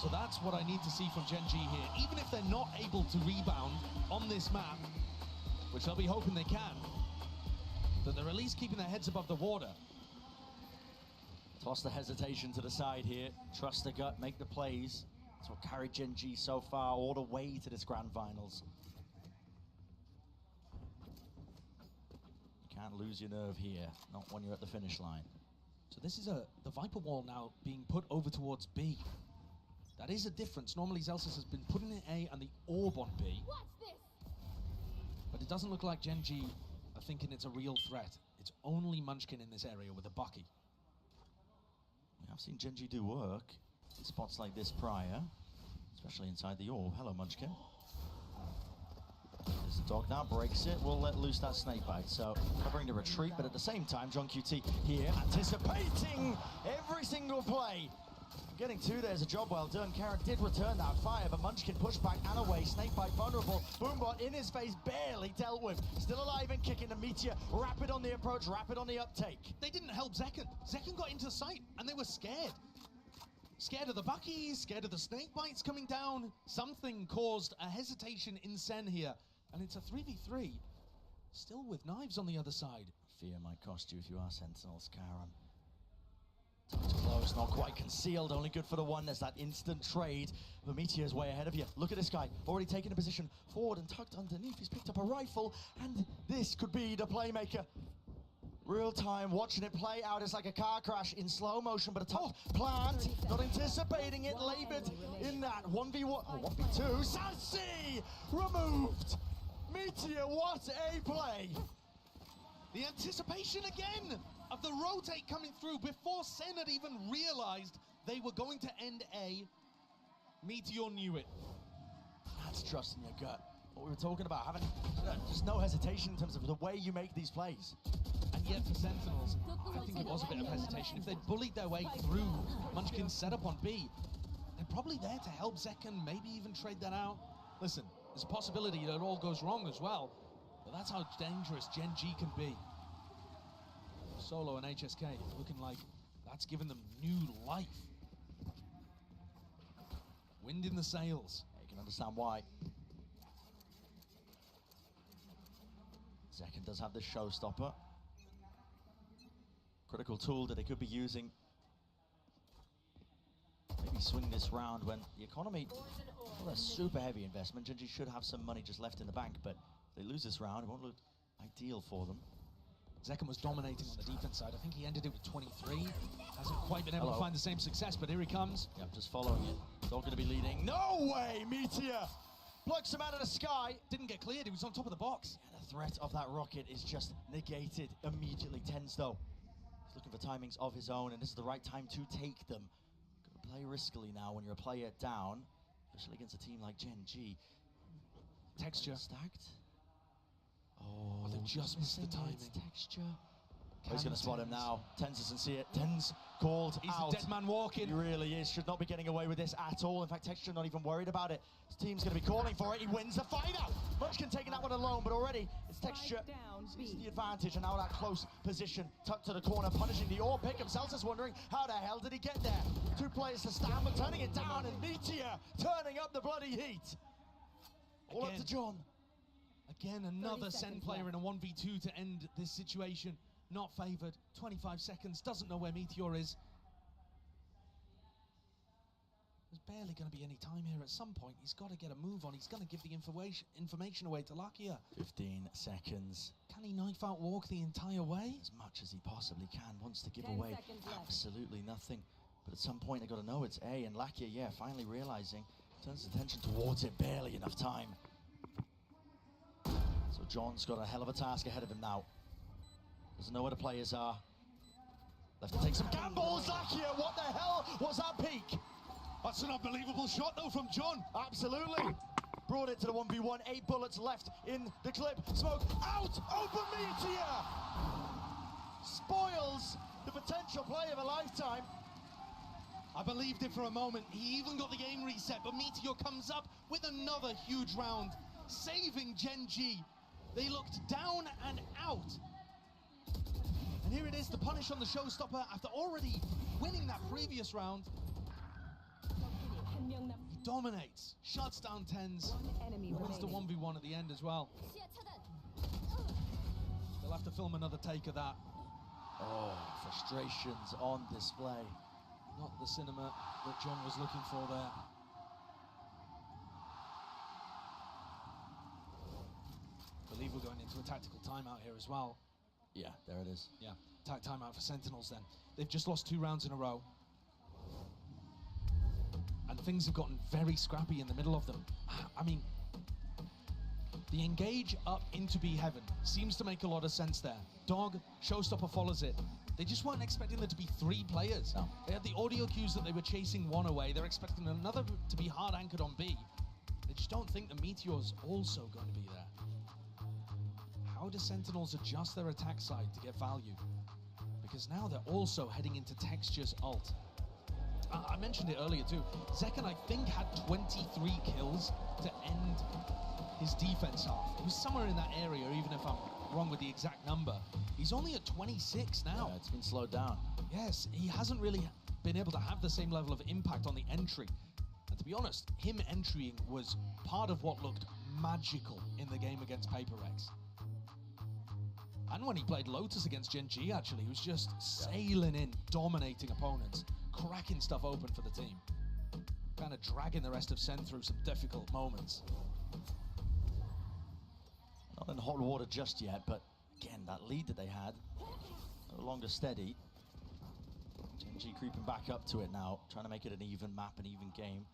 So that's what I need to see from Gen.G here. Even if they're not able to rebound on this map, which I'll be hoping they can, that they're at least keeping their heads above the water. Toss the hesitation to the side here, trust the gut, make the plays. That's what carried Gen.G so far all the way to this grand finals. You can't lose your nerve here, not when you're at the finish line. So this is the Viper wall now being put over towards B. That is a difference. Normally Zelsis has been putting in A and the orb on B. What's this? But it doesn't look like Gen.G are thinking it's a real threat. It's only Munchkin in this area with a Bagi. I've seen Gen.G do work in spots like this prior, especially inside the orb. Hello, Munchkin. There's the dog now, breaks it, will let loose that snake bite. So covering the retreat, but at the same time, John QT here anticipating every single play. Getting two, there's a job well done. Karen did return that fire, but Munchkin pushed back and away. Snakebite vulnerable. Boombot in his face, barely dealt with. Still alive and kicking the Meteor. Rapid on the approach, rapid on the uptake. They didn't help Zekken. Zekken got into sight, and they were scared. Scared of the Buggies, scared of the Snakebites coming down. Something caused a hesitation in Sen here, and it's a 3v3. Still with knives on the other side. Fear might cost you if you are Sentinels, Karen. Touch close, not quite concealed, only good for the one. There's that instant trade. The Meteor's way ahead of you. Look at this guy, already taking a position forward and tucked underneath. He's picked up a rifle, and this could be the playmaker. Real time, watching it play out. It's like a car crash in slow motion, but a tough plant. Not anticipating it, labored in that 1v1, or 1v2. Sassy removed. Meteor, what a play. The anticipation again of the rotate coming through before Sen had even realized they were going to end A. Meteor knew it. That's trusting your gut. What we were talking about, having just no hesitation in terms of the way you make these plays. And yet for Sentinels, I think it was a bit of hesitation. If they'd bullied their way through Munchkin's setup on B, they're probably there to help Zekken, maybe even trade that out. Listen, there's a possibility that it all goes wrong as well, but that's how dangerous Gen.G can be. Solo and HSK looking like that's given them new life. Wind in the sails. Yeah, you can understand why. Zekken does have this showstopper. Critical tool that they could be using. Maybe swing this round when the economy, well, a super heavy investment. Gen.G should have some money just left in the bank, but if they lose this round, it won't look ideal for them. Zekken was dominating on the defense side. I think he ended it with 23. Hasn't quite been able to find the same success, but here he comes. Yeah, just following it. Not going to be leading. No way, Meteor! Plucks him out of the sky. Didn't get cleared, he was on top of the box. Yeah, the threat of that rocket is just negated immediately. Tens though. He's looking for timings of his own, and this is the right time to take them. Got to play riskily now when you're a player down, especially against a team like Gen.G. Texture. Stacked. Oh, they just missed the timing. Texture. He's going to spot him now. Tens doesn't see it. Tens called He's out. a dead man walking. He really is. Should not be getting away with this at all. In fact, Texture not even worried about it. His team's going to be calling for it. He wins the fight out. Munchkin taking that one alone, but already it's Texture sees the advantage, and now that close position, tucked to the corner, punishing the AWP pick. Himself is wondering, how the hell did he get there? 2 players to stand, but turning it down, and Meteor turning up the bloody heat. All up to John. Again, another Sen player in a 1v2 to end this situation. Not favoured. 25 seconds. Doesn't know where Meteor is. There's barely going to be any time here. At some point, he's got to get a move on. He's going to give the information away to Lakia. 15 seconds. Can he knife out walk the entire way? As much as he possibly can. Wants to give away absolutely nothing. But at some point, they've got to know it's A. And Lakia, yeah, finally realising. Turns his attention towards it. Barely enough time. So John's got a hell of a task ahead of him now. Doesn't know where the players are. Left to take some gambles. Lakia, what the hell was that peak? That's an unbelievable shot, though, from John. Absolutely. Brought it to the 1v1. 8 bullets left in the clip. Smoke out. Open Meteor. Spoils the potential play of a lifetime. I believed it for a moment. He even got the game reset, but Meteor comes up with another huge round, saving Gen.G. They looked down and out. And here it is, the punish on the showstopper after already winning that previous round. He dominates, shuts down Tens, wins the 1v1 at the end as well. They'll have to film another take of that. Oh, frustrations on display. Not the cinema that John was looking for there. I believe we're going into a tactical timeout here as well. Yeah, there it is. Yeah, timeout for Sentinels then. They've just lost 2 rounds in a row. And things have gotten very scrappy in the middle of them. I mean, the engage up into B Heaven seems to make a lot of sense there. Dog, showstopper follows it. They just weren't expecting there to be 3 players. No. They had the audio cues that they were chasing one away. They're expecting another to be hard anchored on B. They just don't think the Meteor's also going to be there. How do Sentinels adjust their attack side to get value? Because now they're also heading into Texture's ult. I mentioned it earlier too. Zekken, I think, had 23 kills to end his defense half. It was somewhere in that area, even if I'm wrong with the exact number. He's only at 26 now. Yeah, it's been slowed down. Yes, he hasn't really been able to have the same level of impact on the entry. And to be honest, him entering was part of what looked magical in the game against Paper Rex. And when he played Lotus against Gen.G, actually, he was just sailing in, dominating opponents, cracking stuff open for the team. Kind of dragging the rest of Sen through some difficult moments. Not in hot water just yet, but again, that lead that they had, no longer steady. Gen.G creeping back up to it now, trying to make it an even map, an even game.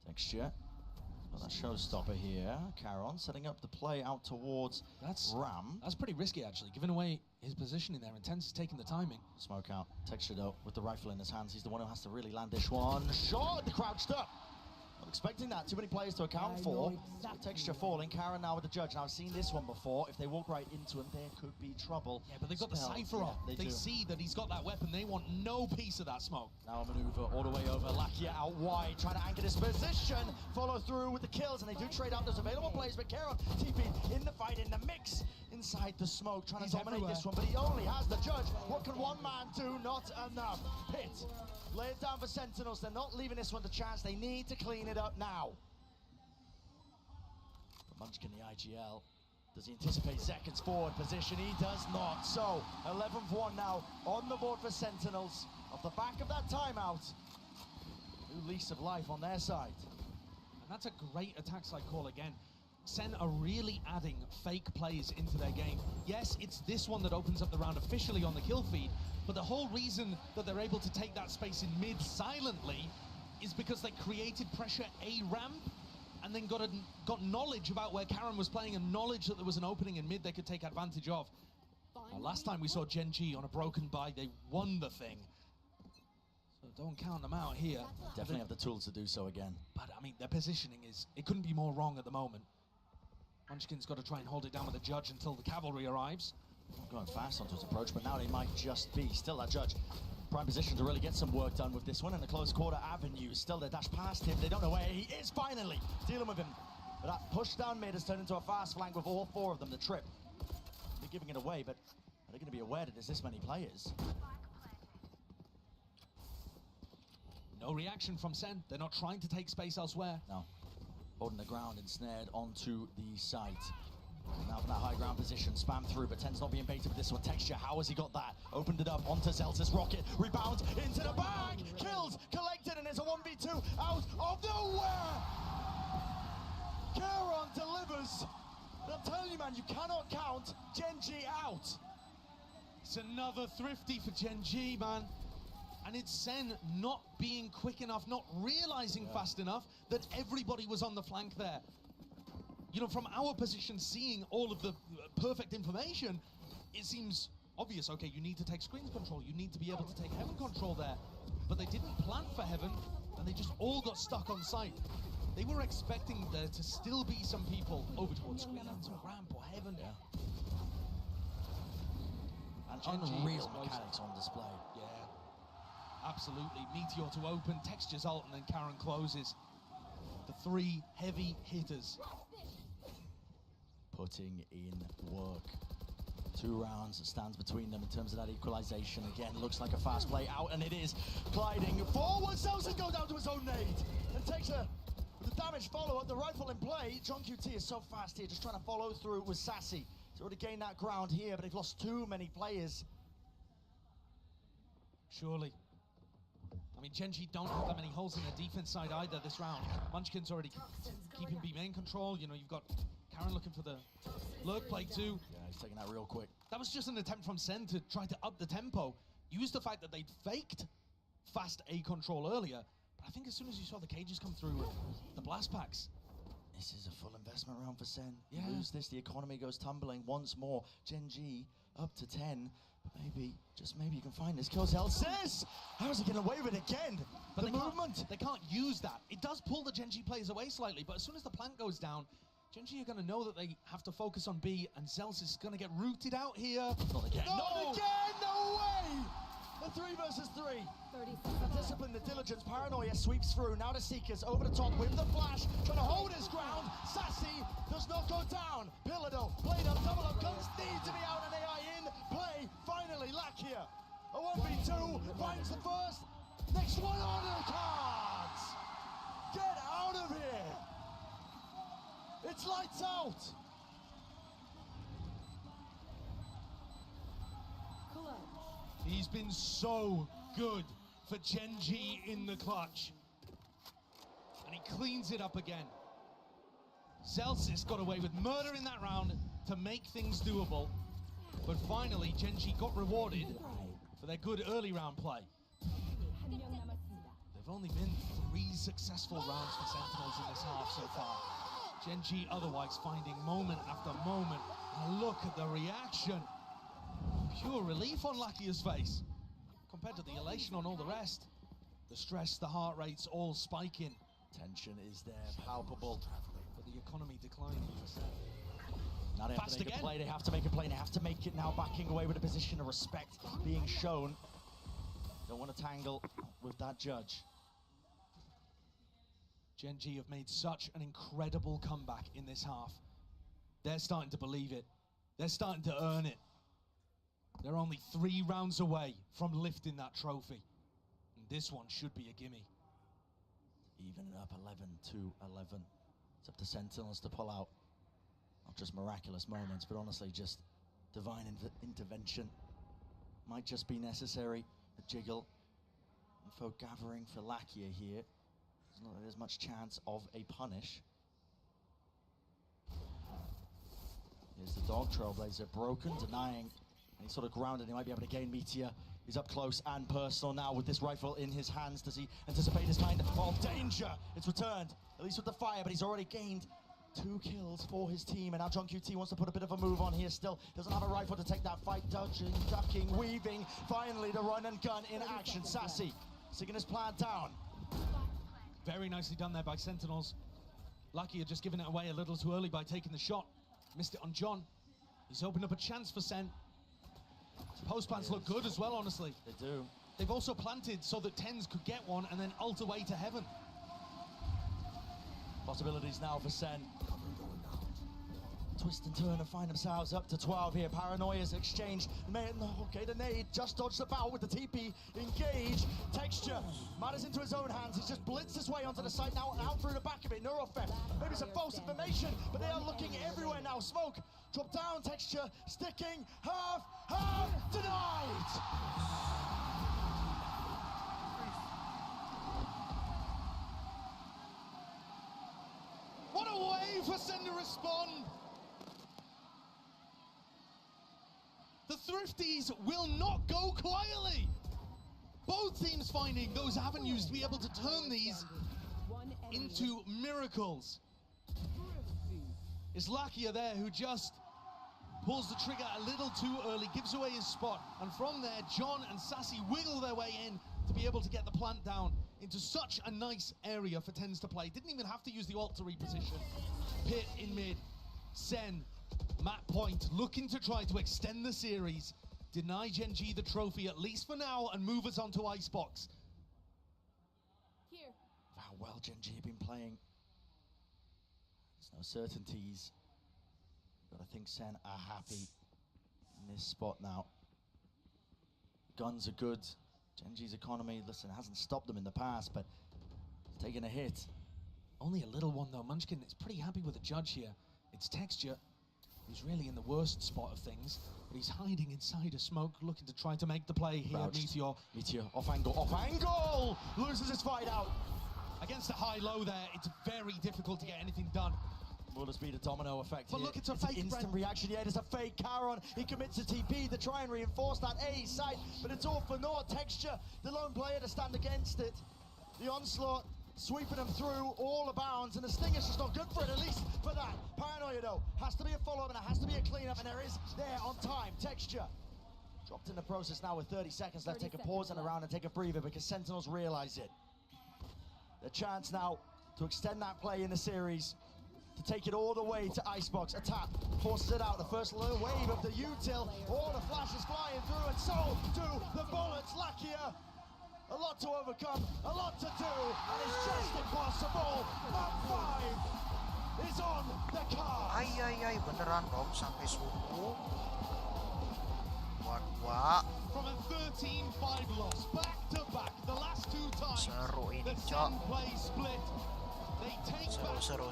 Texture. Got that showstopper here. Caron setting up the play out towards Ram. That's pretty risky, actually, giving away his positioning there. Intense is taking the timing. Smoke out. Texture, though, with the rifle in his hands. He's the one who has to really land this one. Shot! Crouched up. Not expecting that. Too many players to account for. Texture falling. Caron now with the judge. Now, I've seen this one before. If they walk right into him, there could be trouble. Yeah, but they've got the Cypher off. They see that he's got that weapon. They want no piece of that smoke. Now a maneuver all the way over. Lakia out wide, trying to anchor this position. Follow through with the kills, and they do trade out those available plays. But Caron, TP in the fight, in the mix, inside the smoke, trying to dominate this one. But he only has the judge. What can one man do? Not enough. Hit. Lay it down for Sentinels. They're not leaving this one to chance. They need to clean it up now. But Munchkin, the IGL. Does he anticipate Zekken's forward position? He does not. So, 11-1 now on the board for Sentinels. Off the back of that timeout. New lease of life on their side. And that's a great attack side call again. Sen are really adding fake plays into their game. Yes, it's this one that opens up the round officially on the kill feed, but the whole reason that they're able to take that space in mid silently is because they created pressure A ramp and then got knowledge about where Caron was playing and knowledge that there was an opening in mid they could take advantage of. Last time we saw Gen.G on a broken buy, they won the thing. So don't count them out here. Definitely have the tools to do so again. But I mean, their positioning is, it couldn't be more wrong at the moment. Munchkin's got to try and hold it down with the judge until the cavalry arrives. Going fast onto his approach, but now they might just be. Still that judge. Prime position to really get some work done with this one in the close quarter avenue. Still they dash past him. They don't know where he is finally. Dealing with him. But that push down mid has turned into a fast flank with all four of them. The trip. They're giving it away, but are they going to be aware that there's this many players? No reaction from Sen. They're not trying to take space elsewhere. No. Holding the ground and snared onto the site. Now from that high ground position, spam through, but Ten's not being baited with this one. Texture, how has he got that? Opened it up onto Zeltis, rocket, rebounds into the bag, kills, collected, and there's a 1v2 out of nowhere! Caron delivers. I'm telling you, man, you cannot count Gen.G out. It's another thrifty for Gen.G, man. And it's Sen not being quick enough, not realizing fast enough that everybody was on the flank there. You know, from our position, seeing all of the perfect information, it seems obvious. Okay, you need to take screens control. You need to be able to take heaven control there. But they didn't plan for heaven, and they just all got stuck on site. They were expecting there to still be some people over towards screens or ramp or heaven. Yeah. And Gen.G's mechanics on display. Yeah, absolutely. Meteor to open, Texture's ult, and then Caron closes. The three heavy hitters. Putting in work. 2 rounds stands between them in terms of that equalization. Again, looks like a fast play out, and it is. Gliding forward, Selson goes down to his own nade and takes a with the damage follow-up, the rifle in play. GEN.G is so fast here, just trying to follow through with Sassy. He's already gained that ground here, but they've lost too many players. Surely. I mean, Gen.G don't have that many holes in their defense side either this round. Munchkin's already keeping B main control. You know, you've got Caron looking for the lurk play too. Yeah, he's taking that real quick. That was just an attempt from Sen to try to up the tempo. Use the fact that they'd faked fast A control earlier. But I think as soon as you saw the cages come through with the blast packs. This is a full investment round for Sen. Yeah. You lose this, the economy goes tumbling once more. Gen.G up to 10. But maybe, just maybe you can find this kill. Zelsis! How's he getting away with it again? But the movement! They can't use that. It does pull the Gen.G players away slightly, but as soon as the plant goes down, Gen.G are going to know that they have to focus on B, and Zelsis is going to get rooted out here. Not again. No! Not again! No way! The 3 versus 3. 30 The discipline, the diligence, paranoia sweeps through. Now the Seekers over the top with the flash, trying to hold his ground. Sassy does not go down. Pillado, blade up, double up, guns need to be out, and AI in play. Finally, Lakia. A 1v2 finds the first. Next one on the cards. Get out of here. It's lights out. He's been so good for Gen.G in the clutch. And he cleans it up again. Zelsis got away with murder in that round to make things doable. But finally, Gen.G got rewarded for their good early round play. They've only been 3 successful rounds for Sentinels in this half so far. Gen.G otherwise finding moment after moment. And look at the reaction. Pure relief on Lakia's face compared to the elation on all the rest. The stress, the heart rates all spiking. Tension is there, palpable. But the economy declining. Now they have to make a play, they have to make a play, they have to make it now, backing away with a position of respect being shown. Don't want to tangle with that judge. Gen.G have made such an incredible comeback in this half. They're starting to believe it. They're starting to earn it. They're only 3 rounds away from lifting that trophy. And this one should be a gimme. Even up 11-11. It's up to Sentinels to pull out. Not just miraculous moments, but honestly just divine intervention. Might just be necessary. A jiggle. And folk gathering for Lakia here. There's not there's much chance of a punish. Here's the dog trailblazer broken, denying. And he's sort of grounded, he might be able to gain Meteor. He's up close and personal now with this rifle in his hands. Does he anticipate this kind of danger? It's returned, at least with the fire, but he's already gained 2 kills for his team. And now GEN.G wants to put a bit of a move on here still. Doesn't have a rifle to take that fight. Dodging, ducking, weaving. Finally, the run and gun in action. Sassy, sticking his plan down. Very nicely done there by Sentinels. Lucky had just given it away a little too early by taking the shot. Missed it on John. He's opened up a chance for Sen. Post plants look good as well, honestly. They do. They've also planted so that tens could get one and then ult away to heaven. Possibilities now for Sen. Twist and turn and find themselves up to 12 here. Paranoia's exchange. Okay, the nade just dodged the bow with the TP. Engage. Texture. Matters into his own hands. He's just blitzed his way onto the site now and out through the back of it. Neurofem. Maybe some false information, but they are looking everywhere now. Smoke. Drop down. Texture. Sticking. Half. Denied. What a way for Sen to respond. The Thrifties will not go quietly. Both teams finding those avenues to be able to turn these into miracles. It's Lakia there who just pulls the trigger a little too early, gives away his spot, and from there, John and Sassy wiggle their way in to be able to get the plant down into such a nice area for tens to play. Didn't even have to use the ult to reposition. Pit in mid, Sen, Matt Point, looking to try to extend the series, deny Gen.G the trophy, at least for now, and move us on to Icebox. Here. How well Gen.G have been playing. There's no certainties, but I think Sen are happy in this spot now. Guns are good. Gen.G's economy, listen, hasn't stopped them in the past, but it's taken a hit. Only a little one though. Munchkin is pretty happy with the judge here. It's Texture, who's really in the worst spot of things, but he's hiding inside a smoke, looking to try to make the play here. Meteor, off angle, loses his fight out. Against a high-low there, it's very difficult to get anything done. Will this be the domino effect But here? look, it's a fake instant reaction. Yeah, there's a fake Charon. He commits a TP to try and reinforce that A side, but it's all for naught. Texture, the lone player to stand against it. The onslaught sweeping him through all the bounds, and the sting is just not good for it, at least for that. Paranoia though, has to be a follow-up and it has to be a clean-up, and there is there on time. Texture dropped in the process now with 30 seconds left. Take a pause in the round and take a breather because Sentinels realize it. The chance now to extend that play in the series, to take it all the way to Icebox. A tap forces it out. The first low wave of the util. All the flashes flying through, and so do the bullets. Lakia, a lot to overcome, a lot to do, and it's just impossible. Map 5 is on the card. Ay, beneran dong sampai subuh. 2-2. From a 13-5 loss, back to back, the last two times. Seru ini, the Cok. play split. They take back Seru.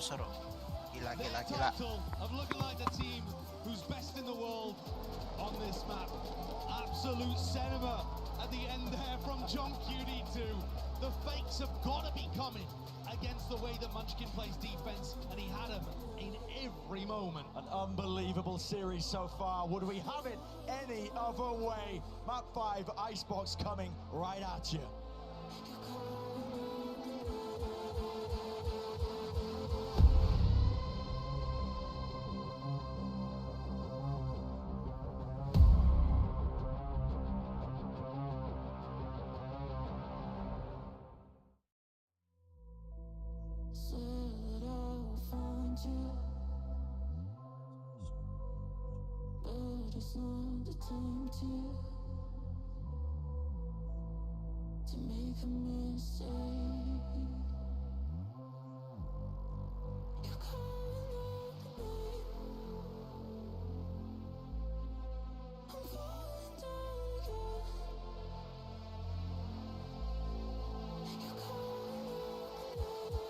Gila. title of looking like the team who's best in the world on this map. Absolute cinema at the end there from John QD2. The fakes have got to be coming against the way that Munchkin plays defense, and he had them in every moment. An unbelievable series so far. Would we have it any other way? Map 5, Icebox coming right at you. But it's not the time to make a mistake. You're calling out the name. I'm falling down again. You're calling out the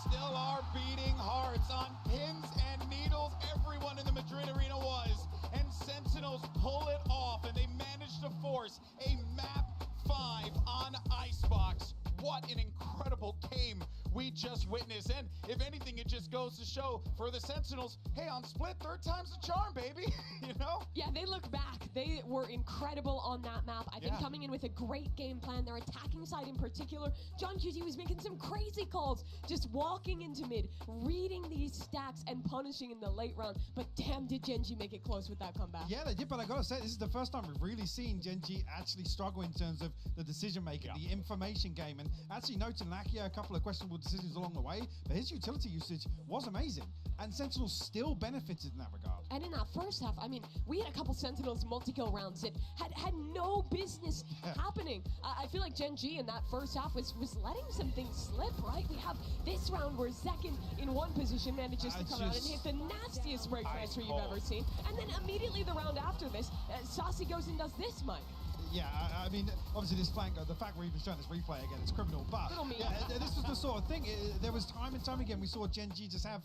Still are beating hearts on pins and needles. Everyone in the Madrid arena was. And Sentinels pull it off, and they managed to force a map 5 on Icebox. What an incredible game we just witnessed. And if anything, it just goes to show for the Sentinels, hey, on Split, third time's the charm, baby. You know? Yeah, they look back. They were incredible on that map. I think coming in with a great game plan. Their attacking side in particular, John QT was making some crazy calls, just walking into mid, reading these stacks and punishing in the late round. But damn, did Gen.G make it close with that comeback. Yeah, they did, but I gotta say, this is the first time we've really seen Gen.G actually struggle in terms of the decision making, the information game, and actually noting a couple of questionable decisions along the way, but his utility usage was amazing, and Sentinels still benefited in that regard. And in that first half, I mean, we had a couple Sentinels multi-kill rounds that had no business happening. I feel like Gen.G in that first half was letting some things slip, right? We have this round where Zekin in one position manages to come out and hit the nastiest break transfer you've ever seen, and then immediately the round after this, Saucy goes and does this, Mike. Yeah, I mean, obviously this flank, the fact we're even showing this replay again, it's criminal, but this was the sort of thing, there was time and time again we saw Gen.G just have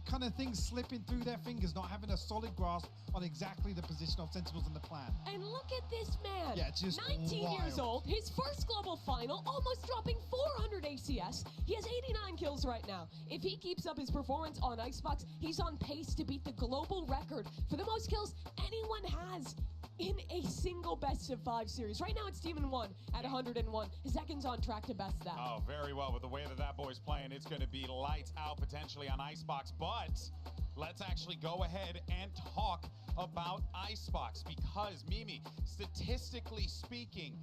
kind of things slipping through their fingers, not having a solid grasp on exactly the position of Sentinels in the plan. And look at this man, just 19 wild. years old, his first global final, almost dropping 400 ACS. He has 89 kills right now. If he keeps up his performance on Icebox, he's on pace to beat the global record for the most kills anyone has in a single best of 5 series. Right now it's Demon 1 at 101. Zekin's on track to best that. Oh, very well. With the way that boy's playing, it's going to be lights out potentially on Icebox. But let's actually go ahead and talk about Icebox, because Mimi, statistically speaking,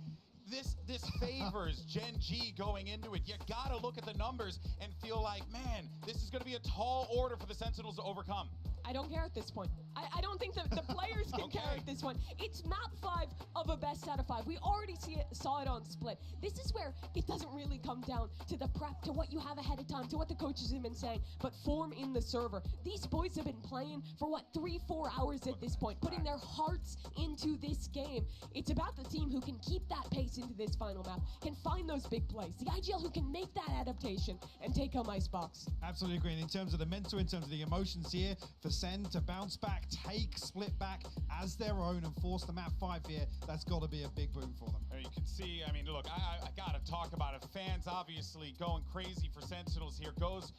this favors Gen.G going into it. You gotta look at the numbers and feel like, man, this is gonna be a tall order for the Sentinels to overcome. I don't care at this point. I don't think the players can care at this one. It's map 5 of a best out of 5. We already saw it on Split. This is where it doesn't really come down to the prep, to what you have ahead of time, to what the coaches have been saying, but form in the server. These boys have been playing for, what, 3-4 hours at this point, putting their hearts into this game. It's about the team who can keep that pace into this final map, can find those big plays. The IGL who can make that adaptation and take home Icebox. Absolutely agree. And in terms of the mental, in terms of the emotions here, for Sen to bounce back, take Split back as their own and force the map 5 here, that's got to be a big boon for them. You can see, I mean, look, I gotta talk about it. Fans obviously going crazy for Sentinels here. Goes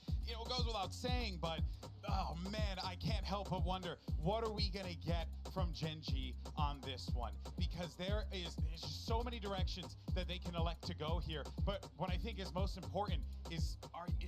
without saying, but oh man, I can't help but wonder, what are we gonna get from Gen.G on this one? Because there's just so many directions that they can elect to go here. But what I think is most important is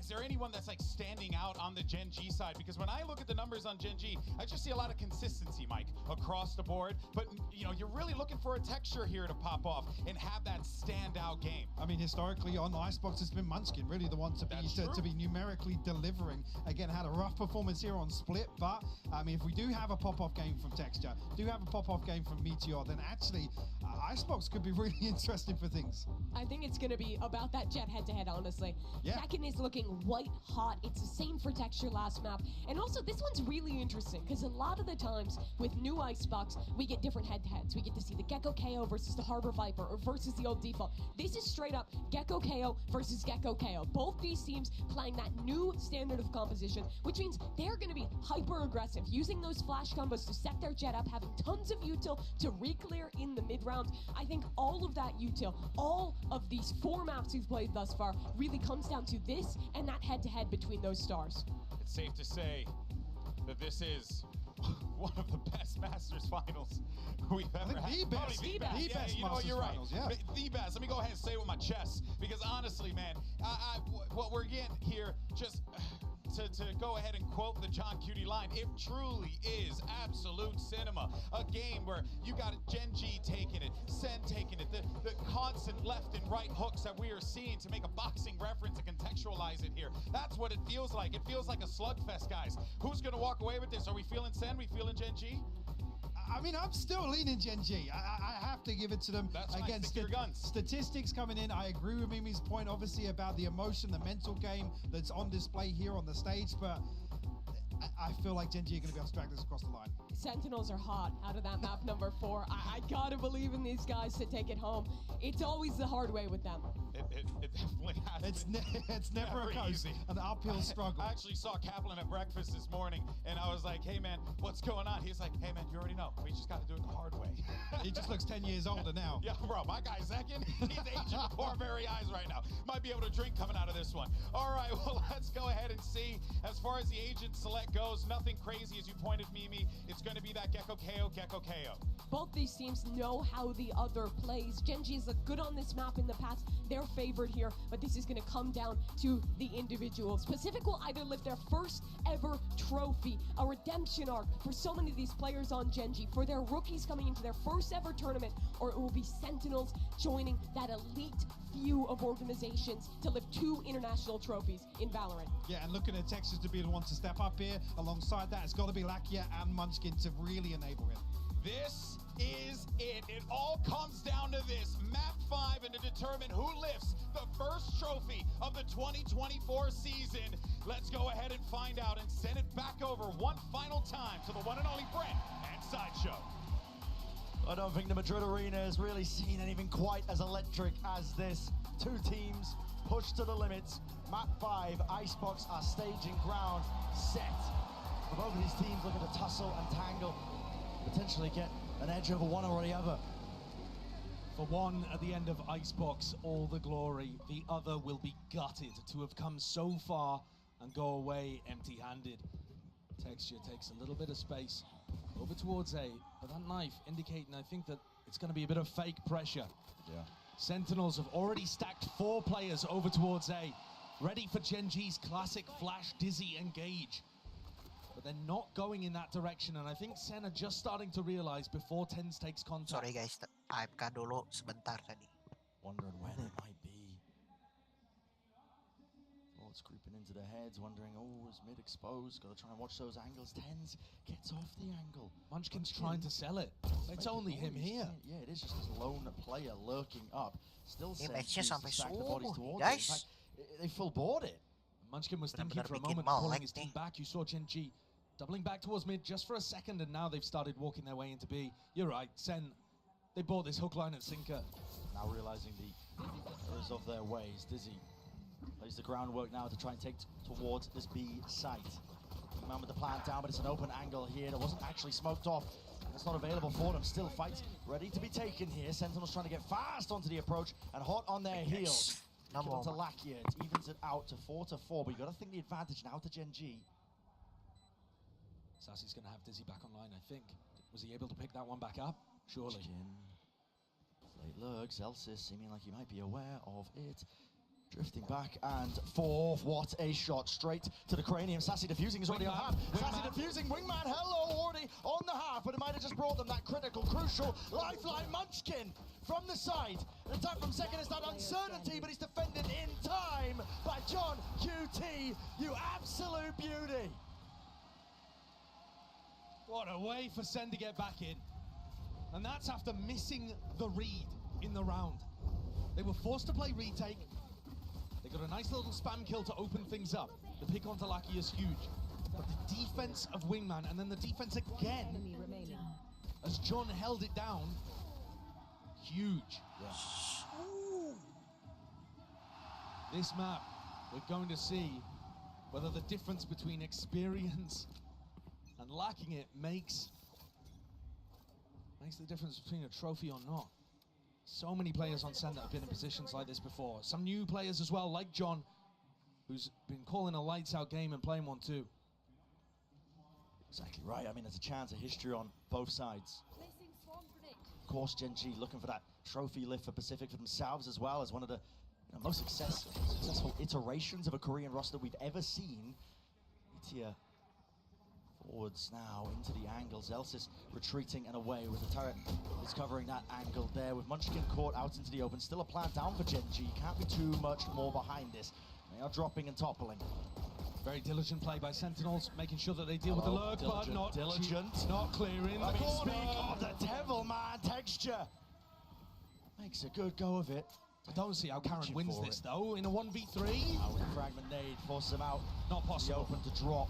there anyone that's like standing out on the Gen.G side? Because when I look at the numbers on Gen.G, I just see a lot of consistency, Mike, across the board. But you know, you're really looking for a texture here to pop off and have that standout game. I mean, historically on Icebox, it's been Munchkin really the one to be numerically delivering. Again, had a rough performance here on Split, but I mean, if we do have a pop-off game from Texture, do have a pop-off game from Meteor, then actually Icebox could be really interesting for things. I think it's going to be about that Jet head-to-head, honestly. Zekin is looking white hot. It's the same for Texture last map. And also, this one's really interesting, because a lot of the times with new Icebox, we get different head-to-heads. We get to see the Gecko KO versus the Harbor Viper, or versus the old default. This is straight up Gecko KO versus Gecko KO. Both these teams playing that new standard of composition, which means they're going to be hyper-aggressive, using those flash combos to set their jet up, having tons of util to re-clear in the mid-round. I think all of that util, all of these 4 maps we've played thus far, really comes down to this and that head-to-head between those stars. It's safe to say that this is one of the best Masters finals we've ever had. The best. Probably The best you know what, Masters you're right. finals, yeah. The best. Let me go ahead and say it with my chest, because honestly, man, what we're getting here, just to go ahead and quote the John Cutie line, it truly is absolute cinema. A game where you got Gen.G taking it, Sen taking it, the constant left and right hooks that we are seeing to make a boxing reference and contextualize it here. That's what it feels like. It feels like a slugfest, guys. Who's going to walk away with this? Are we feeling Sen? We feeling Gen.G? I mean, I'm still leaning Gen.G. I have to give it to them. That's Again, nice. Stick to your guns. Statistics coming in. I agree with Mimi's point, obviously, about the emotion, the mental game that's on display here on the stage, but I feel like Gen.G are going to be able to drag this across the line. Sentinels are hot out of that map number 4. I gotta believe in these guys to take it home. It's always the hard way with them. It definitely has. It's never a coast, an uphill struggle. I actually saw Kaplan at breakfast this morning, and I was like, hey, man, what's going on? He's like, hey, man, you already know. We just got to do it the hard way. He just looks 10 years older now. Yeah, bro, my guy Zekin, he's aging before our very eyes right now. Might be able to drink coming out of this one. All right, well, let's go ahead and see. As far as the agent select goes, nothing crazy, as you pointed, Mimi. It's going to be that Gecko KO. Both these teams know how the other plays. Gen.G is good on this map in the past. They're favored here, but this is going to come down to the individuals. Pacific will either lift their first ever trophy, a redemption arc for so many of these players on Gen.G, for their rookies coming into their first ever tournament, or it will be Sentinels joining that elite few of organizations to lift 2 international trophies in Valorant. Yeah, and looking at Texas to be the one to step up here. Alongside that, it's got to be Lakia and Munchkin to really enable him. This is it. It all comes down to this. Map 5, and to determine who lifts the first trophy of the 2024 season. Let's go ahead and find out and send it back over one final time to the one and only Brent and Sideshow. I don't think the Madrid arena has really seen anything quite as electric as this. 2 teams pushed to the limits. Map 5, Icebox are staging ground set. For both of these teams looking to tussle and tangle, potentially get an edge over one or the other. For one, at the end of Icebox, all the glory. The other will be gutted to have come so far and go away empty-handed. Texture takes a little bit of space over towards A, but that knife indicating, I think, that it's going to be a bit of fake pressure. Yeah. Sentinels have already stacked 4 players over towards A, ready for Gen.G's classic flash, dizzy, engage. But they're not going in that direction, and I think Sen are just starting to realize before TenZ takes contact. Sorry guys, AFK dulu sebentar tadi. Wondering when it might be. Thoughts creeping into their heads, wondering, oh, is mid exposed? Got to try and watch those angles. TenZ gets off the angle. Munchkin's trying to sell it. It's only him here. Yeah, it is just this lone player lurking up. Still Sen matchnya sampai stack the bodies subuh, towards it. In guys. fact, they full board it. Munchkin was thinking Benar-benar for a bikin moment, melek pulling his nih. team back. You saw Gen.G doubling back towards mid just for a second, and now they've started walking their way into B. You're right, Sen, they bought this hook, line, and sinker. Now realizing the errors of their ways, Dizzy lays the groundwork now to try and take towards this B site. Man with the plant down, but it's an open angle here that wasn't actually smoked off. That's not available for them. Still fights ready to be taken here. Sentinels trying to get fast onto the approach and hot on their heels. Kill onto Lakia. It evens it out to 4-4, but you got to think the advantage now to Gen.G. Sassy's going to have Dizzy back online, I think. Was he able to pick that one back up? Surely. Late lurks, Elsis seeming like he might be aware of it. Drifting back and forth. What a shot straight to the cranium. Sassy defusing is already on half. Sassy defusing. Wingman, hello, already on the half, but it might have just brought them that critical, crucial lifeline. Munchkin from the side. An attack from second is that uncertainty, but he's defended in time by John QT. You absolute beauty. What a way for Sen to get back in. And that's after missing the read in the round. They were forced to play retake. They got a nice little spam kill to open things up. The pick onto Lakia is huge. But the defense of Wingman, and then the defense again, as John held it down, huge. Yeah. This map, we're going to see whether the difference between experience and And lacking it makes the difference between a trophy or not. So many players on Sen that have been in positions like this before. Some new players as well, like John, who's been calling a lights-out game and playing one too. Exactly right. I mean, there's a chance of history on both sides. Of course, Gen.G looking for that trophy lift for Pacific for themselves as well as one of the most successful iterations of a Korean roster we've ever seen. Itia forwards now into the angle. Zelsis retreating and away with the turret is covering that angle there with Munchkin caught out into the open. Still a plan down for Gen.G. Can't be too much more behind this. They are dropping and toppling. Very diligent play by Sentinels, making sure that they deal with the lurk, but not clearing the corner. Speak of the devil man texture. Makes a good go of it. I don't see how Karen wins this though in a 1v3. With a fragment nade, force them out. Not possible. Open to drop.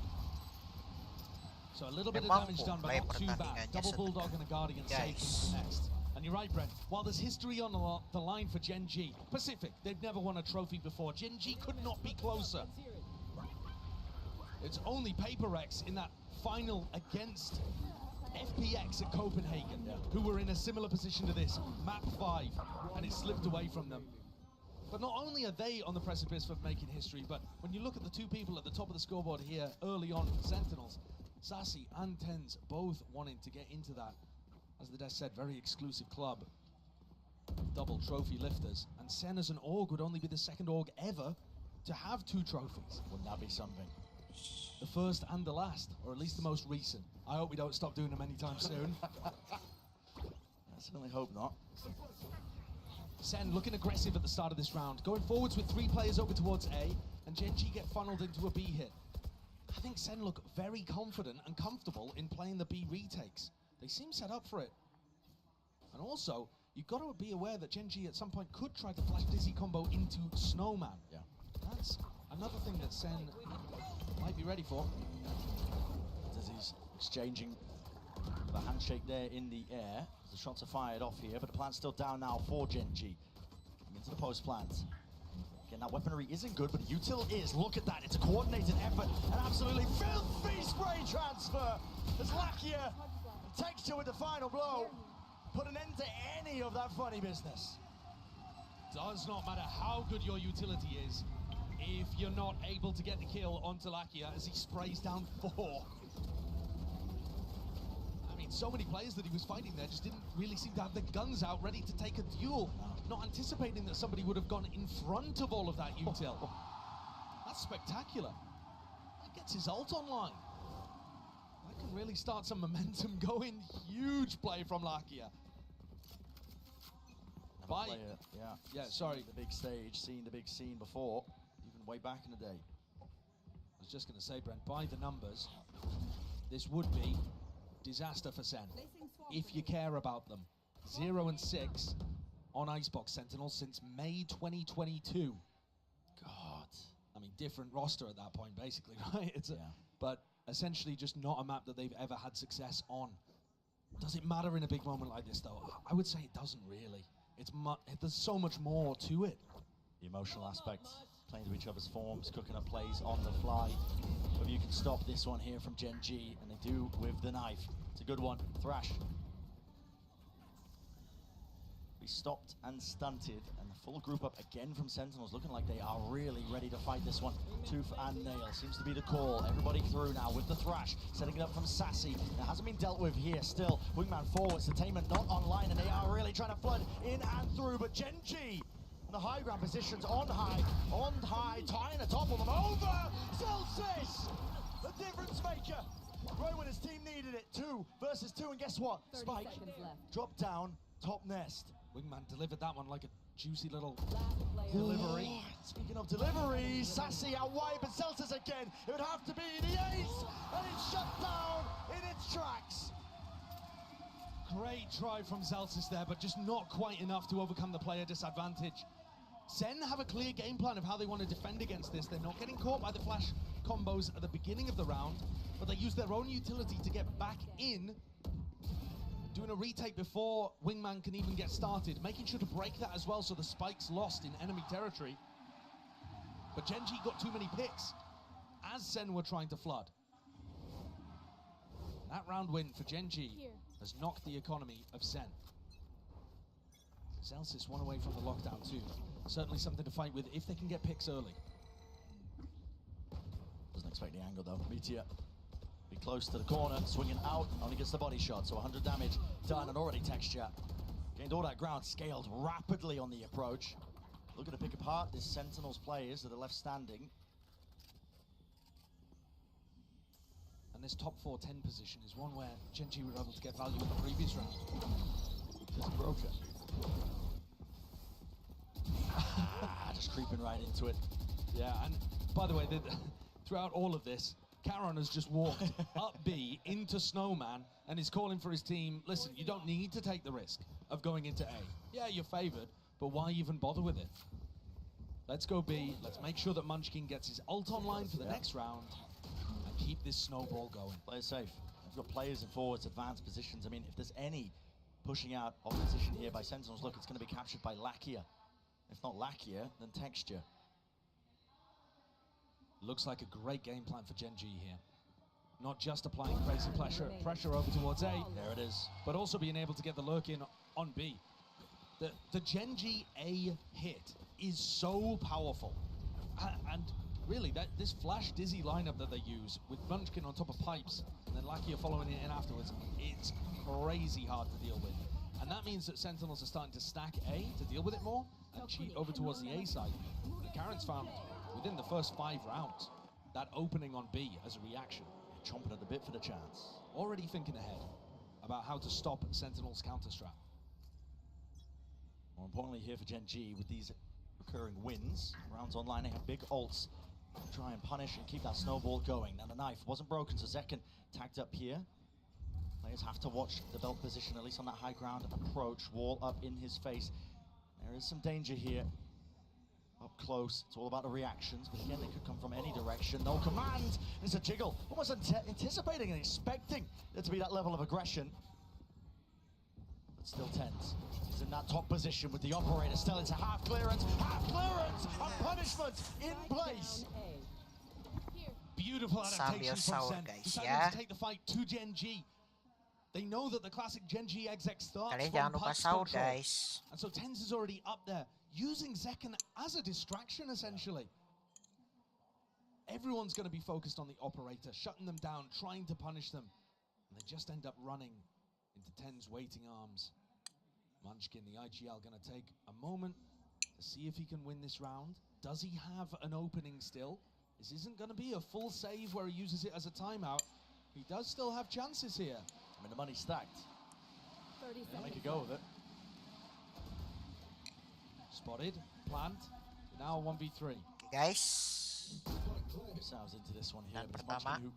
So a little bit of damage done, but not too bad. Double Bulldog and a Guardian safe next. And you're right, Brent. While there's history on the line for Gen.G, Pacific, they've never won a trophy before. Gen.G could not be closer. It's only Paper-X in that final against FPX at Copenhagen, who were in a similar position to this, map 5, and it slipped away from them. But not only are they on the precipice of making history, but when you look at the two people at the top of the scoreboard here early on for Sentinels, Sassy and Tens both wanting to get into that, as the desk said, very exclusive club. Double trophy lifters. And Sen as an org would only be the second org ever to have 2 trophies. Wouldn't that be something? The first and the last, or at least the most recent. I hope we don't stop doing them anytime soon. I certainly hope not. Sen looking aggressive at the start of this round, going forwards with 3 players over towards A, and Gen.G get funneled into a B hit. I think Sen look very confident and comfortable in playing the B retakes. They seem set up for it. And also, you've got to be aware that Gen.G at some point could try to flash Dizzy combo into Snowman. Yeah. That's another thing that Sen might be ready for. Dizzy's exchanging the handshake there in the air. The shots are fired off here, but the plan's still down now for Gen.G. Into the post plant. Again, that weaponry isn't good, but util is. Look at that, it's a coordinated effort. An absolutely filthy spray transfer. As Lakia, texture with the final blow, put an end to any of that funny business. Does not matter how good your utility is, if you're not able to get the kill onto Lakia as he sprays down 4. I mean, so many players that he was fighting there just didn't really seem to have their guns out ready to take a duel. Not anticipating that somebody would have gone in front of all of that util. That's spectacular. That gets his ult online. That can really start some momentum going. Huge play from Lakia. Sorry. The big stage, seen the big scene before, even way back in the day. I was just going to say, Brent, by the numbers, this would be disaster for Sen, if you care about them. 0 and 6 on Icebox Sentinels since May 2022. God. I mean, different roster at that point, basically, right? But essentially just not a map that they've ever had success on. Does it matter in a big moment like this, though? I would say it doesn't really. There's so much more to it. The emotional aspect, playing to each other's forms, cooking up plays on the fly. But you can stop this one here from Gen.G, and they do with the knife. It's a good one. Thrash. We stopped and stunted, and the full group up again from Sentinels, looking like they are really ready to fight this one. Tooth and nail seems to be the call. Everybody through now with the Thrash, setting it up from Sassy. It hasn't been dealt with here still. Wingman forwards, Entertainment not online, and they are really trying to flood in and through, but Gen.G in the high ground positions on high, trying to topple them over. Celsius, the difference maker. Right when his team needed it, 2 versus 2, and guess what? Spike, drop down, top nest. Wingman delivered that one like a juicy little delivery. Speaking of delivery, Sassy out wide, but Celsius again. It would have to be the ace, and it's shut down in its tracks. Great try from Celsius there, but just not quite enough to overcome the player disadvantage. Sen have a clear game plan of how they want to defend against this. They're not getting caught by the flash combos at the beginning of the round, but they use their own utility to get back in, doing a retake before Wingman can even get started, making sure to break that as well so the spike's lost in enemy territory. But Gen.G got too many picks as Sen were trying to flood. That round win for Gen.G has knocked the economy of Sen. Zelsis one away from the lockdown too. Certainly something to fight with if they can get picks early. Doesn't expect the angle though. Meteor be close to the corner, swinging out, only gets the body shot, so 100 damage done, and already Texture gained all that ground, scaled rapidly on the approach. Looking to pick apart this Sentinels players that are left standing. And this top 4-10 position is one where Gen.G were able to get value in the previous round. Just broken. Just creeping right into it. Yeah, and by the way, throughout all of this, Caron has just walked up B into Snowman and is calling for his team, listen, you don't need to take the risk of going into A. Yeah, you're favored, but why even bother with it? Let's go B, let's make sure that Munchkin gets his ult online for the next round and keep this snowball going. Play it safe. We've got players in forwards, advanced positions. I mean, if there's any pushing out opposition here by Sentinels, look, it's going to be captured by Lakia. If not Lakia, then Texture. Looks like a great game plan for Gen.G here. Not just applying crazy pressure over towards A. There it is. But also being able to get the lurk in on B. The Gen.G A hit is so powerful. And really, this Flash Dizzy lineup that they use with Munchkin on top of pipes and then Lakia following it in afterwards, it's crazy hard to deal with. And that means that Sentinels are starting to stack A to deal with it more and cheat over towards the A side. Karen's found within the first 5 rounds that opening on B as a reaction. Chomping at the bit for the chance. Already thinking ahead about how to stop Sentinel's counter-strat. More importantly here for Gen.G, with these recurring wins, rounds online, they have big ults to try and punish and keep that snowball going. Now the knife wasn't broken, so Zekken tagged up here. Players have to watch the belt position, at least on that high ground approach. Wall up in his face. There is some danger here. Up close, it's all about the reactions, but again, they could come from any direction. No command, it's a jiggle. Almost anticipating and expecting there to be that level of aggression. But still tense. He's in that top position with the operator still into half clearance, and punishment in place. Beautiful adaptation from Sen. Deciding to take the fight to Gen.G. They know that the classic Gen.G exec starts Kalian from jangan lupa pulse sahur, control. guys. And so Tens is already up there, using Zekken as a distraction, essentially. Everyone's going to be focused on the operator, shutting them down, trying to punish them. And they just end up running into Tens' waiting arms. Munchkin, the IGL, going to take a moment to see if he can win this round. Does he have an opening still? This isn't going to be a full save where he uses it as a timeout. He does still have chances here. I mean, the money's stacked. 30 seconds. Make a go of it. Spotted, plant, now 1v3. Guys, Sounds into this one here. dan But pertama, Munchkin,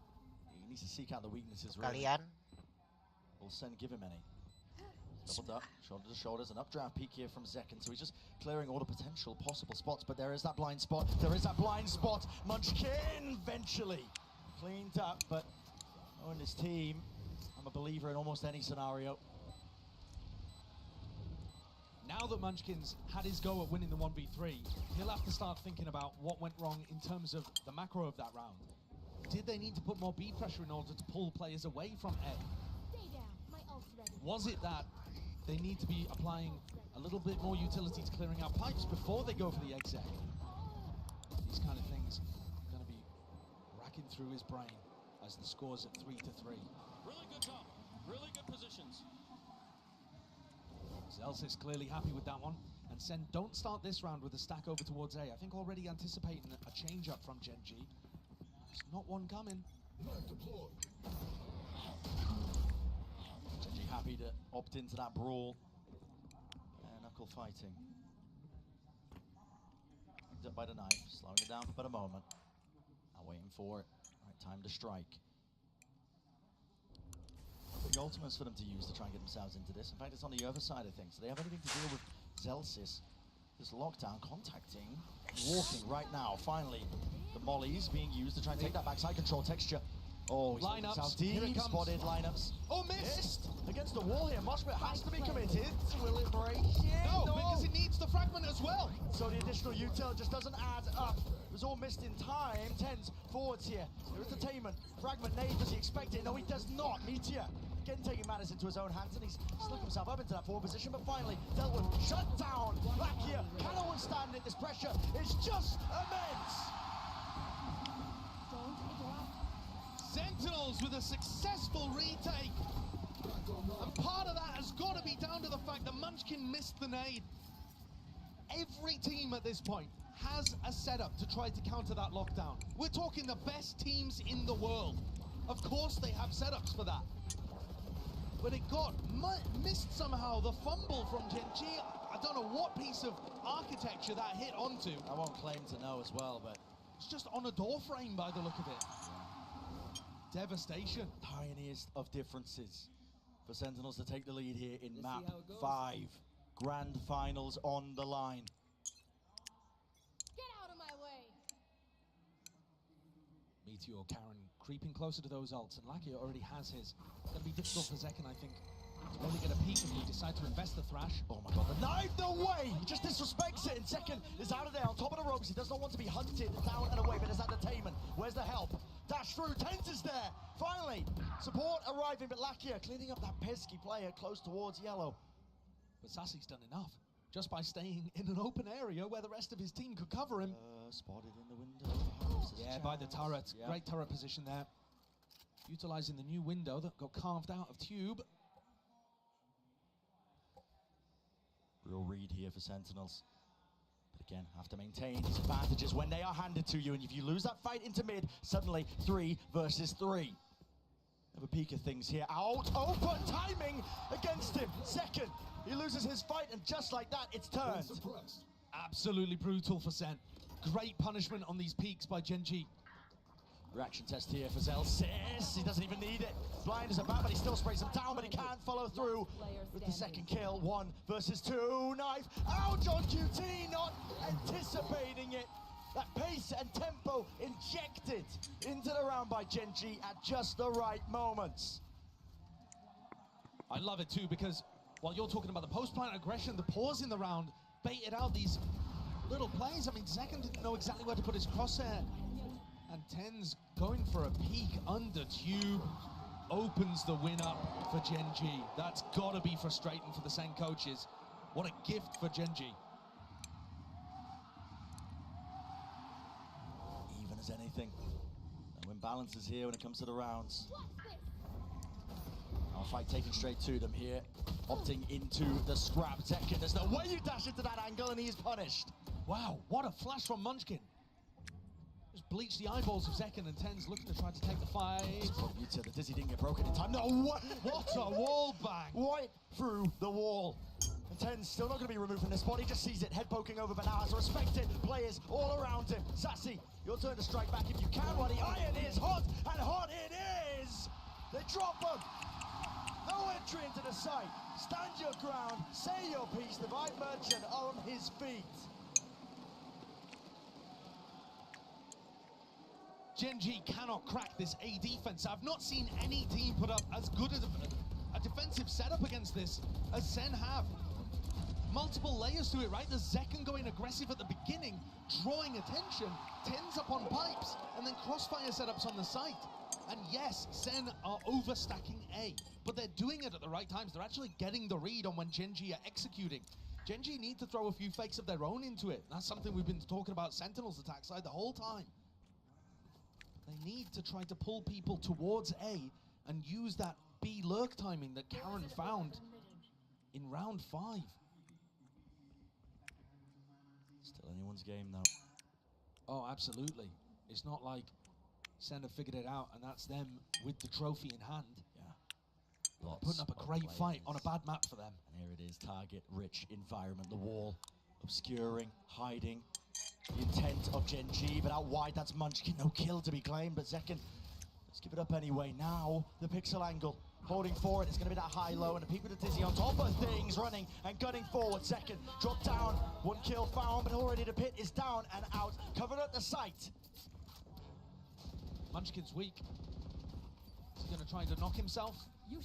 he needs to seek out the weaknesses. Really. kalian Will Sen give him any? Doubled up, shoulder to shoulders, an updraft peek here from Zekken, so he's just clearing all the potential possible spots, but there is that blind spot, Munchkin eventually cleaned up, but knowing his team, I'm a believer in almost any scenario. Now that Munchkin's had his go at winning the 1v3, he'll have to start thinking about what went wrong in terms of the macro of that round. Did they need to put more B pressure in order to pull players away from A? Stay down. My ult's ready. Was it that they need to be applying a little bit more utility to clearing out pipes before they go for the exec? These kind of things are going to be racking through his brain as the score's at 3-3. Really good job. Really good positions. Zelsis clearly happy with that one. And Sen don't start this round with a stack over towards A. I think already anticipating a change up from Gen.G. There's not one coming. Gen.G happy to opt into that brawl. Knuckle fighting. Picked up by the knife, slowing it down for but a moment. Now waiting for it. Right time to strike. Big ultimates for them to use to try and get themselves into this. In fact, it's on the other side of things. Do they have anything to deal with Zelsis? This lockdown contacting, walking right now. Finally, the mollies being used to try and take that backside control texture. Oh, he's lineups. Deep Here it comes. spotted lineups. Oh, missed! Against the wall here. Moshpit has to be committed. Will it break? Yeah, No, because it needs the fragment as well. So the additional util just doesn't add up. It was all missed in time. Tens forwards here. There is the Tainment. Fragment nade. Does he expect it? No, he does not. Meteor. Again taking matters into his own hands, and he's slipped himself up into that forward position, but finally dealt with. Shut down! Bagi cannot withstand it. This pressure is just immense! Sentinels with a successful retake. And part of that has got to be down to the fact that Munchkin missed the nade. Every team at this point has a setup to try to counter that lockdown. We're talking the best teams in the world. Of course they have setups for that. But it got missed somehow, the fumble from Gen.G. I don't know what piece of architecture that hit onto. I won't claim to know as well, but it's just on a door frame by the look of it. Devastation. Tiniest of differences for Sentinels to take the lead here in map 5. Grand finals on the line. Get out of my way. Meteor, Karen creeping closer to those ults, and Lakia already has his. It's going to be difficult for Zekken, I think, to really get a peek if he decide to invest the Thrash. Oh my god, the knife, no way! He just disrespects it, and Zekken is out of there on top of the ropes. He does not want to be hunted down and away, but there's that detainment. Where's the help? Dash through, Tens is there! Finally, support arriving, but Lakia cleaning up that pesky player close towards yellow. But Sassy's done enough, just by staying in an open area where the rest of his team could cover him. Spotted in the window. Yeah, by the turret. Yep. Great turret position there. Utilizing the new window that got carved out of Tube. Real read here for Sentinels. But again, have to maintain these advantages when they are handed to you. And if you lose that fight into mid, suddenly 3 versus 3. Have a peek of things here. Out, open, timing against him. Second, he loses his fight, and just like that, it's turned. Absolutely brutal for Sen. Great punishment on these peaks by Gen.G. Reaction test here for Zelsis. He doesn't even need it. Blind as a bat, but he still sprays him down, but he can't follow through with the second kill. 1 versus 2. Knife out on QT, not anticipating it. That pace and tempo injected into the round by Gen.G at just the right moments. I love it too, because while you're talking about the post-plant aggression, the pause in the round baited out these little plays. I mean, Zekken didn't know exactly where to put his crosshair. And Tens going for a peek under Tube opens the win up for Gen.G. That's got to be frustrating for the Sen coaches. What a gift for Gen.G. Even as anything. No imbalances here when it comes to the rounds. Our fight taken straight to them here. Opting into the scrap. Zekken, there's no way you dash into that angle, and he is punished. Wow, what a flash from Munchkin. Just bleach the eyeballs of Zekken, and Tens looking to try to take the fight. The dizzy didn't get broken in time. No, what a wall bang. Right through the wall. And Tens still not going to be removed from this spot. He just sees it, head poking over, but now has respected players all around him. Sassy, your turn to strike back if you can, while the iron is hot, and hot it is! They drop him. No entry into the site. Stand your ground, say your piece. Divine Merchant on his feet. Gen.G cannot crack this A defense. I've not seen any team put up as good as a defensive setup against this as Sen have. Multiple layers to it, right? The Zekken going aggressive at the beginning, drawing attention, Tens up on pipes, and then crossfire setups on the site. And yes, Sen are overstacking A, but they're doing it at the right times. They're actually getting the read on when Gen.G are executing. Gen.G need to throw a few fakes of their own into it. That's something we've been talking about Sentinels attack side the whole time. They need to try to pull people towards A and use that B lurk timing that Karen found in round 5. Still anyone's game though. Oh, absolutely. It's not like Sen have figured it out and that's them with the trophy in hand. Yeah. Putting up a great fight on a bad map for them. And here it is, target-rich environment. The wall obscuring, hiding. The intent of Gen.G, but out wide, that's Munchkin. No kill to be claimed, but Zekken, let's give it up anyway. Now, the pixel angle, holding forward. It's going to be that high-low, and a peek with the dizzy on top of things, running and gunning forward. Zekken, drop down, 1 kill found, but already the pit is down and out, covered at the site. Munchkin's weak. Is he going to try to knock himself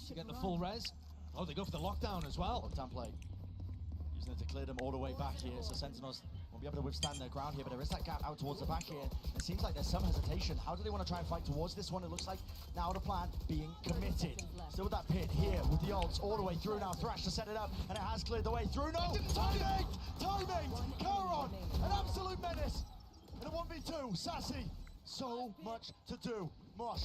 to get the full res? Oh, they go for the lockdown as well. Lockdown play. Using it to clear them all the way back here, so Sentinels won't be able to withstand their ground here, but there is that gap out towards the back here. It seems like there's some hesitation. How do they want to try and fight towards this one? It looks like now the plan being committed. the ults all the way through now. Thrash to set it up, and it has cleared the way through. No! Timing! Timing! Karon, an absolute menace! In a 1v2, Sassy, so much to do. Mosh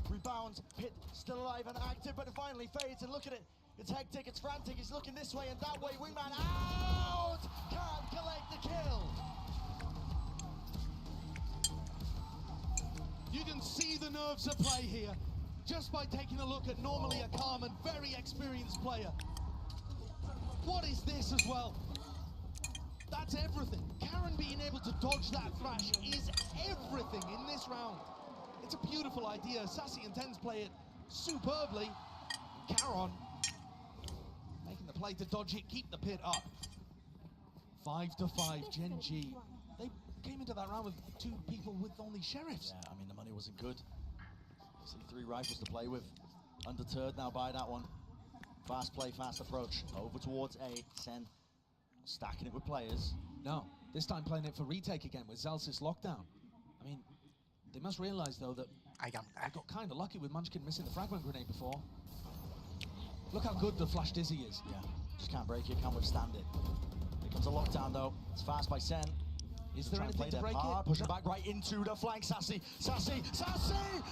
rebounds, Pit still alive and active, but it finally fades, and look at it. It's hectic, it's frantic, he's looking this way and that way. Wingman out! Can't collect the kill! You can see the nerves at play here, just by taking a look at normally a calm and very experienced player. What is this as well? That's everything. Karon being able to dodge that Thrash is everything in this round. It's a beautiful idea. Sassy and TenZ play it superbly. Karon making the play to dodge it, keep the Pit up. 5-5, Gen.G. They came into that round with 2 people with only sheriffs. Yeah, I mean, the money wasn't good. See 3 rifles to play with. Undeterred now by that one. Fast play, fast approach. Over towards A. Sen stacking it with players. No, this time playing it for retake again with Zelsis lockdown. I mean, they must realize though that they got kind of lucky with Munchkin missing the fragment grenade before. Look how good the Flash Dizzy is. Yeah, just can't break it, can't withstand it. Here comes a lockdown though. It's fast by Sen. Is there anything to break it? Pushing back right into the flank. Sassy!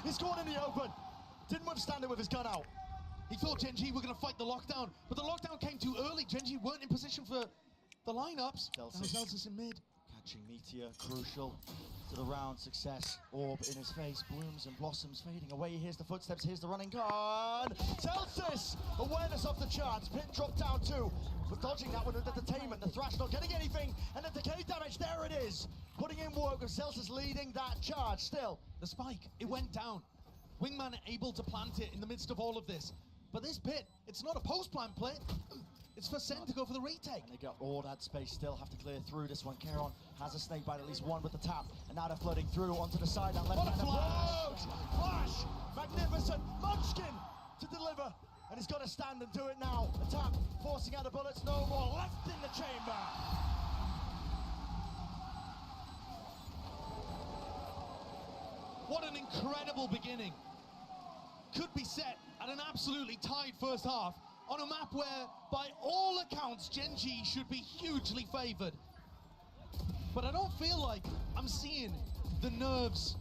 He's caught in the open. Didn't withstand it with his gun out. He thought Gen.G were going to fight the lockdown, but the lockdown came too early. Gen.G weren't in position for the lineups. Zelsis in mid. Catching Meteor, crucial to the round. Success. Orb in his face, blooms and blossoms fading away. Here's the footsteps, here's the running card. Zelsis! Awareness off the charts. Pit dropped down too. But dodging that one with entertainment. The Thrash not getting anything. And the decay damage, there it is. Putting in work with Zelsis leading that charge still. The spike, it went down. Wingman able to plant it in the midst of all of this. But this Pit, it's not a post-plant play. It's for Sen to go for the retake. And they got all that space still, have to clear through this one. Karon has a snake bite, at least one with the tap. And now they're floating through onto the side. That left-hand Flash! Magnificent! Munchkin to deliver. And he's got to stand and do it now. The tap, forcing out the bullets, no more. Left in the chamber. What an incredible beginning. Could be set at an absolutely tied first half on a map where, by all accounts, Gen.G should be hugely favored. But I don't feel like I'm seeing the nerves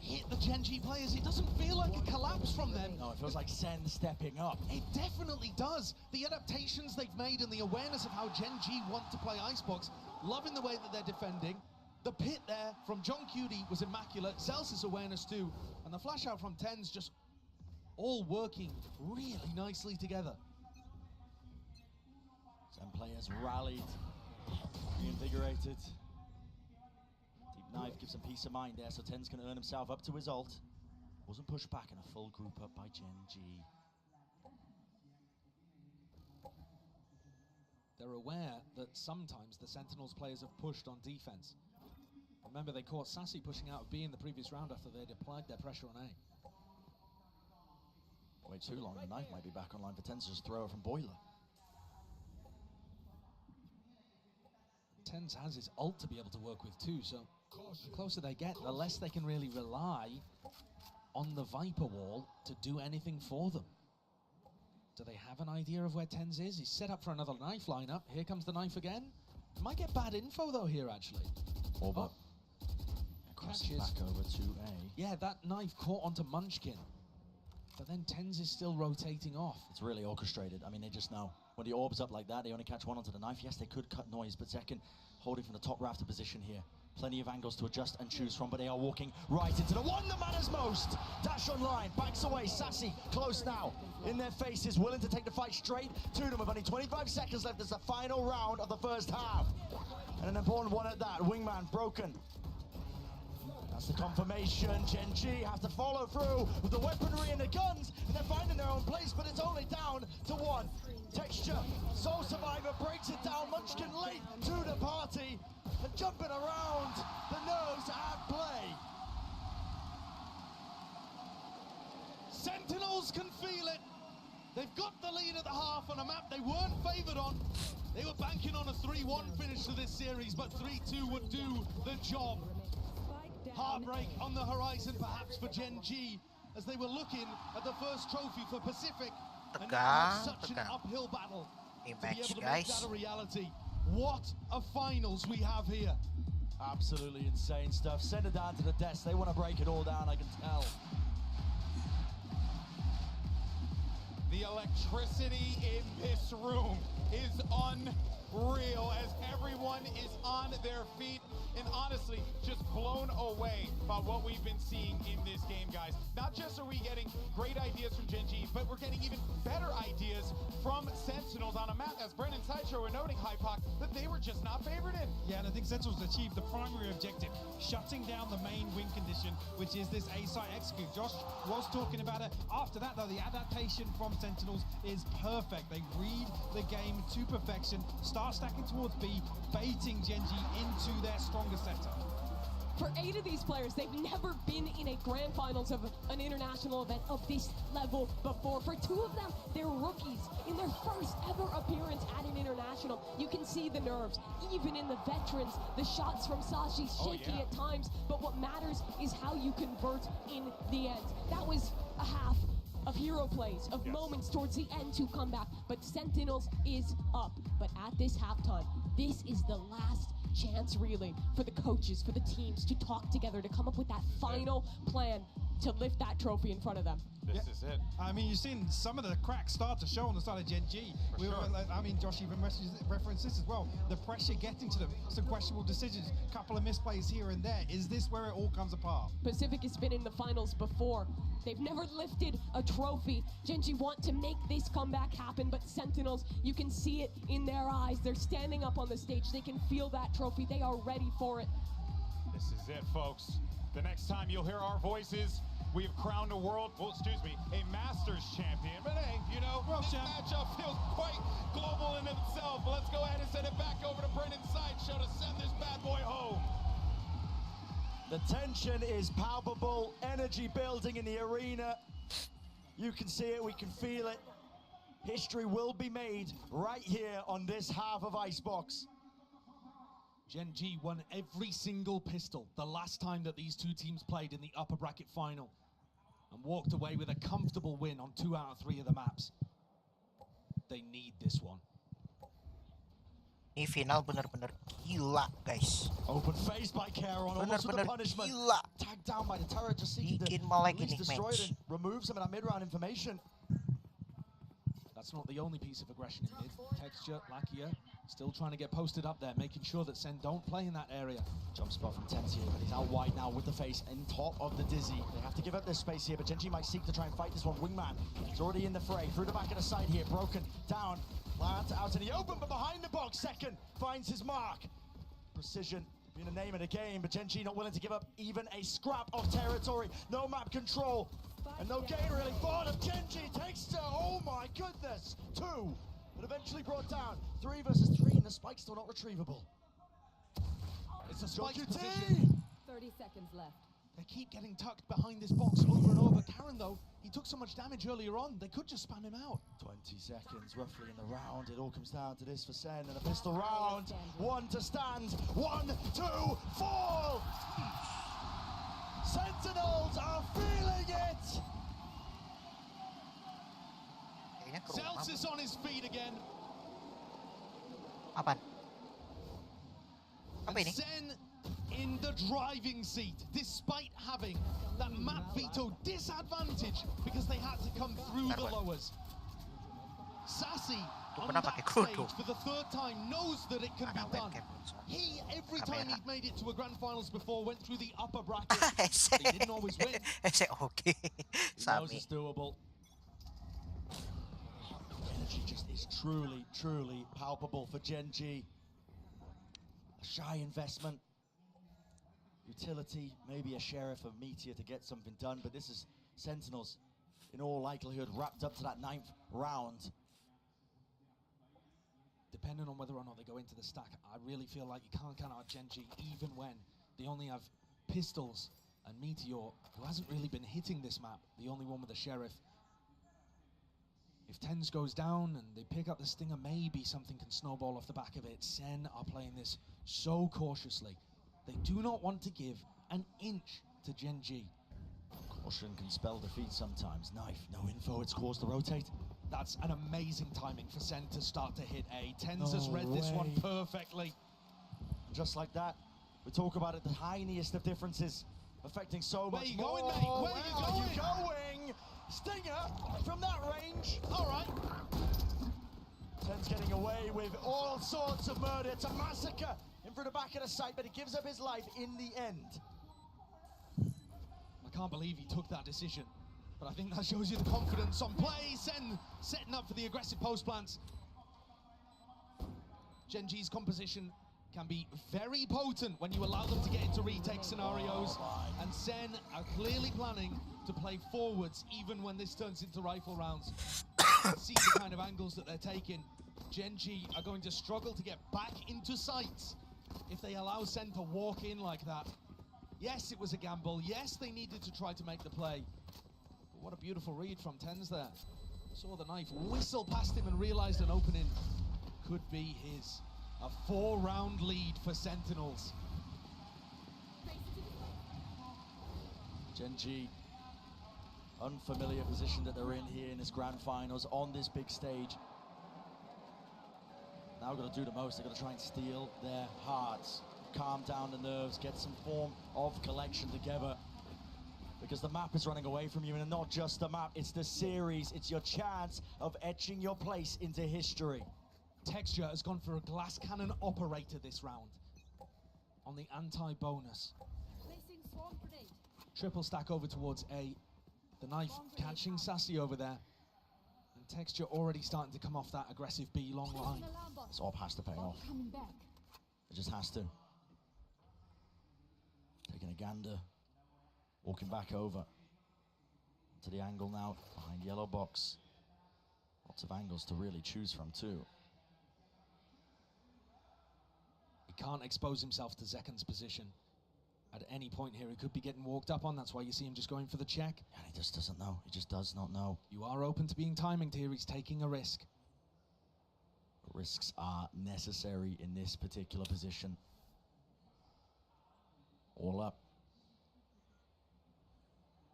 hit the Gen.G players. It doesn't feel like a collapse from them. No, it feels like Sen stepping up. It definitely does. The adaptations they've made and the awareness of how Gen.G want to play Icebox, loving the way that they're defending. The Pit there from John Cutie was immaculate. Zelsis' awareness too. And the flash out from TenZ just all working really nicely together. Some players rallied, reinvigorated. Deep knife gives him peace of mind there, so TenZ can earn himself up to his ult. Wasn't pushed back, and a full group up by Gen.G. They're aware that sometimes the Sentinels players have pushed on defense. Remember, they caught Sassy pushing out of B in the previous round after they'd applied their pressure on A. Way too long, the knife might be back online for TenZ to just throw her from Boiler. TenZ has his ult to be able to work with too, so the closer they get, the less they can really rely on the Viper wall to do anything for them. Do they have an idea of where TenZ is? He's set up for another knife lineup. Here comes the knife again. Might get bad info though here, actually. Oh. Crosses back over to A. Yeah, that knife caught onto Munchkin. But then TenZ is still rotating off. It's really orchestrated. I mean, they just know. When the orb's up like that, they only catch one onto the knife. Yes, they could cut noise, but Zekken holding from the top rafter position here. Plenty of angles to adjust and choose from, but they are walking right into the one that matters most. Dash online, backs away, Sassy, close now. In their faces, willing to take the fight straight to them with only 25 seconds left as the final round of the first half. And an important one at that, Wingman broken. That's the confirmation. Gen.G have to follow through with the weaponry and the guns, and they're finding their own place, but it's only down to one. Texture, Soul Survivor breaks it down. Munchkin late to the party, and jumping around, the nerves at play. Sentinels can feel it. They've got the lead at the half on a map they weren't favored on. They were banking on a 3-1 finish to this series, but 3-2 would do the job. Heartbreak on the horizon, perhaps for Gen.G, as they were looking at the first trophy for Pacific. And now Tegang, it's such an tegang. uphill battle Ini to be match, able to make guys. that a reality. What a finals we have here. Absolutely insane stuff. Send it down to the desk. They want to break it all down, I can tell. The electricity in this room is unreal as everyone is on their feet and honestly just blown away by what we've been seeing in this game, guys. Not just are we getting great ideas from Gen.G, but we're getting even better ideas from Sentinels on a map, as Brennan Sideshow were noting, Hypoc, that they were just not favored in. Yeah, and I think Sentinels achieved the primary objective, shutting down the main win condition, which is this A-site execute. Josh was talking about it. After that, though, the adaptation from Sentinels is perfect. They read the game to perfection, start stacking towards B, baiting Gen.G into their stronger setup. For 8 of these players, they've never been in a grand finals of an international event of this level before. For 2 of them, they're rookies in their first ever appearance at an international. You can see the nerves, even in the veterans. The shots from Sashi shaky at times, but what matters is how you convert in the end. That was a half of hero plays, of moments towards the end to come back, but Sentinels is up. But at this halftime, this is the last chance really for the coaches, for the teams to talk together, to come up with that final plan to lift that trophy in front of them. This is it. I mean, you've seen some of the cracks start to show on the side of Gen.G. I mean, Josh even referenced this as well. The pressure getting to them, some questionable decisions, couple of misplays here and there. Is this where it all comes apart? Pacific has been in the finals before. They've never lifted a trophy. Gen.G want to make this comeback happen, but Sentinels, you can see it in their eyes. They're standing up on the stage. They can feel that trophy. They are ready for it. This is it, folks. The next time you'll hear our voices, we have crowned a a Masters champion. But hey, you know, this matchup feels quite global in itself. Let's go ahead and send it back over to Brennan Sideshow to send this bad boy home. The tension is palpable, energy building in the arena. You can see it, we can feel it. History will be made right here on this half of Icebox. Gen.G won every single pistol the last time that these 2 teams played in the upper bracket final and walked away with a comfortable win on 2 out of 3 of the maps. They need this one. Ini final bener-bener gila, guys. Open face by Caron, almost with the punishment. Gila. Tagged down by the turret, just seeking to Bikin melek at least ini destroy it match. and remove some of that mid-round information. That's not the only piece of aggression in mid. Texture, Lakia, still trying to get posted up there, making sure that Sen don't play in that area. Jump spot from Tensier, but he's out wide now with the face in top of the Dizzy. They have to give up this space here, but Gen.G might seek to try and fight this one. Wingman, he's already in the fray, through the back of the side here, broken, down, plant out in the open, but behind the box, second, finds his mark. Precision, being the name of the game, but Gen.G not willing to give up even a scrap of territory. No map control, and no gain really for them. Gen.G takes to, oh my goodness, 2, but eventually brought down. 3 versus 3, and the spike's still not retrievable. It's a spike QT. position. 30 seconds left. They keep getting tucked behind this box over and over. Karen, though, he took so much damage earlier on, they could just spam him out. 20 seconds roughly in the round. It all comes down to this for Sen, and a pistol round. 1 to stand. 1, 2, fall! Sentinels are feeling it! Zelts is on his feet again. Apaan? Apa And ini? Sen in the driving seat, despite having that map veto disadvantage because they had to come through the lowers. Sassy on that stage for the 3rd time knows that it can be done. He, every time he'd made it to a grand finals before, went through the upper bracket. They didn't always win. Okay. He knows it's doable. Energy just is truly, truly palpable for Gen.G. A shy investment. Utility, maybe a sheriff of Meteor to get something done, but this is Sentinels, in all likelihood, wrapped up to that 9th round. Depending on whether or not they go into the stack, I really feel like you can't count out Gen.G even when they only have pistols and Meteor, who hasn't really been hitting this map, the only one with a sheriff. If Tens goes down and they pick up the Stinger, maybe something can snowball off the back of it. Sen are playing this so cautiously. They do not want to give an inch to Gen.G. Caution can spell defeat sometimes. Knife, no info, it's caused to rotate. That's an amazing timing for Sen to start to hit A. Tens has read this one perfectly. Just like that, we talk about it, the tiniest of differences affecting so much more. Where you going, mate? Where are you going? Stinger from that range. All right. Ten's getting away with all sorts of murder. It's a massacre in front of the back of the site, but he gives up his life in the end. I can't believe he took that decision, but I think that shows you the confidence on play. Sen setting up for the aggressive post plants. Gen.G's composition can be very potent when you allow them to get into retake scenarios, and Sen are clearly planning to play forwards even when this turns into rifle rounds. See the kind of angles that they're taking. Gen.G are going to struggle to get back into sights if they allow Sen to walk in like that. Yes, it was a gamble. Yes, they needed to try to make the play. But what a beautiful read from Tens there. Saw the knife whistle past him and realized an opening could be his. A 4-round lead for Sentinels. Gen.G, unfamiliar position that they're in here in this grand finals on this big stage. Now got to do the most. They've got to try and steal their hearts, calm down the nerves, get some form of collection together. Because the map is running away from you, and not just the map, it's the series. It's your chance of etching your place into history. Texture has gone for a glass cannon operator this round on the anti-bonus. Triple stack over towards A. The knife catching Sassy over there. And Texture already starting to come off that aggressive B long line. This AWP has to pay off. It just has to. Taking a gander. Walking back over to the angle now behind yellow box. Lots of angles to really choose from too. He can't expose himself to Zekan's position. At any point here, he could be getting walked up on. That's why you see him just going for the check. And he just doesn't know. He just does not know. You are open to being timinged here. He's taking a risk. But risks are necessary in this particular position. All up.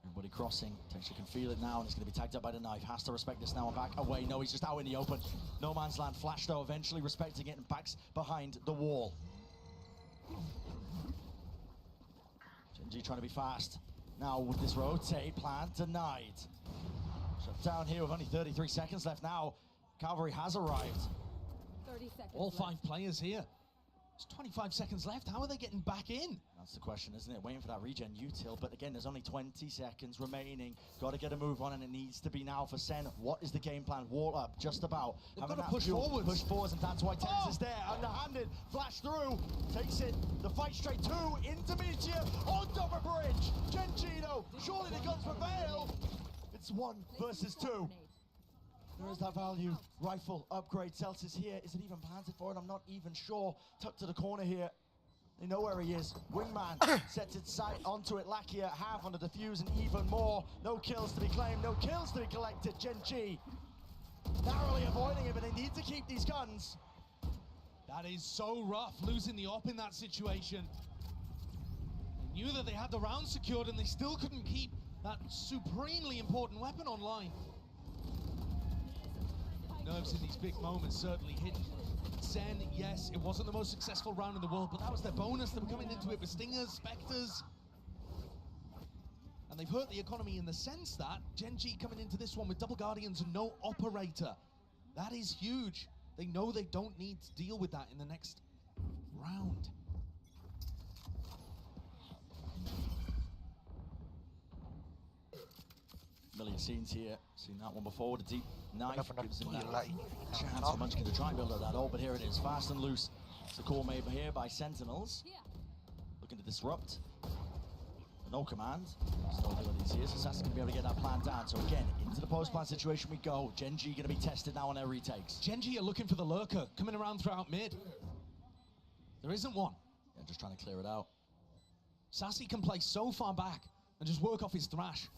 Everybody crossing. Texture can feel it now, and it's going to be tagged up by the knife. Has to respect this now and back away. No, he's just out in the open. No man's land. Flash, though, eventually respecting it and backs behind the wall. Gen.G trying to be fast. Now with this rotate plan denied. Shut down here with only 33 seconds left now. Cavalry has arrived. 30 seconds All left. 5 players here. There's 25 seconds left. How are they getting back in? That's the question, isn't it? Waiting for that regen util, but again, there's only 20 seconds remaining. Got to get a move on, and it needs to be now for Sen. What is the game plan? Wall up, just about. They've got to push forwards. Push forwards, and that's why Tens is there. Underhanded, flash through, takes it. The fight straight to Intermedia on top of bridge. Gen.G, though, surely the guns prevail. It's 1 versus 2. There is that value. Rifle upgrade. Celsius here. Is it even planted for it? I'm not even sure. Tucked to the corner here. They know where he is. Wingman sets its sight onto it. Lakia half on the defuse and even more. No kills to be claimed. No kills to be collected. Gen.G narrowly avoiding it, but they need to keep these guns. That is so rough, losing the op in that situation. They knew that they had the round secured, and they still couldn't keep that supremely important weapon online. Nerves in these big moments certainly hit Sen. Yes, it wasn't the most successful round in the world, but that was their bonus. They were coming into it with Stingers, Spectres. And they've hurt the economy in the sense that Gen.G coming into this one with double Guardians and no operator. That is huge. They know they don't need to deal with that in the next round. Familiar scenes here. Seen that one before. The deep knife gives him that chance for Munchkin to try and build up that all, but here it is, fast and loose. It's the call made here by Sentinels. Looking to disrupt. No command. There's no abilities here, so Sassy can be able to get that plan down. So again, into the post-plan situation we go. Gen.G going to be tested now on their retakes. Gen.G are looking for the lurker, coming around throughout mid. There isn't one. Yeah, just trying to clear it out. Sassy can play so far back and just work off his thrash.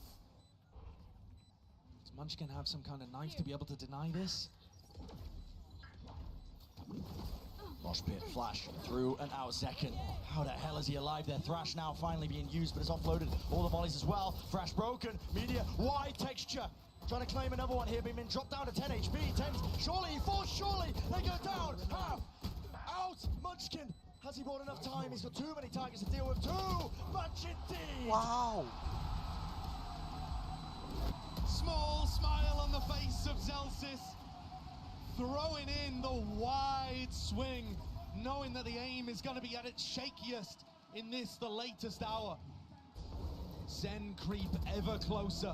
Does Munchkin have some kind of knife to be able to deny this? Mosh pit flash through and out second. How the hell is he alive there? Thrash now finally being used, but it's offloaded. All the mollies as well. Thrash broken. Media wide texture. Trying to claim another one here. Being dropped down to 10 HP. 10. Surely he falls. Surely they go down. Half out. Munchkin. Has he bought enough time? He's got too many targets to deal with. Too much indeed. Wow. Small smile on the face of Zelsis, throwing in the wide swing, knowing that the aim is going to be at its shakiest in this, the latest hour. Zen creep ever closer.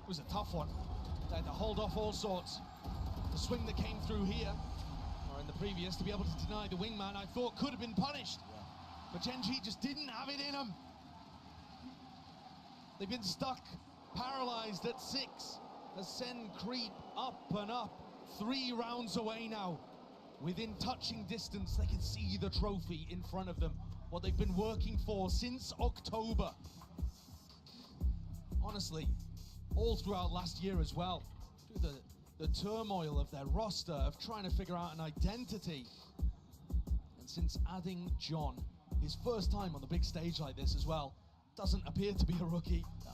It was a tough one. They had to hold off all sorts. The swing that came through here, or in the previous, to be able to deny the wingman, I thought could have been punished. But Gen.G just didn't have it in them. They've been stuck, paralyzed at 6 as Sen creep up and up. 3 rounds away now. Within touching distance, they can see the trophy in front of them. What they've been working for since October. Honestly, all throughout last year as well. Through the turmoil of their roster, of trying to figure out an identity. And since adding John, his first time on the big stage like this as well, doesn't appear to be a rookie. No.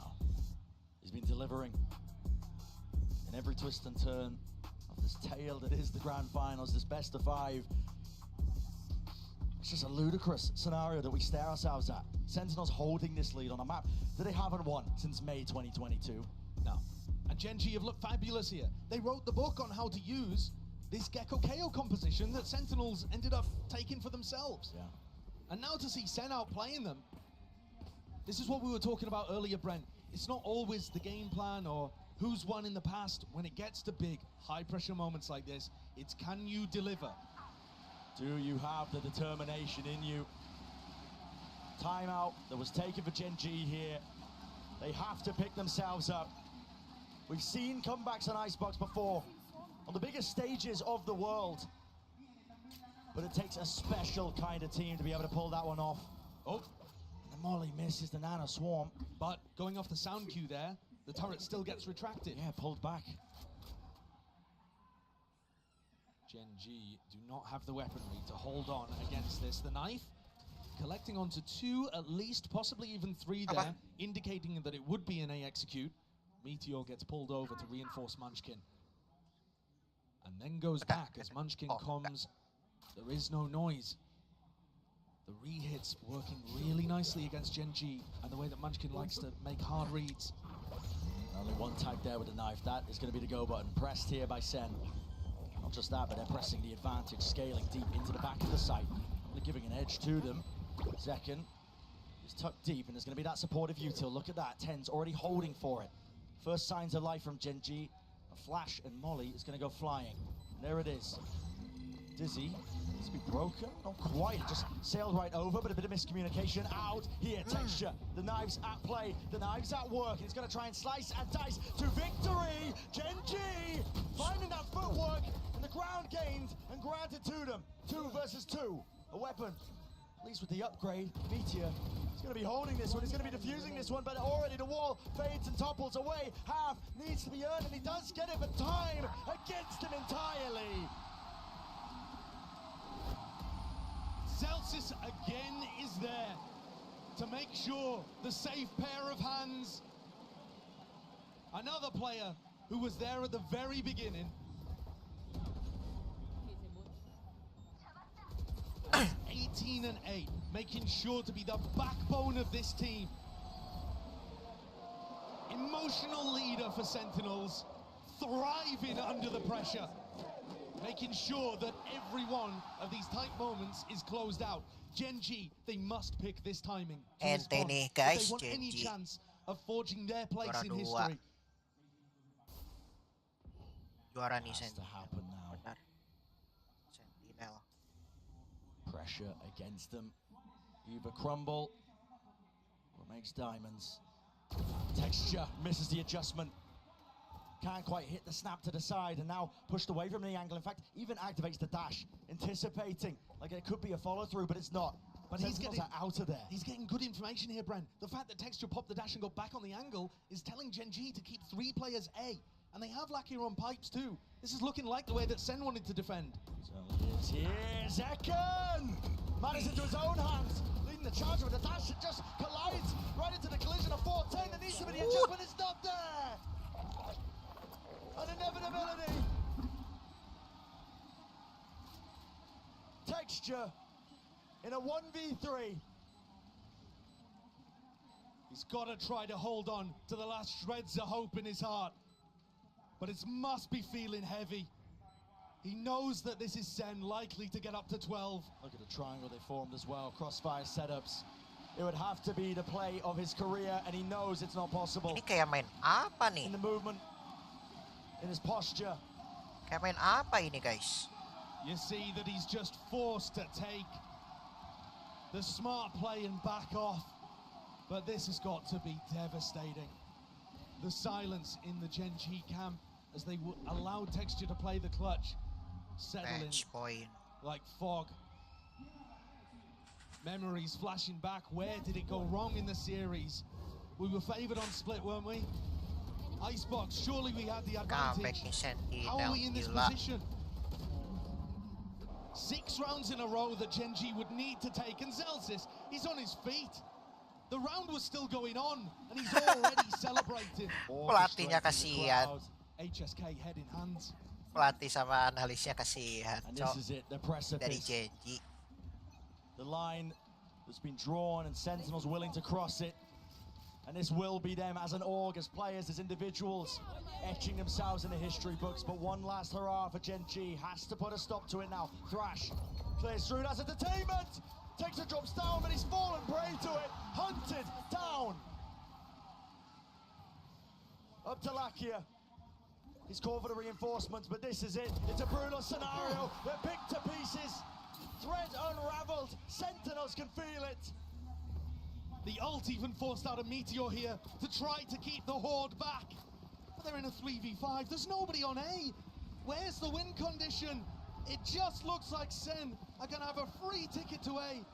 He's been delivering in every twist and turn of this tale that is the grand finals, this best of 5. It's just a ludicrous scenario that we stare ourselves at. Sentinels holding this lead on a map that they haven't won since May 2022. No. And Gen.G have looked fabulous here. They wrote the book on how to use this Gecko KO composition that Sentinels ended up taking for themselves. Yeah. And now to see Sen outplaying them, this is what we were talking about earlier, Brent. It's not always the game plan or who's won in the past. When it gets to big, high-pressure moments like this, it's can you deliver? Do you have the determination in you? Timeout that was taken for Gen.G here. They have to pick themselves up. We've seen comebacks on Icebox before, on the biggest stages of the world. But it takes a special kind of team to be able to pull that one off. Oh. Molly misses the Nano Swarm. But going off the sound cue there, the turret still gets retracted. Yeah, pulled back. Gen.G do not have the weaponry to hold on against this. The knife collecting onto 2, at least, possibly even 3 there, indicating that it would be an A execute. Meteor gets pulled over to reinforce Munchkin. And then goes back as Munchkin comes. There is no noise. The re-hits working really nicely against Gen.G and the way that Munchkin likes to make hard reads. Only one tag there with the knife. That is going to be the go button. Pressed here by Sen. Not just that, but they're pressing the advantage, scaling deep into the back of the site. They're giving an edge to them. Zekken is tucked deep, and there's going to be that supportive util. Look at that. 10's already holding for it. First signs of life from Gen.G. A flash, and Molly is going to go flying. And there it is. Dizzy. It's been broken, not quite, just sailed right over, but a bit of miscommunication out here. Texture, the knife's at play, the knife's at work. He's going to try and slice and dice to victory. Gen.G finding that footwork, and the ground gained and granted to them. 2 versus 2, a weapon, at least with the upgrade. Meteor is going to be holding this one, he's going to be defusing this one, but already the wall fades and topples away. Half needs to be earned, and he does get it, but time against him entirely. Zelsis again is there to make sure the safe pair of hands. Another player who was there at the very beginning. 18 and 8, making sure to be the backbone of this team. Emotional leader for Sentinels, thriving under the pressure. Making sure that every one of these tight moments is closed out. Gen.G, they must pick this timing to respond if they want any chance of forging their place in history. Juara nih Has to happen now. Benar. Sentinel. Pressure against them. Either crumble or makes diamonds. Texture misses the adjustment. Can't quite hit the snap to the side, and now pushed away from the angle. In fact, even activates the dash, anticipating like it could be a follow-through, but it's not. But he's getting out of there. He's getting good information here, Bren. The fact that Texture popped the dash and got back on the angle is telling Gen.G to keep 3 players A, and they have Lackey on pipes too. This is looking like the way that Sen wanted to defend. So it is. Here's Ekan! Matters into his own hands, leading the charge with a dash. It just collides right into the collision of 410. There needs to be the adjustment. It's not there! An inevitability. Texture in a 1v3. He's got to try to hold on to the last shreds of hope in his heart. But it must be feeling heavy. He knows that this is Sen, likely to get up to 12. Look at the triangle they formed as well, crossfire setups. It would have to be the play of his career, and he knows it's not possible. Ini kayak main apa nih? In the movement, in his posture. Kayak main apa ini, guys? You see that he's just forced to take the smart play and back off. But this has got to be devastating. The silence in the Gen.G camp as they allowed Texture to play the clutch, settling like fog. Memories flashing back. Where did it go wrong in the series? We were favoured on split, weren't we? Icebox, surely we had the advantage. How are we in this position? 6 rounds in a row that Gen.G would need to take, and Zelsis, he's on his feet. The round was still going on, and he's already celebrating. Pelatihnya kasihan. HSK head in hands. Pelatih sama analisnya kasihan. And this is it, the precipice. Dari Gen.G. The line that's been drawn, and Sentinels willing to cross it. And this will be them as an org, as players, as individuals, etching themselves in the history books. But one last hurrah for Gen.G. Has to put a stop to it now. Thrash clears through, that's entertainment! Takes a drops down, but he's fallen prey to it. Hunted down. Up to Lakia. He's called for the reinforcements, but this is it. It's a brutal scenario. They're picked to pieces. Thread unraveled. Sentinels can feel it. The ult even forced out a meteor here to try to keep the Horde back. But they're in a 3v5. There's nobody on A. Where's the win condition? It just looks like Sen are going to have a free ticket to A.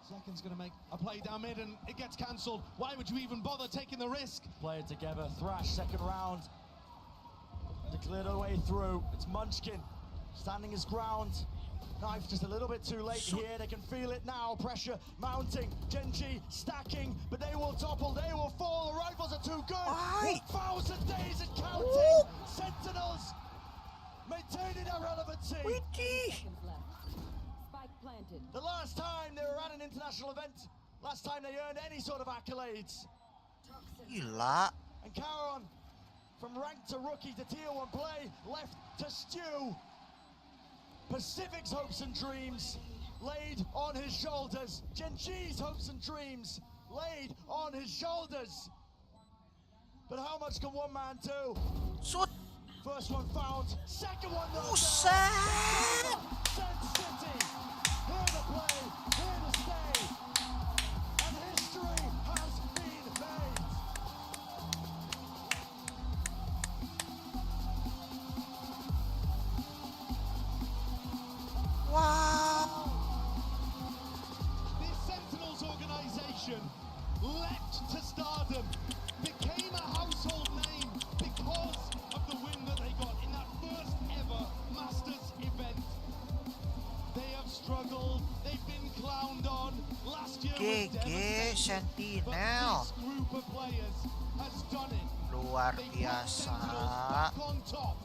Second's going to make a play down mid, and it gets cancelled. Why would you even bother taking the risk? Play it together. Thrash, second round. To clear the way through. It's Munchkin standing his ground. Knife just a little bit too late here. They can feel it now. Pressure mounting. Gen.G stacking, but they will topple. They will fall. The rifles are too good. 1,000 days and counting. Sentinels maintaining their relevancy. Spike planted. The last time they were at an international event, last time they earned any sort of accolades. Gila. And Caron, from rank to rookie to tier 1 play, left to stew. Pacific's hopes and dreams laid on his shoulders. Gen.G's hopes and dreams laid on his shoulders. But how much can one man do? First one found, second one knocked down. Sen City, here to play, here to stay. And history has been made. Wow! The Sentinels organization leapt to stardom, became a household name because of the win that they got in that first ever Masters event. They have struggled, they've been clowned on. Last year was devastating, Sentinel. but this group of players has done it. Luar They brought Sentinels biasa. back on top.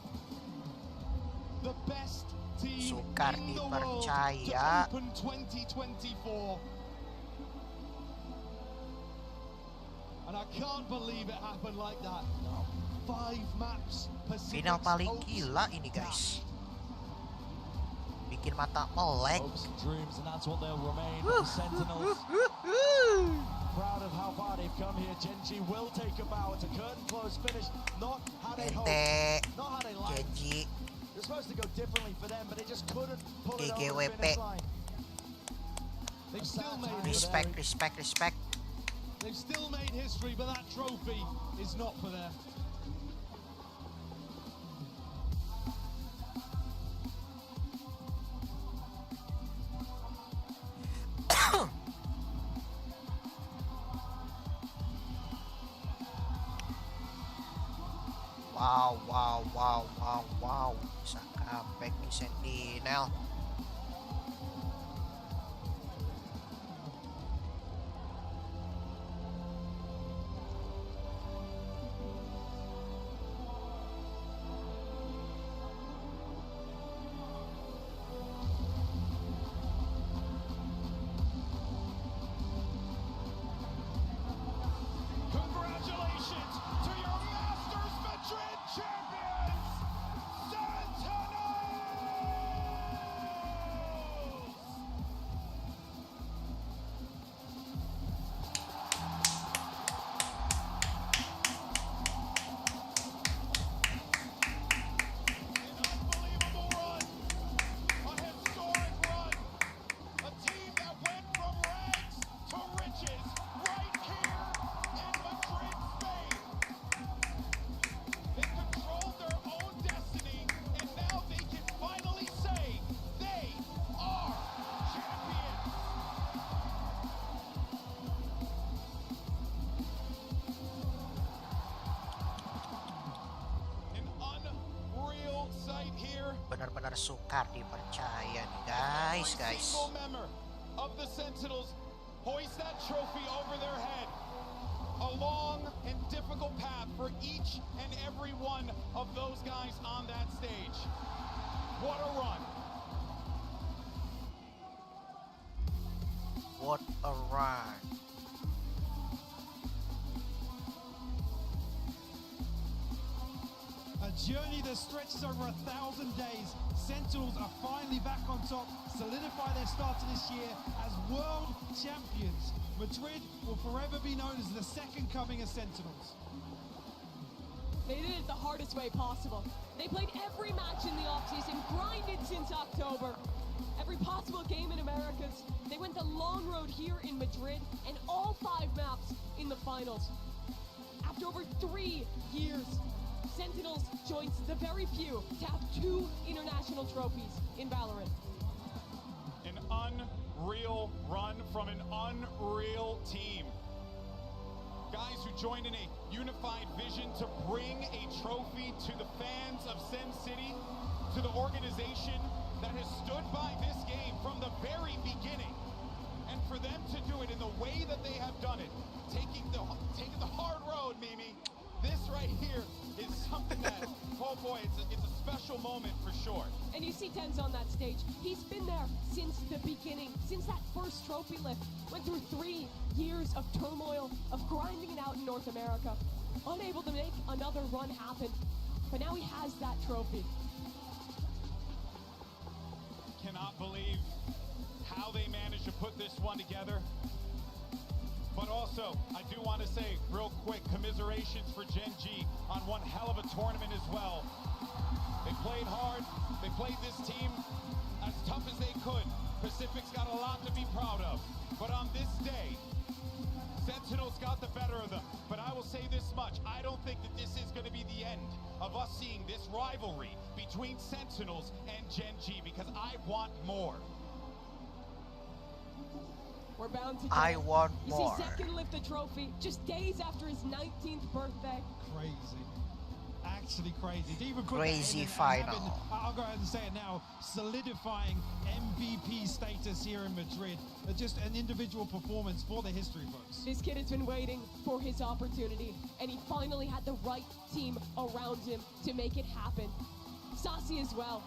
The best team Sukar in the world to dipercaya. open 2024. And I can't believe it happened like that. 5 maps. Final paling gila ini, guys. Bikin mata melek. Hopes and dreams, and that's what they'll remain. The Sentinels. Proud of how far they've come here. Gen.G will take a bow. It's a curtain close finish. Not how they hoped. Not how they liked. Gen.G. It was supposed to go differently for them, but they just couldn't pull it over the GGWP. finish line. They've still made Respect, respect, respect. They've still made history, but that trophy is not for them. Wow, wow, wow, wow, wow. Bisa comeback nih Sentinel. benar-benar sukar dipercaya nih guys. Every single member of the Sentinels hoist that trophy over their head. A long and difficult path for each and every one of those guys on that stage. What a run. What a run. A journey that stretches over 1,000 days. Sentinels are finally back on top, solidify their start to this year as world champions. Madrid will forever be known as the second coming of Sentinels. They did it the hardest way possible. They played every match in the offseason, grinded since October. Every possible game in Americas. They went the long road here in Madrid and all 5 maps in the finals. After over 3 years, Sentinels joins the very few to have 2 international trophies in Valorant. An unreal run from an unreal team. Guys who joined in a unified vision to bring a trophy to the fans of Sen City, to the organization that has stood by this game from the very beginning. And for them to do it in the way that they have done it, taking the hard road, Mimi, this right here is something that, oh boy, it's a special moment for sure. And you see Tenz on that stage. He's been there since the beginning, since that first trophy lift. Went through 3 years of turmoil, of grinding it out in North America. Unable to make another run happen. But now he has that trophy. Cannot believe how they managed to put this one together. But also, I do want to say real quick, commiserations for Gen.G on one hell of a tournament as well. They played hard. They played this team as tough as they could. Pacific's got a lot to be proud of. But on this day, Sentinels got the better of them. But I will say this much. I don't think that this is going to be the end of us seeing this rivalry between Sentinels and Gen.G because I want more. We're bound to I want you more. see Second lift the trophy just days after his 19th birthday. Crazy. Actually crazy. To even put Crazy that in final. having, I'll go ahead and say it now, solidifying MVP status here in Madrid. Just an individual performance for the history books. This kid has been waiting for his opportunity, and he finally had the right team around him to make it happen. Sassy as well.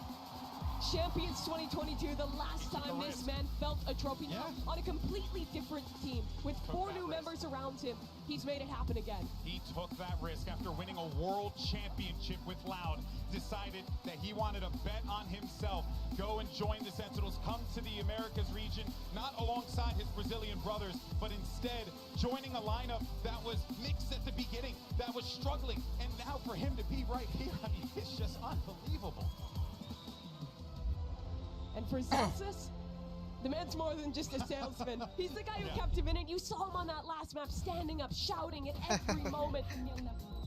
Champions 2022, the last time this man felt a trophy. Now on a completely different team with 4 new members around him. He's made it happen again. He took that risk after winning a world championship with Loud. Decided that he wanted to bet on himself. Go and join the Sentinels. Come to the Americas region, not alongside his Brazilian brothers, but instead joining a lineup that was mixed at the beginning, that was struggling. And now for him to be right here, I mean, it's just unbelievable. And for Zelsis, the man's more than just a salesman. He's the guy who kept him in it. You saw him on that last map, standing up, shouting at every moment.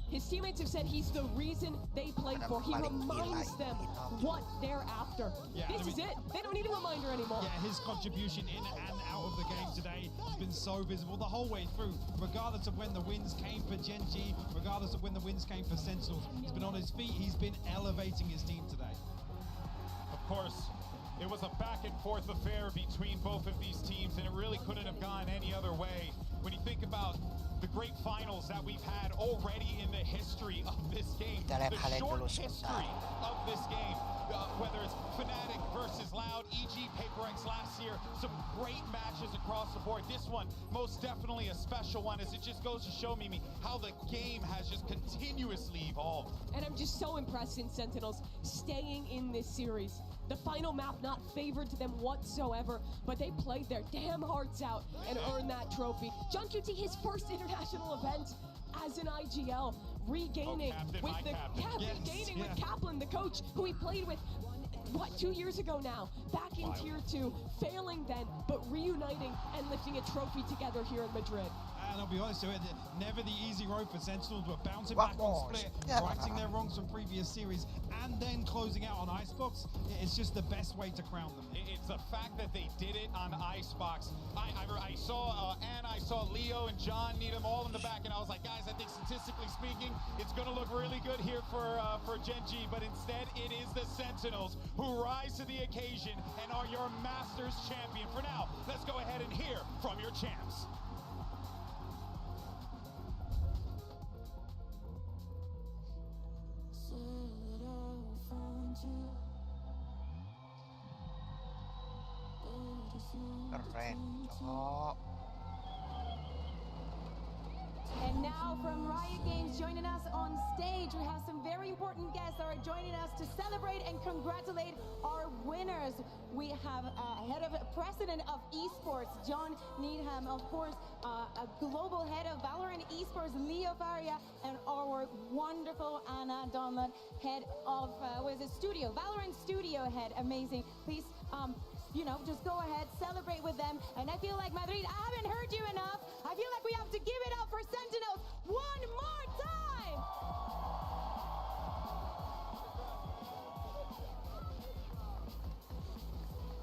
His teammates have said he's the reason they played for. He reminds them what they're after. This is it. They don't need a reminder anymore. Yeah, his contribution in and out of the game today has been so visible the whole way through. Regardless of when the wins came for Gen.G, regardless of when the wins came for Sentinels, he's been on his feet. He's been elevating his team today. Of course, it was a back and forth affair between both of these teams, and it really couldn't have gone any other way. When you think about the great finals that we've had already in the history of this game, the short history of this game, whether it's Fnatic versus Loud, EG, PaperX last year, some great matches across the board. This one, most definitely a special one, as it just goes to show me how the game has just continuously evolved. And I'm just so impressed in Sentinels staying in this series. The final map not favored to them whatsoever, but they played their damn hearts out and earned that trophy. GEN.G, his first international event as an regaining with Kaplan, the coach who he played with what, 2 years ago now, back in Tier 2, failing then, but reuniting and lifting a trophy together here in Madrid. And I'll be honest, never the easy road for Sentinels, but bouncing back on Split, righting their wrongs from previous series, and then closing out on Icebox, it's just the best way to crown them. It's the fact that they did it on Icebox. I saw Anne, I saw Leo and John need them all in the back, and I was like, guys, I think statistically speaking, it's going to look really good here for Gen.G, but instead it is the Sentinels who rise to the occasion and are your Masters champion. For now, let's go ahead and hear from your champs. Keren, cok. And now from Riot Games joining us on stage, we have some very important guests that are joining us to celebrate and congratulate our winners. We have head of president of esports, John Needham, of course, a global head of Valorant esports, Leo Faria, and our wonderful Anna Donlan, head of studio, Valorant studio head. Amazing. Please, just go ahead, celebrate with them. And I feel like, Madrid, I haven't heard you enough. I feel like we have to give it up for Sentinels one more time.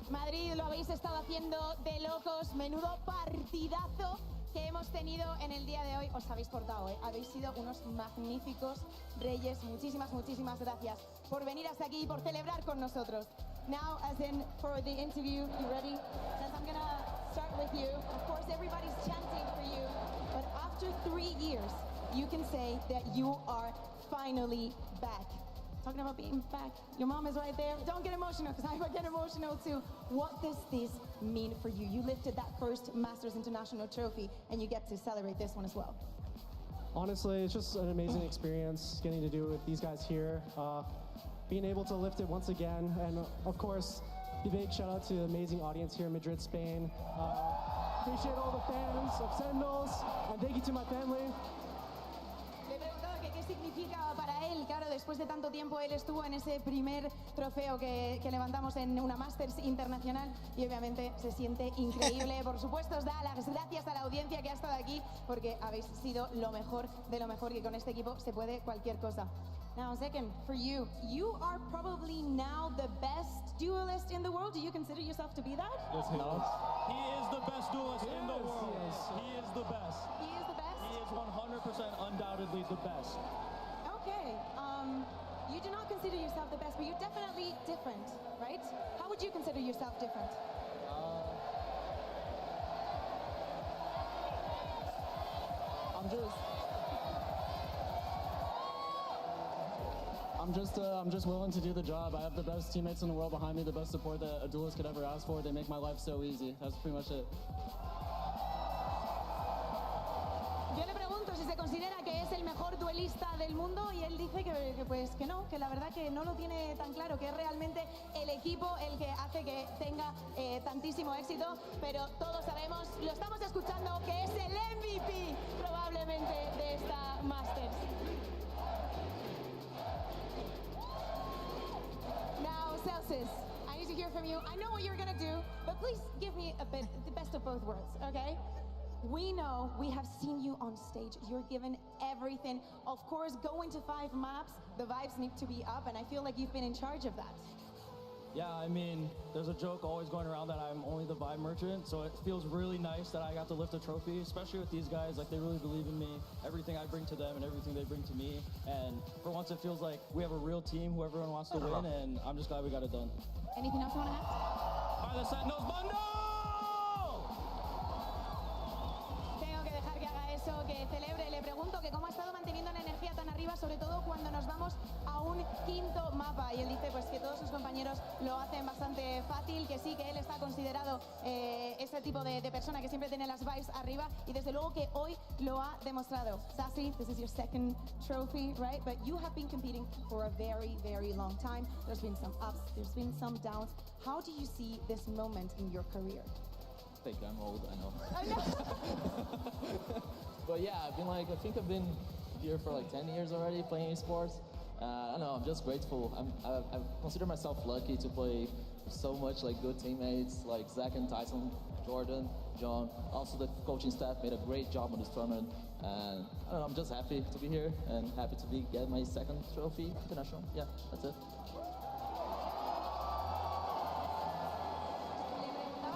Madrid, lo habéis estado haciendo de locos. Menudo partidazo que hemos tenido en el día de hoy. Os habéis portado, ¿eh? Habéis sido unos magníficos reyes. Muchísimas gracias por venir hasta aquí y por celebrar con nosotros. Now, as in for the interview, you ready? Since I'm gonna start with you. Of course, everybody's chanting for you. But after 3 years, you can say that you are finally back. Talking about being back, your mom is right there. Don't get emotional, because I get emotional too. What does this mean for you? You lifted that first Masters International trophy, and you get to celebrate this one as well. Honestly, it's just an amazing experience getting to do it with these guys here. Being able to lift it once again, and of course, a big shout out to the amazing audience here in Madrid, Spain. Appreciate all the fans of Sentinels, and thank you to my family. Le he preguntado que qué significa para él. Claro, después de tanto tiempo él estuvo en ese primer trofeo que levantamos en una Masters internacional y obviamente se siente increíble. Por supuesto, os da las gracias a la audiencia que ha estado aquí porque habéis sido lo mejor de lo mejor y con este equipo se puede cualquier cosa. Now, second, for you, you are probably now the best duelist in the world. Do you consider yourself to be that? Yes, he is. He is the best duelist in the world. He is the best. He is the best? He is 100% undoubtedly the best. Okay. You do not consider yourself the best, but you're definitely different, right? How would you consider yourself different? I'm just willing to do the job. I have the best teammates in the world behind me, the best support that a duelist could ever ask for. They make my life so easy. That's pretty much it. Yo le pregunto si se considera que es el mejor duelista del mundo y él dice que no, que la verdad que no lo tiene tan claro, que es realmente el equipo el que hace que tenga tantísimo éxito, pero todos sabemos, lo estamos escuchando, que es el MVP probablemente de esta Masters. Now, Celsius, I need to hear from you. I know what you're gonna do, but please give me a bit, the best of both worlds, okay? We know, we have seen you on stage. You're given everything. Of course, going to 5 maps, the vibes need to be up, and I feel like you've been in charge of that. Yeah, I mean, there's a joke always going around that I'm only the vibe merchant, so it feels really nice that I got to lift a trophy, especially with these guys. Like, they really believe in me, everything I bring to them and everything they bring to me. And for once, it feels like we have a real team who everyone wants to win, and I'm just glad we got it done. Anything else you want to add? All right, the Sentinels bundle! Tengo que dejar que haga eso, que celebre. Le pregunto que cómo ha estado manteniendo la energía tan arriba, sobre todo cuando nos vamos a un quinto mapa. Y él dice pues que todos sus compañeros lo hacen bastante fácil, que sí, que él está considerado ese tipo de persona que siempre tiene las vibes arriba y desde luego que hoy lo ha demostrado. Sassy, this is your second trophy, right? But you have been competing for a very, very long time. There's been some ups, there's been some downs. How do you see this moment in your career? Fake, I'm old, I know. But yeah, I think I've been here for like 10 years already playing esports. I don't know, I'm just grateful. I consider myself lucky to play so much like good teammates like Zach and Tyson, Jordan, John. Also the coaching staff made a great job on this tournament. And I don't know, I'm just happy to be here and happy to get my second trophy international. Yeah, that's it.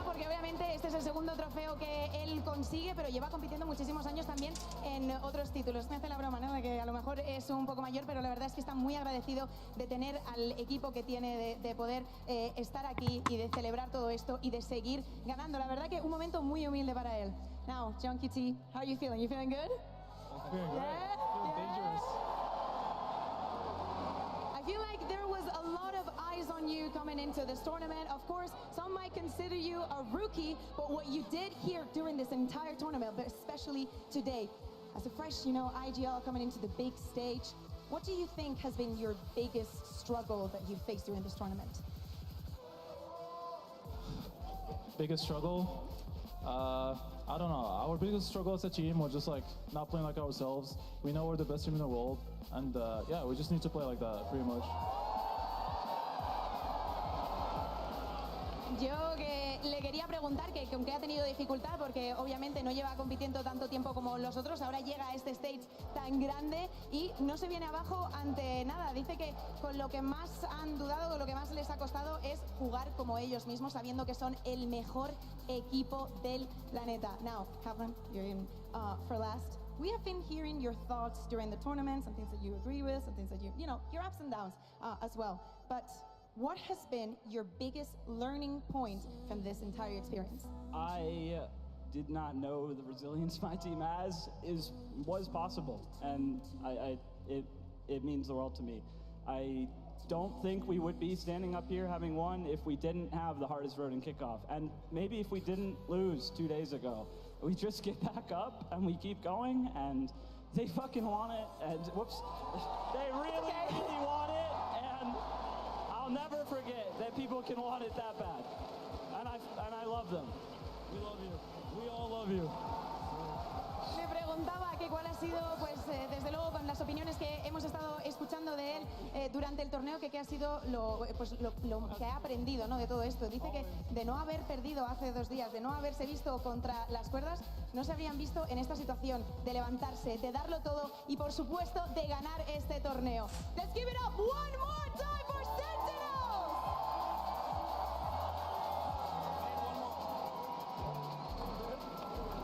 Porque obviamente este es el segundo trofeo que él consigue, pero lleva compitiendo muchísimos años también en otros títulos. Me hace la broma, ¿no? De que a lo mejor es un poco mayor, pero la verdad es que está muy agradecido de tener al equipo que tiene, de poder estar aquí y de celebrar todo esto y de seguir ganando. La verdad que un momento muy humilde para él. Now, GEN.G, how are you feeling? You feeling good? I'm feeling great. Feeling dangerous. I feel like there was a lot of eyes on you coming into this tournament. Of course, some might consider you a rookie, but what you did here during this entire tournament, but especially today, as a fresh, IGL coming into the big stage, what do you think has been your biggest struggle that you faced during this tournament? Biggest struggle? I don't know. Our biggest struggle as a team was just like not playing like ourselves. We know we're the best team in the world, and yeah, we just need to play like that, pretty much. Yo que le quería preguntar que aunque ha tenido dificultad porque obviamente no lleva compitiendo tanto tiempo como los otros, ahora llega a este stage tan grande y no se viene abajo ante nada. Dice que con lo que más han dudado, con lo que más les ha costado es jugar como ellos mismos, sabiendo que son el mejor equipo del planeta. Now, Kaplan, you're in for last. We have been hearing your thoughts during the tournament, some things that you agree with, some things that your ups and downs as well. But what has been your biggest learning point from this entire experience? I did not know the resilience my team was possible, and it means the world to me. I don't think we would be standing up here having won if we didn't have the hardest road in kickoff, and maybe if we didn't lose 2 days ago. We just get back up and we keep going, and they fucking want it, and whoops, they really, really want it, and I'll never forget that people can want it that bad. And I love them. We love you. We all love you. Me preguntaba que cuál ha sido, pues desde luego con las opiniones que hemos estado escuchando de él durante el torneo, que ha sido lo que ha aprendido, ¿no? De todo esto. Dice que de no haber perdido hace 2 días, de no haberse visto contra las cuerdas, no se habrían visto en esta situación de levantarse, de darlo todo y por supuesto de ganar este torneo. Let's give it up one more time for Sentinels!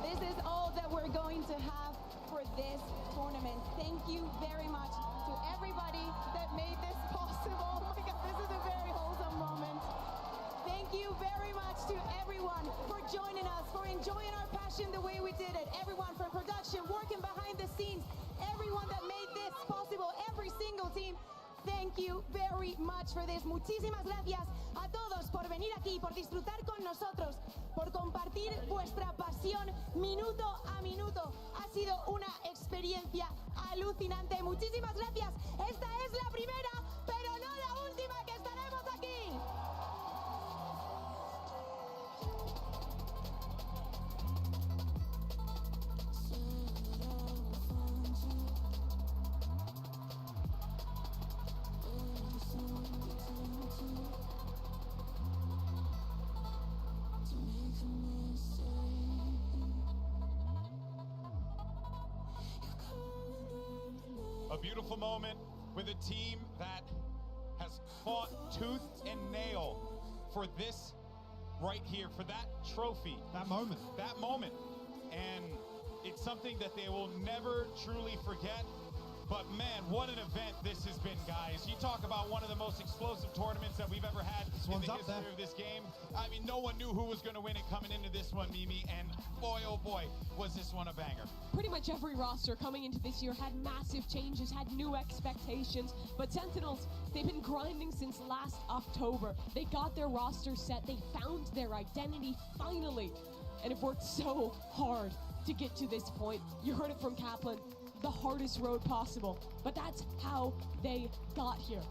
This is all that we're going to have for this tournament. Thank you very much to everybody that made this possible. Oh my God, this is a very wholesome moment. Thank you very much to everyone for joining us, for enjoying our passion the way we did it. Everyone from production, working behind the scenes, everyone that made this possible, every single team. Thank you very much for this. Muchísimas gracias a todos por venir aquí, por disfrutar con nosotros, por compartir vuestra pasión minuto a minuto. Ha sido una experiencia alucinante. Muchísimas gracias. Esta es la primera, pero no la última que estaremos aquí. A beautiful moment with a team that has fought tooth and nail for this right here, for that trophy. That moment. That moment. And it's something that they will never truly forget. But man, what an event this has been, guys. You talk about one of the most explosive tournaments that we've ever had in the history of this game. I mean, no one knew who was going to win it coming into this one, Mimi. And boy, oh boy, was this one a banger. Pretty much every roster coming into this year had massive changes, had new expectations. But Sentinels, they've been grinding since last October. They got their roster set. They found their identity finally. And have worked so hard to get to this point. You heard it from Kaplan. The hardest road possible, but that's how they got here.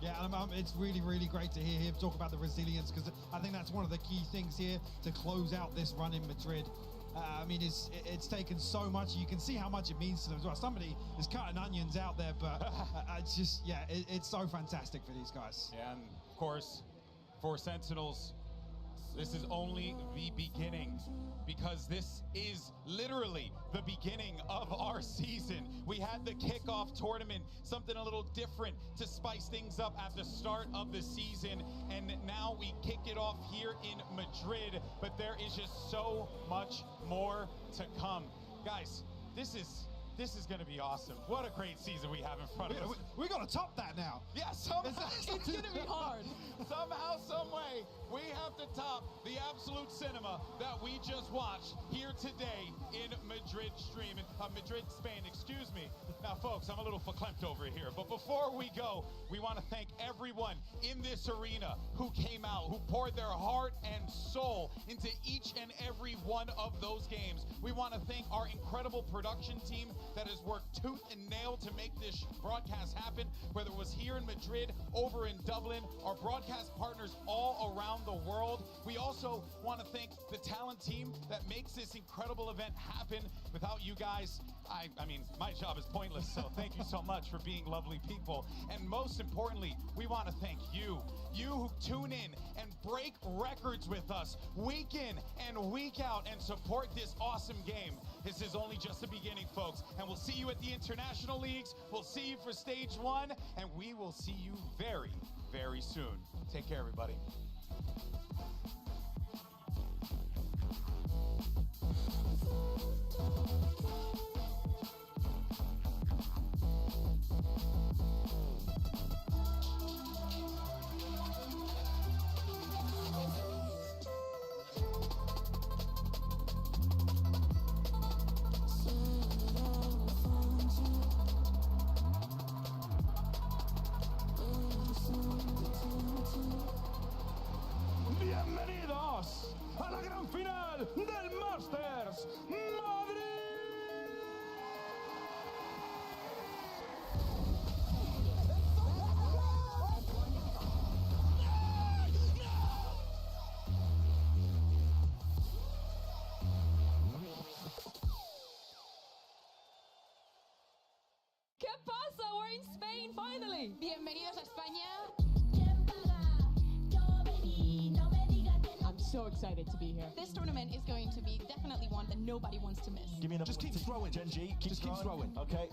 Yeah, it's really, really great to hear him talk about the resilience, because I think that's one of the key things here to close out this run in Madrid. I mean, it's taken so much. You can see how much it means to them as well. Somebody is cutting onions out there, but it's just, yeah, it's so fantastic for these guys. Yeah, and of course, for Sentinels, this is only the beginning, because this is literally the beginning of our season. We had the kickoff tournament, something a little different to spice things up at the start of the season, and now we kick it off here in Madrid, but there is just so much more to come. Guys, this is going to be awesome. What a great season we have in front of us. We got to top that now. Yeah, somehow. It's going to be hard. Somehow, some way, we have to top the absolute cinema that we just watched here today in Madrid Madrid, Spain, excuse me. Now, folks, I'm a little verklempt over here, but before we go, we want to thank everyone in this arena who came out, who poured their heart and soul into each and every one of those games. We want to thank our incredible production team that has worked tooth and nail to make this broadcast happen, whether it was here in Madrid, over in Dublin, our broadcast partners all around the world. We also want to thank the talent team that makes this incredible event happen. Without you guys, I mean, my job is pointless, so thank you so much for being lovely people. And most importantly, we want to thank you who tune in and break records with us week in and week out and support this awesome game. This is only just the beginning, folks, and we'll see you at the international leagues. We'll see you for stage 1, and we will see you very, very soon. Take care, everybody. Bienvenidos a la gran final del Masters Madrid. ¿Qué pasa? We're in Spain finally. Bienvenidos a España. I'm so excited to be here. This tournament is going to be definitely one that nobody wants to miss. Give me another. Just keep throwing. Gen.G, keep throwing. Okay.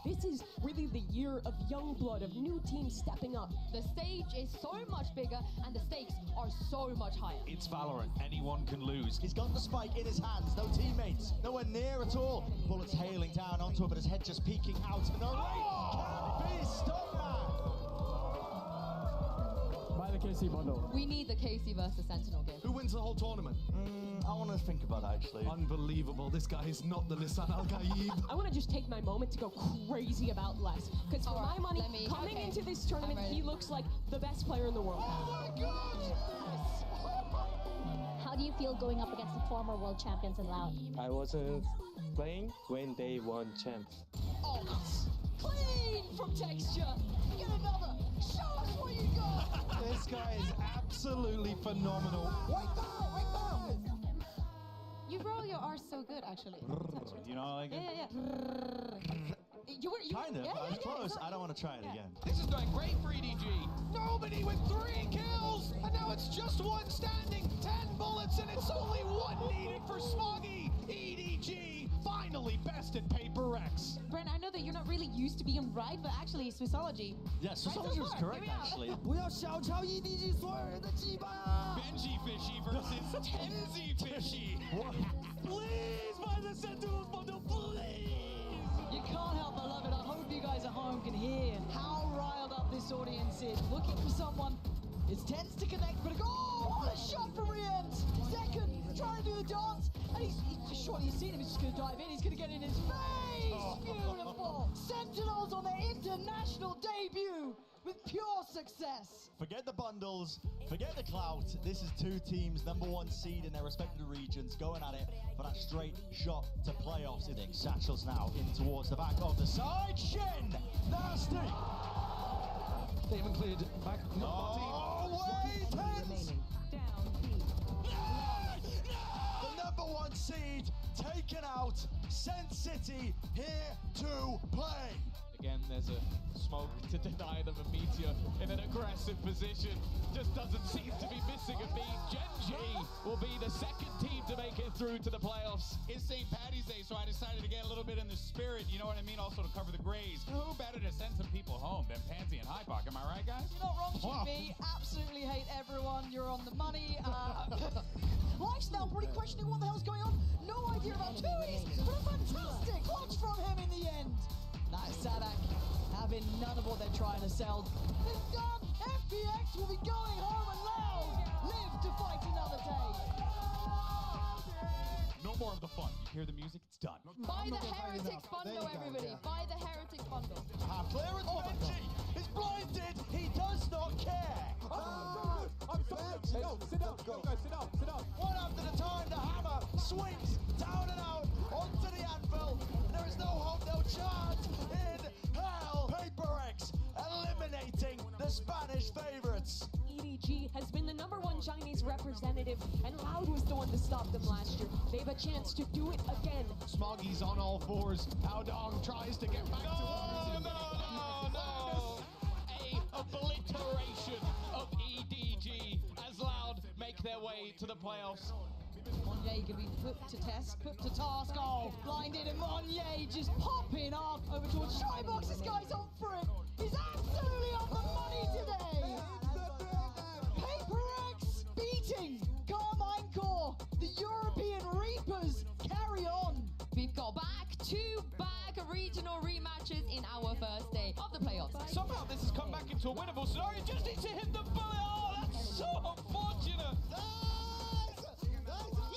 This is really the year of young blood, of new teams stepping up. The stage is so much bigger and the stakes are so much higher. It's Valorant. Anyone can lose. He's got the spike in his hands. No teammates. Nowhere near at all. Bullets hailing down onto him, but his head just peeking out. And the race can't be stopped, man. Buy the KC bundle. We need the KC versus Sentinel game. Who wins the whole tournament? I want to think about that, actually. Unbelievable. This guy is not the Lisan Al-Gaib. I want to just take my moment to go crazy about Les. Because for my money, coming into this tournament, he looks like the best player in the world. Oh my gosh! How do you feel going up against the former world champions in Loud? I wasn't playing when they won champs. Oh, clean from texture. Get another. Show us what you got. This guy is absolutely phenomenal. Wait down! You roll your R's so good, actually. You know, like Yeah. You kind of. I was close. I don't want to try it again. This is going great for EDG. Nobody with 3 kills, and now it's just one standing. 10 bullets, and it's only one needed for Smoggy. EDG finally best in Paper X. Brent, I know that you're not really used to being right, but actually, Swissology. Yeah, Swissology was correct, actually. Benji Fishy versus Tenzi Fishy. Please buy the Sentinels bundle, please! You can't help but love it. I hope you guys at home can hear how riled up this audience is. Looking for someone. It tends to connect, but oh, what a shot from Rian! Second, trying to do the dance, and he's just surely you've seen him. He's just going to dive in. He's going to get in his face. Beautiful. Sentinels on their international debut with pure success. Forget the bundles, forget the clout. This is 2 teams, #1 seed in their respective regions, going at it for that straight shot to playoffs. Inning Satchels now in towards the back of the side. Shen, nasty. They haven't cleared back. Oh, wait, Tenz. The #1 seed Sent City here to play. Again, there's a smoke to deny them a meteor in an aggressive position. Just doesn't seem to be missing a beat. Gen.G will be the second team to make it through to the playoffs. It's St. Patty's Day, so I decided to get a little bit in the spirit, you know what I mean? Also to cover the grays. Who better to send some people home than Pansy and Hypock, am I right, guys? You're not wrong, GB. Absolutely hate everyone. You're on the money. Life's now probably questioning what the hell's going on. No idea about Tui's, but a fantastic clutch from him in the end. That is Sadak having none of what they're trying to sell. It's done. FPX will be going home and loud. Live to fight another day. No more of the fun. You hear the music, it's done. Buy the Heretics bundle, everybody. Buy the Heretics bundle. Clear as G is blinded. He does not care. I'm sorry. Hey, no, sit down. Go, guys, sit down. Sit down. One after the time, the hammer swings down and out onto the anvil. There is no hope, no chance in hell. Paper X eliminating the Spanish favorites. EDG has been the #1 Chinese representative, and Loud was the one to stop them last year. They have a chance to do it again. Smoggy's on all fours. Dong tries to get back to one. No. A obliteration of EDG as Loud make their way to the playoffs. Monye can be put to test, put to task. Oh, blinded, and Monye just popping off over towards Shybox. This guy's on for it. He's absolutely on the money today. Paper X beating Carmine Core. The European Reapers carry on. We've got back-to-back regional rematches in our first day of the playoffs. Somehow this has come back into a winnable scenario. Just needs to hit the bullet. Oh, that's so unfortunate.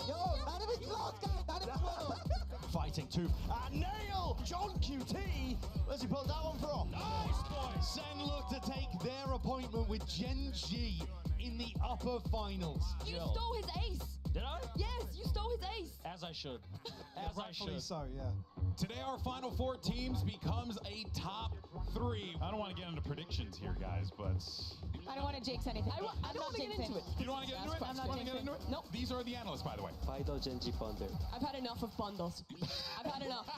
Yo, not even close, guys. Not even close. Fighting to nail John QT. Where's he pulled that one from? Nice, boy. Sen look to take their appointment with Gen.G in the upper finals. You stole his ace. Did I? Yes, you stole his ace. As I should. As I should. So, yeah. Today, our final 4 teams becomes a top 3. I don't want to get into predictions here, guys, but... I don't want to jinx anything. I don't want to get into it. You don't want to get into it? I'm not jinxing. Nope. These are the analysts, by the way. Fido Gen.G bundle. I've had enough of bundles. I've had enough.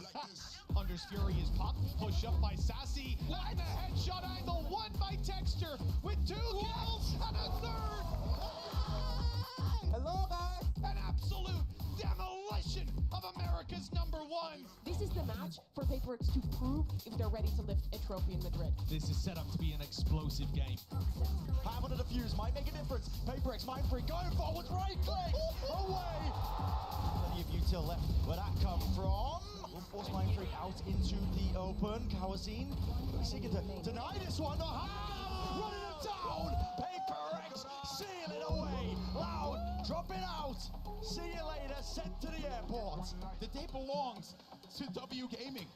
Thunder's Fury is popped. Push up by Sassy. And a headshot angle. 1 by Texture with 2 kills and a 3rd. Hello, guys. An absolute demolition of America's #1. This is the match for Paper X to prove if they're ready to lift a trophy in Madrid. This is set up to be an explosive game. Hammer to defuse might make a difference. Paper X mind free going forwards, right click away. Plenty of util left. Where that come from? Will force mind free out into the open. Kawaseen seeking to deny this one. The Ham running it down. Paper X seal it away. Loud dropping out. See you later. Sent to the airport. The day belongs to W Gaming.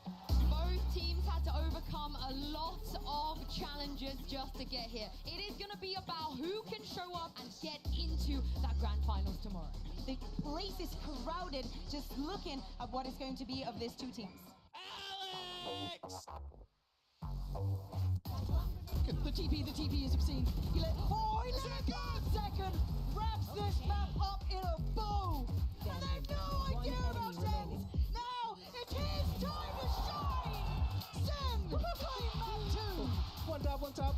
Both teams had to overcome a lot of challenges just to get here. It is going to be about who can show up and get into that grand finals tomorrow. The place is crowded, just looking at what is going to be of these 2 teams. Alex! The TP as you've seen. He let second, wraps this map up in a bow. And they have no idea about Sen. Now it's his time to shine. Sen, playing map 2. One tap.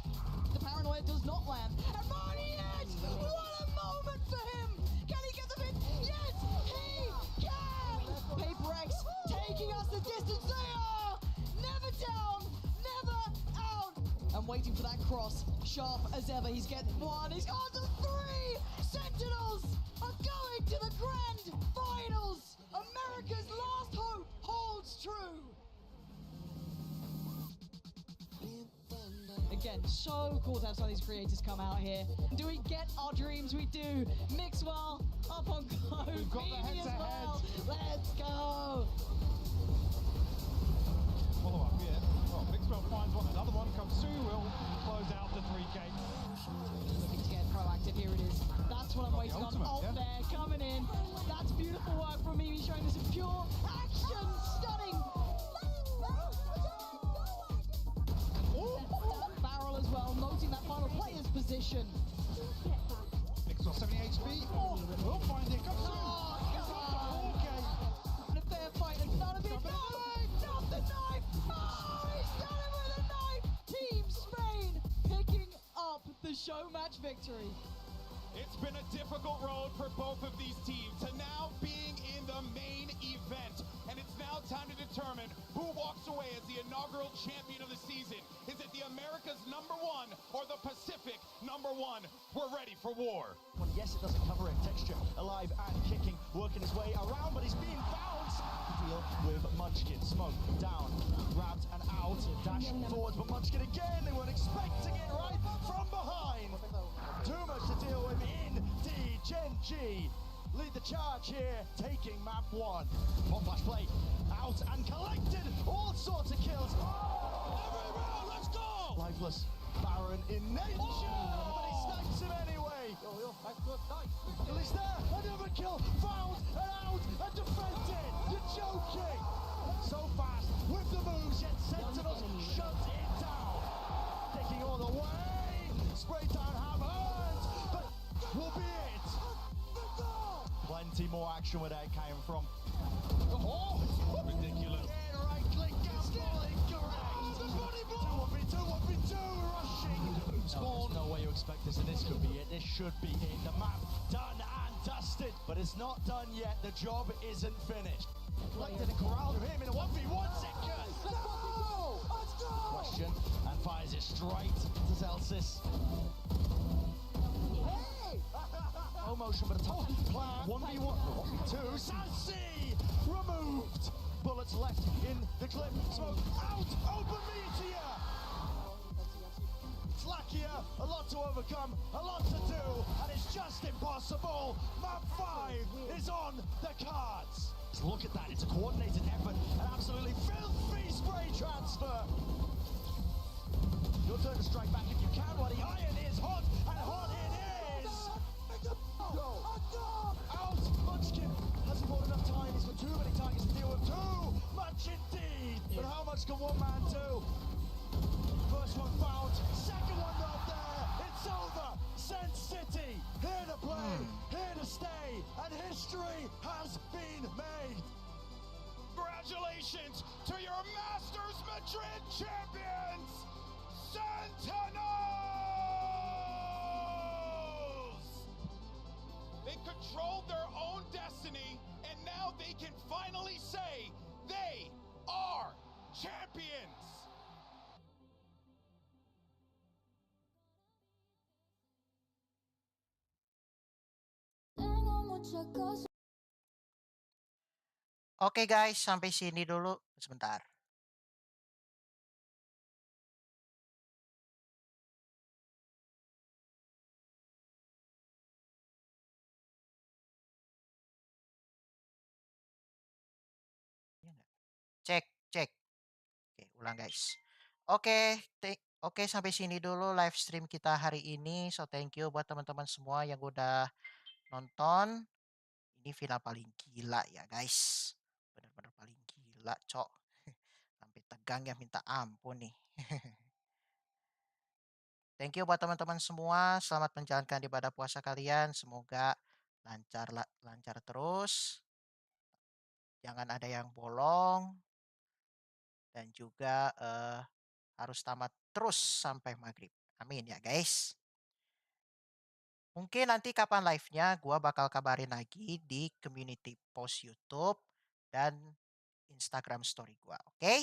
The paranoia does not land. And Marniet, what a moment for him. Can he get the hit? Yes, he can. Paper X taking us the distance they are. Never down, never out. I'm waiting for that cross. Sharp as ever. He's getting 1. He's on to 3. Sentinels are going to the grand finals. America's last hope holds true. Again, so cool to have some of these creators come out here. Do we get our dreams? We do. Mixwell up on go. We've got the Phoebe as well. heads. Let's go. Follow up, yeah. Well, Mixwell finds one, another one comes through, will close out the 3K. Looking to get proactive, here it is. That's what I'm waiting on. ultimate, Alt yeah. there, coming in. That's beautiful work from Mimi, showing us some pure action. Stunning. Barrel as well, noting that final player's position. Mixwell 70 HP. Oh, we'll find it. Comes through. Oh, God. Okay. And a fair fight, and none of it. show match victory. It's been a difficult road for both of these teams to now being in the main event. And it's now time to determine who walks away as the inaugural champion of the season. Is it the America's #1 or the Pacific #1? We're ready for war. Well, yes, it doesn't cover it. Texture alive and kicking, working his way around, but he's being bounced. Deal with Munchkin. Smoke down, grabbed and out, dash forwards, but Munchkin again. They weren't expecting it right from behind. Too much to deal with indeed. Gen.G lead the charge here, taking map 1. One flash play, out and collected. All sorts of kills. Every round, let's go! Lifeless Baron in nature, but he snipes him anyway. At least there, another kill, found and out and defended. You're joking. So fast with the moves, yet Sentinels shut it down. Taking all the way, spray down hammers, but will be it. Plenty more action where that came from. Oh, ridiculous. Again, right click, gamble, incorrect. 2-1v2, 1v2, rushing. Spawn. No way you expect this, and this could be it. This should be it. The map done and dusted, but it's not done yet. The job isn't finished. Collected and corralled him in a 1v1 second. No! Let's go! Question, and fires it straight to Zelsis. Hey! No motion, but a tough plan. 1v1, 1v2. Sassy removed. Bullets left in the clip. Smoke out. Open meteor. Slackier, a lot to overcome, a lot to do, and it's just impossible. Map 5 is on the cards. Look at that, it's a coordinated effort, an absolutely filthy spray transfer. Your turn to strike back if you can, while the iron is hot, and hot it is. Out, Munchkin hasn't got enough time, he's got too many targets to deal with, too much indeed. But how much can one man do? First one found, second one not there, it's over. Sent City, here to play, here to stay, and history has been made. Congratulations to your Masters Madrid champions, Sentinels! They controlled their own destiny, and now they can finally say they are champions! Oke guys, sampai sini dulu sebentar. Cek, cek. Oke, ulang guys. Oke, sampai sini dulu live stream kita hari ini. So thank you buat teman-teman semua yang udah nonton. Ini final paling gila ya guys. Bener-bener paling gila, cok. Sampai tegang ya minta ampun nih. Thank you buat teman-teman semua. Selamat menjalankan ibadah puasa kalian. Semoga lancar terus. Jangan ada yang bolong. Dan juga harus tamat terus sampai maghrib. Amin ya guys. Mungkin nanti kapan live-nya gue bakal kabarin lagi di community post YouTube dan Instagram story gue. Oke?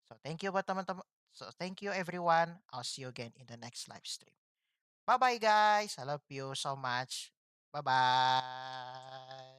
So thank you buat teman-teman. So thank you everyone. I'll see you again in the next live stream. Bye-bye guys. I love you so much. Bye-bye.